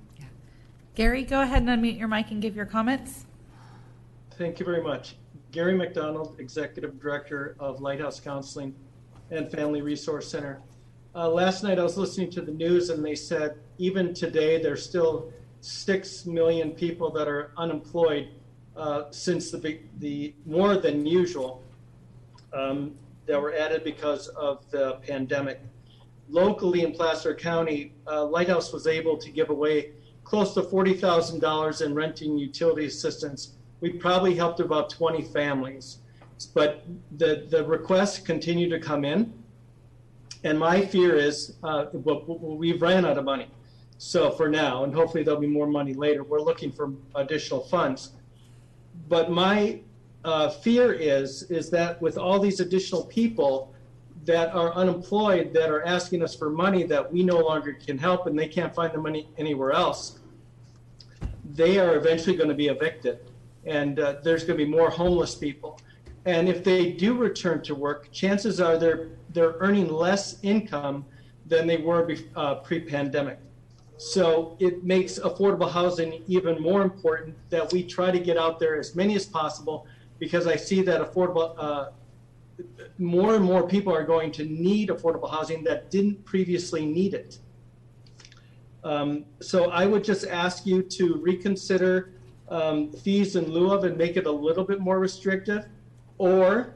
Gary, go ahead and unmute your mic and give your comments. Thank you very much. Gary McDonald, Executive Director of Lighthouse Counseling and Family Resource Center. Last night I was listening to the news and they said even today there's still 6 million people that are unemployed since the more than usual that were added because of the pandemic. Locally in Placer County, Lighthouse was able to give away close to $40,000 in renting utility assistance. We probably helped about 20 families, but the requests continue to come in. And my fear is we've ran out of money. So for now, and hopefully there'll be more money later, we're looking for additional funds. But my fear is that with all these additional people that are unemployed, that are asking us for money that we no longer can help and they can't find the money anywhere else, they are eventually going to be evicted. And there's going to be more homeless people. And if they do return to work, chances are they're earning less income than they were pre-pandemic. So it makes affordable housing even more important that we try to get out there as many as possible, because I see that affordable, more and more people are going to need affordable housing that didn't previously need it. So I would just ask you to reconsider fees in lieu of and make it a little bit more restrictive, or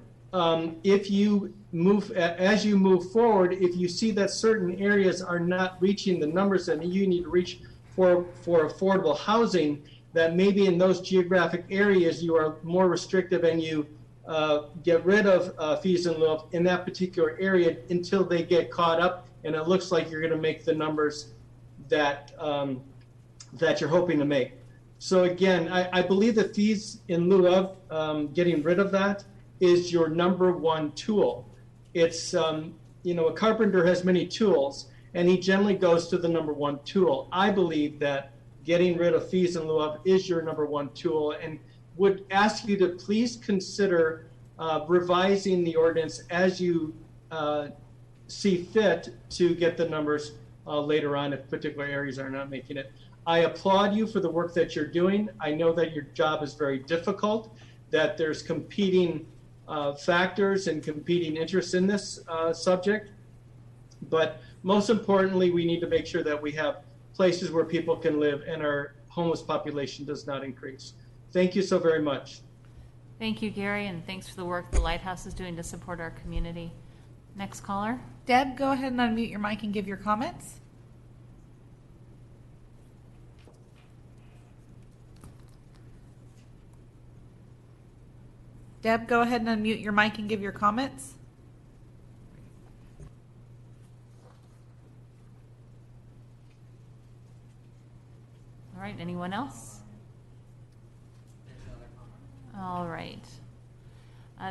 if you as you move forward, if you see that certain areas are not reaching the numbers that you need to reach for affordable housing, that maybe in those geographic areas you are more restrictive and you get rid of fees in lieu of in that particular area until they get caught up and it looks like you're going to make the numbers that that you're hoping to make. So again, I believe that fees in lieu of getting rid of that is your number one tool. It's, you know, a carpenter has many tools and he generally goes to the number one tool. I believe that getting rid of fees in lieu of is your number one tool, and would ask you to please consider revising the ordinance as you see fit to get the numbers later on if particular areas are not making it. I applaud you for the work that you're doing. I know that your job is very difficult, that there's competing factors and competing interests in this subject. But most importantly, we need to make sure that we have places where people can live and our homeless population does not increase. Thank you so very much. Thank you, Gary, and thanks for the work the Lighthouse is doing to support our community. Next caller. Deb, go ahead and unmute your mic and give your comments. Deb, go ahead and unmute your mic and give your comments. All right, anyone else? All right.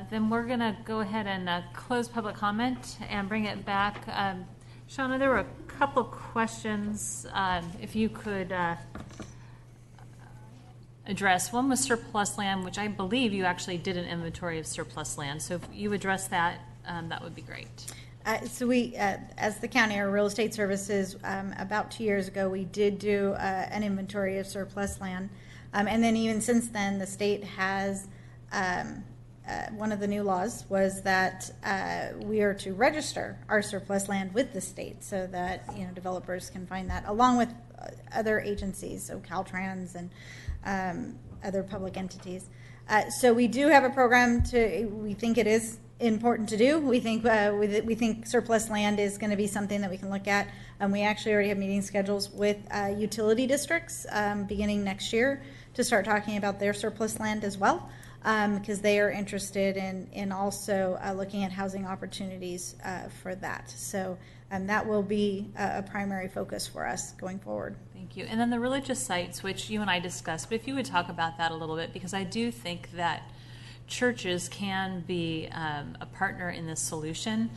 Then we're going to go ahead and close public comment and bring it back. Shauna, there were a couple questions, if you could address. One was surplus land, which I believe you actually did an inventory of surplus land. So if you address that, that would be great. So we, as the county, our real estate services, about 2 years ago, we did do an inventory of surplus land. And then even since then, the state has, one of the new laws was that we are to register our surplus land with the state so that, you know, developers can find that, along with other agencies, so Caltrans and other public entities. So we do have a program we think it is important to do. We think surplus land is going to be something that we can look at. We actually already have meeting schedules with utility districts beginning next year to start talking about their surplus land as well. because they are interested in also looking at housing opportunities for that. So that will be a primary focus for us going forward. Thank you. And then the religious sites, which you and I discussed, but if you would talk about that a little bit, because I do think that churches can be a partner in this solution,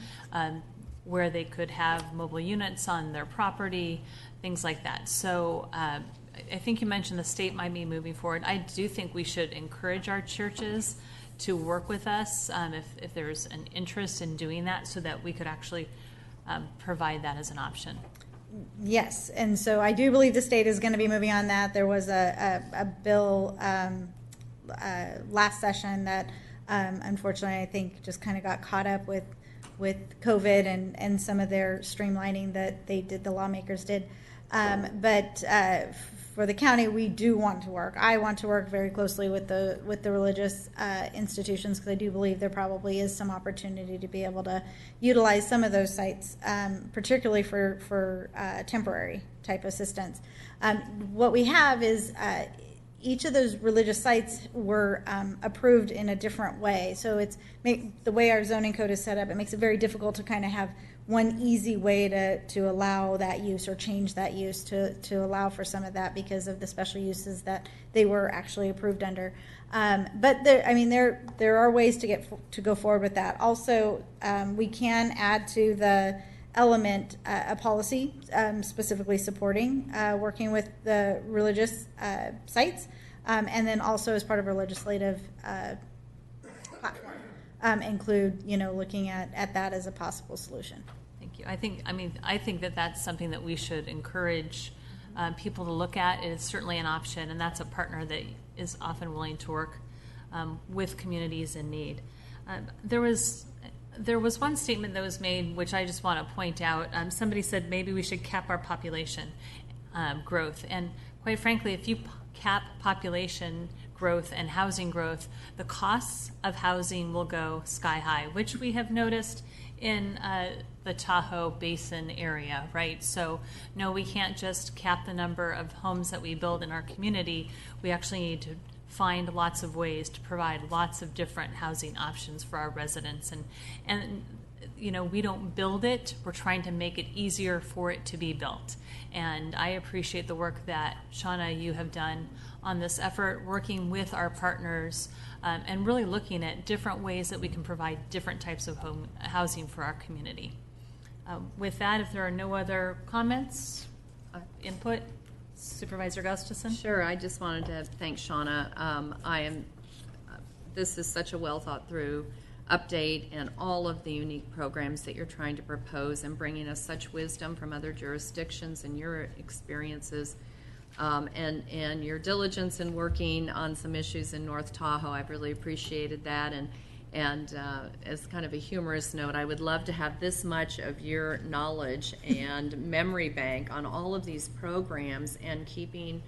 where they could have mobile units on their property, things like that. So I think you mentioned the state might be moving forward. I do think we should encourage our churches to work with us if there's an interest in doing that, so that we could actually provide that as an option. Yes, and so I do believe the state is going to be moving on that. There was a bill last session that unfortunately I think just kind of got caught up with COVID and some of their streamlining that the lawmakers did. But for the county, we do want to work. I want to work very closely with the religious institutions, because I do believe there probably is some opportunity to be able to utilize some of those sites, particularly for temporary type assistance. What we have is each of those religious sites were approved in a different way. So the way our zoning code is set up, it makes it very difficult to kind of have one easy way to allow that use or change that use to allow for some of that, because of the special uses that they were actually approved under. But there are ways to go forward with that. Also, we can add to the element a policy specifically supporting working with the religious sites, and then also as part of our legislative platform include looking at that as a possible solution. Thank you. I think that that's something that we should encourage people to look at. It is certainly an option, and that's a partner that is often willing to work with communities in need. There was one statement that was made, which I just want to point out. Somebody said maybe we should cap our population growth. And quite frankly, if you cap population growth and housing growth, the costs of housing will go sky high, which we have noticed in the Tahoe Basin area, right? So no, we can't just cap the number of homes that we build in our community. We actually need to find lots of ways to provide lots of different housing options for our residents. And we don't build it, we're trying to make it easier for it to be built. And I appreciate the work that, Shauna, you have done on this effort, working with our partners and really looking at different ways that we can provide different types of housing for our community. With that, if there are no other comments, input, Supervisor Gustafson? Sure, I just wanted to thank Shauna. This is such a well thought through update, and all of the unique programs that you're trying to propose, and bringing us such wisdom from other jurisdictions and your experiences, and your diligence in working on some issues in North Tahoe. I've really appreciated that. And as kind of a humorous note, I would love to have this much of your knowledge and memory bank on all of these programs, and keeping,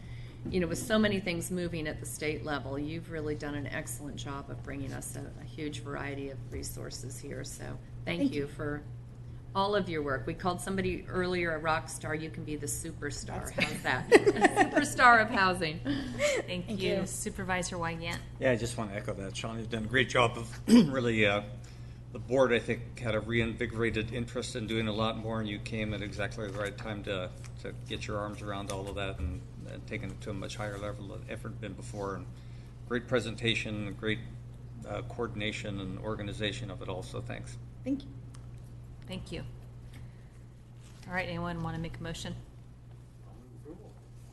with so many things moving at the state level, you've really done an excellent job of bringing us a huge variety of resources here. So thank you for all of your work. We called somebody earlier a rock star. You can be the superstar. How's that? Superstar of housing. Thank you. Supervisor Wygant. Yeah, I just want to echo that. Sean, you've done a great job of really, the board, I think, had a reinvigorated interest in doing a lot more, and you came at exactly the right time to get your arms around all of that and taken it to a much higher level of effort than before. And great presentation, great coordination and organization of it all, so thanks. Thank you. Thank you. All right, anyone want to make a motion?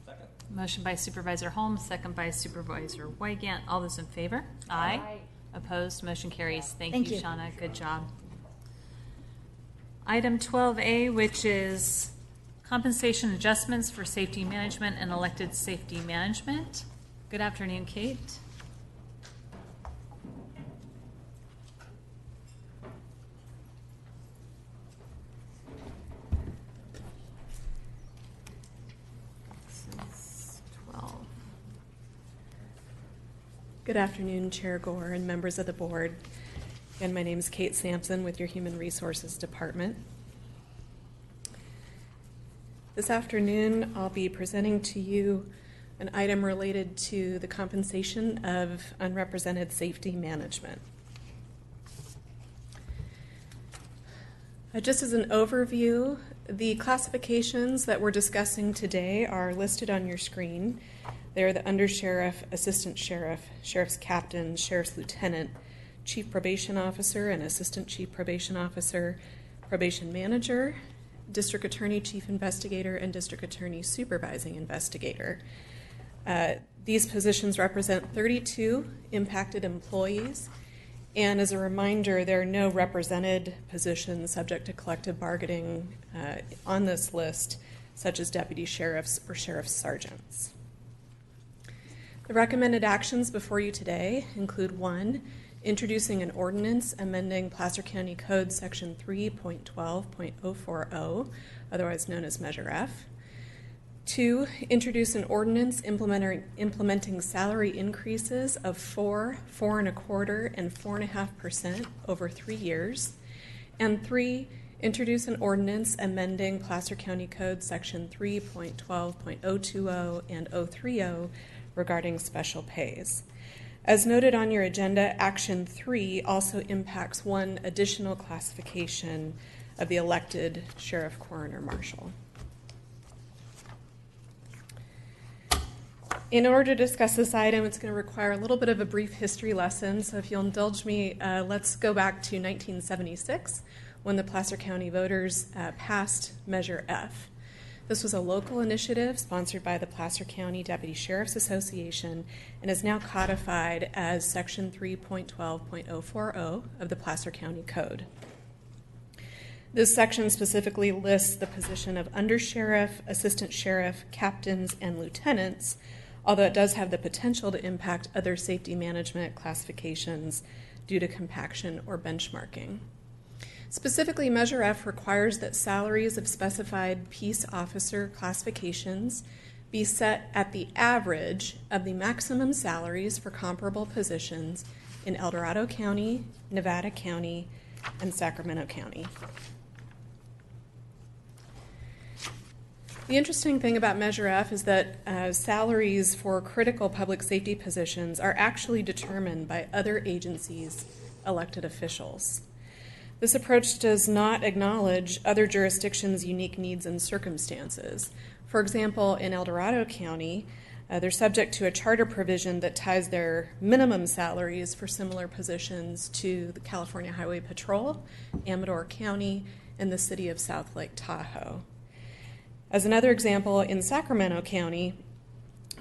Second. Motion by Supervisor Holmes, second by Supervisor Wygant. All those in favor? Aye. Opposed? Motion carries. Thank you, Shauna. Good job. Item 12A, which is compensation adjustments for safety management and elected safety management. Good afternoon, Kate. Good afternoon, Chair Gore and members of the board. Again, my name is Kate Sampson with your Human Resources Department. This afternoon, I'll be presenting to you an item related to the compensation of unrepresented safety management. Just as an overview, the classifications that we're discussing today are listed on your screen. They're the undersheriff, assistant sheriff, sheriff's captain, sheriff's lieutenant, chief probation officer and assistant chief probation officer, probation manager, district attorney, chief investigator, and district attorney supervising investigator. These positions represent 32 impacted employees. And as a reminder, there are no represented positions subject to collective bargaining on this list, such as deputy sheriffs or sheriff's sergeants. The recommended actions before you today include 1, introducing an ordinance amending Placer County Code Section 3.12.040, otherwise known as Measure F. 2, introduce an ordinance implementing salary increases of 4, 4.25%, and 4.5% over 3 years. And 3, introduce an ordinance amending Placer County Code Section 3.12.020 and 030 regarding special pays. As noted on your agenda, Action 3 also impacts 1 additional classification of the elected sheriff, coroner, marshal. In order to discuss this item, it's going to require a little bit of a brief history lesson. So if you'll indulge me, let's go back to 1976 when the Placer County voters passed Measure F. This was a local initiative sponsored by the Placer County Deputy Sheriff's Association and is now codified as Section 3.12.040 of the Placer County Code. This section specifically lists the position of undersheriff, assistant sheriff, captains, and lieutenants, although it does have the potential to impact other safety management classifications due to compaction or benchmarking. Specifically, Measure F requires that salaries of specified peace officer classifications be set at the average of the maximum salaries for comparable positions in El Dorado County, Nevada County, and Sacramento County. The interesting thing about Measure F is that salaries for critical public safety positions are actually determined by other agencies' elected officials. This approach does not acknowledge other jurisdictions' unique needs and circumstances. For example, in El Dorado County, they're subject to a charter provision that ties their minimum salaries for similar positions to the California Highway Patrol, Amador County, and the city of South Lake Tahoe. As another example, in Sacramento County,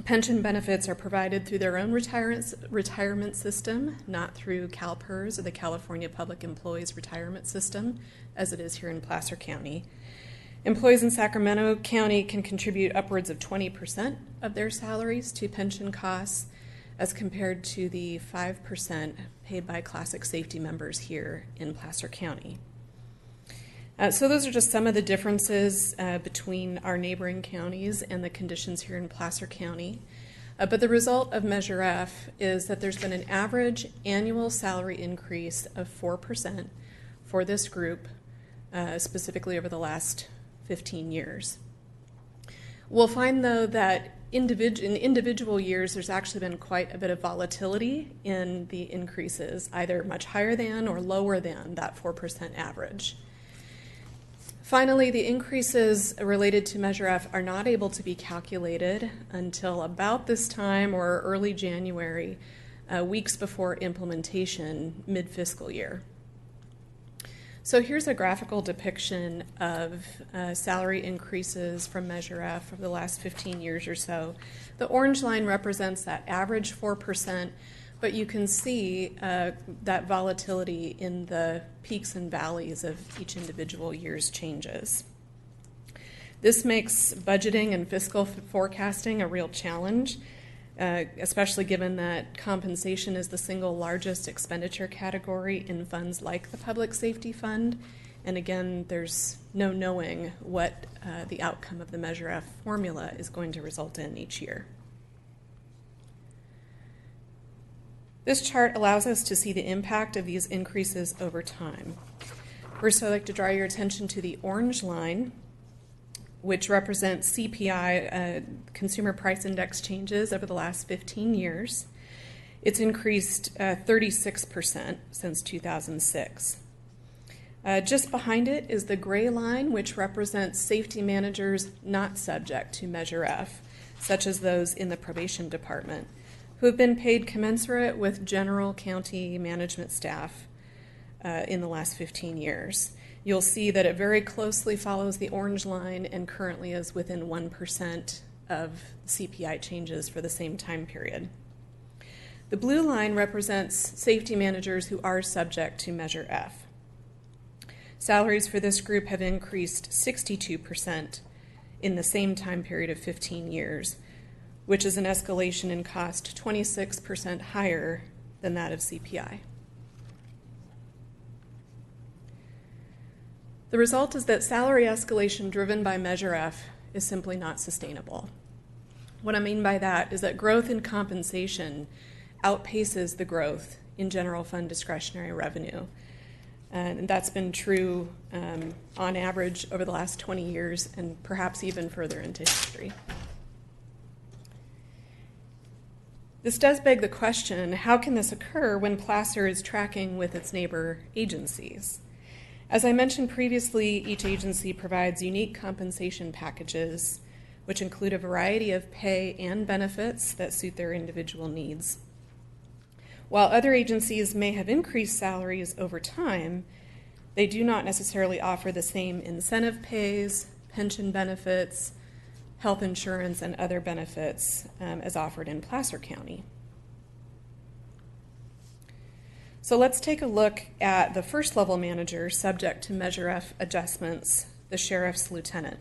pension benefits are provided through their own retirement system, not through CalPERS or the California Public Employees Retirement System, as it is here in Placer County. Employees in Sacramento County can contribute upwards of 20% of their salaries to pension costs, as compared to the 5% paid by classic safety members here in Placer County. So those are just some of the differences between our neighboring counties and the conditions here in Placer County. But the result of Measure F is that there's been an average annual salary increase of 4% for this group, specifically over the last 15 years. We'll find, though, that in individual years, there's actually been quite a bit of volatility in the increases, either much higher than or lower than that 4% average. Finally, the increases related to Measure F are not able to be calculated until about this time or early January, weeks before implementation, mid-fiscal year. So here's a graphical depiction of salary increases from Measure F over the last 15 years or so. The orange line represents that average 4%, but you can see that volatility in the peaks and valleys of each individual year's changes. This makes budgeting and fiscal forecasting a real challenge, especially given that compensation is the single largest expenditure category in funds like the Public Safety Fund. And again, there's no knowing what the outcome of the Measure F formula is going to result in each year. This chart allows us to see the impact of these increases over time. First, I'd like to draw your attention to the orange line. which represents CPI, Consumer Price Index changes over the last 15 years. It's increased 36% since 2006. Just behind it is the gray line, which represents safety managers not subject to Measure F, such as those in the probation department, who have been paid commensurate with general county management staff in the last 15 years. You'll see that it very closely follows the orange line and currently is within 1% of CPI changes for the same time period. The blue line represents safety managers who are subject to Measure F. Salaries for this group have increased 62% in the same time period of 15 years, which is an escalation in cost 26% higher than that of CPI. The result is that salary escalation driven by Measure F is simply not sustainable. What I mean by that is that growth in compensation outpaces the growth in general fund discretionary revenue. And that's been true on average over the last 20 years and perhaps even further into history. This does beg the question, how can this occur when Placer is tracking with its neighbor agencies? As I mentioned previously, each agency provides unique compensation packages, which include a variety of pay and benefits that suit their individual needs. While other agencies may have increased salaries over time, they do not necessarily offer the same incentive pays, pension benefits, health insurance, and other benefits as offered in Placer County. So let's take a look at the first level manager subject to Measure F adjustments, the sheriff's lieutenant,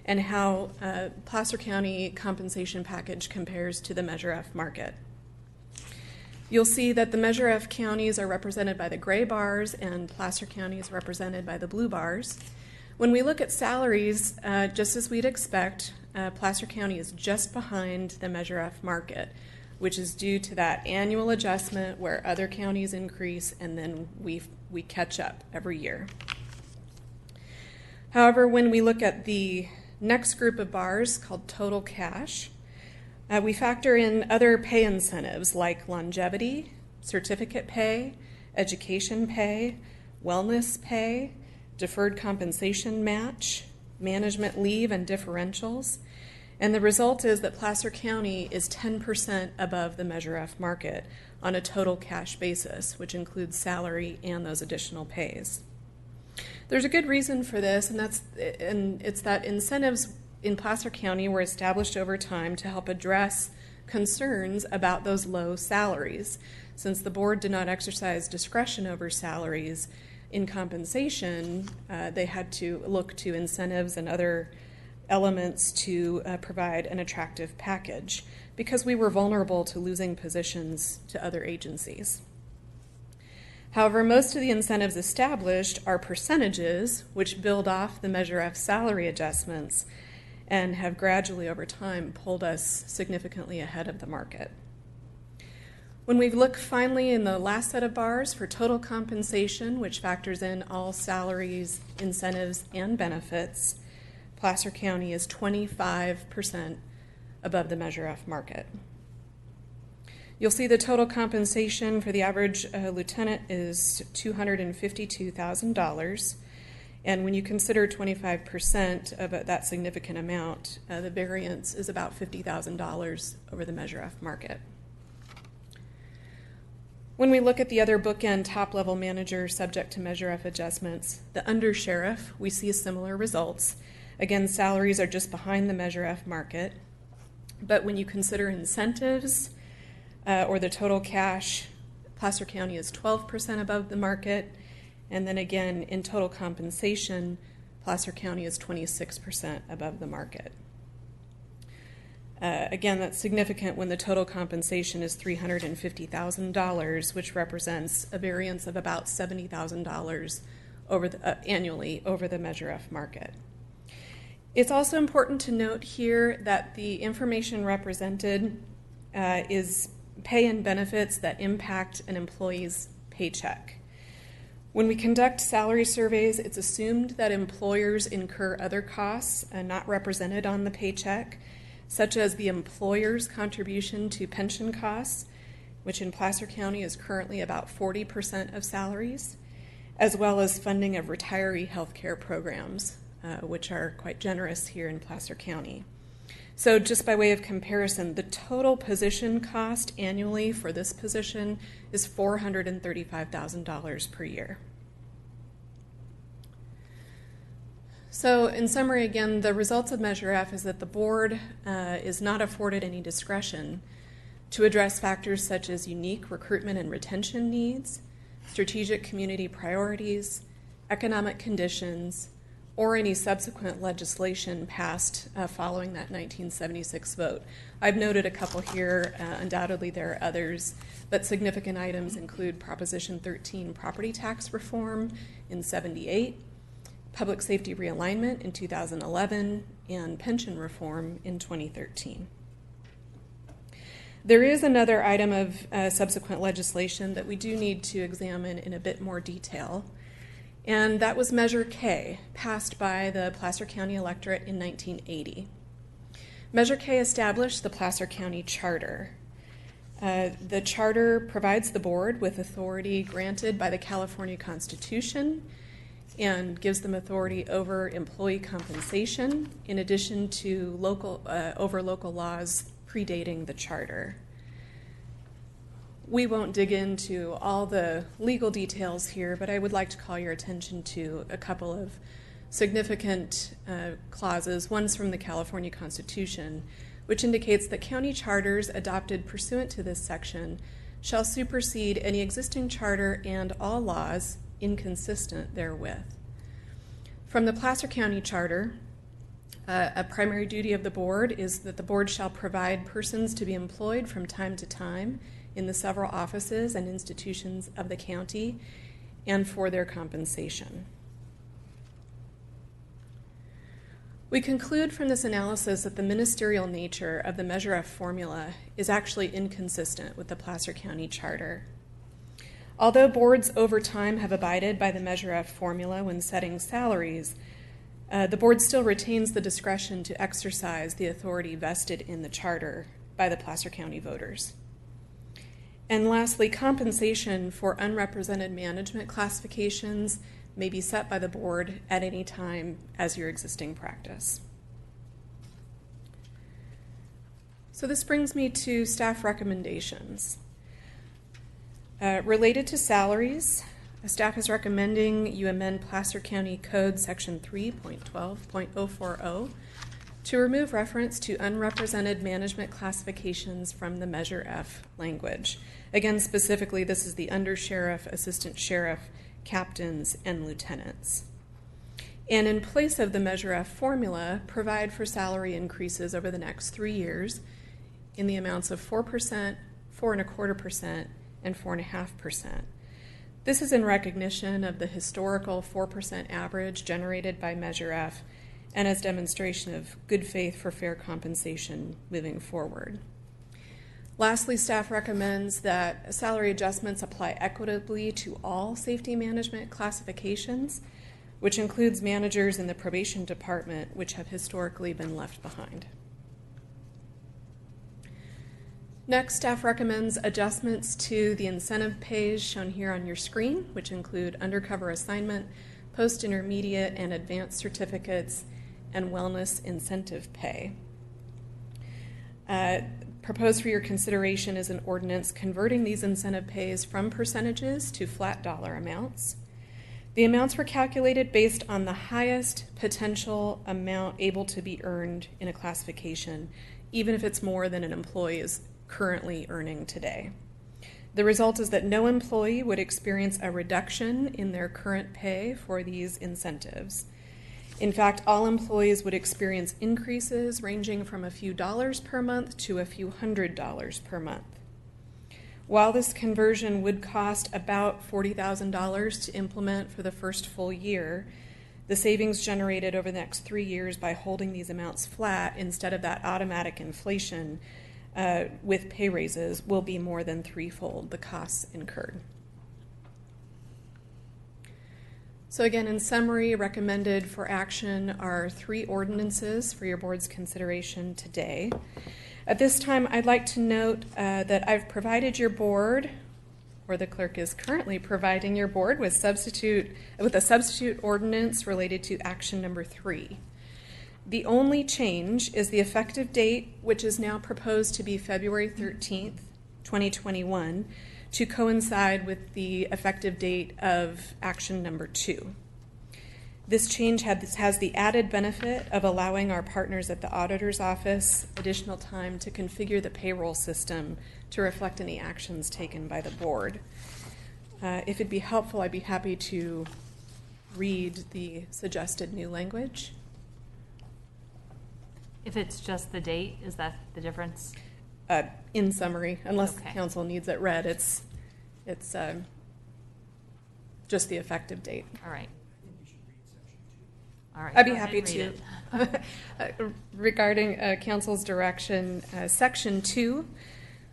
and how Placer County compensation package compares to the Measure F market. You'll see that the Measure F counties are represented by the gray bars and Placer County is represented by the blue bars. When we look at salaries, just as we'd expect, Placer County is just behind the Measure F market, which is due to that annual adjustment where other counties increase and then we catch up every year. However, when we look at the next group of bars called total cash, we factor in other pay incentives like longevity, certificate pay, education pay, wellness pay, deferred compensation match, management leave and differentials, and the result is that Placer County is 10% above the Measure F market on a total cash basis, which includes salary and those additional pays. There's a good reason for this, and it's that incentives in Placer County were established over time to help address concerns about those low salaries. Since the board did not exercise discretion over salaries in compensation, they had to look to incentives and other elements to provide an attractive package because we were vulnerable to losing positions to other agencies. However, most of the incentives established are percentages which build off the Measure F salary adjustments and have gradually over time pulled us significantly ahead of the market. When we look finally in the last set of bars for total compensation, which factors in all salaries, incentives, and benefits, Placer County is 25% above the Measure F market. You'll see the total compensation for the average lieutenant is $252,000. And when you consider 25% of that significant amount, the variance is about $50,000 over the Measure F market. When we look at the other bookend top-level manager subject to Measure F adjustments, the undersheriff, we see similar results. Again, salaries are just behind the Measure F market. But when you consider incentives or the total cash, Placer County is 12% above the market. And then again, in total compensation, Placer County is 26% above the market. Again, that's significant when the total compensation is $350,000, which represents a variance of about $70,000 annually over the Measure F market. It's also important to note here that the information represented is pay and benefits that impact an employee's paycheck. When we conduct salary surveys, it's assumed that employers incur other costs not represented on the paycheck, such as the employer's contribution to pension costs, which in Placer County is currently about 40% of salaries, as well as funding of retiree health care programs, which are quite generous here in Placer County. So just by way of comparison, the total position cost annually for this position is $435,000 per year. So in summary, again, the results of Measure F is that the board is not afforded any discretion to address factors such as unique recruitment and retention needs, strategic community priorities, economic conditions, or any subsequent legislation passed following that 1976 vote. I've noted a couple here. Undoubtedly there are others, but significant items include Proposition 13 property tax reform in '78, public safety realignment in 2011, and pension reform in 2013. There is another item of subsequent legislation that we do need to examine in a bit more detail, and that was Measure K, passed by the Placer County electorate in 1980. Measure K established the Placer County Charter. The charter provides the board with authority granted by the California Constitution and gives them authority over employee compensation, in addition to over local laws predating the charter. We won't dig into all the legal details here, but I would like to call your attention to a couple of significant clauses. One's from the California Constitution, which indicates that county charters adopted pursuant to this section shall supersede any existing charter and all laws inconsistent therewith. From the Placer County Charter, a primary duty of the board is that the board shall provide persons to be employed from time to time in the several offices and institutions of the county and for their compensation. We conclude from this analysis that the ministerial nature of the Measure F formula is actually inconsistent with the Placer County Charter. Although boards over time have abided by the Measure F formula when setting salaries, the board still retains the discretion to exercise the authority vested in the charter by the Placer County voters. And lastly, compensation for unrepresented management classifications may be set by the board at any time as your existing practice. So this brings me to staff recommendations. Related to salaries, staff is recommending you amend Placer County Code Section 3.12.040 to remove reference to unrepresented management classifications from the Measure F language. Again, specifically, this is the undersheriff, assistant sheriff, captains, and lieutenants. And in place of the Measure F formula, provide for salary increases over the next 3 years in the amounts of 4%, 4.25%, and 4.5%. This is in recognition of the historical 4% average generated by Measure F and as demonstration of good faith for fair compensation moving forward. Lastly, staff recommends that salary adjustments apply equitably to all safety management classifications, which includes managers in the probation department, which have historically been left behind. Next, staff recommends adjustments to the incentive pays shown here on your screen, which include undercover assignment, post-intermediate and advanced certificates, and wellness incentive pay. Proposed for your consideration is an ordinance converting these incentive pays from percentages to flat dollar amounts. The amounts were calculated based on the highest potential amount able to be earned in a classification, even if it's more than an employee is currently earning today. The result is that no employee would experience a reduction in their current pay for these incentives. In fact, all employees would experience increases ranging from a few dollars per month to a few $100s per month. While this conversion would cost about $40,000 to implement for the first full year, the savings generated over the next 3 years by holding these amounts flat instead of that automatic inflation with pay raises will be more than threefold the costs incurred. So again, in summary, recommended for action are 3 ordinances for your board's consideration today. At this time, I'd like to note that I've provided your board, or the clerk is currently providing your board with a substitute ordinance related to action number 3. The only change is the effective date, which is now proposed to be February 13th, 2021, to coincide with the effective date of action number 2. This change has the added benefit of allowing our partners at the auditor's office additional time to configure the payroll system to reflect any actions taken by the board. If it'd be helpful, I'd be happy to read the suggested new language. If it's just the date, is that the difference? In summary, unless the council needs it read, it's just the effective date. All right. All right. I'd be happy to. Regarding council's direction, section 2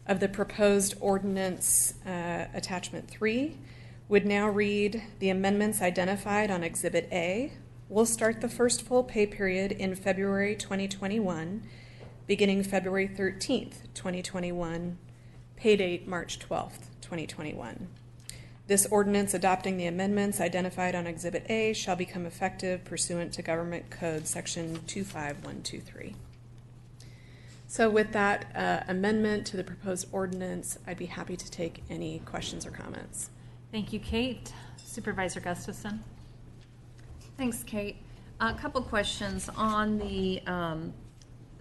of the proposed ordinance attachment 3 would now read, the amendments identified on Exhibit A will start the first full pay period in February 2021, beginning February 13th, 2021, pay date March 12th, 2021. This ordinance adopting the amendments identified on Exhibit A shall become effective pursuant to Government Code Section 25123. So with that amendment to the proposed ordinance, I'd be happy to take any questions or comments. Thank you, Kate. Supervisor Gustafson. Thanks, Kate. A couple questions on the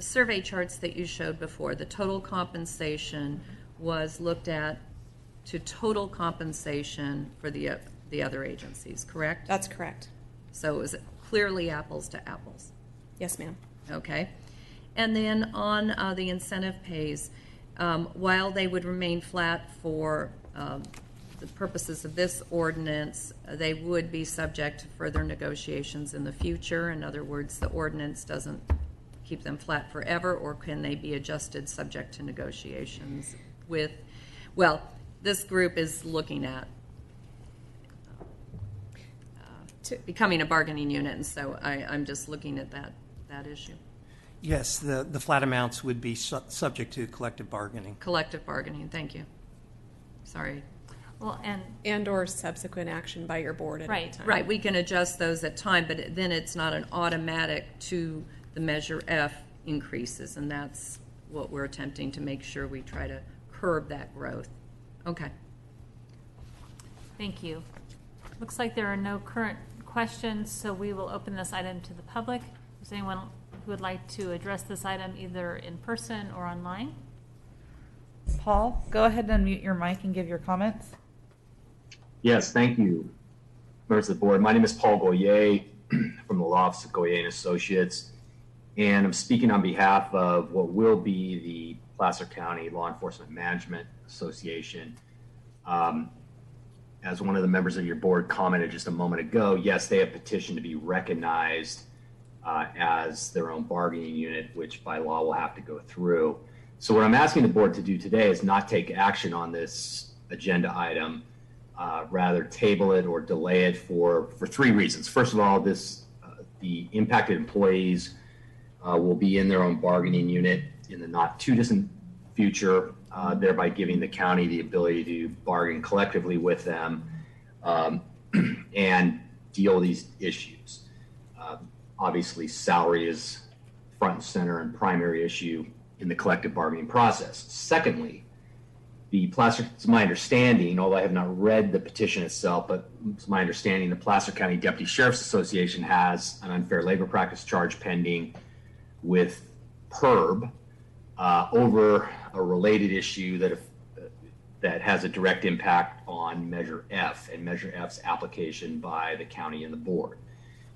survey charts that you showed before. The total compensation was looked at to total compensation for the other agencies, correct? That's correct. So is it clearly apples to apples? Yes, ma'am. Okay. And then on the incentive pays, while they would remain flat for the purposes of this ordinance, they would be subject to further negotiations in the future. In other words, the ordinance doesn't keep them flat forever, or can they be adjusted subject to negotiations with, well, this group is looking at becoming a bargaining unit, and so I'm just looking at that issue. Yes, the flat amounts would be subject to collective bargaining. Collective bargaining, thank you. Sorry. Well, and or subsequent action by your board at any time. Right, we can adjust those at time, but then it's not an automatic to the Measure F increases, and that's what we're attempting to make sure we try to curb that growth. Okay. Thank you. Looks like there are no current questions, so we will open this item to the public. Is anyone who would like to address this item either in person or online? Paul, go ahead and unmute your mic and give your comments. Yes, thank you, members of the board. My name is Paul Goyer from the law office of Goyer and Associates, and I'm speaking on behalf of what will be the Placer County Law Enforcement Management Association. As one of the members of your board commented just a moment ago, yes, they have petitioned to be recognized as their own bargaining unit, which by law will have to go through. So what I'm asking the board to do today is not take action on this agenda item, rather table it or delay it for 3 reasons. First of all, the impacted employees will be in their own bargaining unit in the not too distant future, thereby giving the county the ability to bargain collectively with them and deal with these issues. Obviously, salary is front and center and primary issue in the collective bargaining process. Secondly, it's my understanding, although I have not read the petition itself, but it's my understanding the Placer County Deputy Sheriff's Association has an unfair labor practice charge pending with PERB over a related issue that has a direct impact on Measure F and Measure F's application by the county and the board.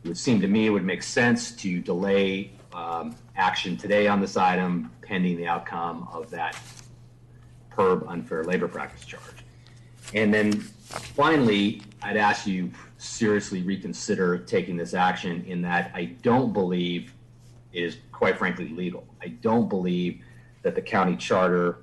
It would seem to me it would make sense to delay action today on this item pending the outcome of that PERB unfair labor practice charge. And then finally, I'd ask you seriously reconsider taking this action in that I don't believe it is quite frankly legal. I don't believe that the county charter,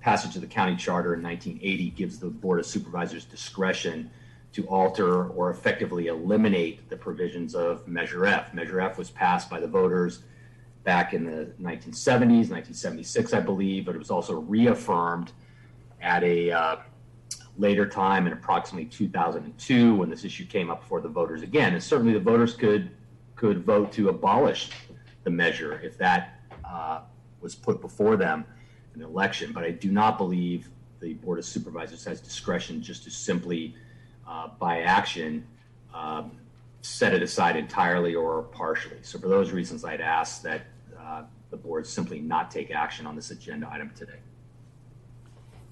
passage of the county charter in 1980 gives the Board of Supervisors discretion to alter or effectively eliminate the provisions of Measure F. Measure F was passed by the voters back in the 1970s, 1976, I believe, but it was also reaffirmed at a later time in approximately 2002 when this issue came up before the voters again. And certainly the voters could vote to abolish the measure if that was put before them in an election. But I do not believe the Board of Supervisors has discretion just to simply, by action, set it aside entirely or partially. So for those reasons, I'd ask that the board simply not take action on this agenda item today.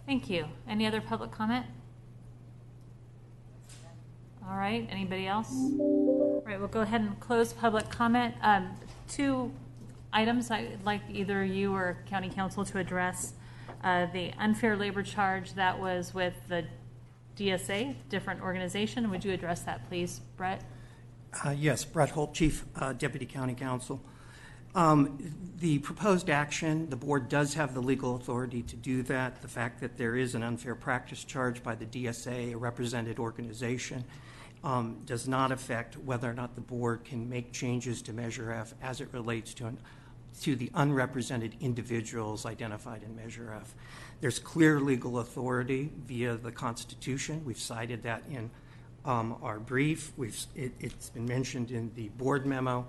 Thank you. Any other public comment? All right, anybody else? All right, we'll go ahead and close public comment. 2 items I'd like either you or County Council to address. The unfair labor charge that was with the DSA, different organization. Would you address that, please, Brett? Yes, Brett Holt, Chief Deputy County Counsel. The proposed action, the board does have the legal authority to do that. The fact that there is an unfair practice charge by the DSA, a represented organization, does not affect whether or not the board can make changes to Measure F as it relates to the unrepresented individuals identified in Measure F. There's clear legal authority via the Constitution. We've cited that in our brief. It's been mentioned in the board memo.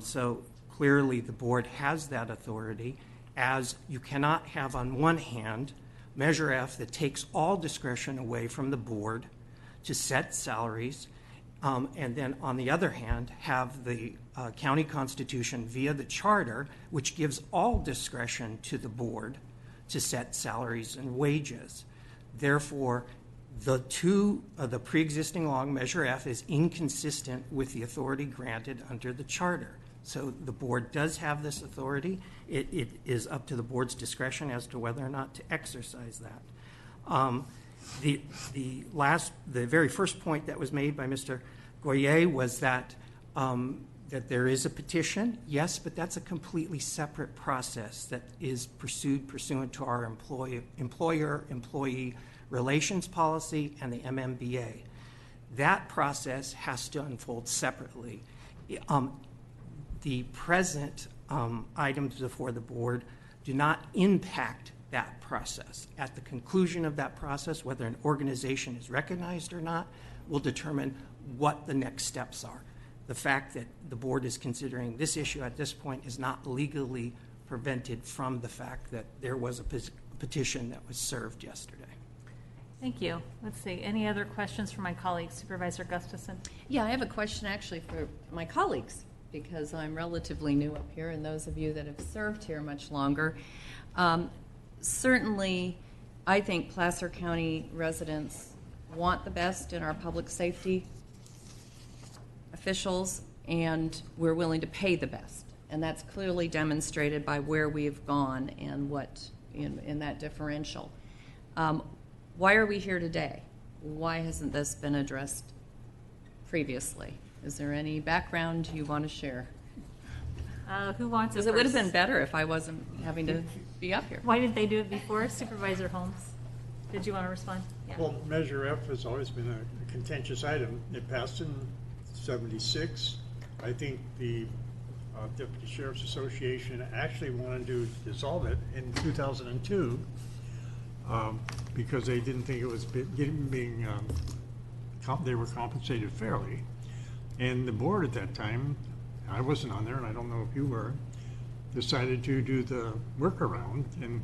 So clearly the board has that authority, as you cannot have on one hand Measure F that takes all discretion away from the board to set salaries, and then on the other hand have the county constitution via the charter, which gives all discretion to the board to set salaries and wages. Therefore, the pre-existing law, Measure F, is inconsistent with the authority granted under the charter. So the board does have this authority. It is up to the board's discretion as to whether or not to exercise that. The very first point that was made by Mr. Goyer was that that there is a petition. Yes, but that's a completely separate process that is pursuant to our employer-employee relations policy and the MMBA. That process has to unfold separately. The present items before the board do not impact that process. At the conclusion of that process, whether an organization is recognized or not will determine what the next steps are. The fact that the board is considering this issue at this point is not legally prevented from the fact that there was a petition that was served yesterday. Thank you. Let's see. Any other questions for my colleagues? Supervisor Gustafson? Yeah, I have a question actually for my colleagues, because I'm relatively new up here, and those of you that have served here much longer. Certainly, I think Placer County residents want the best in our public safety officials, and we're willing to pay the best. And that's clearly demonstrated by where we've gone and what in that differential. Why are we here today? Why hasn't this been addressed previously? Is there any background you want to share? Who wants it? Because it would have been better if I wasn't having to be up here. Why did they do it before? Supervisor Holmes, did you want to respond? Yeah. Well, Measure F has always been a contentious item. It passed in '76. I think the Deputy Sheriff's Association actually wanted to dissolve it in 2002 because they didn't think it was being they were compensated fairly. And the board at that time, I wasn't on there, and I don't know if you were, decided to do the workaround and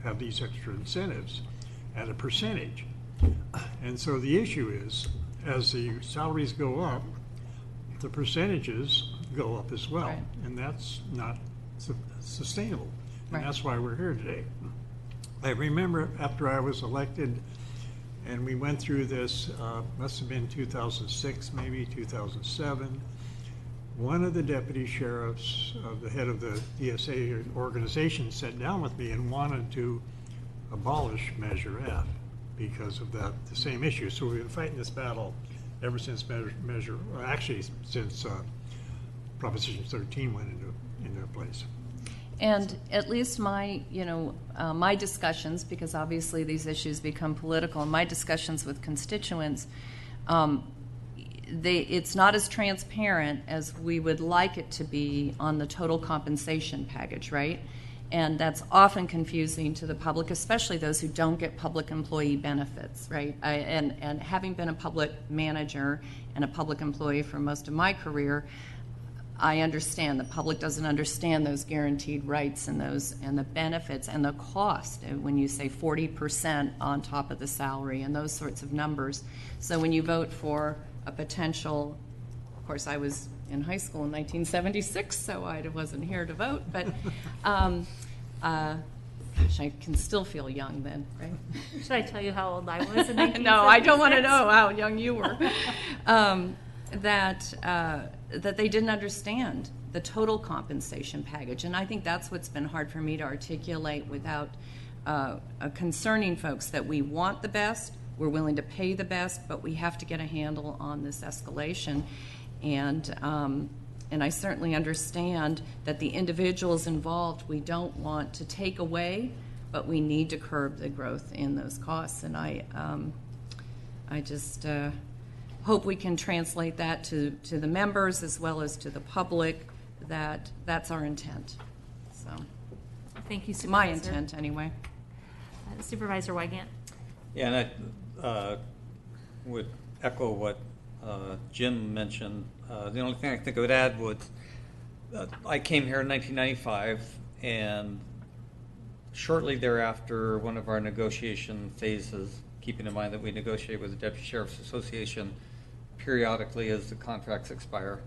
have these extra incentives at a percentage. And so the issue is, as the salaries go up, the percentages go up as well, right. And that's not sustainable. And right. That's why we're here today. I remember after I was elected, and we went through this, must have been 2006, maybe 2007. One of the deputy sheriffs, the head of the DSA organization, sat down with me and wanted to abolish Measure F because of the same issue. So we've been fighting this battle ever since actually since Proposition 13 went into place. And at least my, my discussions, because obviously these issues become political, and my discussions with constituents It's not as transparent as we would like it to be on the total compensation package, right? And that's often confusing to the public, especially those who don't get public employee benefits, right? And having been a public manager and a public employee for most of my career, I understand the public doesn't understand those guaranteed rights and the benefits and the cost when you say 40% on top of the salary and those sorts of numbers. So when you vote for a potential, of course I was in high school in 1976, so I wasn't here to vote, but gosh, I can still feel young then, right? Should I tell you how old I was in 1976? No, I don't want to know how young you were. That they didn't understand the total compensation package. And I think that's what's been hard for me to articulate without concerning folks, that we want the best, we're willing to pay the best, but we have to get a handle on this escalation. And I certainly understand that the individuals involved, we don't want to take away, but we need to curb the growth in those costs. And I just hope we can translate that to the members as well as to the public, that that's our intent. So, thank you, Supervisor. My intent, anyway. Supervisor Wygant. Yeah, and I would echo what Jim mentioned. The only thing I think I would add was I came here in 1995, and shortly thereafter, one of our negotiation phases, keeping in mind that we negotiate with the Deputy Sheriff's Association periodically as the contracts expire,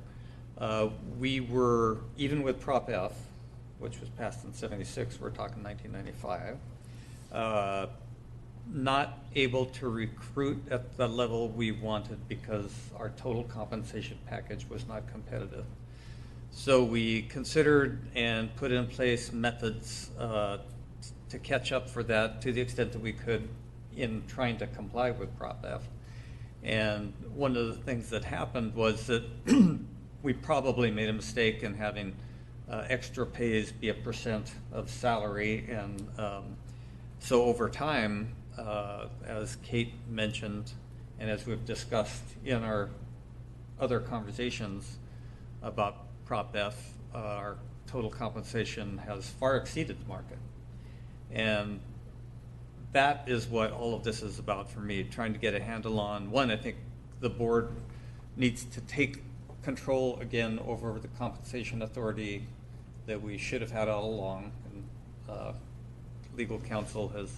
we were, even with Prop F, which was passed in '76, we're talking 1995, not able to recruit at the level we wanted because our total compensation package was not competitive. So we considered and put in place methods to catch up for that to the extent that we could in trying to comply with Prop F. And one of the things that happened was that we probably made a mistake in having extra pays be a % of salary. And so over time, as Kate mentioned, and as we've discussed in our other conversations about Prop F, our total compensation has far exceeded the market. And that is what all of this is about for me, trying to get a handle on. One, I think the board needs to take control again over the compensation authority that we should have had all along. And legal counsel has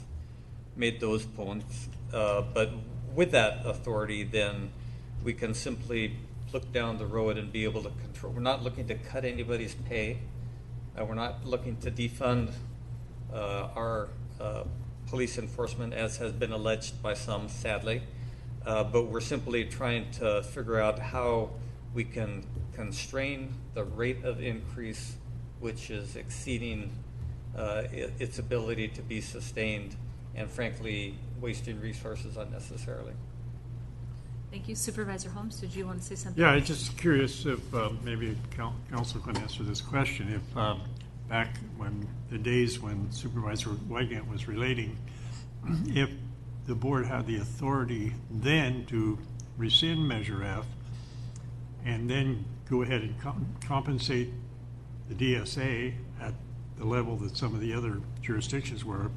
made those points. But with that authority, then we can simply look down the road and be able to control. We're not looking to cut anybody's pay. We're not looking to defund our police enforcement, as has been alleged by some, sadly. But we're simply trying to figure out how we can constrain the rate of increase, which is exceeding its ability to be sustained, and frankly, wasting resources unnecessarily. Thank you. Supervisor Holmes, did you want to say something? Yeah, I'm just curious if maybe council can answer this question. If back when the days when Supervisor Wygant was relating, if the board had the authority then to rescind Measure F and then go ahead and compensate the DSA at the level that some of the other jurisdictions were,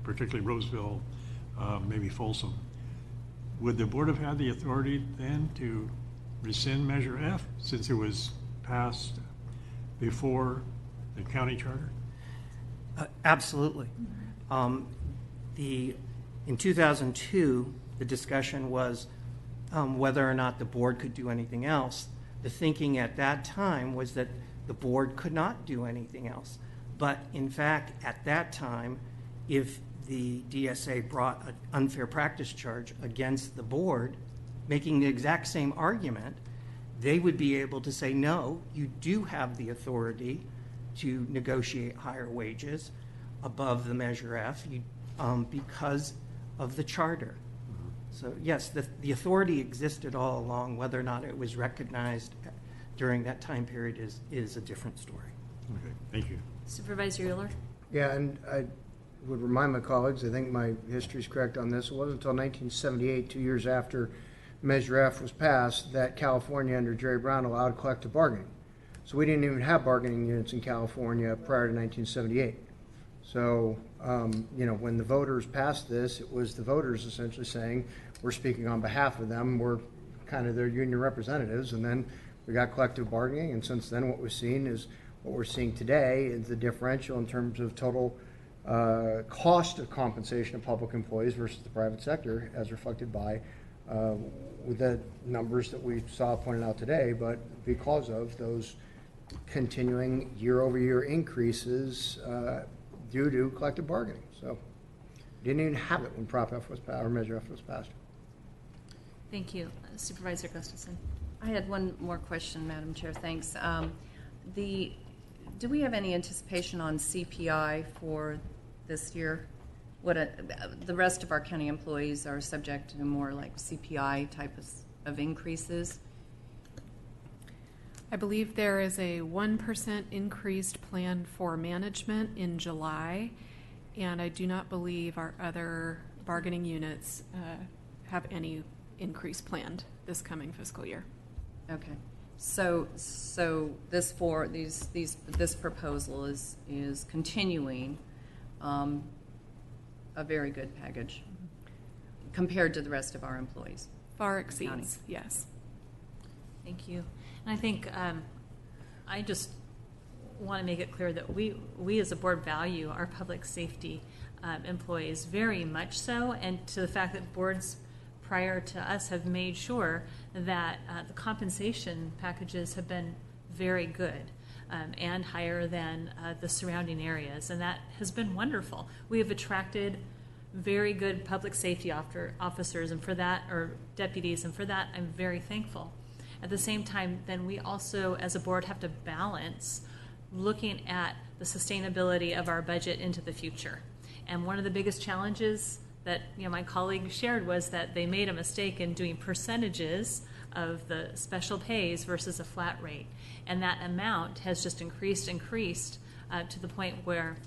particularly Roseville, maybe Folsom, would the board have had the authority then to rescind Measure F since it was passed before the county charter? Absolutely. In 2002, the discussion was whether or not the board could do anything else. The thinking at that time was that the board could not do anything else. But in fact, at that time, if the DSA brought an unfair practice charge against the board, making the exact same argument, they would be able to say, no, you do have the authority to negotiate higher wages above the Measure F because of the charter. So yes, the authority existed all along. Whether or not it was recognized during that time period is a different story. Okay, thank you. Supervisor Euler? Yeah, and I would remind my colleagues, I think my history is correct on this, it wasn't until 1978, 2 years after Measure F was passed, that California under Jerry Brown allowed collective bargaining. So we didn't even have bargaining units in California prior to 1978. So, when the voters passed this, it was the voters essentially saying, we're speaking on behalf of them, we're kind of their union representatives, and then we got collective bargaining, and since then what we've seen is what we're seeing today is the differential in terms of total cost of compensation of public employees versus the private sector, as reflected by with the numbers that we saw pointed out today, but because of those continuing year-over-year increases due to collective bargaining. So didn't even have it when Prop F was passed, or Measure F was passed. Thank you. Supervisor Gustafson. I had one more question, Madam Chair. Thanks. Do we have any anticipation on CPI for this year? The rest of our county employees are subject to more like CPI type of increases. I believe there is a 1% increased planned for management in July, and I do not believe our other bargaining units have any increase planned this coming fiscal year. Okay. So this proposal is continuing a very good package compared to the rest of our employees. Far exceeds, yes. Thank you. And I think I just want to make it clear that we as a board value our public safety employees very much so, and to the fact that boards prior to us have made sure that the compensation packages have been very good and higher than the surrounding areas, and that has been wonderful. We have attracted very good public safety officers, and for that, or deputies, and for that I'm very thankful. At the same time, then we also as a board have to balance looking at the sustainability of our budget into the future. And one of the biggest challenges that my colleague shared was that they made a mistake in doing percentages of the special pays versus a flat rate, and that amount has just increased to the point where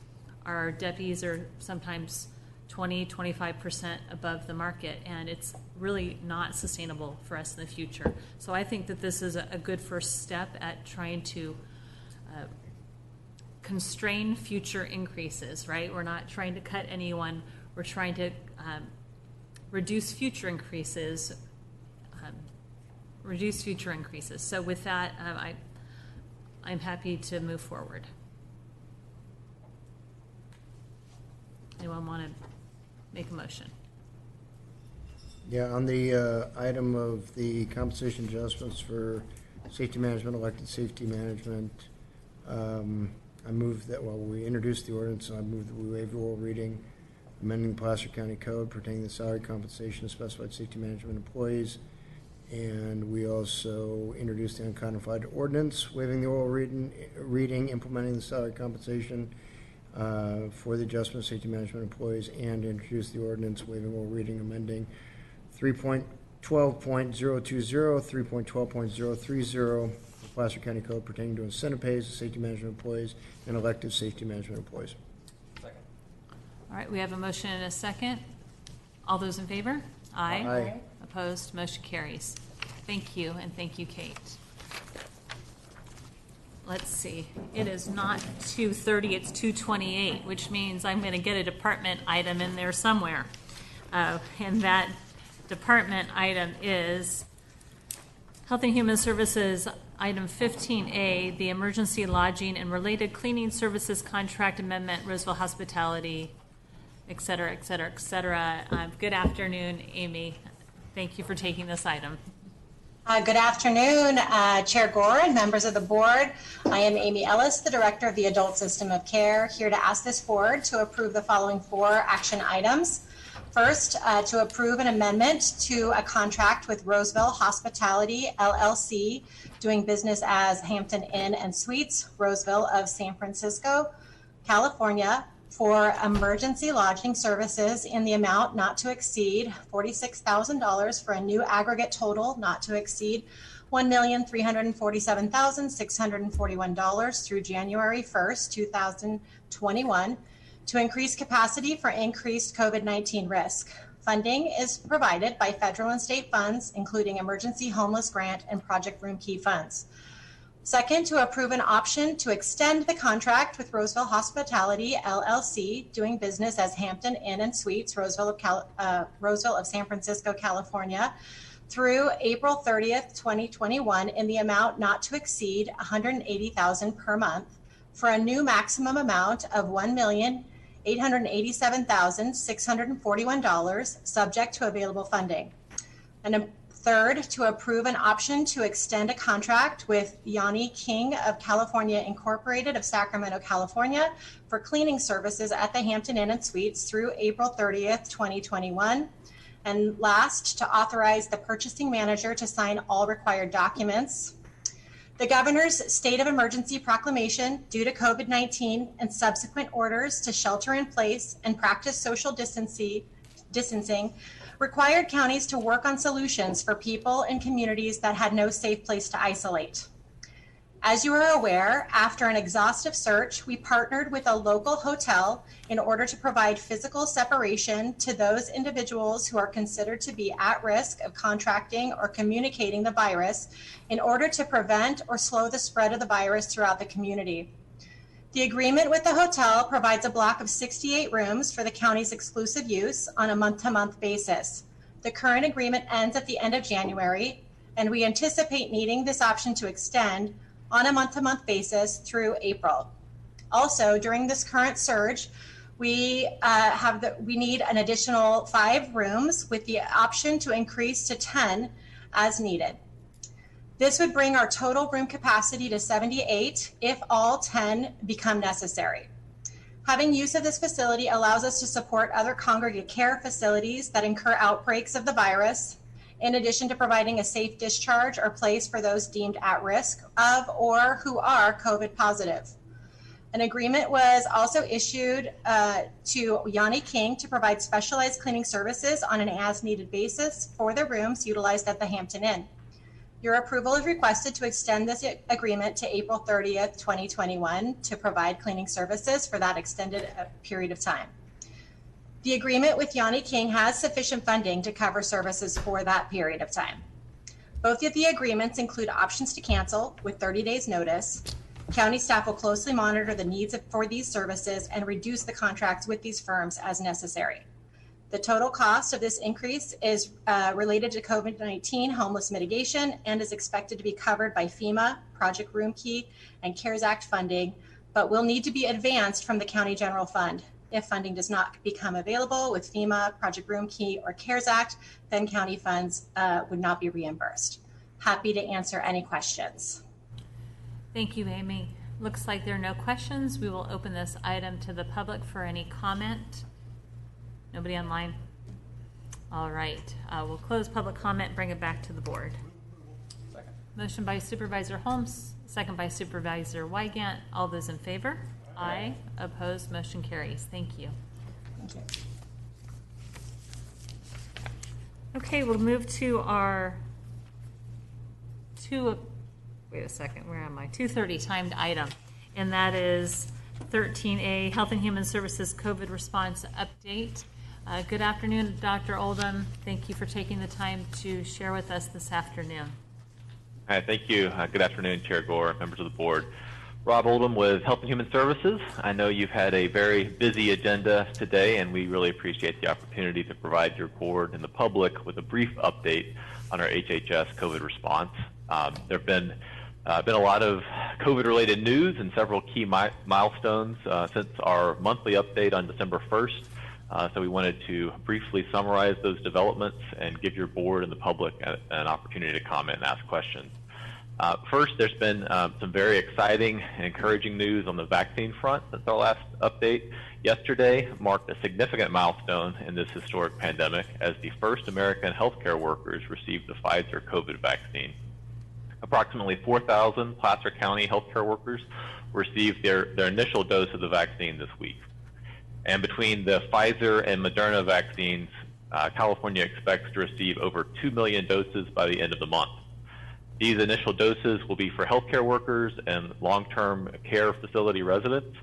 our deputies are sometimes 20-25% above the market, and it's really not sustainable for us in the future. So I think that this is a good first step at trying to constrain future increases, right? We're not trying to cut anyone. We're trying to reduce future increases. So with that, I'm happy to move forward. Anyone want to make a motion? Yeah, on the item of the compensation adjustments for safety management, elected safety management, I move that while we introduce the ordinance, I move that we waive the oral reading, amending the Placer County Code pertaining to salary compensation of specified safety management employees. And we also introduced the uncodified ordinance, waiving the oral reading, implementing the salary compensation for the adjustment of safety management employees, and introduce the ordinance, waiving oral reading, amending 3.12.020, 3.12.030 the Placer County Code pertaining to incentive pays of safety management employees and elective safety management employees. Second. All right, we have a motion and a second. All those in favor? Aye. Aye. Opposed? Motion carries. Thank you, and thank you, Kate. Let's see. It is not 2:30, it's 2:28, which means I'm going to get a department item in there somewhere. And that department item is Health and Human Services, item 15A, the Emergency Lodging and Related Cleaning Services Contract Amendment, Roseville Hospitality, et cetera, et cetera, et cetera. Good afternoon, Amy. Thank you for taking this item. Good afternoon, Chair Gore and members of the board. I am Amy Ellis, the Director of the Adult System of Care, here to ask this board to approve the following 4 action items. First, to approve an amendment to a contract with Roseville Hospitality, LLC, doing business as Hampton Inn and Suites, Roseville of San Francisco, California, for emergency lodging services in the amount not to exceed $46,000 for a new aggregate total not to exceed $1,347,641 through January 1st, 2021, to increase capacity for increased COVID-19 risk. Funding is provided by federal and state funds, including Emergency Homeless Grant and Project Room Key funds. Second, to approve an option to extend the contract with Roseville Hospitality, LLC, doing business as Hampton Inn and Suites, Roseville of San Francisco, California, through April 30th, 2021, in the amount not to exceed $180,000 per month, for a new maximum amount of $1,887,641, subject to available funding. And third, to approve an option to extend a contract with Yanni King of California Incorporated of Sacramento, California, for cleaning services at the Hampton Inn and Suites through April 30th, 2021. And last, to authorize the purchasing manager to sign all required documents. The governor's state of emergency proclamation due to COVID-19 and subsequent orders to shelter in place and practice social distancing required counties to work on solutions for people in communities that had no safe place to isolate. As you are aware, after an exhaustive search, we partnered with a local hotel in order to provide physical separation to those individuals who are considered to be at risk of contracting or communicating the virus in order to prevent or slow the spread of the virus throughout the community. The agreement with the hotel provides a block of 68 rooms for the county's exclusive use on a month-to-month basis. The current agreement ends at the end of January, and we anticipate needing this option to extend on a month-to-month basis through April. Also, during this current surge, we need an additional 5 rooms with the option to increase to 10 as needed. This would bring our total room capacity to 78 if all 10 become necessary. Having use of this facility allows us to support other congregate care facilities that incur outbreaks of the virus, in addition to providing a safe discharge or place for those deemed at risk of or who are COVID positive. An agreement was also issued to Yanni King to provide specialized cleaning services on an as-needed basis for the rooms utilized at the Hampton Inn. Your approval is requested to extend this agreement to April 30th, 2021 to provide cleaning services for that extended period of time. The agreement with Yanni King has sufficient funding to cover services for that period of time. Both of the agreements include options to cancel with 30 days notice. County staff will closely monitor the needs for these services and reduce the contracts with these firms as necessary. The total cost of this increase is related to COVID-19 homeless mitigation and is expected to be covered by FEMA, Project Room Key, and CARES Act funding, but will need to be advanced from the County General Fund. If funding does not become available with FEMA, Project Room Key, or CARES Act, then county funds would not be reimbursed. Happy to answer any questions. Thank you, Amy. Looks like there are no questions. We will open this item to the public for any comment. Nobody online? All right. We'll close public comment, bring it back to the board. Second. Motion by Supervisor Holmes, second by Supervisor Wygant. All those in favor? Aye. Opposed? Motion carries. Thank you. Thank you. Okay, we'll move to our wait a second, where am I? 2:30 timed item, and that is 13A, Health and Human Services COVID Response Update. Good afternoon, Dr. Oldham. Thank you for taking the time to share with us this afternoon. Hi, thank you. Good afternoon, Chair Gore, members of the board. Rob Oldham with Health and Human Services. I know you've had a very busy agenda today, and we really appreciate the opportunity to provide your board and the public with a brief update on our HHS COVID response. There have been a lot of COVID-related news and several key milestones since our monthly update on December 1st. So we wanted to briefly summarize those developments and give your board and the public an opportunity to comment and ask questions. First, there's been some very exciting and encouraging news on the vaccine front since our last update. Yesterday marked a significant milestone in this historic pandemic as the first American healthcare workers received the Pfizer COVID vaccine. Approximately 4,000 Placer County healthcare workers received their initial dose of the vaccine this week. And between the Pfizer and Moderna vaccines, California expects to receive over 2 million doses by the end of the month. These initial doses will be for healthcare workers and long-term care facility residents.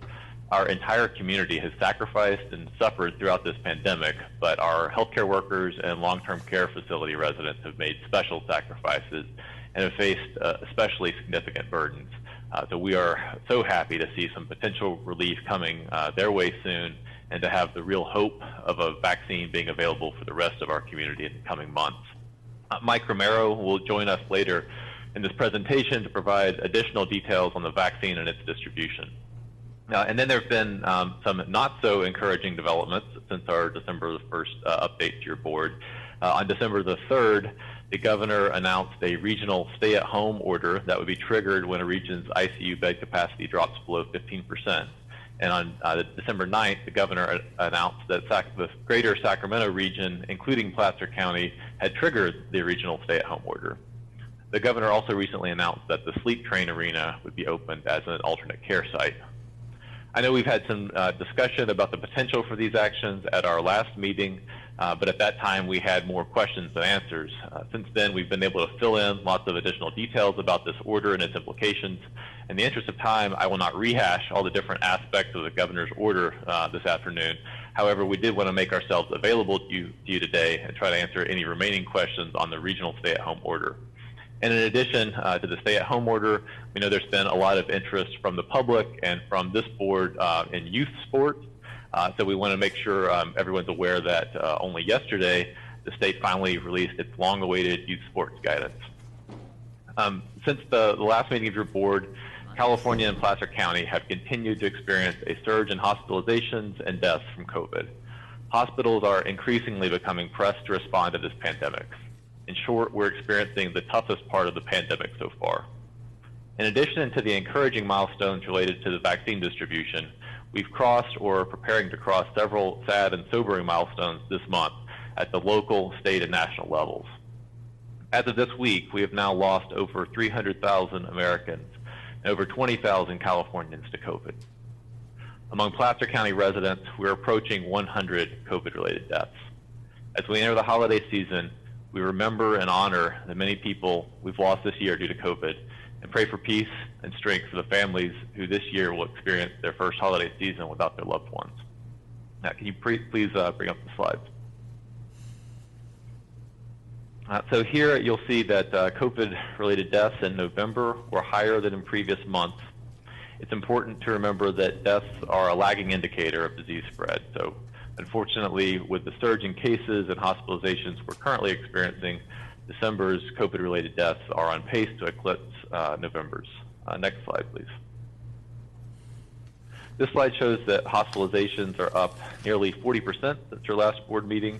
Our entire community has sacrificed and suffered throughout this pandemic, but our healthcare workers and long-term care facility residents have made special sacrifices and have faced especially significant burdens. So we are so happy to see some potential relief coming their way soon, and to have the real hope of a vaccine being available for the rest of our community in the coming months. Mike Romero will join us later in this presentation to provide additional details on the vaccine and its distribution. And then there have been some not so encouraging developments since our December 1st update to your board. On December the 3rd, the governor announced a regional stay-at-home order that would be triggered when a region's ICU bed capacity drops below 15%. And on December 9th, the governor announced that the greater Sacramento region, including Placer County, had triggered the regional stay-at-home order. The governor also recently announced that the Sleep Train Arena would be opened as an alternate care site. I know we've had some discussion about the potential for these actions at our last meeting, but at that time we had more questions than answers. Since then, we've been able to fill in lots of additional details about this order and its implications. In the interest of time, I will not rehash all the different aspects of the governor's order this afternoon. However, we did want to make ourselves available to you today and try to answer any remaining questions on the regional stay-at-home order. And in addition to the stay-at-home order, we know there's been a lot of interest from the public and from this board in youth sports. So we want to make sure everyone's aware that only yesterday, the state finally released its long-awaited youth sports guidance. Since the last meeting of your board, California and Placer County have continued to experience a surge in hospitalizations and deaths from COVID. Hospitals are increasingly becoming pressed to respond to this pandemic. In short, we're experiencing the toughest part of the pandemic so far. In addition to the encouraging milestones related to the vaccine distribution, we've crossed or are preparing to cross several sad and sobering milestones this month at the local, state, and national levels. As of this week, we have now lost over 300,000 Americans and over 20,000 Californians to COVID. Among Placer County residents, we're approaching 100 COVID-related deaths. As we enter the holiday season, we remember and honor the many people we've lost this year due to COVID, and pray for peace and strength for the families who this year will experience their first holiday season without their loved ones. Now, can you please bring up the slides? So here you'll see that COVID-related deaths in November were higher than in previous months. It's important to remember that deaths are a lagging indicator of disease spread. So unfortunately, with the surge in cases and hospitalizations we're currently experiencing, December's COVID-related deaths are on pace to eclipse November's. Next slide, please. This slide shows that hospitalizations are up nearly 40% since our last board meeting.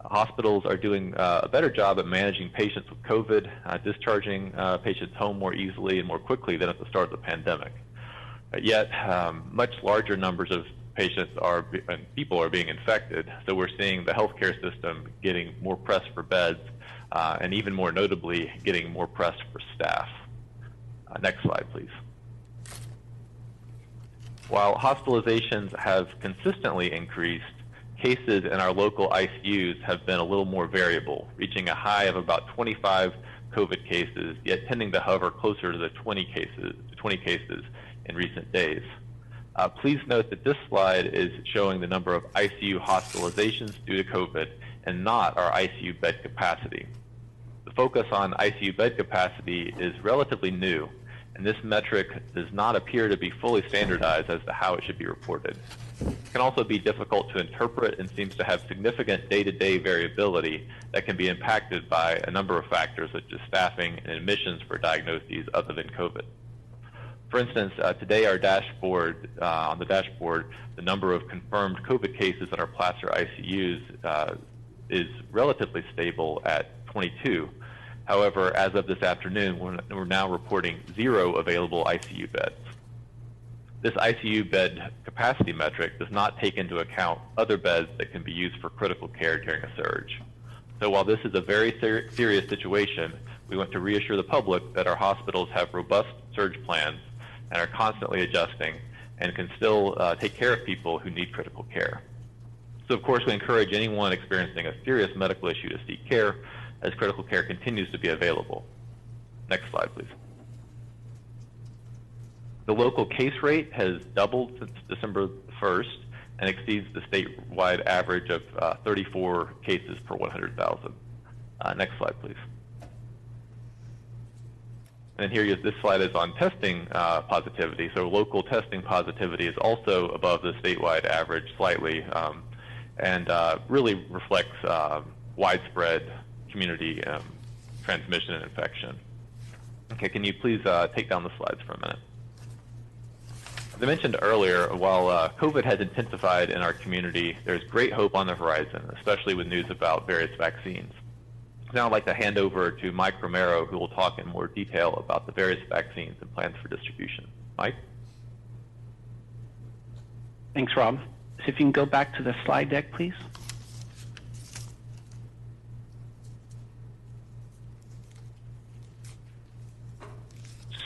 Hospitals are doing a better job at managing patients with COVID, discharging patients home more easily and more quickly than at the start of the pandemic. Yet, much larger numbers of patients and people are being infected, so we're seeing the healthcare system getting more pressed for beds, and even more notably, getting more pressed for staff. Next slide, please. While hospitalizations have consistently increased, cases in our local ICUs have been a little more variable, reaching a high of about 25 COVID cases, yet tending to hover closer to the 20 cases in recent days. Please note that this slide is showing the number of ICU hospitalizations due to COVID and not our ICU bed capacity. The focus on ICU bed capacity is relatively new, and this metric does not appear to be fully standardized as to how it should be reported. It can also be difficult to interpret and seems to have significant day-to-day variability that can be impacted by a number of factors such as staffing and admissions for diagnoses other than COVID. For instance, today on the dashboard, the number of confirmed COVID cases in our Placer ICUs is relatively stable at 22. However, as of this afternoon, we're now reporting 0 available ICU beds. This ICU bed capacity metric does not take into account other beds that can be used for critical care during a surge. So while this is a very serious situation, we want to reassure the public that our hospitals have robust surge plans and are constantly adjusting and can still take care of people who need critical care. So of course we encourage anyone experiencing a serious medical issue to seek care as critical care continues to be available. Next slide, please. The local case rate has doubled since December 1st and exceeds the statewide average of 34 cases per 100,000. Next slide, please. And here, this slide is on testing positivity. So local testing positivity is also above the statewide average slightly, and really reflects widespread community transmission and infection. Okay, can you please take down the slides for a minute? As I mentioned earlier, while COVID has intensified in our community, there's great hope on the horizon, especially with news about various vaccines. Now I'd like to hand over to Mike Romero, who will talk in more detail about the various vaccines and plans for distribution. Mike? Thanks, Rob. So if you can go back to the slide deck, please.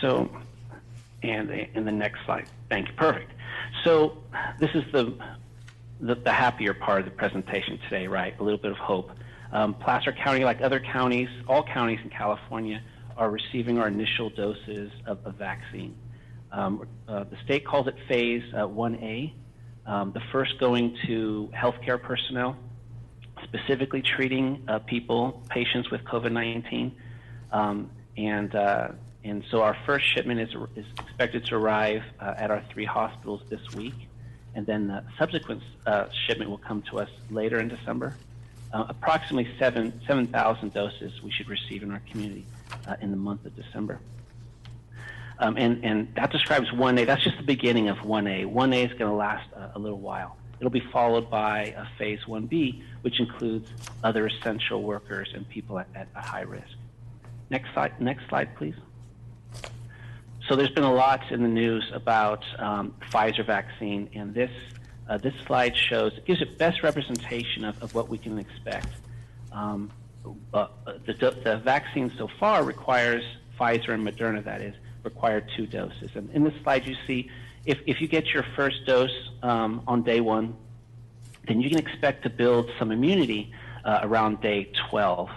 So, and the next slide. Thank you. Perfect. So this is the happier part of the presentation today, right? A little bit of hope. Placer County, like other counties, all counties in California, are receiving our initial doses of vaccine. The state calls it Phase 1A. The first going to healthcare personnel, specifically treating patients with COVID-19. And so our first shipment is expected to arrive at our 3 hospitals this week. And then the subsequent shipment will come to us later in December. Approximately 7,000 doses we should receive in our community in the month of December. And that describes 1A. That's just the beginning of 1A. 1A is going to last a little while. It'll be followed by a Phase 1B, which includes other essential workers and people at high risk. Next slide, please. So there's been a lot in the news about Pfizer vaccine, and this slide gives a best representation of what we can expect. The vaccine so far requires Pfizer and Moderna, that is, require 2 doses. And in this slide you see if you get your first dose on day 1, then you can expect to build some immunity around day 12.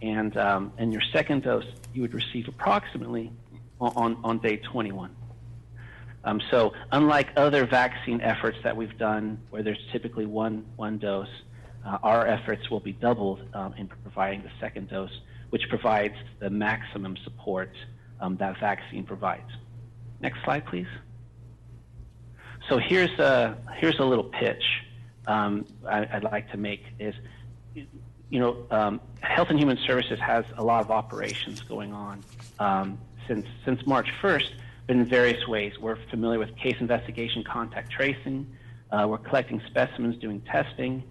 And your second dose you would receive approximately on day 21. So unlike other vaccine efforts that we've done where there's typically one dose, our efforts will be doubled in providing the second dose, which provides the maximum support that vaccine provides. Next slide, please. So here's a little pitch I'd like to make is, Health and Human Services has a lot of operations going on since March 1st, but in various ways. We're familiar with case investigation, contact tracing. We're collecting specimens, doing testing.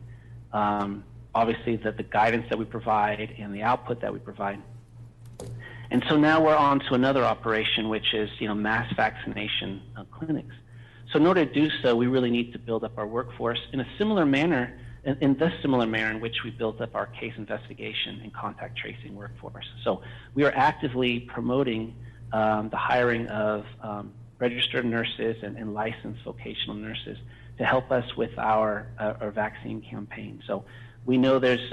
Obviously, the guidance that we provide and the output that we provide. And so now we're on to another operation, which is mass vaccination clinics. So in order to do so, we really need to build up our workforce in a similar manner, in which we built up our case investigation and contact tracing workforce. So we are actively promoting the hiring of registered nurses and licensed vocational nurses to help us with our vaccine campaign. So we know there's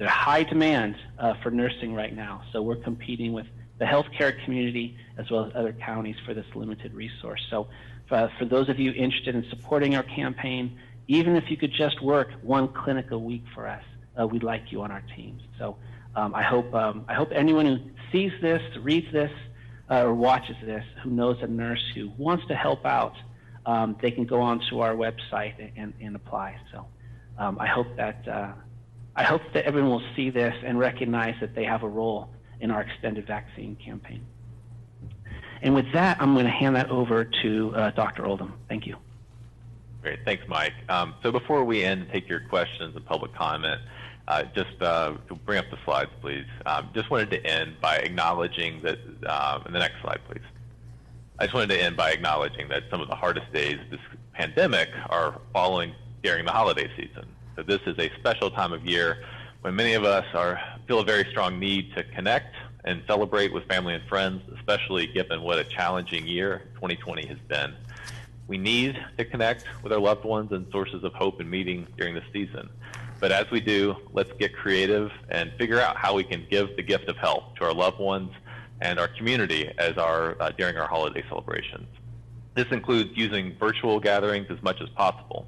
high demand for nursing right now. So we're competing with the healthcare community as well as other counties for this limited resource. So for those of you interested in supporting our campaign, even if you could just work 1 clinic a week for us, we'd like you on our teams. So I hope anyone who sees this, reads this, or watches this, who knows a nurse who wants to help out, they can go onto our website and apply. So I hope that everyone will see this and recognize that they have a role in our extended vaccine campaign. And with that, I'm going to hand that over to Dr. Oldham. Thank you. Great, thanks, Mike. So before we end and take your questions and public comment, just bring up the slides, please. Just wanted to end by acknowledging that, and the next slide, please. I just wanted to end by acknowledging that some of the hardest days of this pandemic are falling during the holiday season. So this is a special time of year when many of us feel a very strong need to connect and celebrate with family and friends, especially given what a challenging year 2020 has been. We need to connect with our loved ones and sources of hope and meeting during this season. But as we do, let's get creative and figure out how we can give the gift of health to our loved ones and our community during our holiday celebrations. This includes using virtual gatherings as much as possible.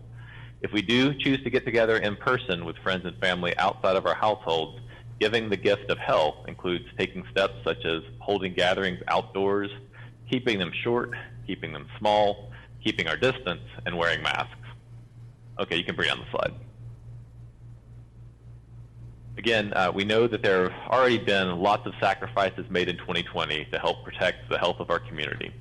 If we do choose to get together in person with friends and family outside of our households, giving the gift of health includes taking steps such as holding gatherings outdoors, keeping them short, keeping them small, keeping our distance, and wearing masks. Okay, you can bring on the slide. Again, we know that there have already been lots of sacrifices made in 2020 to help protect the health of our community.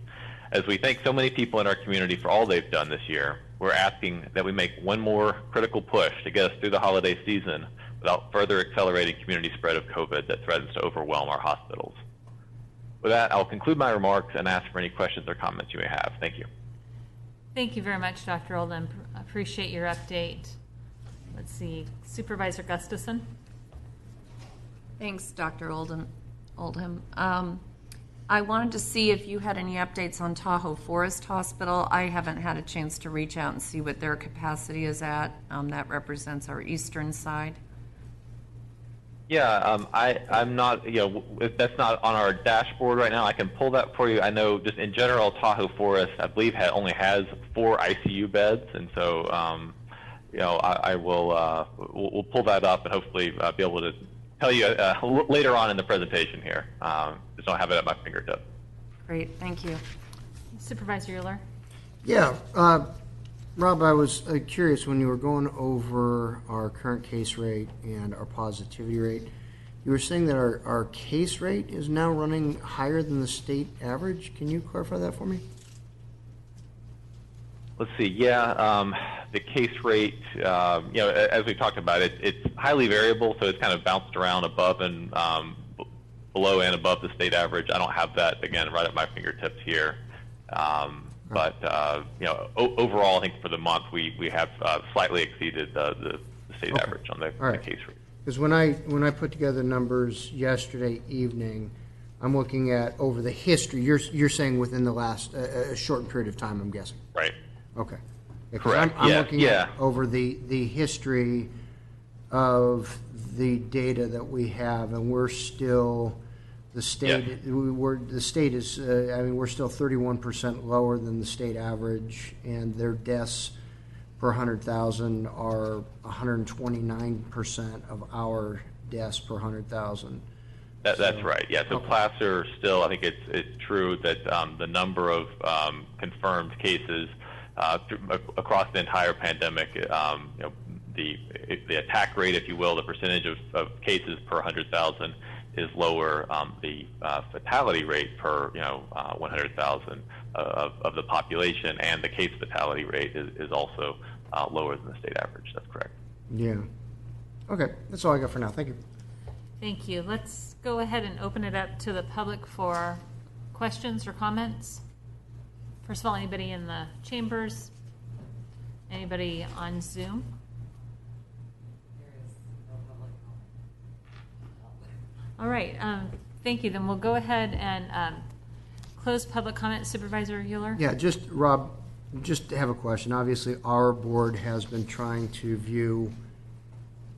As we thank so many people in our community for all they've done this year, we're asking that we make one more critical push to get us through the holiday season without further accelerating community spread of COVID that threatens to overwhelm our hospitals. With that, I'll conclude my remarks and ask for any questions or comments you may have. Thank you. Thank you very much, Dr. Oldham. Appreciate your update. Let's see, Supervisor Gustafson. Thanks, Dr. Oldham. I wanted to see if you had any updates on Tahoe Forest Hospital. I haven't had a chance to reach out and see what their capacity is at. That represents our eastern side. Yeah, I'm not, if that's not on our dashboard right now, I can pull that for you. I know just in general, Tahoe Forest, I believe, only has 4 ICU beds. And so, I will, we'll pull that up and hopefully be able to tell you later on in the presentation here. Just don't have it at my fingertip. Great, thank you. Supervisor Euler. Yeah, Rob, I was curious when you were going over our current case rate and our positivity rate. You were saying that our case rate is now running higher than the state average. Can you clarify that for me? Let's see. Yeah, the case rate, as we talked about, it's highly variable, so it's kind of bounced around above and below and above the state average. I don't have that, again, right at my fingertips here. But overall, I think for the month we have slightly exceeded the state average on the case rate. Because when I put together numbers yesterday evening, I'm looking at over the history. You're saying within the last a short period of time, I'm guessing. Right. Okay. Correct. I'm looking at over the history of the data that we have, and we're still the state. The state is. We're still 31% lower than the state average, and their deaths per 100,000 are 129% of our deaths per 100,000. That's right. Yeah. So Placer still, I think it's true that the number of confirmed cases across the entire pandemic, the attack rate, if you will, the percentage of cases per 100,000 is lower. The fatality rate per 100,000 of the population, and the case fatality rate is also lower than the state average. That's correct. Yeah. Okay. That's all I got for now. Thank you. Thank you. Let's go ahead and open it up to the public for questions or comments. First of all, anybody in the chambers? Anybody on Zoom? All right. Thank you. Then we'll go ahead and close public comment. Supervisor Euler? Yeah, Rob, just have a question. Obviously, our board has been trying to view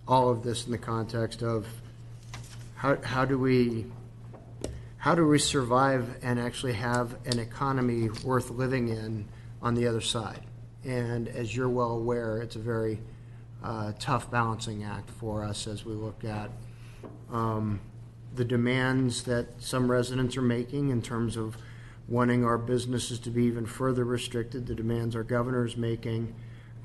all of this in the context of how do we survive and actually have an economy worth living in on the other side? And as you're well aware, it's a very tough balancing act for us as we look at the demands that some residents are making in terms of wanting our businesses to be even further restricted, the demands our governor is making.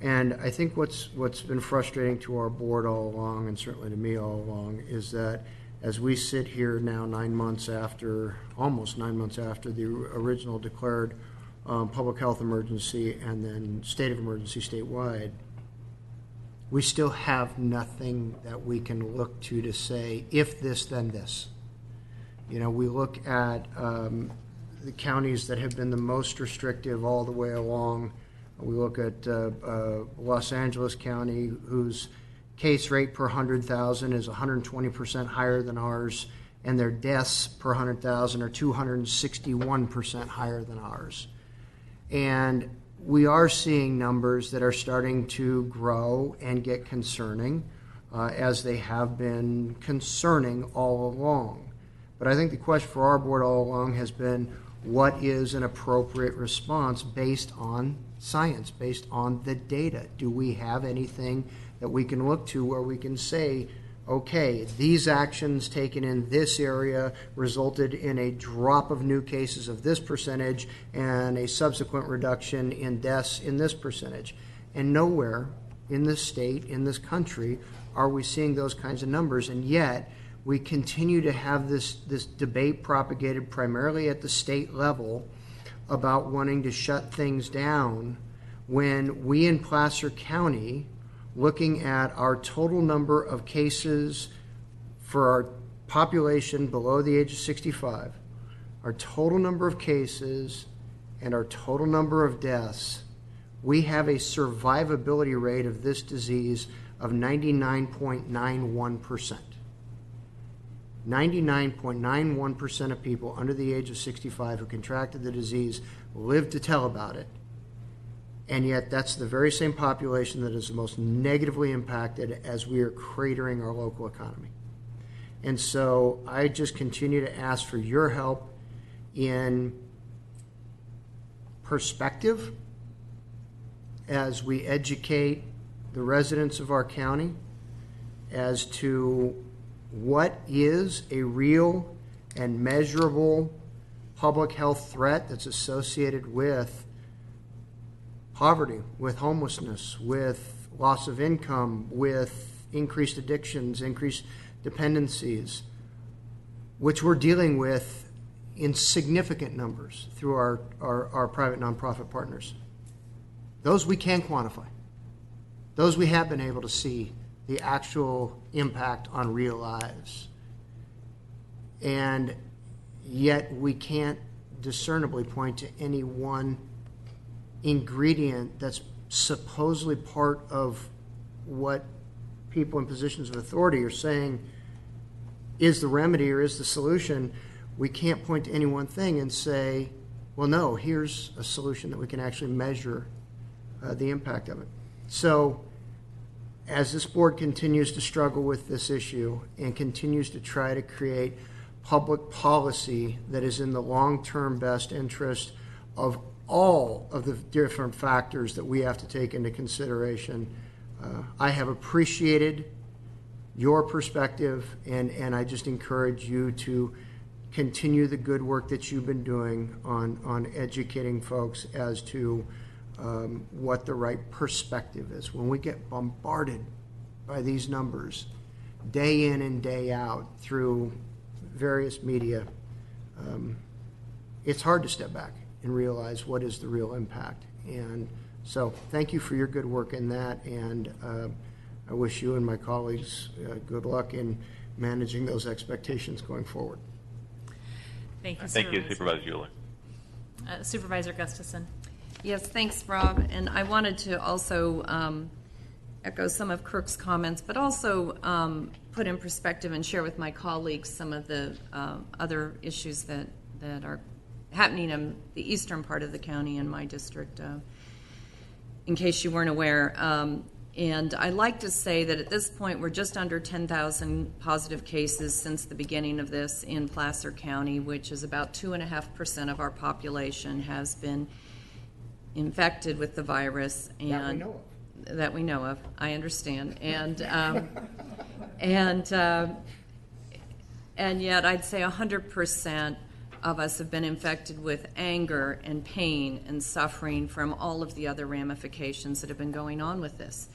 And I think what's been frustrating to our board all along, and certainly to me all along, is that as we sit here now almost 9 months after the original declared public health emergency and then state of emergency statewide, we still have nothing that we can look to say, if this, then this. We look at the counties that have been the most restrictive all the way along. We look at Los Angeles County, whose case rate per 100,000 is 120% higher than ours, and their deaths per 100,000 are 261% higher than ours. And we are seeing numbers that are starting to grow and get concerning, as they have been concerning all along. But I think the question for our board all along has been, what is an appropriate response based on science, based on the data? Do we have anything that we can look to where we can say, okay, these actions taken in this area resulted in a drop of new cases of this percentage and a subsequent reduction in deaths in this percentage? And nowhere in this state, in this country, are we seeing those kinds of numbers. And yet, we continue to have this debate propagated primarily at the state level about wanting to shut things down when we in Placer County, looking at our total number of cases for our population below the age of 65, our total number of cases and our total number of deaths, we have a survivability rate of this disease of 99.91%. 99.91% of people under the age of 65 who contracted the disease lived to tell about it. And yet that's the very same population that is the most negatively impacted as we are cratering our local economy. And so I just continue to ask for your help in perspective as we educate the residents of our county as to what is a real and measurable public health threat that's associated with poverty, with homelessness, with loss of income, with increased addictions, increased dependencies, which we're dealing with in significant numbers through our private nonprofit partners. Those we can quantify. Those we have been able to see the actual impact on real lives. And yet we can't discernibly point to any one ingredient that's supposedly part of what people in positions of authority are saying is the remedy or is the solution. We can't point to any one thing and say, well, no, here's a solution that we can actually measure the impact of it. So as this board continues to struggle with this issue and continues to try to create public policy that is in the long-term best interest of all of the different factors that we have to take into consideration, I have appreciated your perspective, and I just encourage you to continue the good work that you've been doing on educating folks as to what the right perspective is. When we get bombarded by these numbers day in and day out through various media, it's hard to step back and realize what is the real impact. And so thank you for your good work in that, and I wish you and my colleagues good luck in managing those expectations going forward. Thank you, Thank you, Supervisor Euler. Supervisor Gustafson. Yes, thanks, Rob. And I wanted to also echo some of Kirk's comments, but also put in perspective and share with my colleagues some of the other issues that are happening in the eastern part of the county in my district, in case you weren't aware. And I like to say that at this point we're just under 10,000 positive cases since the beginning of this in Placer County, which is about 2.5% of our population has been infected with the virus. And that we know of. I understand. And yet I'd say 100% of us have been infected with anger and pain and suffering from all of the other ramifications that have been going on with this.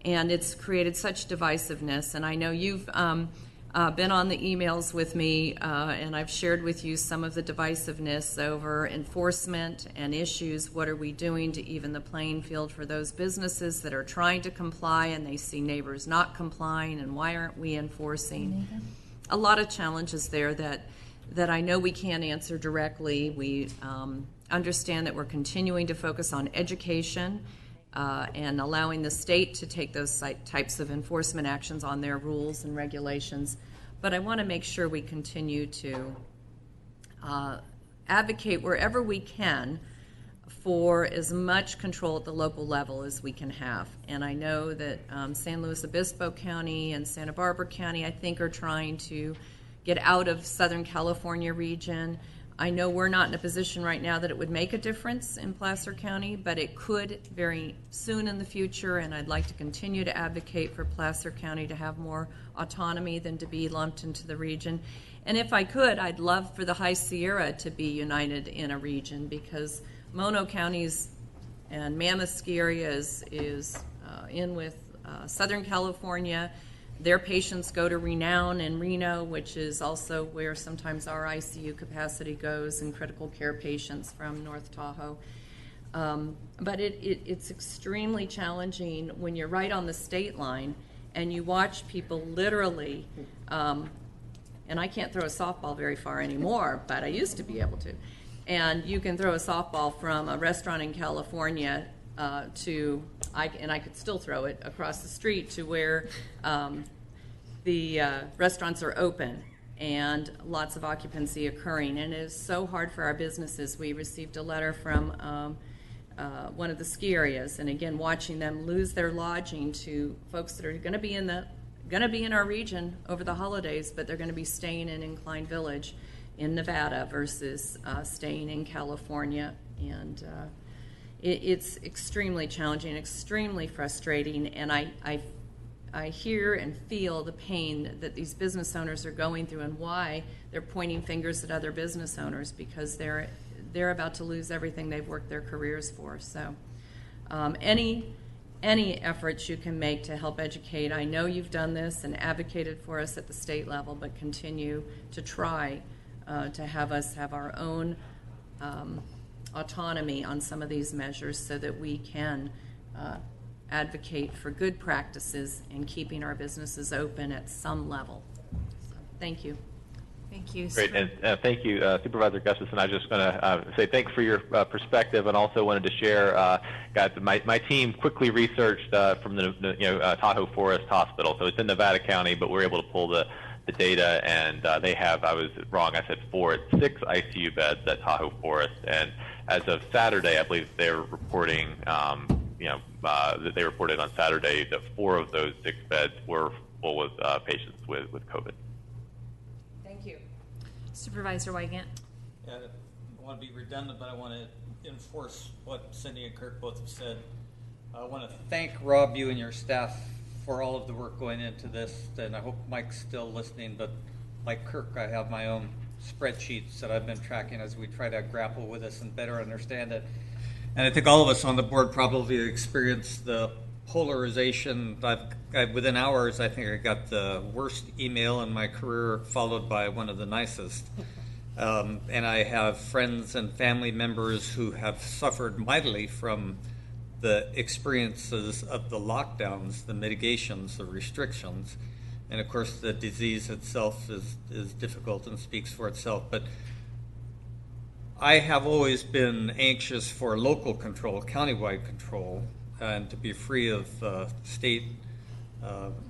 And it's created such divisiveness. And I know you've been on the emails with me, and I've shared with you some of the divisiveness over enforcement and issues. What are we doing to even the playing field for those businesses that are trying to comply and they see neighbors not complying, and why aren't we enforcing? A lot of challenges there that I know we can't answer directly. We understand that we're continuing to focus on education and allowing the state to take those types of enforcement actions on their rules and regulations. But I want to make sure we continue to advocate wherever we can for as much control at the local level as we can have. And I know that San Luis Obispo County and Santa Barbara County, I think, are trying to get out of Southern California region. I know we're not in a position right now that it would make a difference in Placer County, but it could very soon in the future, and I'd like to continue to advocate for Placer County to have more autonomy than to be lumped into the region. And if I could, I'd love for the High Sierra to be united in a region, because Mono counties and Mammoth Ski Area is in with Southern California. Their patients go to Renown in Reno, which is also where sometimes our ICU capacity goes, and critical care patients from North Tahoe. But it's extremely challenging when you're right on the state line and you watch people literally, and I can't throw a softball very far anymore, but I used to be able to. And you can throw a softball from a restaurant in California and I could still throw it across the street to where the restaurants are open and lots of occupancy occurring. And it is so hard for our businesses. We received a letter from one of the ski areas, and again, watching them lose their lodging to folks that are going to be in our region over the holidays, but they're going to be staying in Incline Village in Nevada versus staying in California. And it's extremely challenging, extremely frustrating, and I hear and feel the pain that these business owners are going through and why they're pointing fingers at other business owners, because they're about to lose everything they've worked their careers for. So any efforts you can make to help educate. I know you've done this and advocated for us at the state level, but continue to try to have us have our own autonomy on some of these measures so that we can advocate for good practices and keeping our businesses open at some level. So, thank you. Thank you. Great, and thank you, Supervisor Gustafson. I was just going to say thanks for your perspective, and also wanted to share. My team quickly researched from the Tahoe Forest Hospital, so it's in Nevada County, but we're able to pull the data, and they have. I was wrong. I said 4. It's 6 ICU beds at Tahoe Forest, and as of Saturday, I believe they're reporting. That they reported on Saturday that 4 of those 6 beds were full with patients with COVID. Thank you. Supervisor Wygant. Yeah, I want to be redundant, but I want to enforce what Cindy and Kirk both have said. I want to thank Rob, you and your staff for all of the work going into this, and I hope Mike's still listening, but like Kirk, I have my own spreadsheets that I've been tracking as we try to grapple with this and better understand it. And I think all of us on the board probably experienced the polarization. Within hours, I think I got the worst email in my career, followed by one of the nicest. And I have friends and family members who have suffered mightily from the experiences of the lockdowns, the mitigations, the restrictions. And of course, the disease itself is difficult and speaks for itself. But I have always been anxious for local control, countywide control, and to be free of state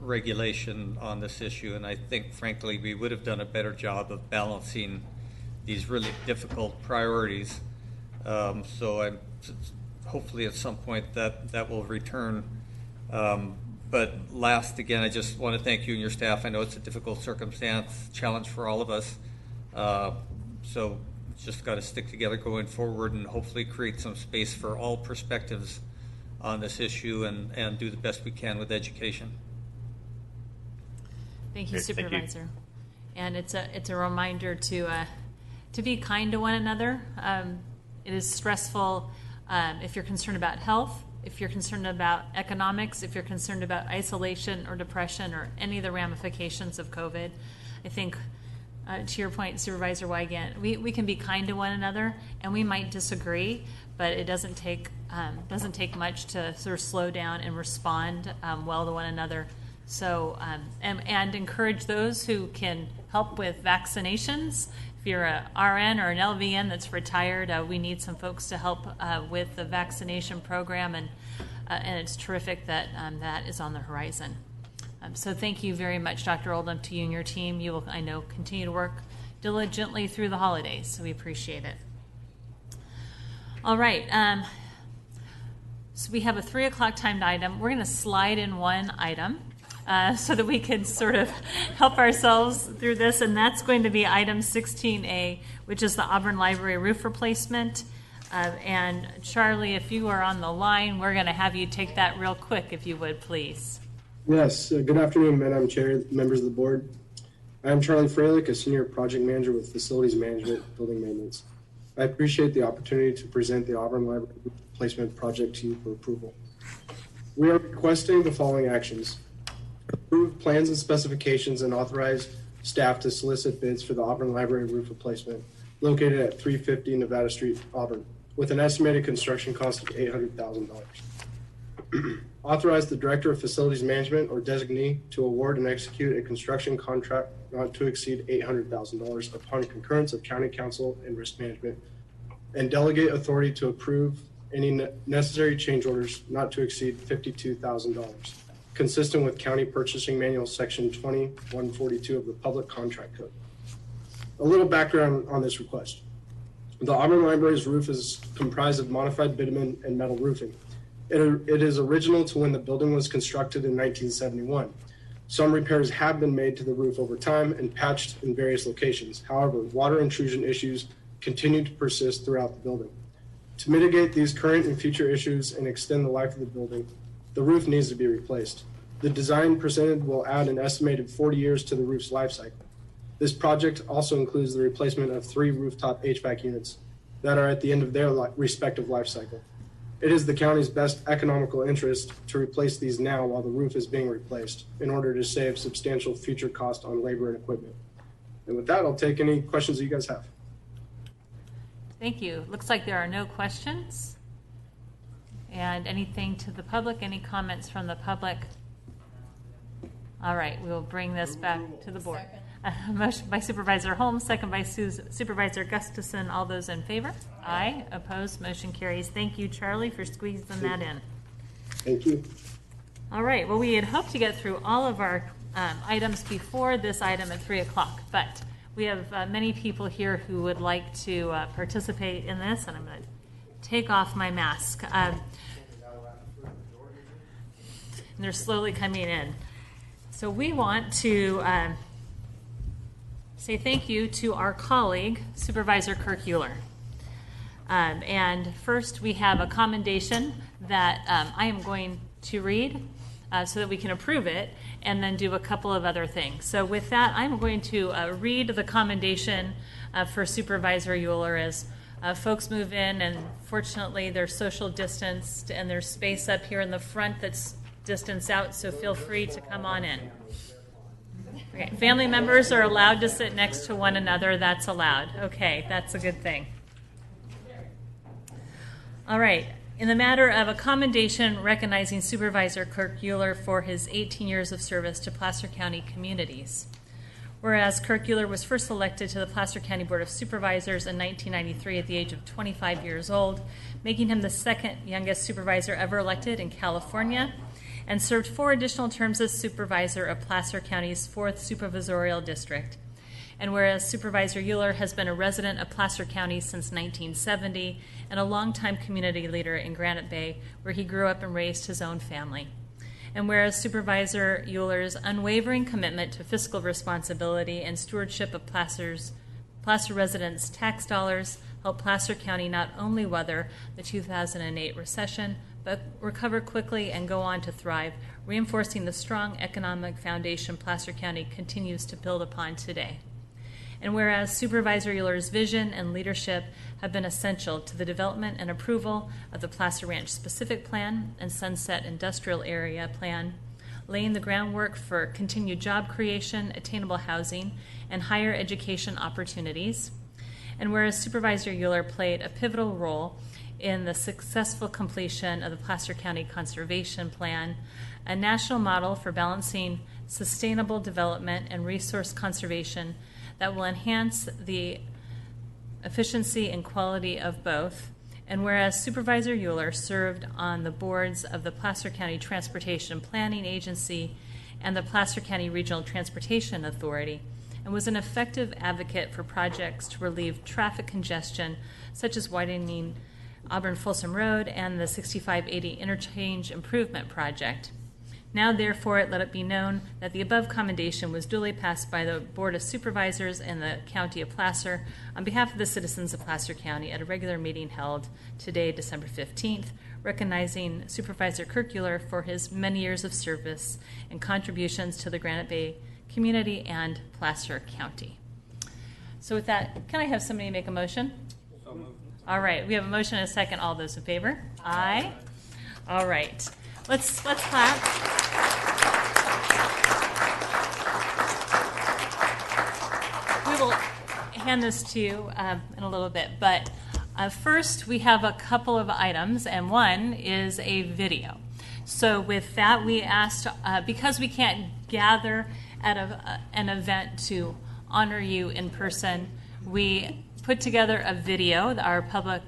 regulation on this issue. And I think, frankly, we would have done a better job of balancing these really difficult priorities. So hopefully at some point that will return. But last, again, I just want to thank you and your staff. I know it's a difficult circumstance, challenge for all of us. So just got to stick together going forward and hopefully create some space for all perspectives on this issue and do the best we can with education. Thank you, Supervisor. Thank you. And it's a reminder to be kind to one another. It is stressful if you're concerned about health, if you're concerned about economics, if you're concerned about isolation or depression or any of the ramifications of COVID. I think to your point, Supervisor Wygant, we can be kind to one another, and we might disagree, but it doesn't take much to sort of slow down and respond well to one another. So and encourage those who can help with vaccinations. If you're a RN or an LVN that's retired, we need some folks to help with the vaccination program, and it's terrific that that is on the horizon. So thank you very much, Dr. Oldham, to you and your team. You will, I know, continue to work diligently through the holidays, so we appreciate it. All right. So we have a 3 o'clock timed item. We're going to slide in one item. so that we can sort of help ourselves through this, and that's going to be item 16A, which is the Auburn Library roof replacement. And Charlie, if you are on the line, we're going to have you take that real quick, if you would, please. Yes, good afternoon, Madam Chair, members of the board. I'm Charlie Freilich, a senior project manager with Facilities Management, Building Maintenance. I appreciate the opportunity to present the Auburn Library replacement project to you for approval. We are requesting the following actions: approve plans and specifications and authorize staff to solicit bids for the Auburn Library roof replacement located at 350 Nevada Street, Auburn, with an estimated construction cost of $800,000. Authorize the Director of Facilities Management or designee to award and execute a construction contract not to exceed $800,000 upon concurrence of County Council and Risk Management, and delegate authority to approve any necessary change orders not to exceed $52,000, consistent with County Purchasing Manual Section 2142 of the Public Contract Code. A little background on this request. The Auburn Library's roof is comprised of modified bitumen and metal roofing. It is original to when the building was constructed in 1971. Some repairs have been made to the roof over time and patched in various locations. However, water intrusion issues continue to persist throughout the building. To mitigate these current and future issues and extend the life of the building, the roof needs to be replaced. The design presented will add an estimated 40 years to the roof's life cycle. This project also includes the replacement of 3 rooftop HVAC units that are at the end of their respective life cycle. It is the county's best economical interest to replace these now while the roof is being replaced in order to save substantial future cost on labor and equipment. And with that, I'll take any questions that you guys have. Thank you. Looks like there are no questions. And anything to the public? Any comments from the public? All right, we will bring this back to the board. Motion by Supervisor Holmes, second by Supervisor Gustafson. All those in favor? Aye. Opposed? Motion carries. Thank you, Charlie, for squeezing that in. Thank you. All right. Well, we had hoped to get through all of our items before this item at 3 o'clock, but we have many people here who would like to participate in this, and I'm going to take off my mask. And they're slowly coming in. So we want to say thank you to our colleague, Supervisor Kirk Euler. And first, we have a commendation that I am going to read so that we can approve it, and then do a couple of other things. So with that, I'm going to read the commendation for Supervisor Euler as folks move in, and fortunately they're social distanced, and there's space up here in the front that's distanced out, so feel free to come on in. Okay. Family members are allowed to sit next to one another. That's allowed. Okay, that's a good thing. All right. In the matter of a commendation recognizing Supervisor Kirk Euler for his 18 years of service to Placer County communities. Whereas Kirk Euler was first elected to the Placer County Board of Supervisors in 1993 at the age of 25 years old, making him the second youngest supervisor ever elected in California, and served 4 additional terms as supervisor of Placer County's 4th supervisorial district. And whereas Supervisor Euler has been a resident of Placer County since 1970 and a longtime community leader in Granite Bay, where he grew up and raised his own family. And whereas Supervisor Euler's unwavering commitment to fiscal responsibility and stewardship of Placer residents' tax dollars helped Placer County not only weather the 2008 recession, but recover quickly and go on to thrive, reinforcing the strong economic foundation Placer County continues to build upon today. And whereas Supervisor Euler's vision and leadership have been essential to the development and approval of the Placer Ranch Specific Plan and Sunset Industrial Area Plan, laying the groundwork for continued job creation, attainable housing, and higher education opportunities. And whereas Supervisor Euler played a pivotal role in the successful completion of the Placer County Conservation Plan, a national model for balancing sustainable development and resource conservation that will enhance the efficiency and quality of both. And whereas Supervisor Euler served on the boards of the Placer County Transportation Planning Agency and the Placer County Regional Transportation Authority, and was an effective advocate for projects to relieve traffic congestion, such as widening Auburn Folsom Road and the 6580 Interchange Improvement Project. Now therefore let it be known that the above commendation was duly passed by the Board of Supervisors in the County of Placer on behalf of the citizens of Placer County at a regular meeting held today, December 15th, recognizing Supervisor Kirk Euler for his many years of service and contributions to the Granite Bay community and Placer County. So with that, can I have somebody make a motion? So moved. All right, we have a motion and a second. All those in favor? Aye. All right. Let's clap. We will hand this to you in a little bit, but first we have a couple of items, and one is a video. So with that, we asked, because we can't gather at an event to honor you in person, we put together a video. Our public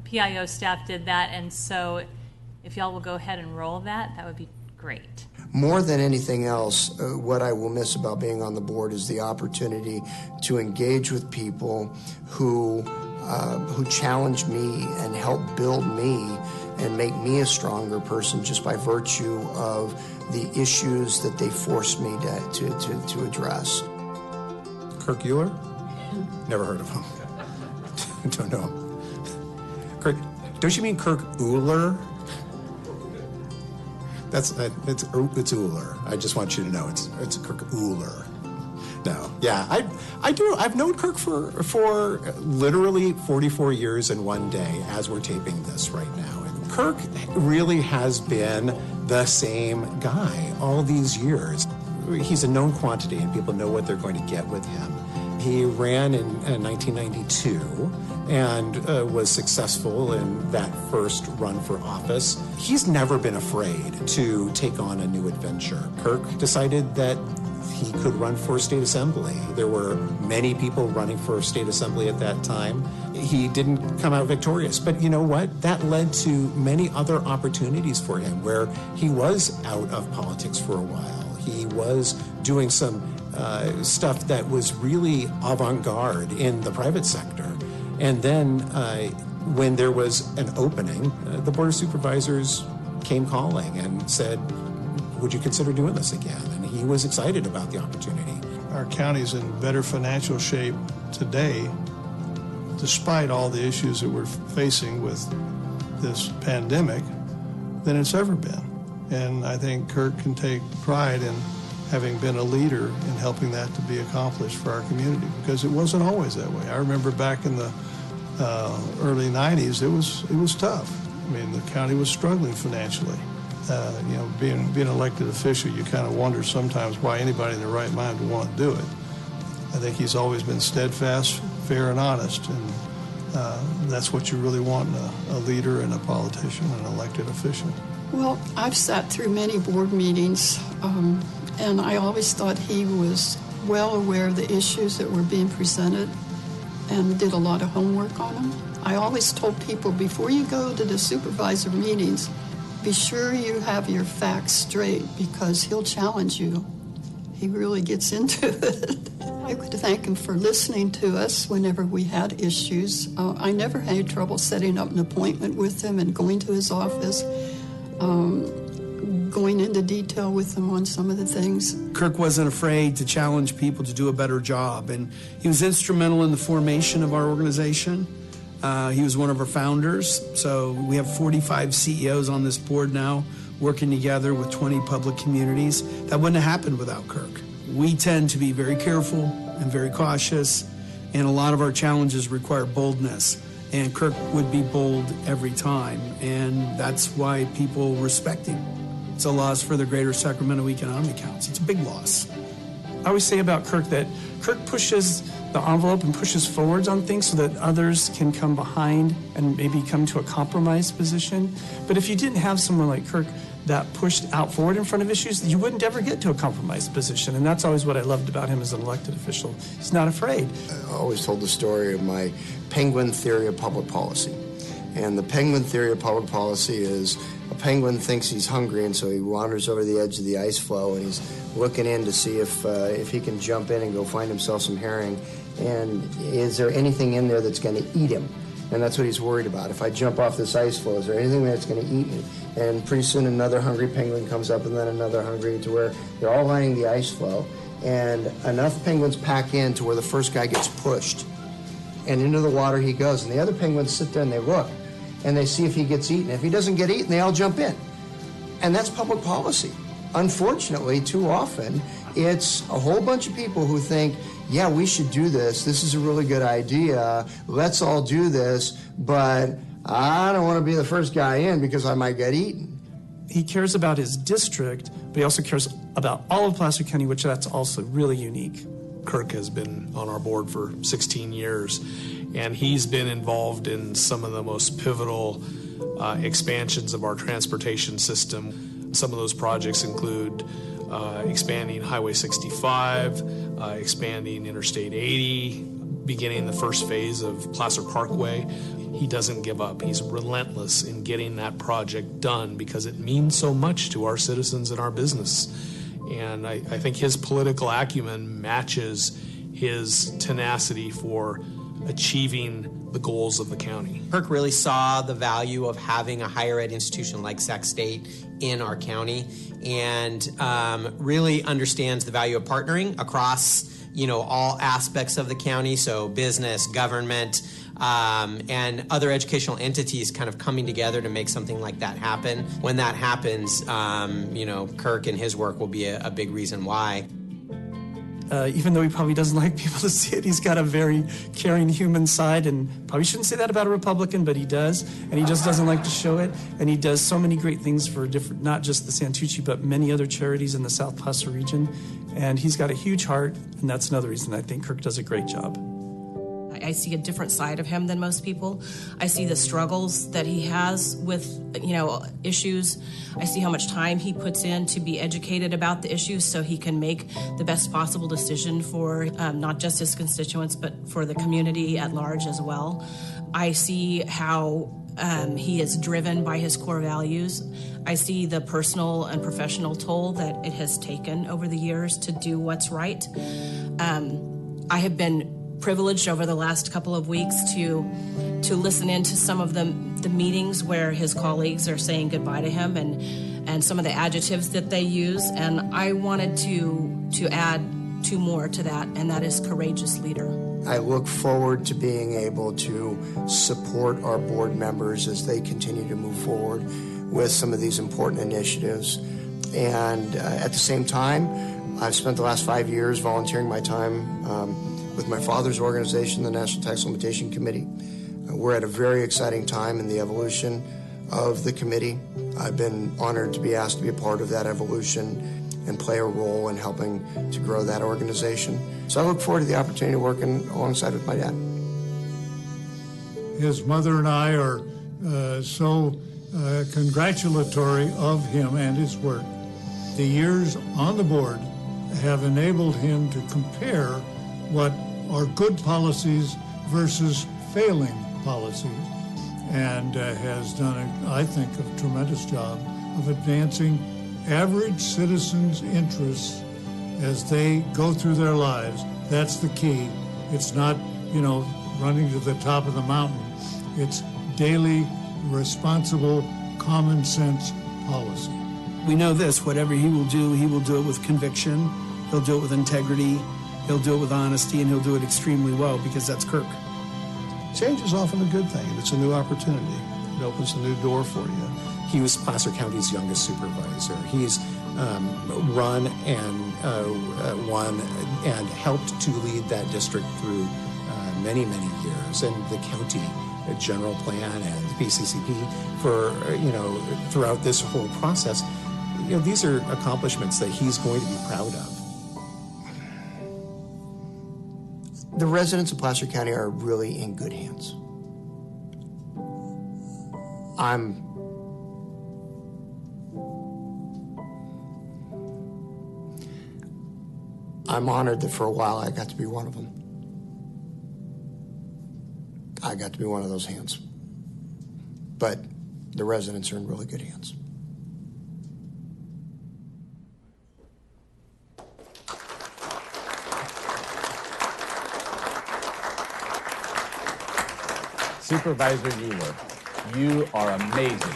PIO staff did that, and so if y'all will go ahead and roll that, that would be great. More than anything else, what I will miss about being on the board is the opportunity to engage with people who challenge me and help build me and make me a stronger person just by virtue of the issues that they force me to address. Kirk Euler? Never heard of him. Don't know him. Kirk, don't you mean Kirk Euler? It's Euler. I just want you to know it's Kirk Euler. No, yeah, I do. I've known Kirk for literally 44 years and one day as we're taping this right now. And Kirk really has been the same guy all these years. He's a known quantity and people know what they're going to get with him. He ran in 1992 and was successful in that first run for office. He's never been afraid to take on a new adventure. Kirk decided that he could run for state assembly. There were many people running for state assembly at that time. He didn't come out victorious, but you know what? That led to many other opportunities for him where he was out of politics for a while. He was doing some stuff that was really avant-garde in the private sector. And then when there was an opening, the Board of Supervisors came calling and said, would you consider doing this again? And he was excited about the opportunity. Our county's in better financial shape today, despite all the issues that we're facing with this pandemic, than it's ever been. And I think Kirk can take pride in having been a leader in helping that to be accomplished for our community, because it wasn't always that way. I remember back in the early 90s, it was tough. I mean, the county was struggling financially. Being an elected official, you kind of wonder sometimes why anybody in their right mind would want to do it. I think he's always been steadfast, fair, and honest, and that's what you really want in a leader and a politician, an elected official. Well, I've sat through many board meetings, and I always thought he was well aware of the issues that were being presented and did a lot of homework on them. I always told people, before you go to the supervisor meetings, be sure you have your facts straight, because he'll challenge you. He really gets into it. I would thank him for listening to us whenever we had issues. I never had trouble setting up an appointment with him and going to his office, going into detail with him on some of the things. Kirk wasn't afraid to challenge people to do a better job, and he was instrumental in the formation of our organization. He was one of our founders, so we have 45 CEOs on this board now, working together with 20 public communities. That wouldn't have happened without Kirk. We tend to be very careful and very cautious, and a lot of our challenges require boldness, and Kirk would be bold every time, and that's why people respect him. It's a loss for the Greater Sacramento Economic Council. It's a big loss. I always say about Kirk that Kirk pushes the envelope and pushes forwards on things so that others can come behind and maybe come to a compromised position. But if you didn't have someone like Kirk that pushed out forward in front of issues, you wouldn't ever get to a compromised position. And that's always what I loved about him as an elected official. He's not afraid. I always told the story of my penguin theory of public policy. And the penguin theory of public policy is a penguin thinks he's hungry, and so he wanders over the edge of the ice floe, and he's looking in to see if he can jump in and go find himself some herring. And is there anything in there that's going to eat him? And that's what he's worried about. If I jump off this ice floe, is there anything that's going to eat me? And pretty soon another hungry penguin comes up, and then another hungry, to where they're all lining the ice floe. And enough penguins pack in to where the first guy gets pushed. And into the water he goes. And the other penguins sit there and they look. And they see if he gets eaten. If he doesn't get eaten, they all jump in. And that's public policy. Unfortunately, too often, it's a whole bunch of people who think, yeah, we should do this. This is a really good idea. Let's all do this. But I don't want to be the first guy in because I might get eaten. He cares about his district, but he also cares about all of Placer County, which that's also really unique. Kirk has been on our board for 16 years, and he's been involved in some of the most pivotal expansions of our transportation system. Some of those projects include expanding Highway 65, expanding Interstate 80, beginning the first phase of Placer Parkway. He doesn't give up. He's relentless in getting that project done because it means so much to our citizens and our business. And I think his political acumen matches his tenacity for achieving the goals of the county. Kirk really saw the value of having a higher ed institution like Sac State in our county, and really understands the value of partnering across, all aspects of the county, so business, government, and other educational entities kind of coming together to make something like that happen. When that happens, Kirk and his work will be a big reason why. Even though he probably doesn't like people to see it, he's got a very caring human side, and probably shouldn't say that about a Republican, but he does, and he just doesn't like to show it. And he does so many great things for different, not just the Santucci, but many other charities in the South Placer region. And he's got a huge heart, and that's another reason I think Kirk does a great job. I see a different side of him than most people. I see the struggles that he has with, issues. I see how much time he puts in to be educated about the issues so he can make the best possible decision for not just his constituents, but for the community at large as well. I see how he is driven by his core values. I see the personal and professional toll that it has taken over the years to do what's right. I have been privileged over the last couple of weeks to listen into some of the meetings where his colleagues are saying goodbye to him and some of the adjectives that they use, and I wanted to add two more to that, and that is courageous leader. I look forward to being able to support our board members as they continue to move forward with some of these important initiatives. And at the same time, I've spent the last 5 years volunteering my time with my father's organization, the National Tax Limitation Committee. We're at a very exciting time in the evolution of the committee. I've been honored to be asked to be a part of that evolution and play a role in helping to grow that organization. So I look forward to the opportunity of working alongside with my dad. His mother and I are so congratulatory of him and his work. The years on the board have enabled him to compare what are good policies versus failing policies, and has done, I think, a tremendous job of advancing average citizens' interests as they go through their lives. That's the key. It's not, running to the top of the mountain. It's daily, responsible, common sense policy. We know this, whatever he will do it with conviction, he'll do it with integrity, he'll do it with honesty, and he'll do it extremely well because that's Kirk. Change is often a good thing, and it's a new opportunity. It opens a new door for you. He was Placer County's youngest supervisor. He's run and won and helped to lead that district through many, many years. And the county general plan and the PCCP for, throughout this whole process, these are accomplishments that he's going to be proud of. The residents of Placer County are really in good hands. I'm honored that for a while I got to be one of them. I got to be one of those hands. But the residents are in really good hands. Supervisor Euler, you are amazing.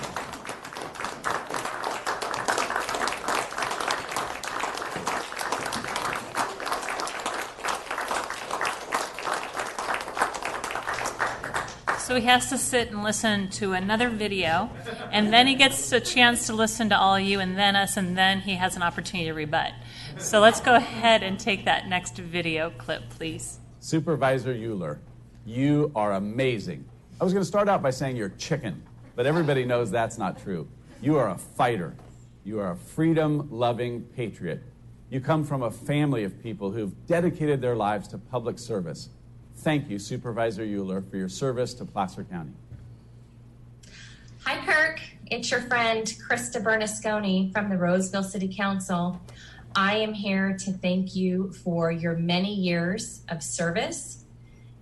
So he has to sit and listen to another video, and then he gets a chance to listen to all of you, and then us, and then he has an opportunity to rebut. So let's go ahead and take that next video clip, please. Supervisor Euler, you are amazing. I was going to start out by saying you're chicken, but everybody knows that's not true. You are a fighter. You are a freedom-loving patriot. You come from a family of people who've dedicated their lives to public service. Thank you, Supervisor Euler, for your service to Placer County. Hi, Kirk. It's your friend, Krista Bernasconi from the Roseville City Council. I am here to thank you for your many years of service.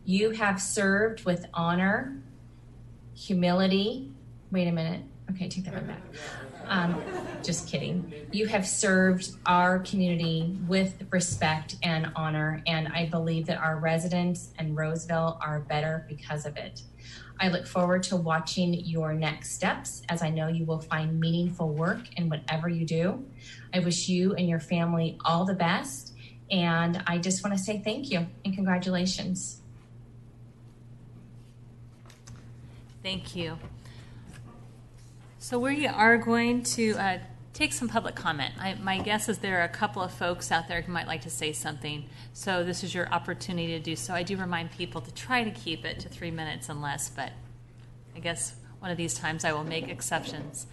You have served with honor, humility. Wait a minute. Okay, take that one back. Just kidding. You have served our community with respect and honor, and I believe that our residents and Roseville are better because of it. I look forward to watching your next steps, as I know you will find meaningful work in whatever you do. I wish you and your family all the best, and I just want to say thank you and congratulations. Thank you. So we are going to take some public comment. My guess is there are a couple of folks out there who might like to say something. So this is your opportunity to do so. I do remind people to try to keep it to 3 minutes and less, but I guess one of these times I will make exceptions.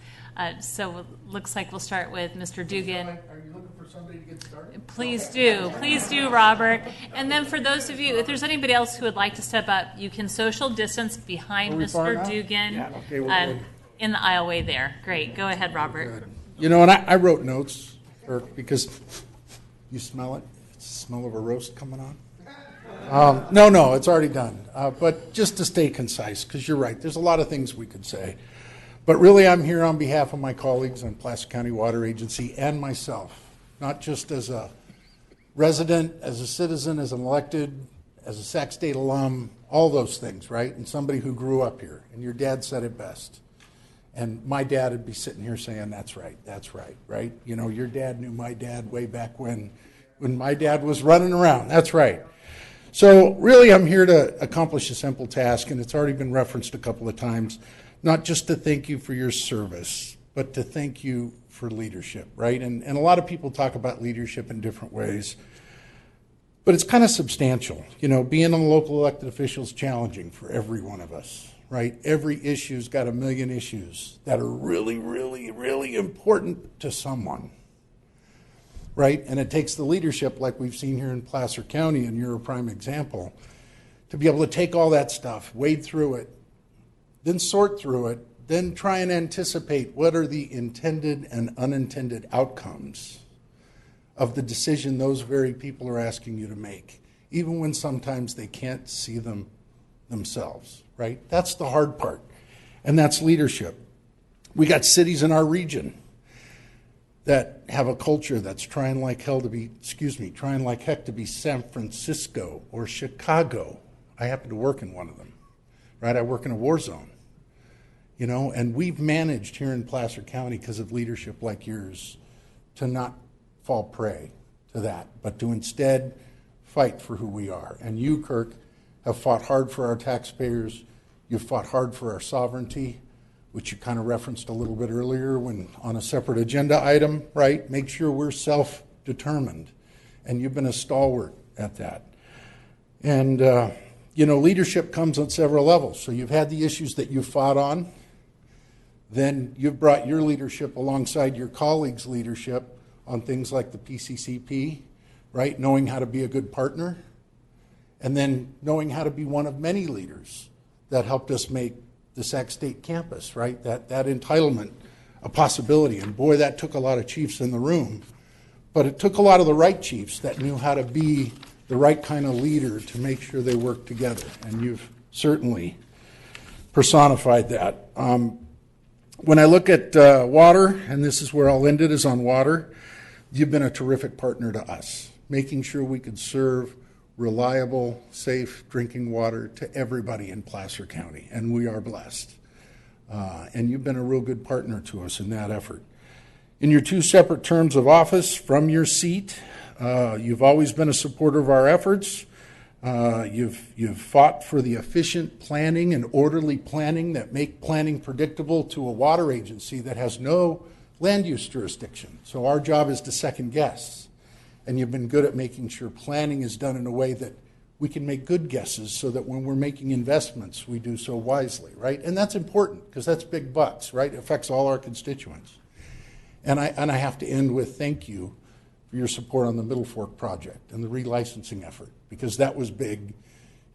So it looks like we'll start with Mr. Dugan. Are you looking for somebody to get started? Please do, Robert. And then for those of you, if there's anybody else who would like to step up, you can social distance behind Mr. Dugan. Yeah, okay, we're good. In the aisleway there. Great. Go ahead, Robert. Good. You know, and I wrote notes, Kirk, because you smell it. It's the smell of a roast coming on. No, it's already done. But just to stay concise, because you're right, there's a lot of things we could say. But really, I'm here on behalf of my colleagues on Placer County Water Agency and myself, not just as a resident, as a citizen, as an elected, as a Sac State alum, all those things, right? And somebody who grew up here. And your dad said it best. And my dad would be sitting here saying, that's right, right? You know, your dad knew my dad way back when my dad was running around. That's right. So really, I'm here to accomplish a simple task, and it's already been referenced a couple of times, not just to thank you for your service, but to thank you for leadership, right? And a lot of people talk about leadership in different ways, but it's kind of substantial. You know, being a local elected official is challenging for every one of us. Right? Every issue's got a million issues that are really, really, really important to someone. Right? And it takes the leadership, like we've seen here in Placer County, and you're a prime example, to be able to take all that stuff, wade through it, then sort through it, then try and anticipate what are the intended and unintended outcomes of the decision those very people are asking you to make, even when sometimes they can't see them themselves. Right? That's the hard part. And that's leadership. We got cities in our region that have a culture that's trying like heck to be San Francisco or Chicago. I happen to work in one of them. Right? I work in a war zone. You know, and we've managed here in Placer County, because of leadership like yours, to not fall prey to that, but to instead fight for who we are. And you, Kirk, have fought hard for our taxpayers. You've fought hard for our sovereignty, which you kind of referenced a little bit earlier when on a separate agenda item, right? Make sure we're self-determined. And you've been a stalwart at that. And, you know, leadership comes on several levels. So you've had the issues that you fought on. Then you've brought your leadership alongside your colleagues' leadership on things like the PCCP, right? Knowing how to be a good partner. And then knowing how to be one of many leaders that helped us make the Sac State campus, right? That entitlement a possibility. And boy, that took a lot of chiefs in the room. But it took a lot of the right chiefs that knew how to be the right kind of leader to make sure they worked together. And you've certainly personified that. When I look at water, and this is where I'll end it, is on water, you've been a terrific partner to us, making sure we could serve reliable, safe drinking water to everybody in Placer County, and we are blessed. And you've been a real good partner to us in that effort. In your 2 separate terms of office from your seat, you've always been a supporter of our efforts. You've fought for the efficient planning and orderly planning that make planning predictable to a water agency that has no land use jurisdiction. So our job is to second guess. And you've been good at making sure planning is done in a way that we can make good guesses so that when we're making investments, we do so wisely, right? And that's important because that's big bucks, right? It affects all our constituents. And I have to end with thank you for your support on the Middle Fork project and the relicensing effort, because that was big.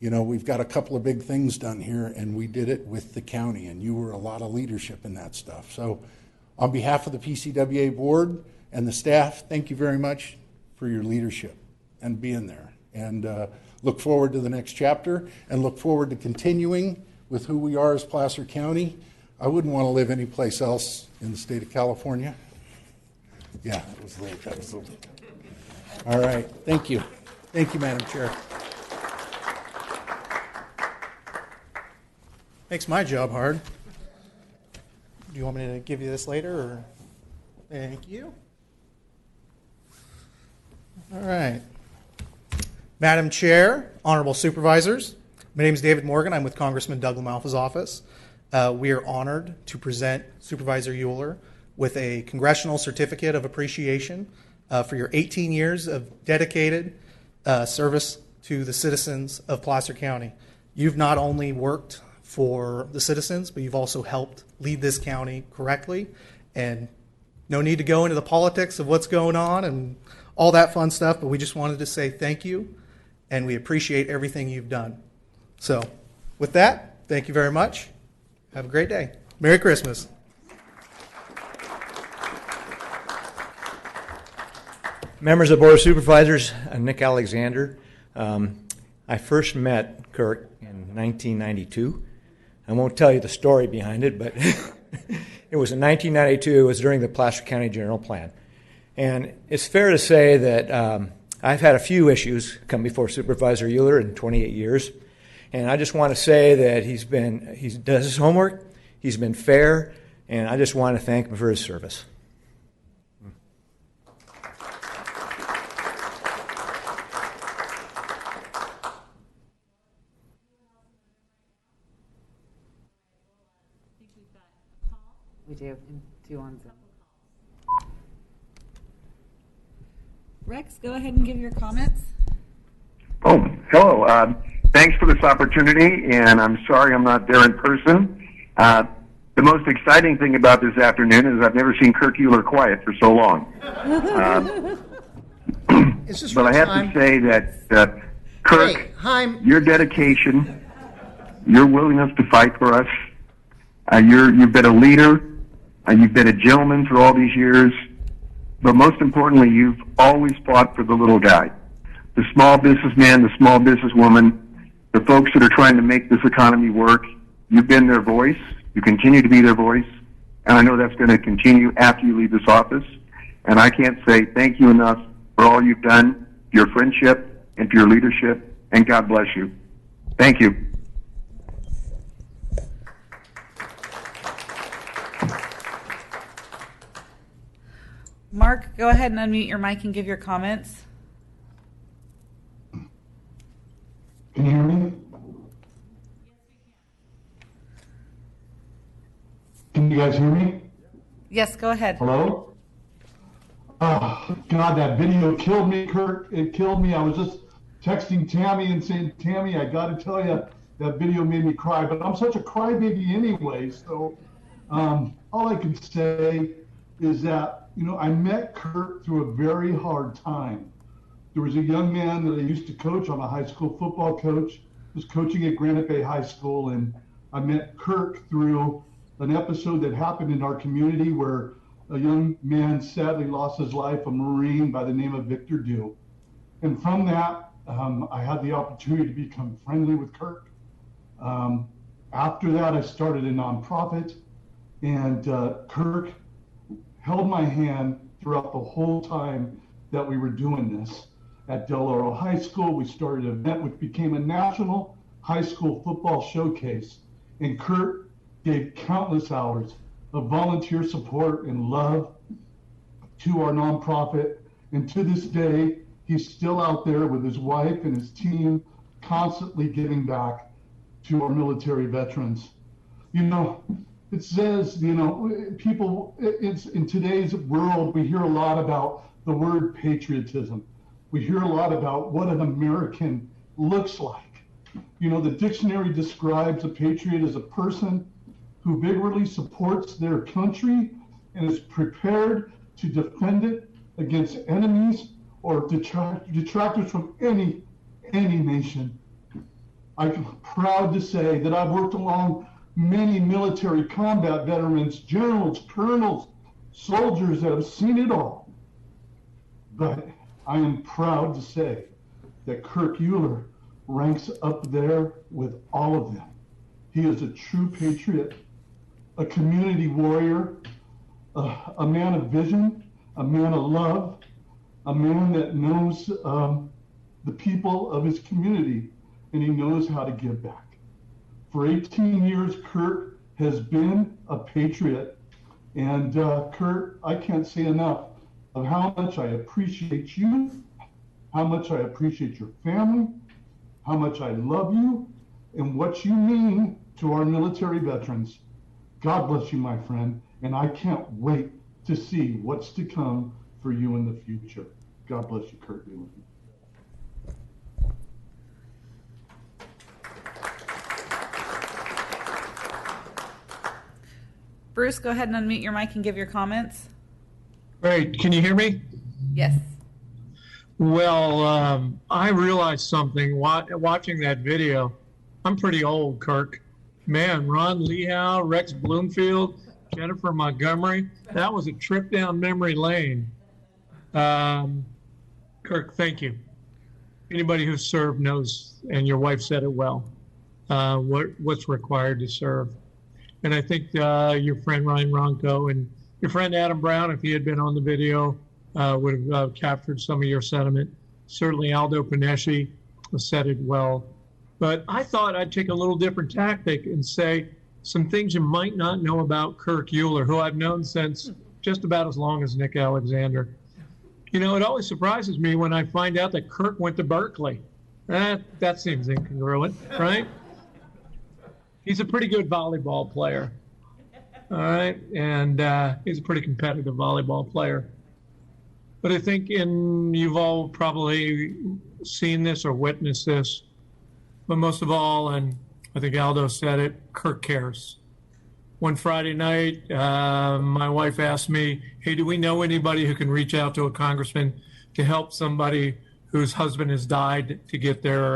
You know, we've got a couple of big things done here, and we did it with the county, and you were a lot of leadership in that stuff. So on behalf of the PCWA board and the staff, thank you very much for your leadership and being there. And look forward to the next chapter and look forward to continuing with who we are as Placer County. I wouldn't want to live anyplace else in the state of California. Yeah, it was late. That was late. All right. Thank you. Thank you, Madam Chair. Makes my job hard. Do you want me to give you this later, or? Thank you. All right. Madam Chair, honorable supervisors, my name is David Morgan. I'm with Congressman Doug LaMalfa's office. We are honored to present Supervisor Euler with a Congressional Certificate of Appreciation for your 18 years of dedicated service to the citizens of Placer County. You've not only worked for the citizens, but you've also helped lead this county correctly. And no need to go into the politics of what's going on and all that fun stuff, but we just wanted to say thank you, and we appreciate everything you've done. So with that, thank you very much. Have a great day. Merry Christmas. Members of the Board of Supervisors, I'm Nick Alexander. I first met Kirk in 1992. I won't tell you the story behind it, but it was in 1992. It was during the Placer County General Plan. And it's fair to say that I've had a few issues come before Supervisor Euler in 28 years. And I just want to say that he does his homework, he's been fair, and I just want to thank him for his service. We do, and 2 on Zoom. Rex, go ahead and give your comments. Oh, hello. Thanks for this opportunity, and I'm sorry I'm not there in person. The most exciting thing about this afternoon is I've never seen Kirk Euler quiet for so long. But I have to say that, Kirk, your dedication, your willingness to fight for us, you've been a leader, and you've been a gentleman for all these years, but most importantly, you've always fought for the little guy, the small businessman, the small businesswoman, the folks that are trying to make this economy work. You've been their voice. You continue to be their voice, and I know that's going to continue after you leave this office. And I can't say thank you enough for all you've done, for your friendship, and for your leadership, and God bless you. Thank you. Mark, go ahead and unmute your mic and give your comments. Can you hear me? Can you guys hear me? Yes, go ahead. Hello? Oh, God, that video killed me, Kurt. It killed me. I was just texting Tammy and saying, Tammy, I got to tell you, that video made me cry. But I'm such a crybaby anyway, so all I can say is that, you know, I met Kurt through a very hard time. There was a young man that I used to coach. I'm a high school football coach. I was coaching at Granite Bay High School, and I met Kirk through an episode that happened in our community where a young man sadly lost his life, a Marine by the name of Victor Dew. And from that, I had the opportunity to become friendly with Kirk. After that, I started a nonprofit, and Kirk held my hand throughout the whole time that we were doing this. at Del Oro High School. We started an event which became a national high school football showcase. And Kurt gave countless hours of volunteer support and love to our nonprofit. And to this day, he's still out there with his wife and his team, constantly giving back to our military veterans. You know, it says, you know, people, it's in today's world, we hear a lot about the word patriotism. We hear a lot about what an American looks like. You know, the dictionary describes a patriot as a person who vigorously supports their country and is prepared to defend it against enemies or detractors from any nation. I'm proud to say that I've worked along many military combat veterans, generals, colonels, soldiers that have seen it all. But I am proud to say that Kirk Euler ranks up there with all of them. He is a true patriot, a community warrior, a man of vision, a man of love, a man that knows the people of his community, and he knows how to give back. For 18 years, Kurt has been a patriot. And Kurt, I can't say enough of how much I appreciate you, how much I appreciate your family, how much I love you, and what you mean to our military veterans. God bless you, my friend, and I can't wait to see what's to come for you in the future. God bless you, Kurt. Bruce, go ahead and unmute your mic and give your comments. Great. Can you hear me? Yes. Well, I realized something watching that video. I'm pretty old, Kirk. Man, Ron Lehow, Rex Bloomfield, Jennifer Montgomery. That was a trip down memory lane. Kirk, thank you. Anybody who served knows, and your wife said it well, what's required to serve. And I think your friend Ryan Ronco and your friend Adam Brown, if he had been on the video, would have captured some of your sentiment. Certainly Aldo Panesci said it well. But I thought I'd take a little different tactic and say some things you might not know about Kirk Euler, who I've known since just about as long as Nick Alexander. You know, it always surprises me when I find out that Kirk went to Berkeley. That seems incongruent, right? He's a pretty good volleyball player, all right? And he's a pretty competitive volleyball player. But I think you've all probably seen this or witnessed this, but most of all, and I think Aldo said it, Kirk cares. One Friday night, my wife asked me, hey, do we know anybody who can reach out to a congressman to help somebody whose husband has died to get their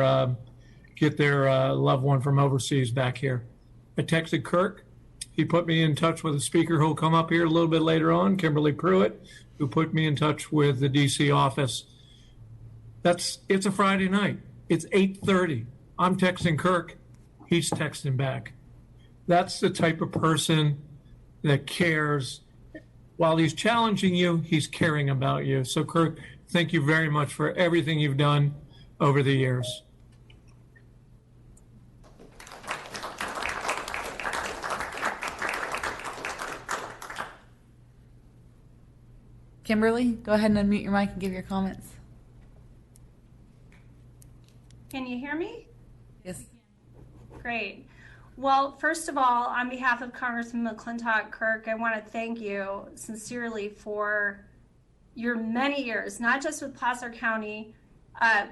loved one from overseas back here? I texted Kirk. He put me in touch with a speaker who'll come up here a little bit later on, Kimberly Pruitt, who put me in touch with the DC office. It's a Friday night. It's 8:30. I'm texting Kirk. He's texting back. That's the type of person that cares. While he's challenging you, he's caring about you. So Kirk, thank you very much for everything you've done over the years. Kimberly, go ahead and unmute your mic and give your comments. Can you hear me? Yes. Great. Well, first of all, on behalf of Congressman McClintock, Kirk, I want to thank you sincerely for your many years, not just with Placer County,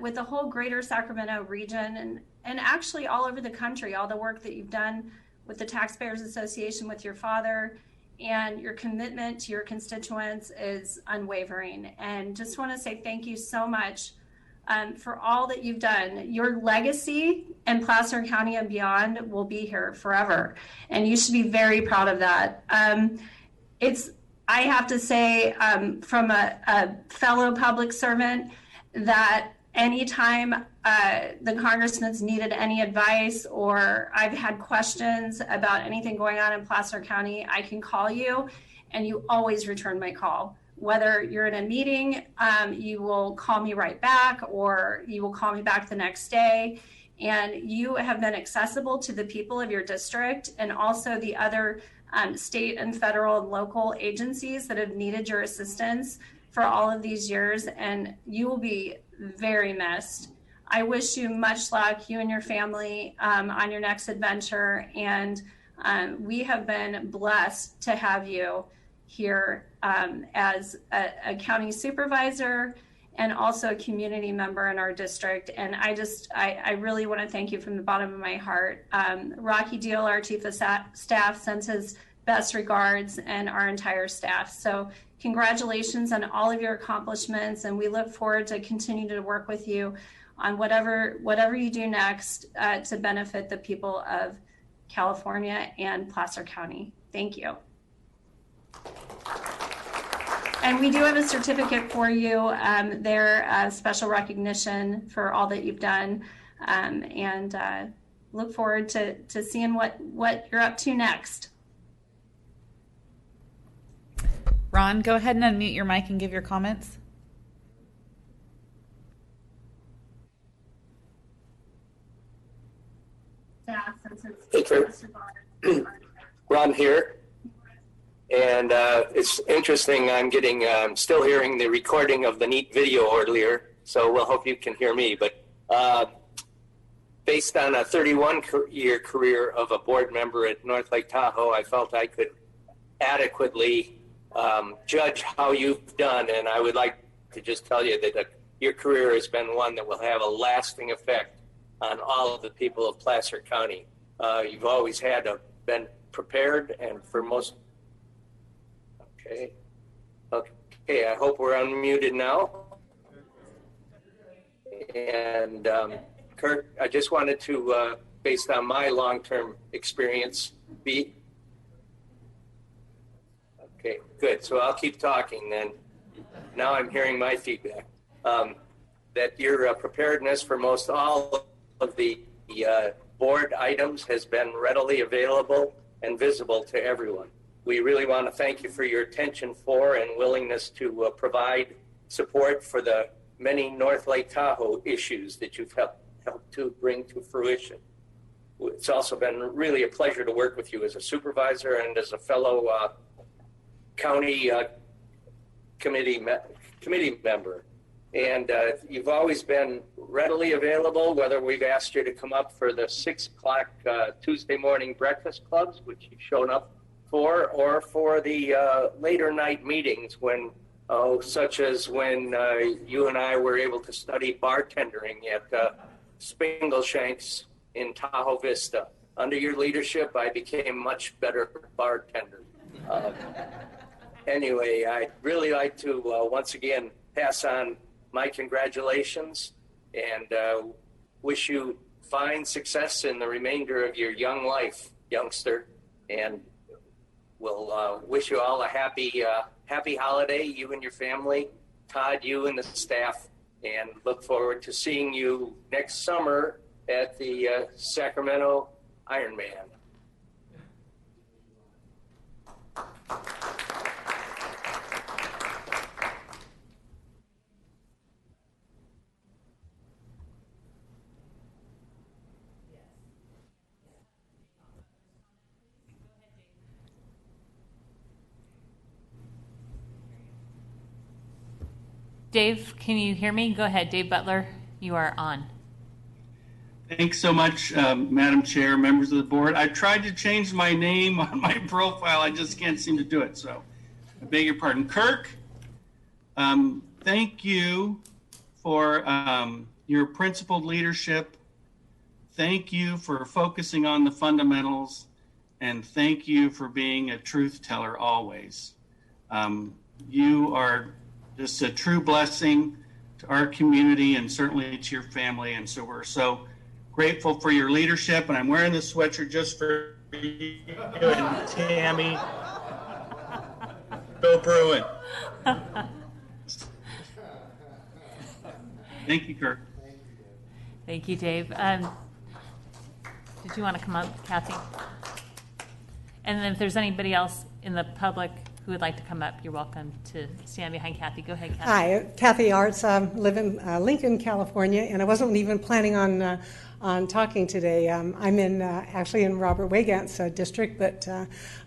with the whole greater Sacramento region, and actually all over the country, all the work that you've done with the Taxpayers Association with your father, and your commitment to your constituents is unwavering. And just want to say thank you so much for all that you've done. Your legacy in Placer County and beyond will be here forever, and you should be very proud of that. I have to say, from a fellow public servant, that anytime the congressman's needed any advice or I've had questions about anything going on in Placer County, I can call you, and you always return my call. Whether you're in a meeting, you will call me right back, or you will call me back the next day. And you have been accessible to the people of your district and also the other state and federal and local agencies that have needed your assistance for all of these years. And you will be very missed. I wish you much luck, you and your family, on your next adventure. And we have been blessed to have you here as a county supervisor and also a community member in our district. And I really want to thank you from the bottom of my heart. Rocky Deal, our chief of staff, sends his best regards, and our entire staff. So congratulations on all of your accomplishments, and we look forward to continuing to work with you on whatever you do next to benefit the people of California and Placer County. Thank you. And we do have a certificate for you there, special recognition for all that you've done, and look forward to seeing what you're up to next. Ron, go ahead and unmute your mic and give your comments. Hey, Kurt. Ron here. And it's interesting, I'm still hearing the recording of the neat video earlier, so we'll hope you can hear me. But based on a 31-year career of a board member at North Lake Tahoe, I felt I could adequately judge how you've done. And I would like to just tell you that your career has been one that will have a lasting effect on all of the people of Placer County. You've always been prepared, and for most. Okay, I hope we're unmuted now. And Kurt, I just wanted to, based on my long-term experience, okay, good. So I'll keep talking then. Now I'm hearing my feedback. That your preparedness for most all of the board items has been readily available and visible to everyone. We really want to thank you for your attention for and willingness to provide support for the many North Lake Tahoe issues that you've helped to bring to fruition. It's also been really a pleasure to work with you as a supervisor and as a fellow county committee member. And you've always been readily available, whether we've asked you to come up for the 6 o'clock Tuesday morning breakfast clubs, which you've shown up for, or for the later night meetings when, such as when you and I were able to study bartendering at Spingleshanks in Tahoe Vista. Under your leadership, I became a much better bartender. Anyway, I'd really like to once again pass on my congratulations and wish you fine success in the remainder of your young life, youngster. And we'll wish you all a happy holiday, you and your family, Todd, you and the staff, and look forward to seeing you next summer at the Sacramento Ironman. Dave, can you hear me? Go ahead, Dave Butler, you are on. Thanks so much, Madam Chair, members of the board. I tried to change my name on my profile. I just can't seem to do it, so I beg your pardon. Kirk, thank you for your principled leadership. Thank you for focusing on the fundamentals, and thank you for being a truth teller always. You are just a true blessing to our community and certainly to your family, and so we're so grateful for your leadership. And I'm wearing this sweatshirt just for you and Tammy. Go Bruin. Thank you, Kirk. Thank you, Dave. Did you want to come up, Kathy? And then if there's anybody else in the public who would like to come up, you're welcome to stand behind Kathy. Go ahead, Kathy. Hi, Kathy Arts. Live in Lincoln, California, and I wasn't even planning on talking today. I'm in actually in Robert Wagant's district, but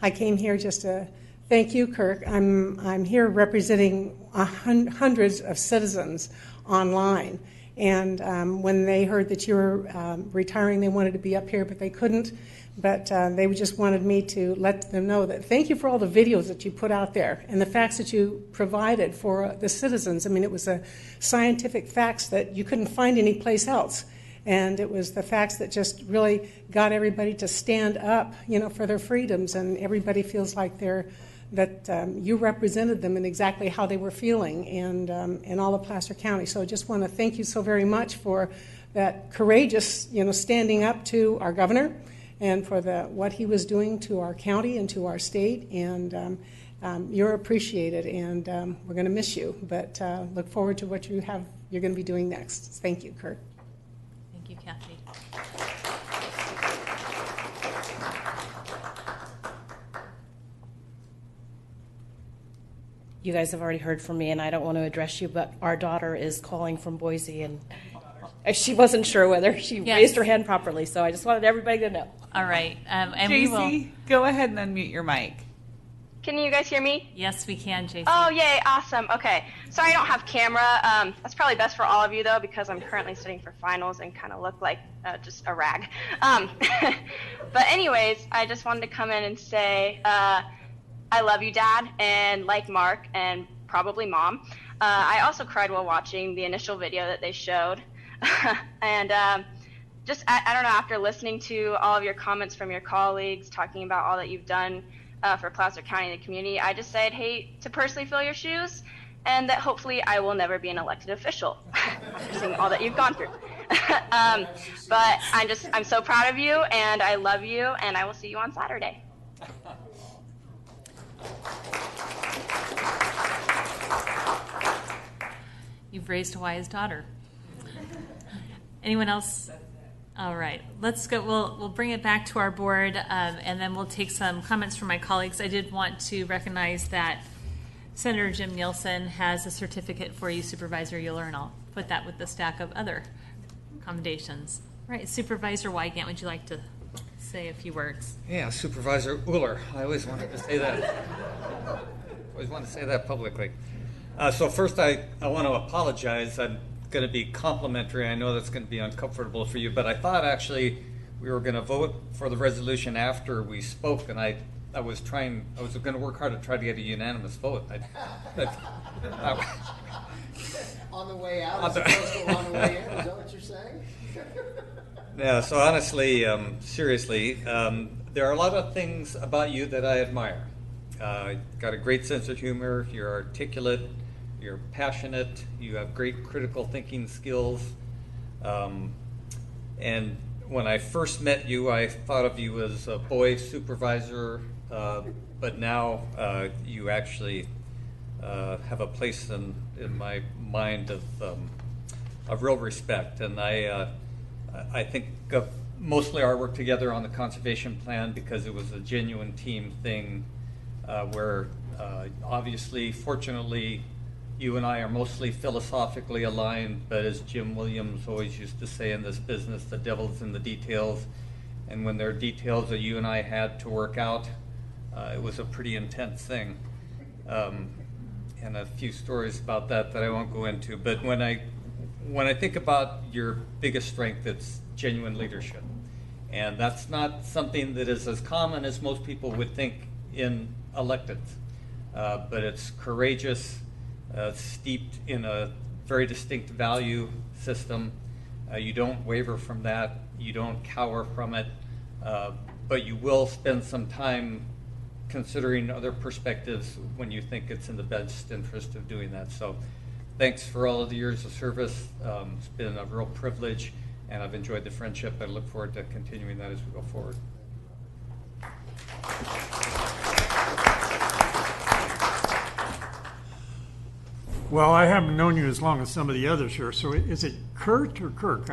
I came here just to thank you, Kirk. I'm here representing hundreds of citizens online, and when they heard that you were retiring, they wanted to be up here, but they couldn't. But they just wanted me to let them know that thank you for all the videos that you put out there and the facts that you provided for the citizens. I mean, it was a scientific facts that you couldn't find anyplace else. And it was the facts that just really got everybody to stand up, for their freedoms. And everybody feels like that you represented them in exactly how they were feeling and in all of Placer County. So I just want to thank you so very much for that courageous, standing up to our governor and for what he was doing to our county and to our state, and you're appreciated, and we're going to miss you, but look forward to what you're going to be doing next. Thank you, Kurt. Thank you, Kathy. You guys have already heard from me, and I don't want to address you, but our daughter is calling from Boise, and she wasn't sure whether she raised her hand properly, so I just wanted everybody to know. All right. And JC, go ahead and unmute your mic. Can you guys hear me? Yes, we can, JC. Oh, yay, awesome. Okay. Sorry I don't have camera. That's probably best for all of you, though, because I'm currently studying for finals and kind of look like just a rag. But anyways, I just wanted to come in and say I love you, Dad, and like Mark and probably Mom. I also cried while watching the initial video that they showed. And I don't know, after listening to all of your comments from your colleagues, talking about all that you've done for Placer County and the community, I just say I'd hate to personally fill your shoes, and that hopefully I will never be an elected official after seeing all that you've gone through. But I'm so proud of you, and I love you, and I will see you on Saturday. You've raised a wise daughter. Anyone else? All right, let's go. We'll bring it back to our board, and then we'll take some comments from my colleagues. I did want to recognize that Senator Jim Nielsen has a certificate for you, Supervisor Euler, and I'll put that with the stack of other commendations. All right, Supervisor Wygant, would you like to say a few words? Yeah, Supervisor Euler. I always wanted to say that. Publicly. So first, I want to apologize. I'm going to be complimentary. I know that's going to be uncomfortable for you, but I thought actually we were going to vote for the resolution after we spoke, and I was going to work hard to try to get a unanimous vote. On the way out as opposed to on the way in, is that what you're saying? Yeah, so honestly, seriously, there are a lot of things about you that I admire. Got a great sense of humor, you're articulate, you're passionate, you have great critical thinking skills. And when I first met you, I thought of you as a boy supervisor, but now you actually have a place in my mind of real respect. And I think of mostly our work together on the conservation plan because it was a genuine team thing where obviously, fortunately, you and I are mostly philosophically aligned, but as Jim Williams always used to say in this business, the devil's in the details. And when there are details that you and I had to work out, it was a pretty intense thing. And a few stories about that I won't go into. But when I think about your biggest strength, it's genuine leadership. And that's not something that is as common as most people would think in electeds. But it's courageous, steeped in a very distinct value system. You don't waver from that. You don't cower from it. But you will spend some time considering other perspectives when you think it's in the best interest of doing that. So thanks for all of the years of service. It's been a real privilege, and I've enjoyed the friendship. I look forward to continuing that as we go forward. Well, I haven't known you as long as some of the others here, so is it Kurt or Kirk?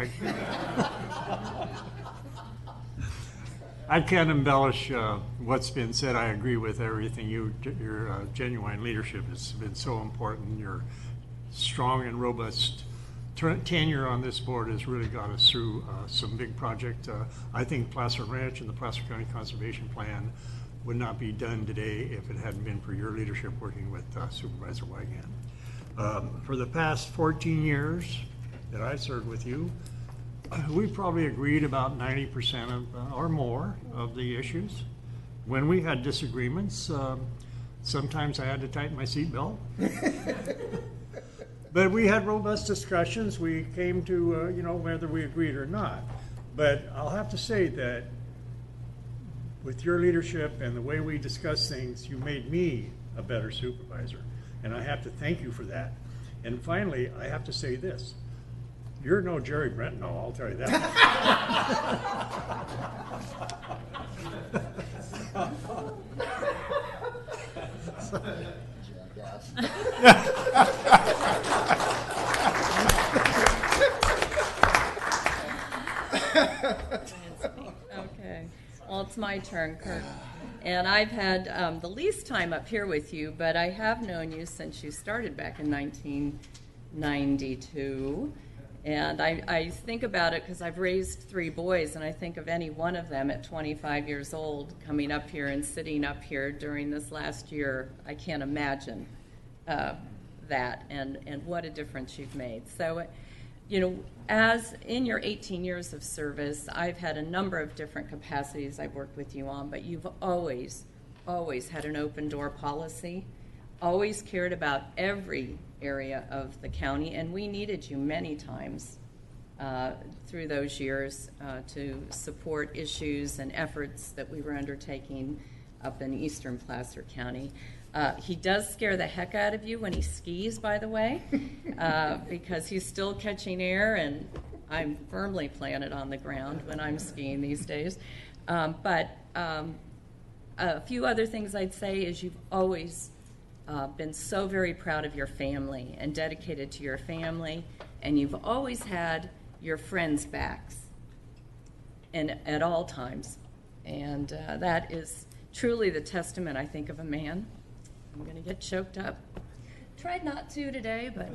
I I can't embellish what's been said. I agree with everything. Your genuine leadership has been so important. Your strong and robust tenure on this board has really got us through some big project. I think Placer Ranch and the Placer County Conservation Plan would not be done today if it hadn't been for your leadership working with Supervisor Wygant. For the past 14 years that I served with you, we probably agreed about 90% of, or more of the issues. When we had disagreements, sometimes I had to tighten my seatbelt. But we had robust discussions. We came to, whether we agreed or not. But I'll have to say that with your leadership and the way we discuss things, you made me a better supervisor. And I have to thank you for that. And finally, I have to say this. You're no Jerry Brentno, I'll tell you that. Okay, well, it's my turn, Kurt. And I've had the least time up here with you, but I have known you since you started back in 1992. And I think about it because I've raised 3 boys, and I think of any one of them at 25 years old coming up here and sitting up here during this last year. I can't imagine that and what a difference you've made. So, as in your 18 years of service, I've had a number of different capacities I've worked with you on, but you've always had an open door policy, always cared about every area of the county, and we needed you many times through those years to support issues and efforts that we were undertaking up in eastern Placer County. He does scare the heck out of you when he skis, by the way, because he's still catching air, and I'm firmly planted on the ground when I'm skiing these days. But a few other things I'd say is you've always been so very proud of your family and dedicated to your family, and you've always had your friends' backs and at all times. And that is truly the testament, I think, of a man. I'm going to get choked up. Tried not to today, but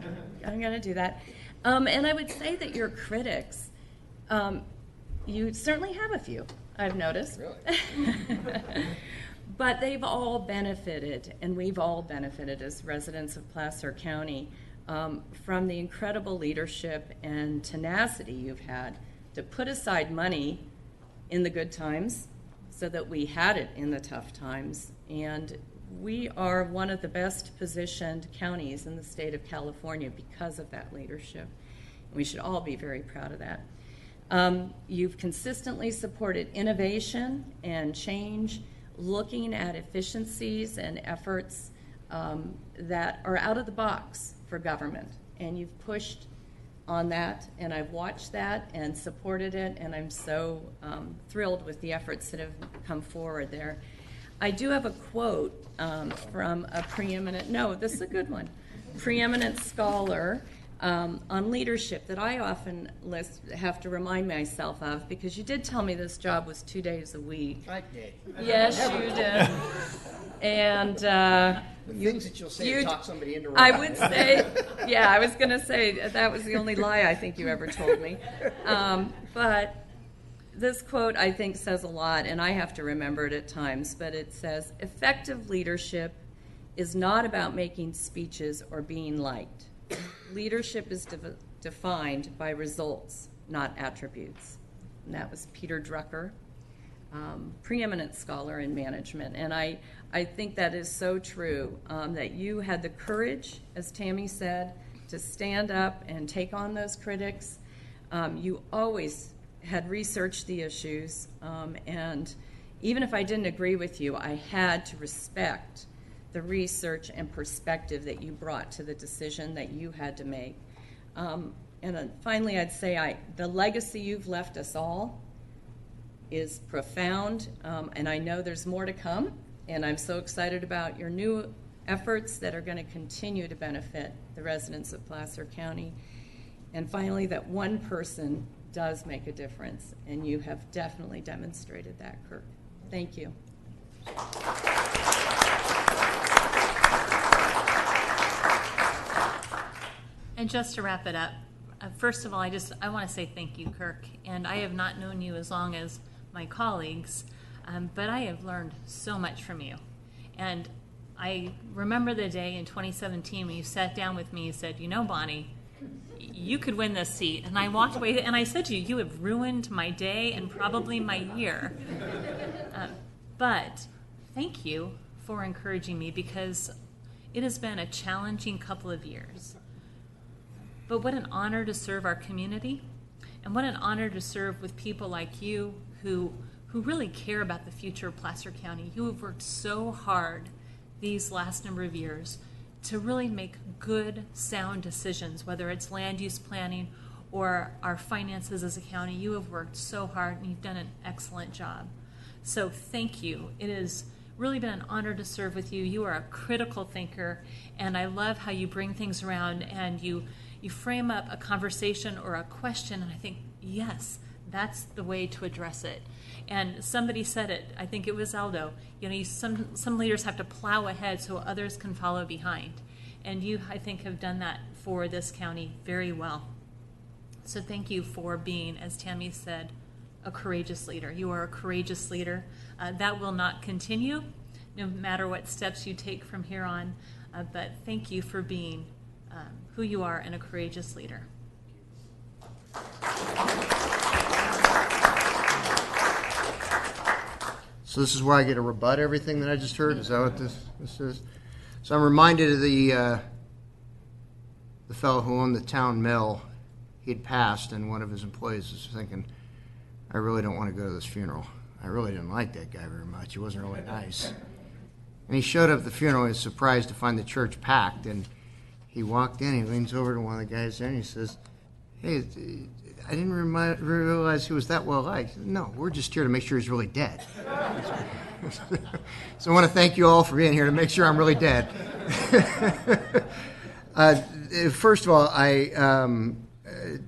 I'm going to do that. And I would say that your critics, you certainly have a few, I've noticed. Really? But they've all benefited, and we've all benefited as residents of Placer County from the incredible leadership and tenacity you've had to put aside money in the good times so that we had it in the tough times. And we are one of the best positioned counties in the state of California because of that leadership. We should all be very proud of that. You've consistently supported innovation and change, looking at efficiencies and efforts that are out of the box for government. And you've pushed on that, and I've watched that and supported it, and I'm so thrilled with the efforts that have come forward there. I do have a quote from a this is a good one, preeminent scholar on leadership that I often have to remind myself of, because you did tell me this job was 2 days a week. I did. Yes, you did. And the things that you'll say to talk somebody into I would say, yeah, I was going to say that was the only lie I think you ever told me. But this quote, I think, says a lot, and I have to remember it at times, but it says, effective leadership is not about making speeches or being liked. Leadership is defined by results, not attributes. And that was Peter Drucker, preeminent scholar in management. And I think that is so true, that you had the courage, as Tammy said, to stand up and take on those critics. You always had researched the issues, and even if I didn't agree with you, I had to respect the research and perspective that you brought to the decision that you had to make. And finally, I'd say the legacy you've left us all is profound, and I know there's more to come, and I'm so excited about your new efforts that are going to continue to benefit the residents of Placer County. And finally, that one person does make a difference, and you have definitely demonstrated that, Kirk. Thank you. And just to wrap it up, first of all, I want to say thank you, Kirk. And I have not known you as long as my colleagues, but I have learned so much from you. And I remember the day in 2017 when you sat down with me and said, you know, Bonnie, you could win this seat. And I walked away and I said to you, you have ruined my day and probably my year. But thank you for encouraging me, because it has been a challenging couple of years. But what an honor to serve our community, and what an honor to serve with people like you who really care about the future of Placer County. You have worked so hard these last number of years to really make good, sound decisions, whether it's land use planning or our finances as a county. You have worked so hard and you've done an excellent job. So thank you. It has really been an honor to serve with you. You are a critical thinker, and I love how you bring things around and you frame up a conversation or a question, and I think, yes, that's the way to address it. And somebody said it, I think it was Aldo, some leaders have to plow ahead so others can follow behind. And you, I think, have done that for this county very well. So thank you for being, as Tammy said, a courageous leader. You are a courageous leader. That will not continue, no matter what steps you take from here on. But thank you for being who you are and a courageous leader. So this is where I get to rebut everything that I just heard? Is that what this is? So I'm reminded of the fellow who owned the town mill. He'd passed, and one of his employees was thinking, I really don't want to go to this funeral. I really didn't like that guy very much. He wasn't really nice. And he showed up at the funeral. He was surprised to find the church packed, and he walked in. He leans over to one of the guys there, and he says, hey, I didn't realize he was that well liked. No, we're just here to make sure he's really dead. So I want to thank you all for being here to make sure I'm really dead. First of all,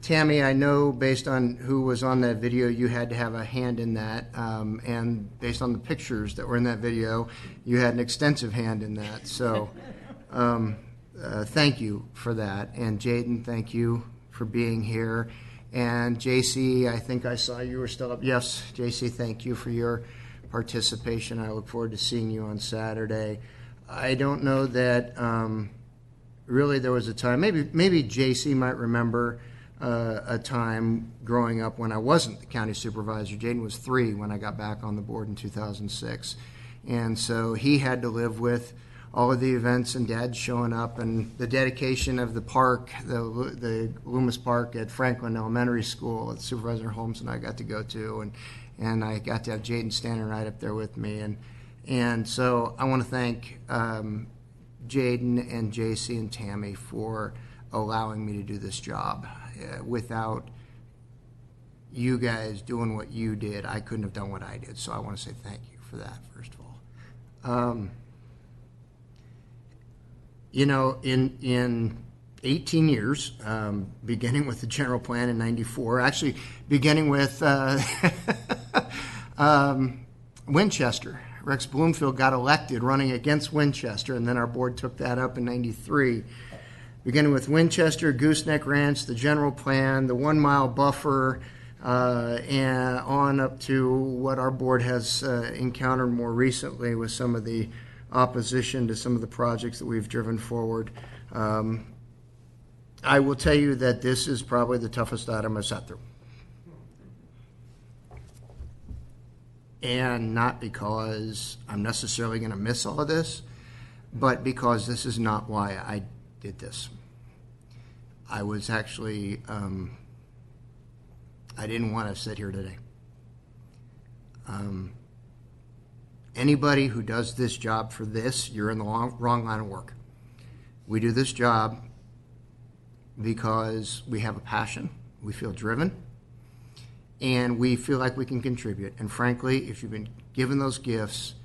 Tammy, I know based on who was on that video, you had to have a hand in that. And based on the pictures that were in that video, you had an extensive hand in that. So thank you for that. And Jaden, thank you for being here. And JC, I think I saw you were still up. Yes, JC, thank you for your participation. I look forward to seeing you on Saturday. I don't know that really there was a time, maybe JC might remember a time growing up when I wasn't the county supervisor. Jaden was 3 when I got back on the board in 2006. And so he had to live with all of the events and Dad showing up and the dedication of the park, the Loomis Park at Franklin Elementary School that Supervisor Holmes and I got to go to, and I got to have Jaden standing right up there with me. And so I want to thank Jaden and JC and Tammy for allowing me to do this job. Without you guys doing what you did, I couldn't have done what I did. So I want to say thank you for that, first of all. In 18 years, beginning with the general plan in 94, actually beginning with Winchester. Rex Bloomfield got elected running against Winchester, and then our board took that up in 93. Beginning with Winchester, Gooseneck Ranch, the general plan, the 1 mile buffer, and on up to what our board has encountered more recently with some of the opposition to some of the projects that we've driven forward. I will tell you that this is probably the toughest item I've sat through. And not because I'm necessarily going to miss all of this, but because this is not why I did this. I was actually, I didn't want to sit here today. Anybody who does this job for this, you're in the wrong line of work. We do this job because we have a passion, we feel driven, and we feel like we can contribute. And frankly, if you've been given those gifts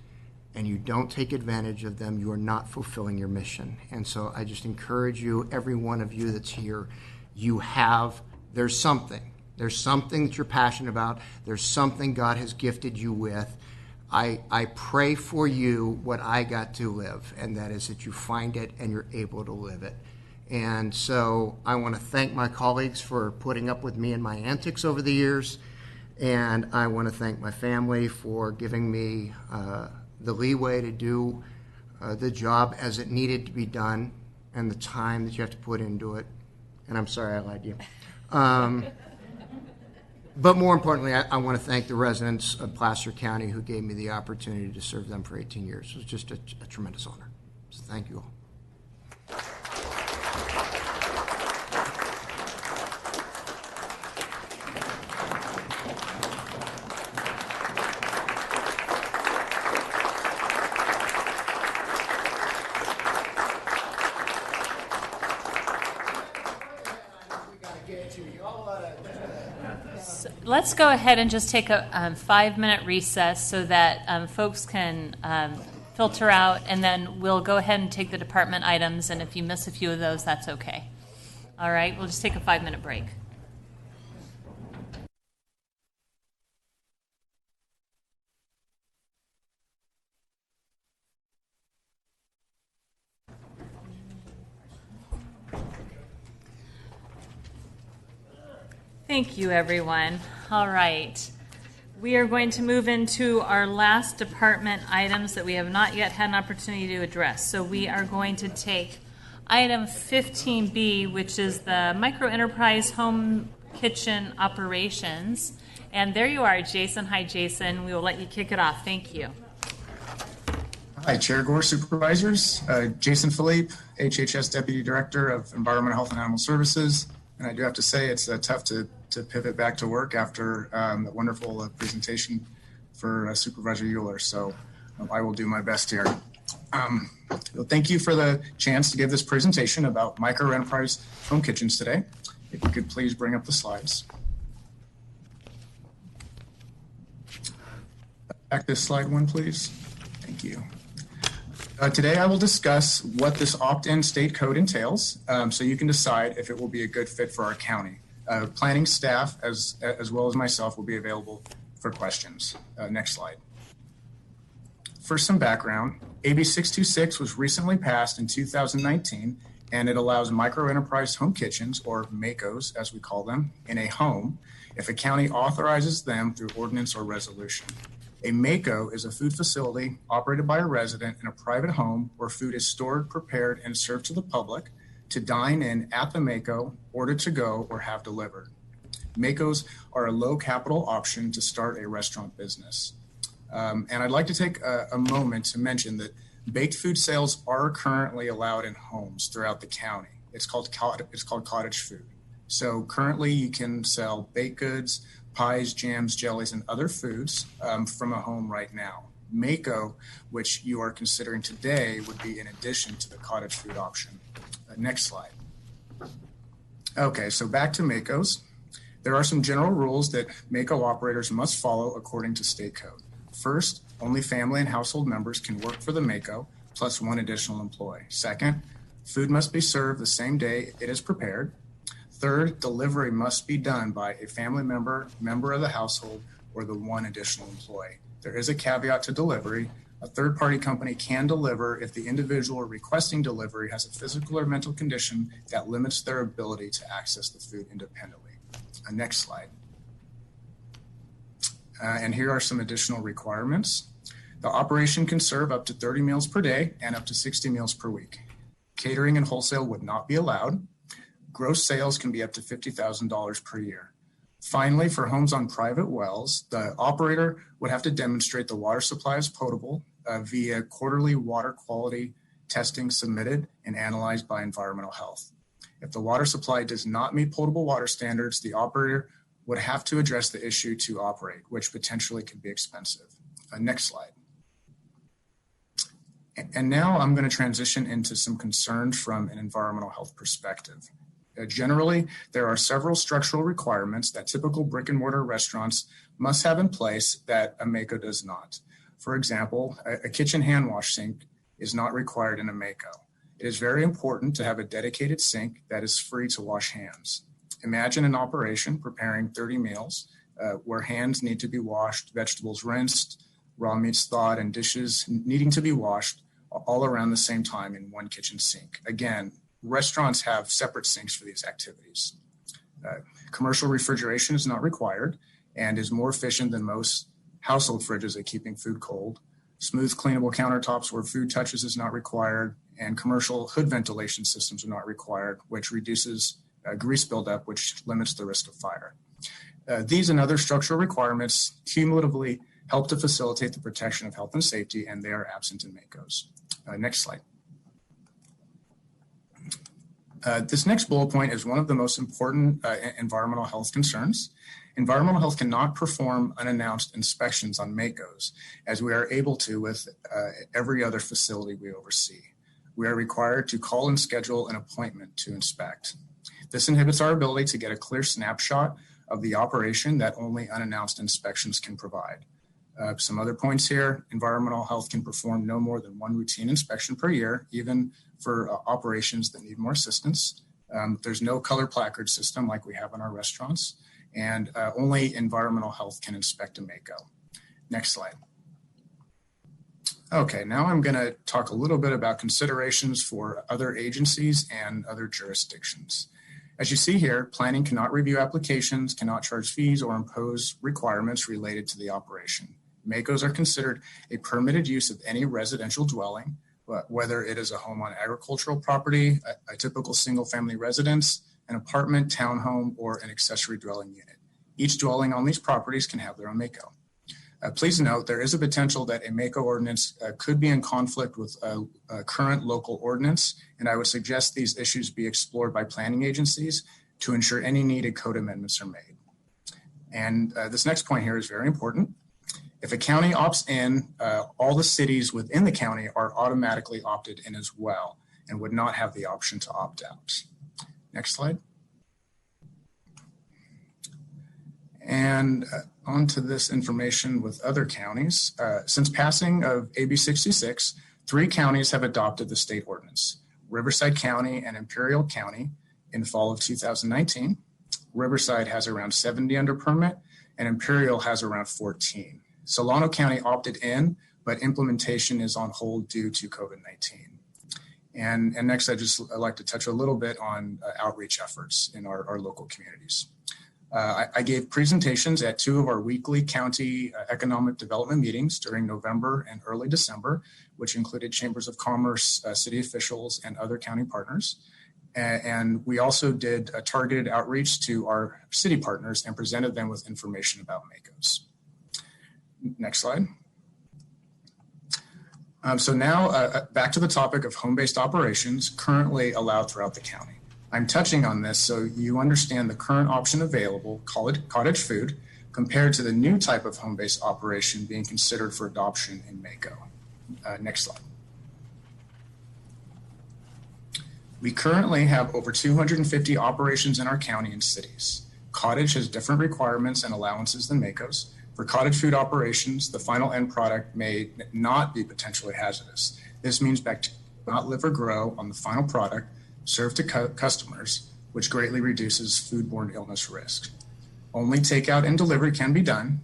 and you don't take advantage of them, you are not fulfilling your mission. And so I just encourage you, every one of you that's here, there's something There's something that you're passionate about. There's something God has gifted you with. I pray for you what I got to live, and that is that you find it and you're able to live it. And so I want to thank my colleagues for putting up with me and my antics over the years. And I want to thank my family for giving me the leeway to do the job as it needed to be done and the time that you have to put into it. And I'm sorry I lied to you. But more importantly, I want to thank the residents of Placer County who gave me the opportunity to serve them for 18 years. It was just a tremendous honor. So thank you all. Let's go ahead and just take a 5-minute recess so that folks can filter out, and then we'll go ahead and take the department items, and if you miss a few of those, that's okay. All right, we'll just take a 5-minute break. Thank you, everyone. All right. We are going to move into our last department items that we have not yet had an opportunity to address. So we are going to take item 15B, which is the micro enterprise home kitchen operations. And there you are, Jason. Hi, Jason. We will let you kick it off. Thank you. Hi, Chair Gore, Supervisors. Jason Philippe, HHS Deputy Director of Environmental Health and Animal Services. And I do have to say it's tough to pivot back to work after the wonderful presentation for Supervisor Euler. So I will do my best here. Thank you for the chance to give this presentation about micro enterprise home kitchens today. If you could please bring up the slides. Back this slide one, please. Thank you. Today I will discuss what this opt-in state code entails, so you can decide if it will be a good fit for our county. Planning staff, as well as myself, will be available for questions. Next slide. For some background, AB 626 was recently passed in 2019, and it allows micro-enterprise home kitchens, or MACOs as we call them, in a home if a county authorizes them through ordinance or resolution. A MACO is a food facility operated by a resident in a private home where food is stored, prepared, and served to the public to dine in at the MACO, order to go, or have delivered. MACOs are a low capital option to start a restaurant business. And I'd like to take a moment to mention that baked food sales are currently allowed in homes throughout the county. It's called cottage food. So currently you can sell baked goods, pies, jams, jellies, and other foods from a home right now. MACO, which you are considering today, would be in addition to the cottage food option. Next slide. Okay, so back to MACOs. There are some general rules that MACO operators must follow according to state code. First, only family and household members can work for the MACO, plus one additional employee. Second, food must be served the same day it is prepared. Third, delivery must be done by a family member, member of the household, or the one additional employee. There is a caveat to delivery. A third-party company can deliver if the individual requesting delivery has a physical or mental condition that limits their ability to access the food independently. Next slide. And here are some additional requirements. The operation can serve up to 30 meals per day and up to 60 meals per week. Catering and wholesale would not be allowed. Gross sales can be up to $50,000 per year. Finally, for homes on private wells, the operator would have to demonstrate the water supply is potable via quarterly water quality testing submitted and analyzed by environmental health. If the water supply does not meet potable water standards, the operator would have to address the issue to operate, which potentially could be expensive. Next slide. And now I'm going to transition into some concerns from an environmental health perspective. Generally, there are several structural requirements that typical brick and mortar restaurants must have in place that a MACO does not. For example, a kitchen hand wash sink is not required in a MACO. It is very important to have a dedicated sink that is free to wash hands. Imagine an operation preparing 30 meals where hands need to be washed, vegetables rinsed, raw meats thawed, and dishes needing to be washed all around the same time in one kitchen sink. Again, restaurants have separate sinks for these activities. Commercial refrigeration is not required and is more efficient than most household fridges at keeping food cold. Smooth, cleanable countertops where food touches is not required, and commercial hood ventilation systems are not required, which reduces grease buildup, which limits the risk of fire. These and other structural requirements cumulatively help to facilitate the protection of health and safety, and they are absent in MACOs. Next slide. This next bullet point is one of the most important environmental health concerns. Environmental health cannot perform unannounced inspections on MACOs, as we are able to with every other facility we oversee. We are required to call and schedule an appointment to inspect. This inhibits our ability to get a clear snapshot of the operation that only unannounced inspections can provide. Some other points here: environmental health can perform no more than one routine inspection per year, even for operations that need more assistance. There's no color placard system like we have in our restaurants, and only environmental health can inspect a MACO. Next slide. Okay, now I'm going to talk a little bit about considerations for other agencies and other jurisdictions. As you see here, planning cannot review applications, cannot charge fees, or impose requirements related to the operation. MACOs are considered a permitted use of any residential dwelling, whether it is a home on agricultural property, a typical single-family residence, an apartment, townhome, or an accessory dwelling unit. Each dwelling on these properties can have their own MACO. Please note, there is a potential that a MACO ordinance could be in conflict with a current local ordinance, and I would suggest these issues be explored by planning agencies to ensure any needed code amendments are made. And this next point here is very important. If a county opts in, all the cities within the county are automatically opted in as well and would not have the option to opt out. Next slide. And on to this information with other counties. Since passing of AB 66, 3 counties have adopted the state ordinance: Riverside County and Imperial County in fall of 2019. Riverside has around 70 under permit, and Imperial has around 14. Solano County opted in, but implementation is on hold due to COVID-19. And next, I'd like to touch a little bit on outreach efforts in our local communities. I gave presentations at 2 of our weekly county economic development meetings during November and early December, which included chambers of commerce, city officials, and other county partners. And we also did a targeted outreach to our city partners and presented them with information about MACOs. Next slide. So now back to the topic of home-based operations currently allowed throughout the county. I'm touching on this so you understand the current option available, cottage food, compared to the new type of home-based operation being considered for adoption in MACO. Next slide. We currently have over 250 operations in our county and cities. Cottage has different requirements and allowances than MACOs. For cottage food operations, the final end product may not be potentially hazardous. This means bacteria will not live or grow on the final product served to customers, which greatly reduces foodborne illness risk. Only takeout and delivery can be done.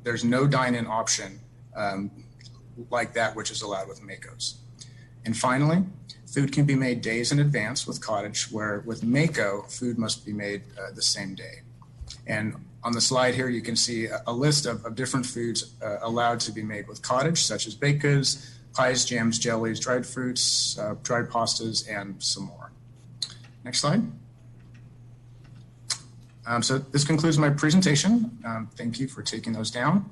There's no dine-in option like that which is allowed with MACOs. And finally, food can be made days in advance with cottage, where with MACO, food must be made the same day. And on the slide here, you can see a list of different foods allowed to be made with cottage, such as baked goods, pies, jams, jellies, dried fruits, dried pastas, and some more. Next slide. So this concludes my presentation. Thank you for taking those down.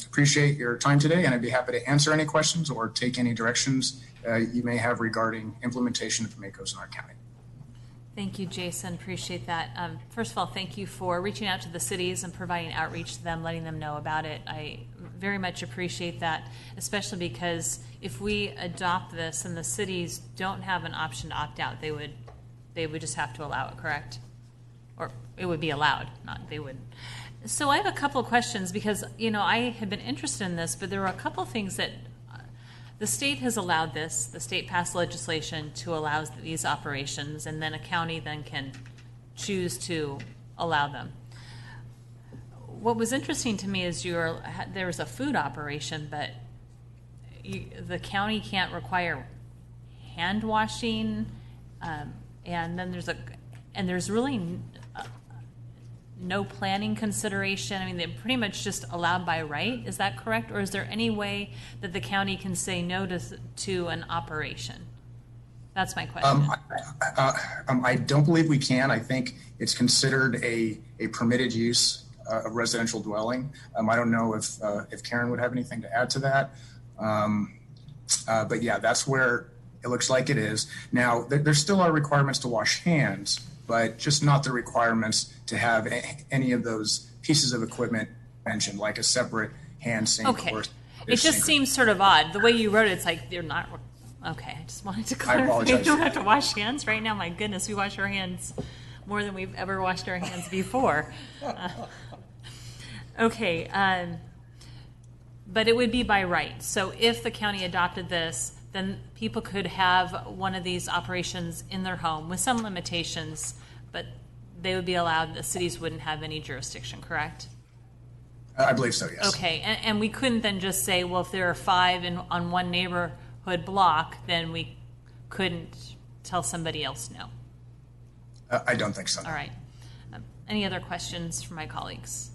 Appreciate your time today, and I'd be happy to answer any questions or take any directions you may have regarding implementation of MACOs in our county. Thank you, Jason. Appreciate that. First of all, thank you for reaching out to the cities and providing outreach to them, letting them know about it. I very much appreciate that, especially because if we adopt this and the cities don't have an option to opt out, they would just have to allow it, correct? Or it would be allowed, not they would. So I have a couple of questions because, you know, I have been interested in this, but there are a couple of things that the state has allowed this. The state passed legislation to allow these operations, and then a county then can choose to allow them. What was interesting to me is there was a food operation, but the county can't require hand washing, and then there's really no planning consideration. I mean, they're pretty much just allowed by right. Is that correct? Or is there any way that the county can say no to an operation? That's my question. I don't believe we can. I think it's considered a permitted use of residential dwelling. I don't know if Karen would have anything to add to that. But yeah, that's where it looks like it is. Now, there still are requirements to wash hands, but just not the requirements to have any of those pieces of equipment mentioned, like a separate hand sink. Okay. Or it just seems sort of odd. The way you wrote it, it's like they're not. Okay, I just wanted to clarify. You don't have to wash hands right now. My goodness, we wash our hands more than we've ever washed our hands before. Okay, but it would be by right. So if the county adopted this, then people could have one of these operations in their home with some limitations, but they would be allowed. The cities wouldn't have any jurisdiction, correct? I believe so, yes. Okay, and we couldn't then just say, well, if there are 5 on one neighborhood block, then we couldn't tell somebody else no. I don't think so. All right. Any other questions from my colleagues?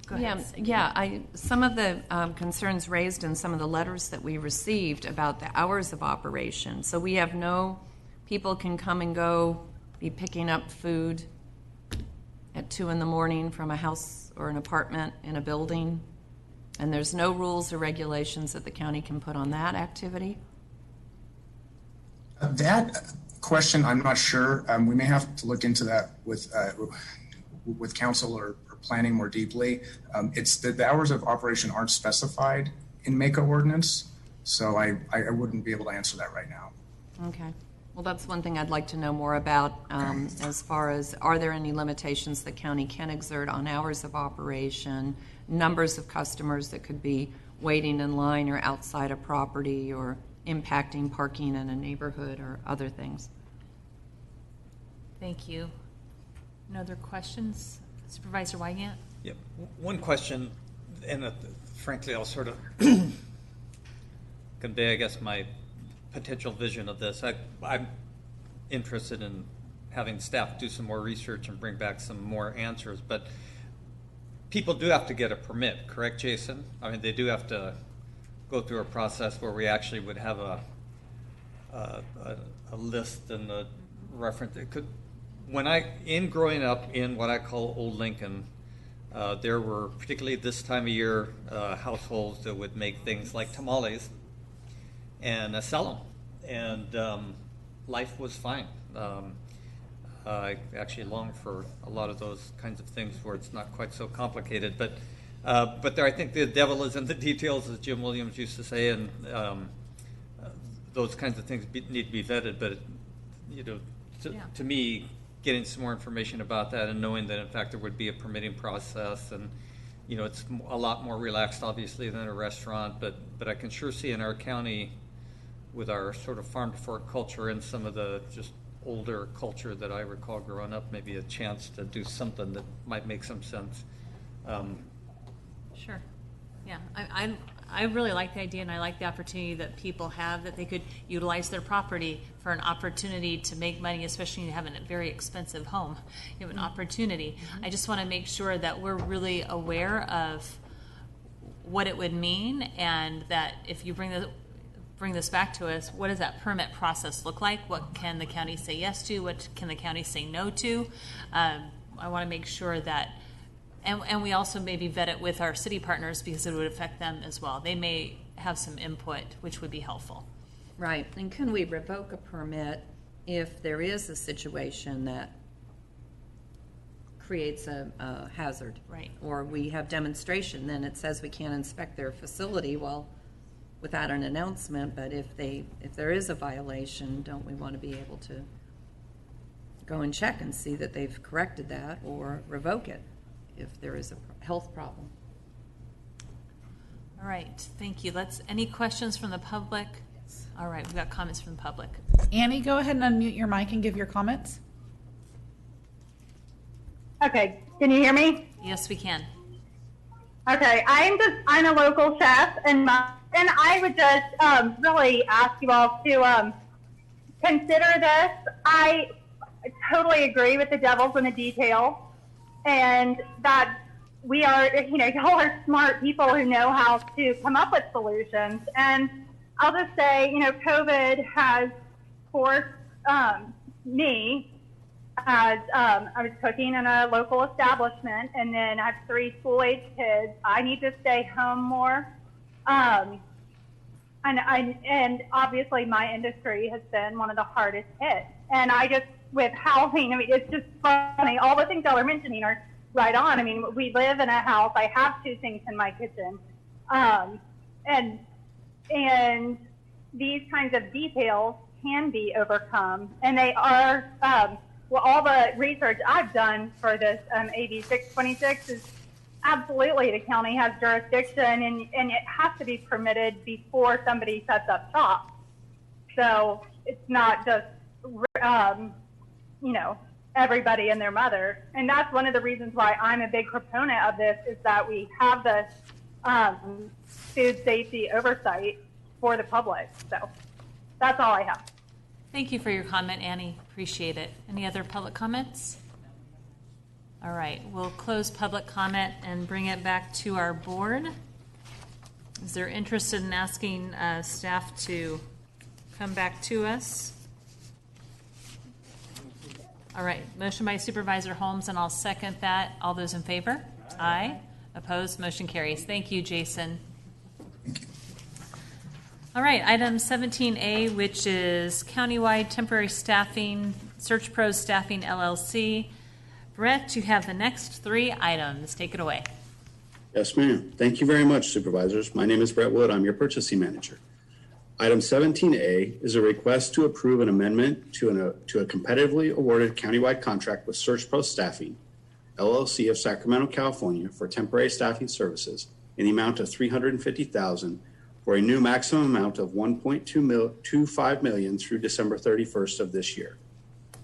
Go ahead. Yeah. Some of the concerns raised in some of the letters that we received about the hours of operation. So we have people can come and go, be picking up food at 2 a.m. from a house or an apartment in a building, and there's no rules or regulations that the county can put on that activity? That question, I'm not sure. We may have to look into that with council or planning more deeply. It's the hours of operation aren't specified in MACO ordinance, so I wouldn't be able to answer that right now. Okay. Well, that's one thing I'd like to know more about as far as, are there any limitations the county can exert on hours of operation, numbers of customers that could be waiting in line or outside a property or impacting parking in a neighborhood or other things? Thank you. No other questions? Supervisor Wygant? Yep. One question, and frankly, I'll sort of convey, I guess, my potential vision of this. I'm interested in having staff do some more research and bring back some more answers, but people do have to get a permit, correct, Jason? I mean, they do have to go through a process where we actually would have a list and a reference. It could, growing up in what I call Old Lincoln, there were, particularly this time of year, households that would make things like tamales and sell them, and life was fine. I actually long for a lot of those kinds of things where it's not quite so complicated, but there, I think the devil is in the details, as Jim Williams used to say, and those kinds of things need to be vetted. But to me, getting some more information about that and knowing that in fact there would be a permitting process, and it's a lot more relaxed obviously than a restaurant, but I can sure see in our county with our sort of farm to fork culture and some of the just older culture that I recall growing up, maybe a chance to do something that might make some sense. Sure. Yeah, I really like the idea, and I like the opportunity that people have, that they could utilize their property for an opportunity to make money, especially when you have a very expensive home. You have an opportunity. I just want to make sure that we're really aware of what it would mean, and that if you bring this back to us, what does that permit process look like? What can the county say yes to? What can the county say no to? I want to make sure that, and we also maybe vet it with our city partners, because it would affect them as well. They may have some input, which would be helpful. Right. And can we revoke a permit if there is a situation that creates a hazard? Right. Or we have demonstration, then it says we can't inspect their facility, well, without an announcement. But if there is a violation, don't we want to be able to go and check and see that they've corrected that, or revoke it if there is a health problem? All right, thank you. Any questions from the public? Yes. All right, we've got comments from the public. Annie, go ahead and unmute your mic and give your comments. Okay, can you hear me? Yes, we can. Okay, I'm a local chef, and I would just really ask you all to consider this. I totally agree with the devil's in the detail, and that we are, y'all are smart people who know how to come up with solutions. And I'll just say, COVID has forced me, as I was cooking in a local establishment, and then I have 3 school-age kids. I need to stay home more. And obviously my industry has been one of the hardest hit. And with housing, it's just funny. All the things y'all are mentioning are right on. We live in a house. I have 2 sinks in my kitchen. And these kinds of details can be overcome. And they are, all the research I've done for this AB 626 is absolutely the county has jurisdiction, and it has to be permitted before somebody sets up shop. So it's not just, everybody and their mother. And that's one of the reasons why I'm a big proponent of this, is that we have this food safety oversight for the public. So that's all I have. Thank you for your comment, Annie. Appreciate it. Any other public comments? All right, we'll close public comment and bring it back to our board. Is there interested in asking staff to come back to us? All right, motion by Supervisor Holmes, and I'll second that. All those in favor? Aye. Opposed? Motion carries. Thank you, Jason. All right, item 17A, which is countywide temporary staffing, Search Pros Staffing LLC. Brett, you have the next 3 items. Take it away. Yes, ma'am. Thank you very much, Supervisors. My name is Brett Wood. I'm your purchasing manager. Item 17A is a request to approve an amendment to a competitively awarded countywide contract with Search Pro Staffing, LLC of Sacramento, California, for temporary staffing services in the amount of $350,000 for a new maximum amount of $1.25 million through December 31st of this year.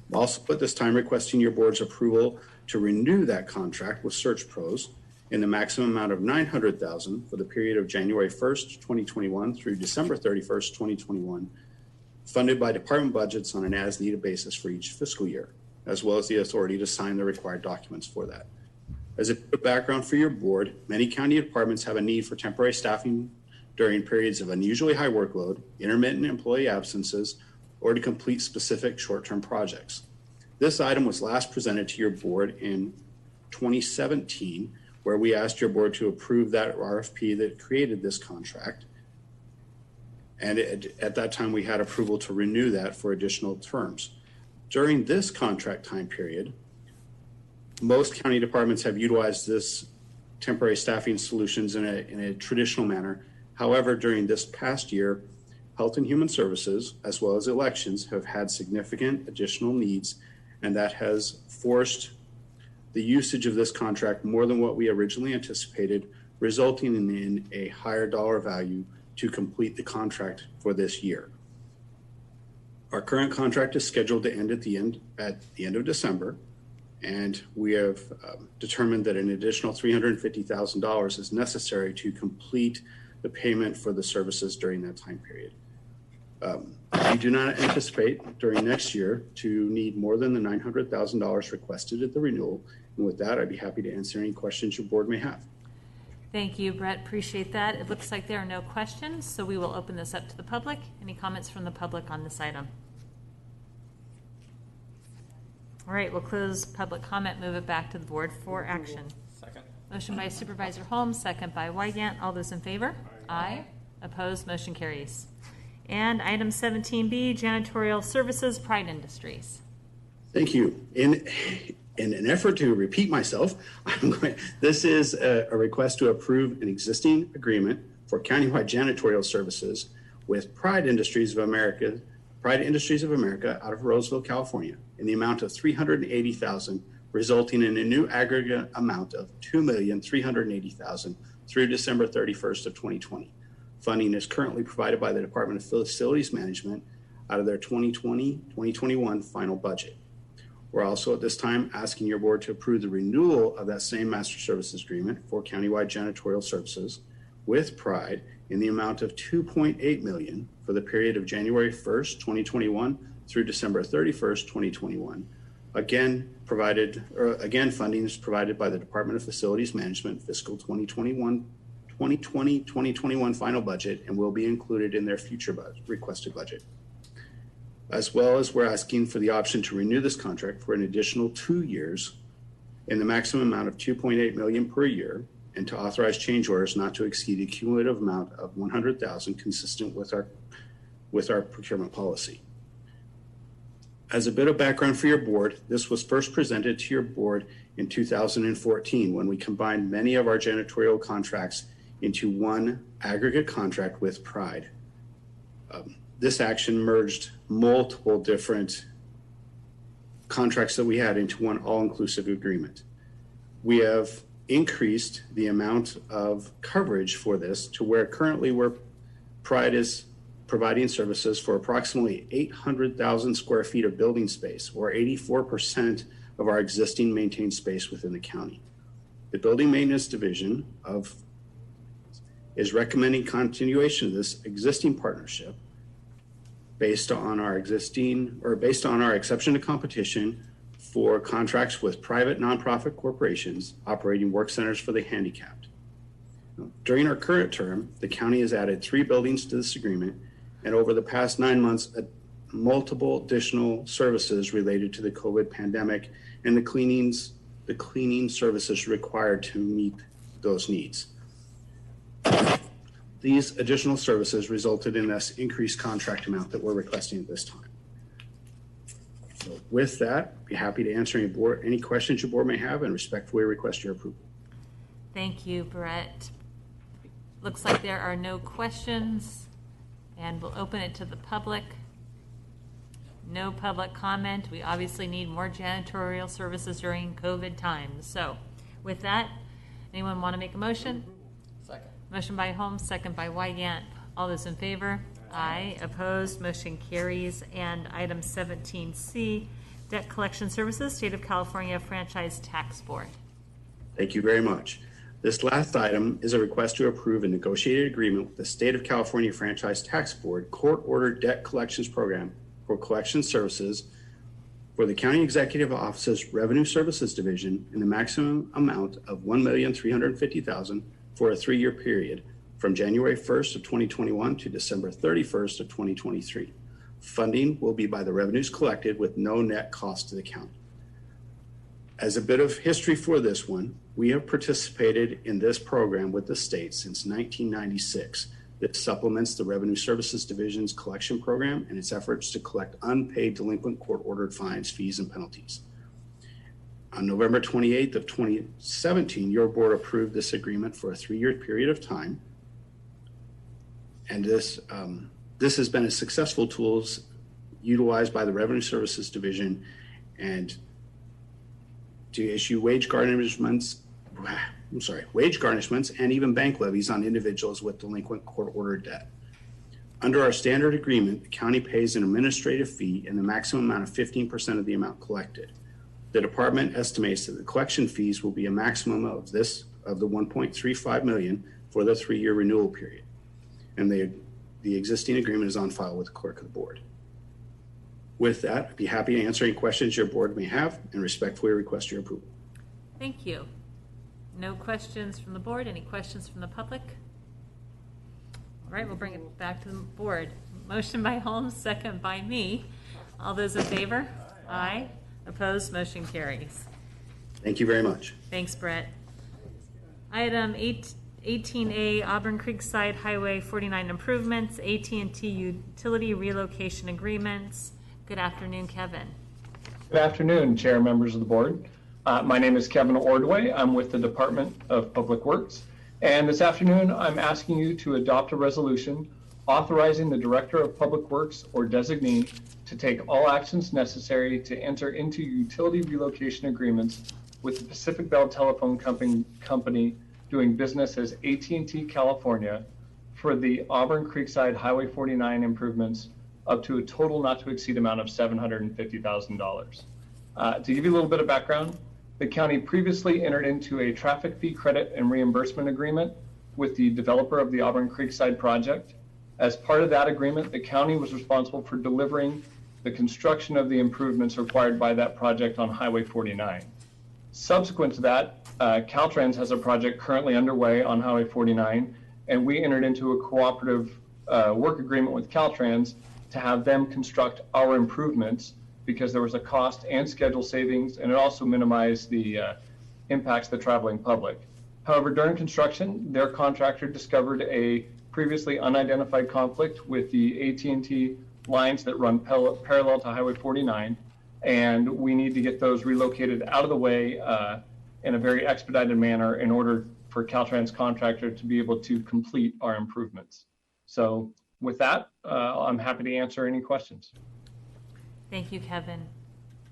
I'm also at this time requesting your board's approval to renew that contract with Search Pros in the maximum amount of $900,000 for the period of January 1st, 2021 through December 31st, 2021, funded by department budgets on an as-needed basis for each fiscal year, as well as the authority to sign the required documents for that. As a bit of background for your board, many county departments have a need for temporary staffing during periods of unusually high workload, intermittent employee absences, or to complete specific short-term projects. This item was last presented to your board in 2017, where we asked your board to approve that RFP that created this contract. And at that time, we had approval to renew that for additional terms. During this contract time period, most county departments have utilized this temporary staffing solutions in a traditional manner. However, during this past year, Health and Human Services, as well as elections, have had significant additional needs, and that has forced the usage of this contract more than what we originally anticipated, resulting in a higher dollar value to complete the contract for this year. Our current contract is scheduled to end at the end of December, and we have determined that an additional $350,000 is necessary to complete the payment for the services during that time period. We do not anticipate during next year to need more than the $900,000 requested at the renewal. And with that, I'd be happy to answer any questions your board may have. Thank you, Brett. Appreciate that. It looks like there are no questions, so we will open this up to the public. Any comments from the public on this item? All right, we'll close public comment, move it back to the board for action. Second. Motion by Supervisor Holmes, second by Wygant. All those in favor? Aye. Opposed? Motion carries. And item 17B, janitorial services, Pride Industries. Thank you. In an effort to repeat myself, this is a request to approve an existing agreement for countywide janitorial services with Pride Industries of America out of Roseville, California, in the amount of $380,000, resulting in a new aggregate amount of $2,380,000 through December 31st of 2020. Funding is currently provided by the Department of Facilities Management out of their 2020-2021 final budget. We're also at this time asking your board to approve the renewal of that same master services agreement for countywide janitorial services with Pride in the amount of $2.8 million for the period of January 1st, 2021 through December 31st, 2021. Again, funding is provided by the Department of Facilities Management fiscal 2020-2021 final budget and will be included in their future requested budget. As well as we're asking for the option to renew this contract for an additional 2 years in the maximum amount of $2.8 million per year, and to authorize change orders not to exceed a cumulative amount of $100,000 consistent with our procurement policy. As a bit of background for your board, this was first presented to your board in 2014 when we combined many of our janitorial contracts into one aggregate contract with Pride. This action merged multiple different contracts that we had into one all-inclusive agreement. We have increased the amount of coverage for this to where currently Pride is providing services for approximately 800,000 square feet of building space, or 84% of our existing maintained space within the county. The Building Maintenance Division is recommending continuation of this existing partnership based on our exception to competition for contracts with private nonprofit corporations operating work centers for the handicapped. During our current term, the county has added 3 buildings to this agreement, and over the past 9 months, multiple additional services related to the COVID pandemic and the cleaning services required to meet those needs. These additional services resulted in this increased contract amount that we're requesting at this time. So with that, I'd be happy to answer any questions your board may have and respectfully request your approval. Thank you, Brett. Looks like there are no questions, and we'll open it to the public. No public comment. We obviously need more janitorial services during COVID times. So with that, anyone want to make a motion? Second. Motion by Holmes, second by Wygant. All those in favor? Aye. Opposed? Motion carries. And item 17C, Debt Collection Services, State of California Franchise Tax Board. Thank you very much. This last item is a request to approve a negotiated agreement with the State of California Franchise Tax Board court-ordered debt collections program for collection services for the County Executive Office's Revenue Services Division in the maximum amount of $1,350,000 for a 3-year period from January 1st of 2021 to December 31st of 2023. Funding will be by the revenues collected with no net cost to the county. As a bit of history for this one, we have participated in this program with the state since 1996. That supplements the Revenue Services Division's collection program and its efforts to collect unpaid delinquent court-ordered fines, fees, and penalties. On November 28th of 2017, your board approved this agreement for a 3-year period of time. And this has been a successful tool utilized by the Revenue Services Division and to issue wage garnishments and even bank levies on individuals with delinquent court-ordered debt. Under our standard agreement, the county pays an administrative fee in the maximum amount of 15% of the amount collected. The department estimates that the collection fees will be a maximum of the $1.35 million for the 3-year renewal period. And the existing agreement is on file with the clerk of the board. With that, I'd be happy to answer any questions your board may have and respectfully request your approval. Thank you. No questions from the board. Any questions from the public? All right, we'll bring it back to the board. Motion by Holmes, second by me. All those in favor? Aye. Opposed? Motion carries. Thank you very much. Thanks, Brett. Item 18A, Auburn Creekside Highway 49 improvements, AT&T utility relocation agreements. Good afternoon, Kevin. Good afternoon, Chair, members of the board. My name is Kevin Ordway. I'm with the Department of Public Works. And this afternoon, I'm asking you to adopt a resolution authorizing the Director of Public Works or designee to take all actions necessary to enter into utility relocation agreements with the Pacific Bell Telephone Company doing business as AT&T California for the Auburn Creekside Highway 49 improvements up to a total not to exceed amount of $750,000. To give you a little bit of background, the county previously entered into a traffic fee credit and reimbursement agreement with the developer of the Auburn Creekside project. As part of that agreement, the county was responsible for delivering the construction of the improvements required by that project on Highway 49. Subsequent to that, Caltrans has a project currently underway on Highway 49, and we entered into a cooperative work agreement with Caltrans to have them construct our improvements because there was a cost and schedule savings, and it also minimized the impacts to the traveling public. However, during construction, their contractor discovered a previously unidentified conflict with the AT&T lines that run parallel to Highway 49, and we need to get those relocated out of the way in a very expedited manner in order for Caltrans contractor to be able to complete our improvements. So with that, I'm happy to answer any questions. Thank you, Kevin.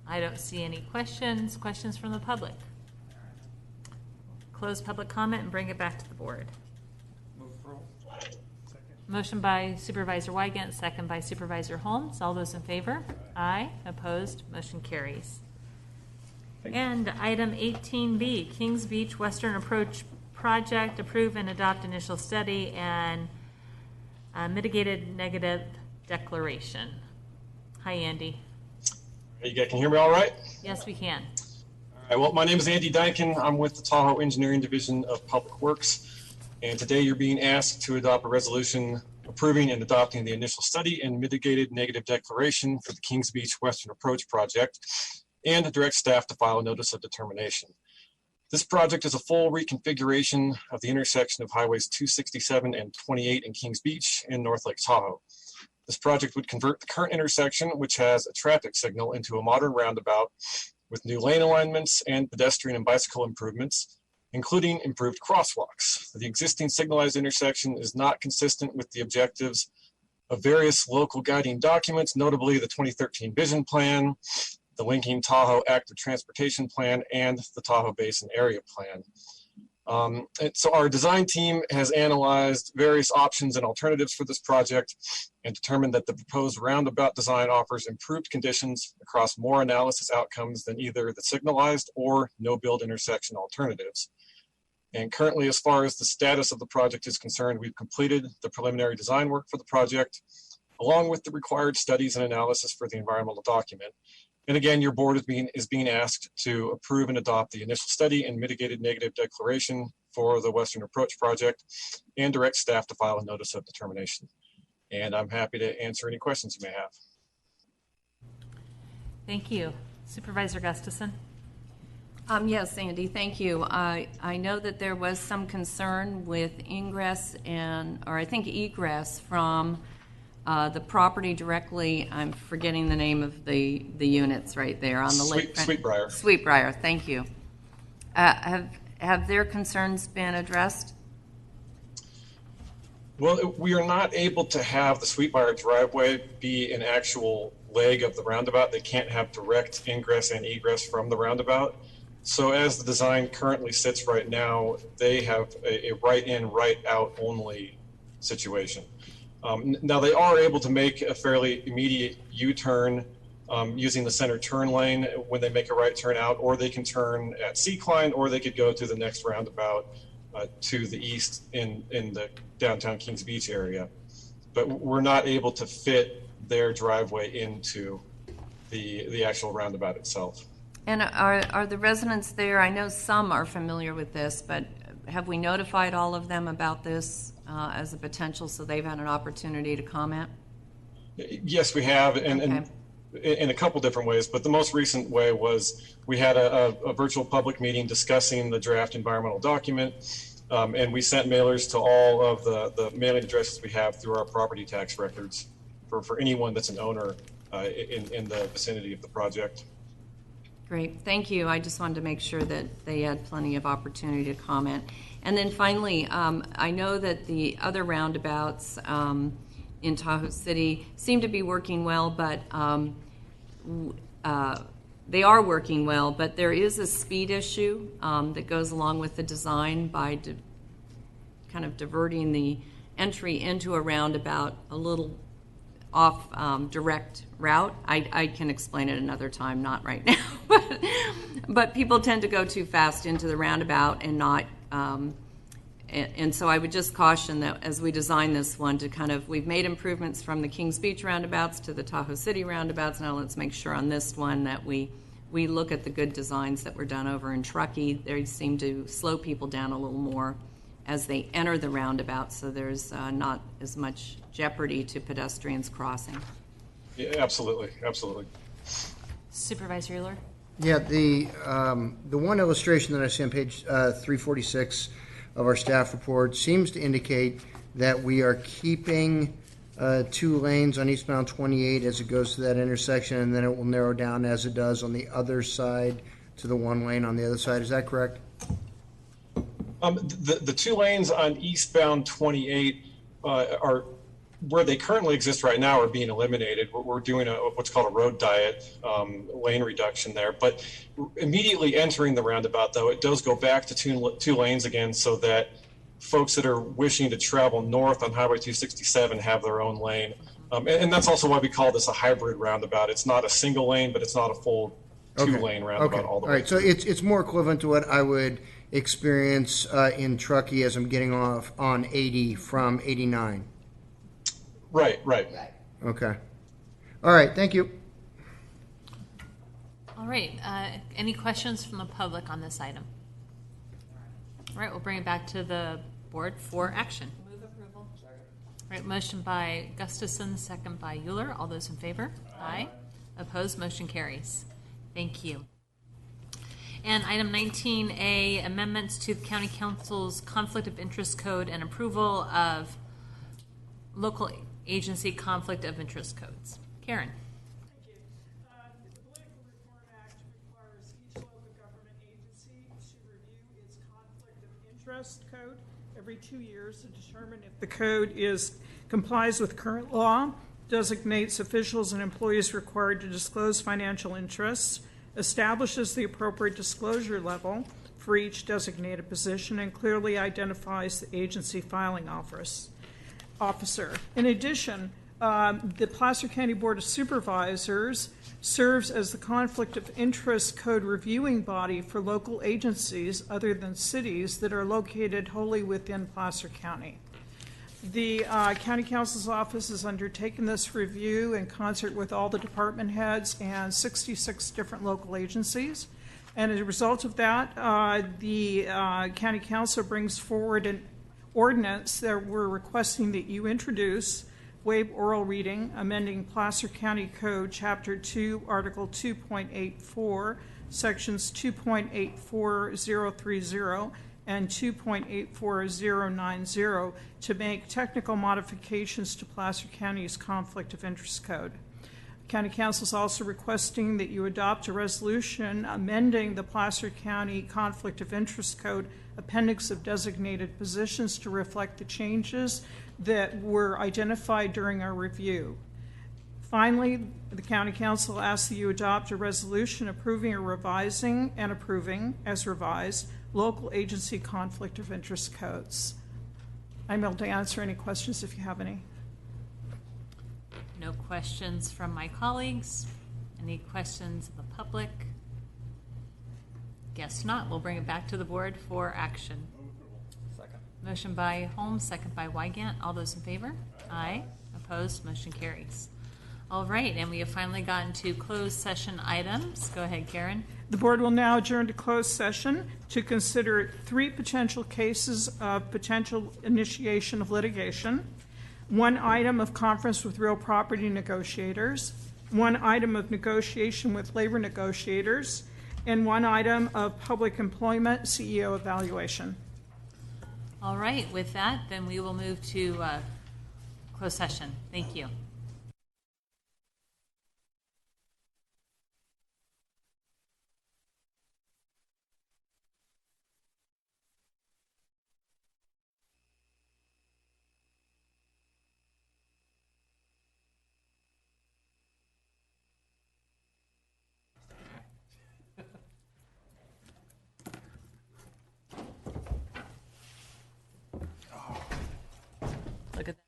I don't see any questions. Questions from the public? Close public comment and bring it back to the board. Motion by Supervisor Wygant, second by Supervisor Holmes. All those in favor? Aye. Opposed? Motion carries. And item 18B, Kings Beach Western Approach Project, approve and adopt initial study and mitigated negative declaration. Hi, Andy. You guys can hear me all right? Yes, we can. All right, well, my name is Andy Dyken. I'm with the Tahoe Engineering Division of Public Works. And today you're being asked to adopt a resolution approving and adopting the initial study and mitigated negative declaration for the Kings Beach Western Approach Project and to direct staff to file a notice of determination. This project is a full reconfiguration of the intersection of highways 267 and 28 in Kings Beach in North Lake Tahoe. This project would convert the current intersection, which has a traffic signal, into a modern roundabout with new lane alignments and pedestrian and bicycle improvements, including improved crosswalks. The existing signalized intersection is not consistent with the objectives of various local guiding documents, notably the 2013 Vision Plan, the Linking Tahoe Active Transportation Plan, and the Tahoe Basin Area Plan. So our design team has analyzed various options and alternatives for this project and determined that the proposed roundabout design offers improved conditions across more analysis outcomes than either the signalized or no-build intersection alternatives. And currently, as far as the status of the project is concerned, we've completed the preliminary design work for the project, along with the required studies and analysis for the environmental document. And again, your board is being asked to approve and adopt the initial study and mitigated negative declaration for the Western Approach Project and direct staff to file a notice of determination. And I'm happy to answer any questions you may have. Thank you. Supervisor Gustafson. Yes, Andy, thank you. I know that there was some concern with ingress or I think egress from the property directly. I'm forgetting the name of the units right there on the lake. Sweetbriar. Sweetbriar, thank you. Have their concerns been addressed? Well, we are not able to have the Sweetbriar driveway be an actual leg of the roundabout. They can't have direct ingress and egress from the roundabout. So as the design currently sits right now, they have a right in, right out only situation. Now they are able to make a fairly immediate U-turn using the center turn lane when they make a right turn out, or they can turn at Seacline, or they could go to the next roundabout to the east in the downtown Kings Beach area. But we're not able to fit their driveway into the actual roundabout itself. And are the residents there, I know some are familiar with this, but have we notified all of them about this as a potential so they've had an opportunity to comment? Yes, we have, and in a couple different ways, but the most recent way was we had a virtual public meeting discussing the draft environmental document, and we sent mailers to all of the mailing addresses we have through our property tax records for anyone that's an owner in the vicinity of the project. Great, thank you. I just wanted to make sure that they had plenty of opportunity to comment. And then finally, I know that the other roundabouts in Tahoe City seem to be working well, but they are working well, but there is a speed issue that goes along with the design by kind of diverting the entry into a roundabout a little direct route. I can explain it another time, not right now. But people tend to go too fast into the roundabout and not. And so I would just caution that as we design this one to we've made improvements from the Kings Beach roundabouts to the Tahoe City roundabouts. Now let's make sure on this one that we look at the good designs that were done over in Truckee. They seem to slow people down a little more as they enter the roundabout, so there's not as much jeopardy to pedestrians crossing. Yeah, absolutely. Supervisor Euler? Yeah, the one illustration that I see on page 346 of our staff report seems to indicate that we are keeping 2 lanes on eastbound 28 as it goes to that intersection, and then it will narrow down as it does on the other side to the 1 lane on the other side. Is that correct? The 2 lanes on eastbound 28 are where they currently exist right now are being eliminated. We're doing what's called a road diet, lane reduction there. But immediately entering the roundabout, though, it does go back to 2 lanes again, so that folks that are wishing to travel north on Highway 267 have their own lane. And that's also why we call this a hybrid roundabout. It's not a single lane, but it's not a full 2-lane roundabout all the way. All right, so it's more equivalent to what I would experience in Truckee as I'm getting off on 80 from 89. Right. Okay. All right, thank you. All right, any questions from the public on this item? All right, we'll bring it back to the board for action. Move approval. All right, motion by Gustafson, second by Euler. All those in favor? Aye. Opposed? Motion carries. Thank you. And item 19A, amendments to the County Council's Conflict of Interest Code and approval of local agency conflict of interest codes. Karen. Thank you. The Political Reform Act requires each local government agency to review its conflict of interest code every 2 years to determine if the code complies with current law, designates officials and employees required to disclose financial interests, establishes the appropriate disclosure level for each designated position, and clearly identifies the agency filing officer. In addition, the Placer County Board of Supervisors serves as the conflict of interest code reviewing body for local agencies other than cities that are located wholly within Placer County. The County Council's office has undertaken this review in concert with all the department heads and 66 different local agencies. And as a result of that, the County Council brings forward an ordinance that we're requesting that you introduce, waive oral reading, amending Placer County Code, Chapter 2, Article 2.84, Sections 2.84030 and 2.84090 to make technical modifications to Placer County's Conflict of Interest Code. County Council is also requesting that you adopt a resolution amending the Placer County Conflict of Interest Code appendix of designated positions to reflect the changes that were identified during our review. Finally, the County Council asks that you adopt a resolution approving or revising and approving, as revised, local agency conflict of interest codes. I'm able to answer any questions if you have any. No questions from my colleagues. Any questions of the public? Guess not. We'll bring it back to the board for action. Second. Motion by Holmes, second by Wygant. All those in favor? Aye. Opposed? Motion carries. All right, and we have finally gotten to closed session items. Go ahead, Karen. The board will now adjourn to closed session to consider 3 potential cases of potential initiation of litigation, 1 item of conference with real property negotiators, 1 item of negotiation with labor negotiators, and 1 item of public employment CEO evaluation. All right, with that, then we will move to closed session. Thank you. Look at that.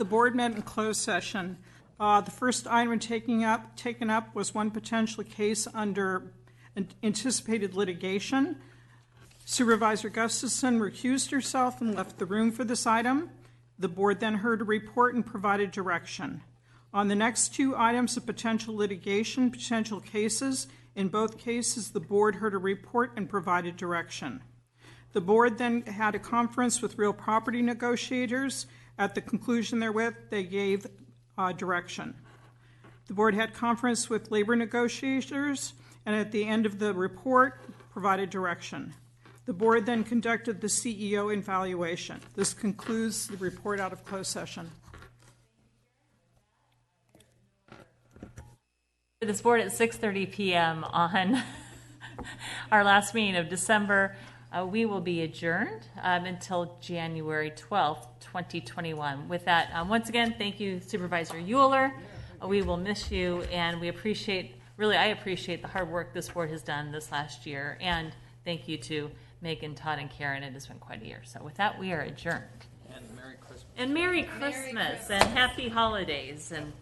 the board met in closed session. The first item taken up was one potential case under anticipated litigation. Supervisor Gustafson recused herself and left the room for this item. The board then heard a report and provided direction. On the next two items of potential litigation, potential cases, in both cases, the board heard a report and provided direction. The board then had a conference with real property negotiators. At the conclusion therewith, they gave direction. The board had conference with labor negotiators, and at the end of the report, provided direction. The board then conducted the CEO evaluation. This concludes the report out of closed session. This board at 6:30 p.m. on our last meeting of December. We will be adjourned until January 12th, 2021. With that, once again, thank you, Supervisor Euler. We will miss you, and we appreciate, really, I appreciate the hard work this board has done this last year. And thank you to Megan, Todd, and Karen. It has been quite a year. So with that, we are adjourned. And Merry Christmas. And Merry Christmas and Happy Holidays. And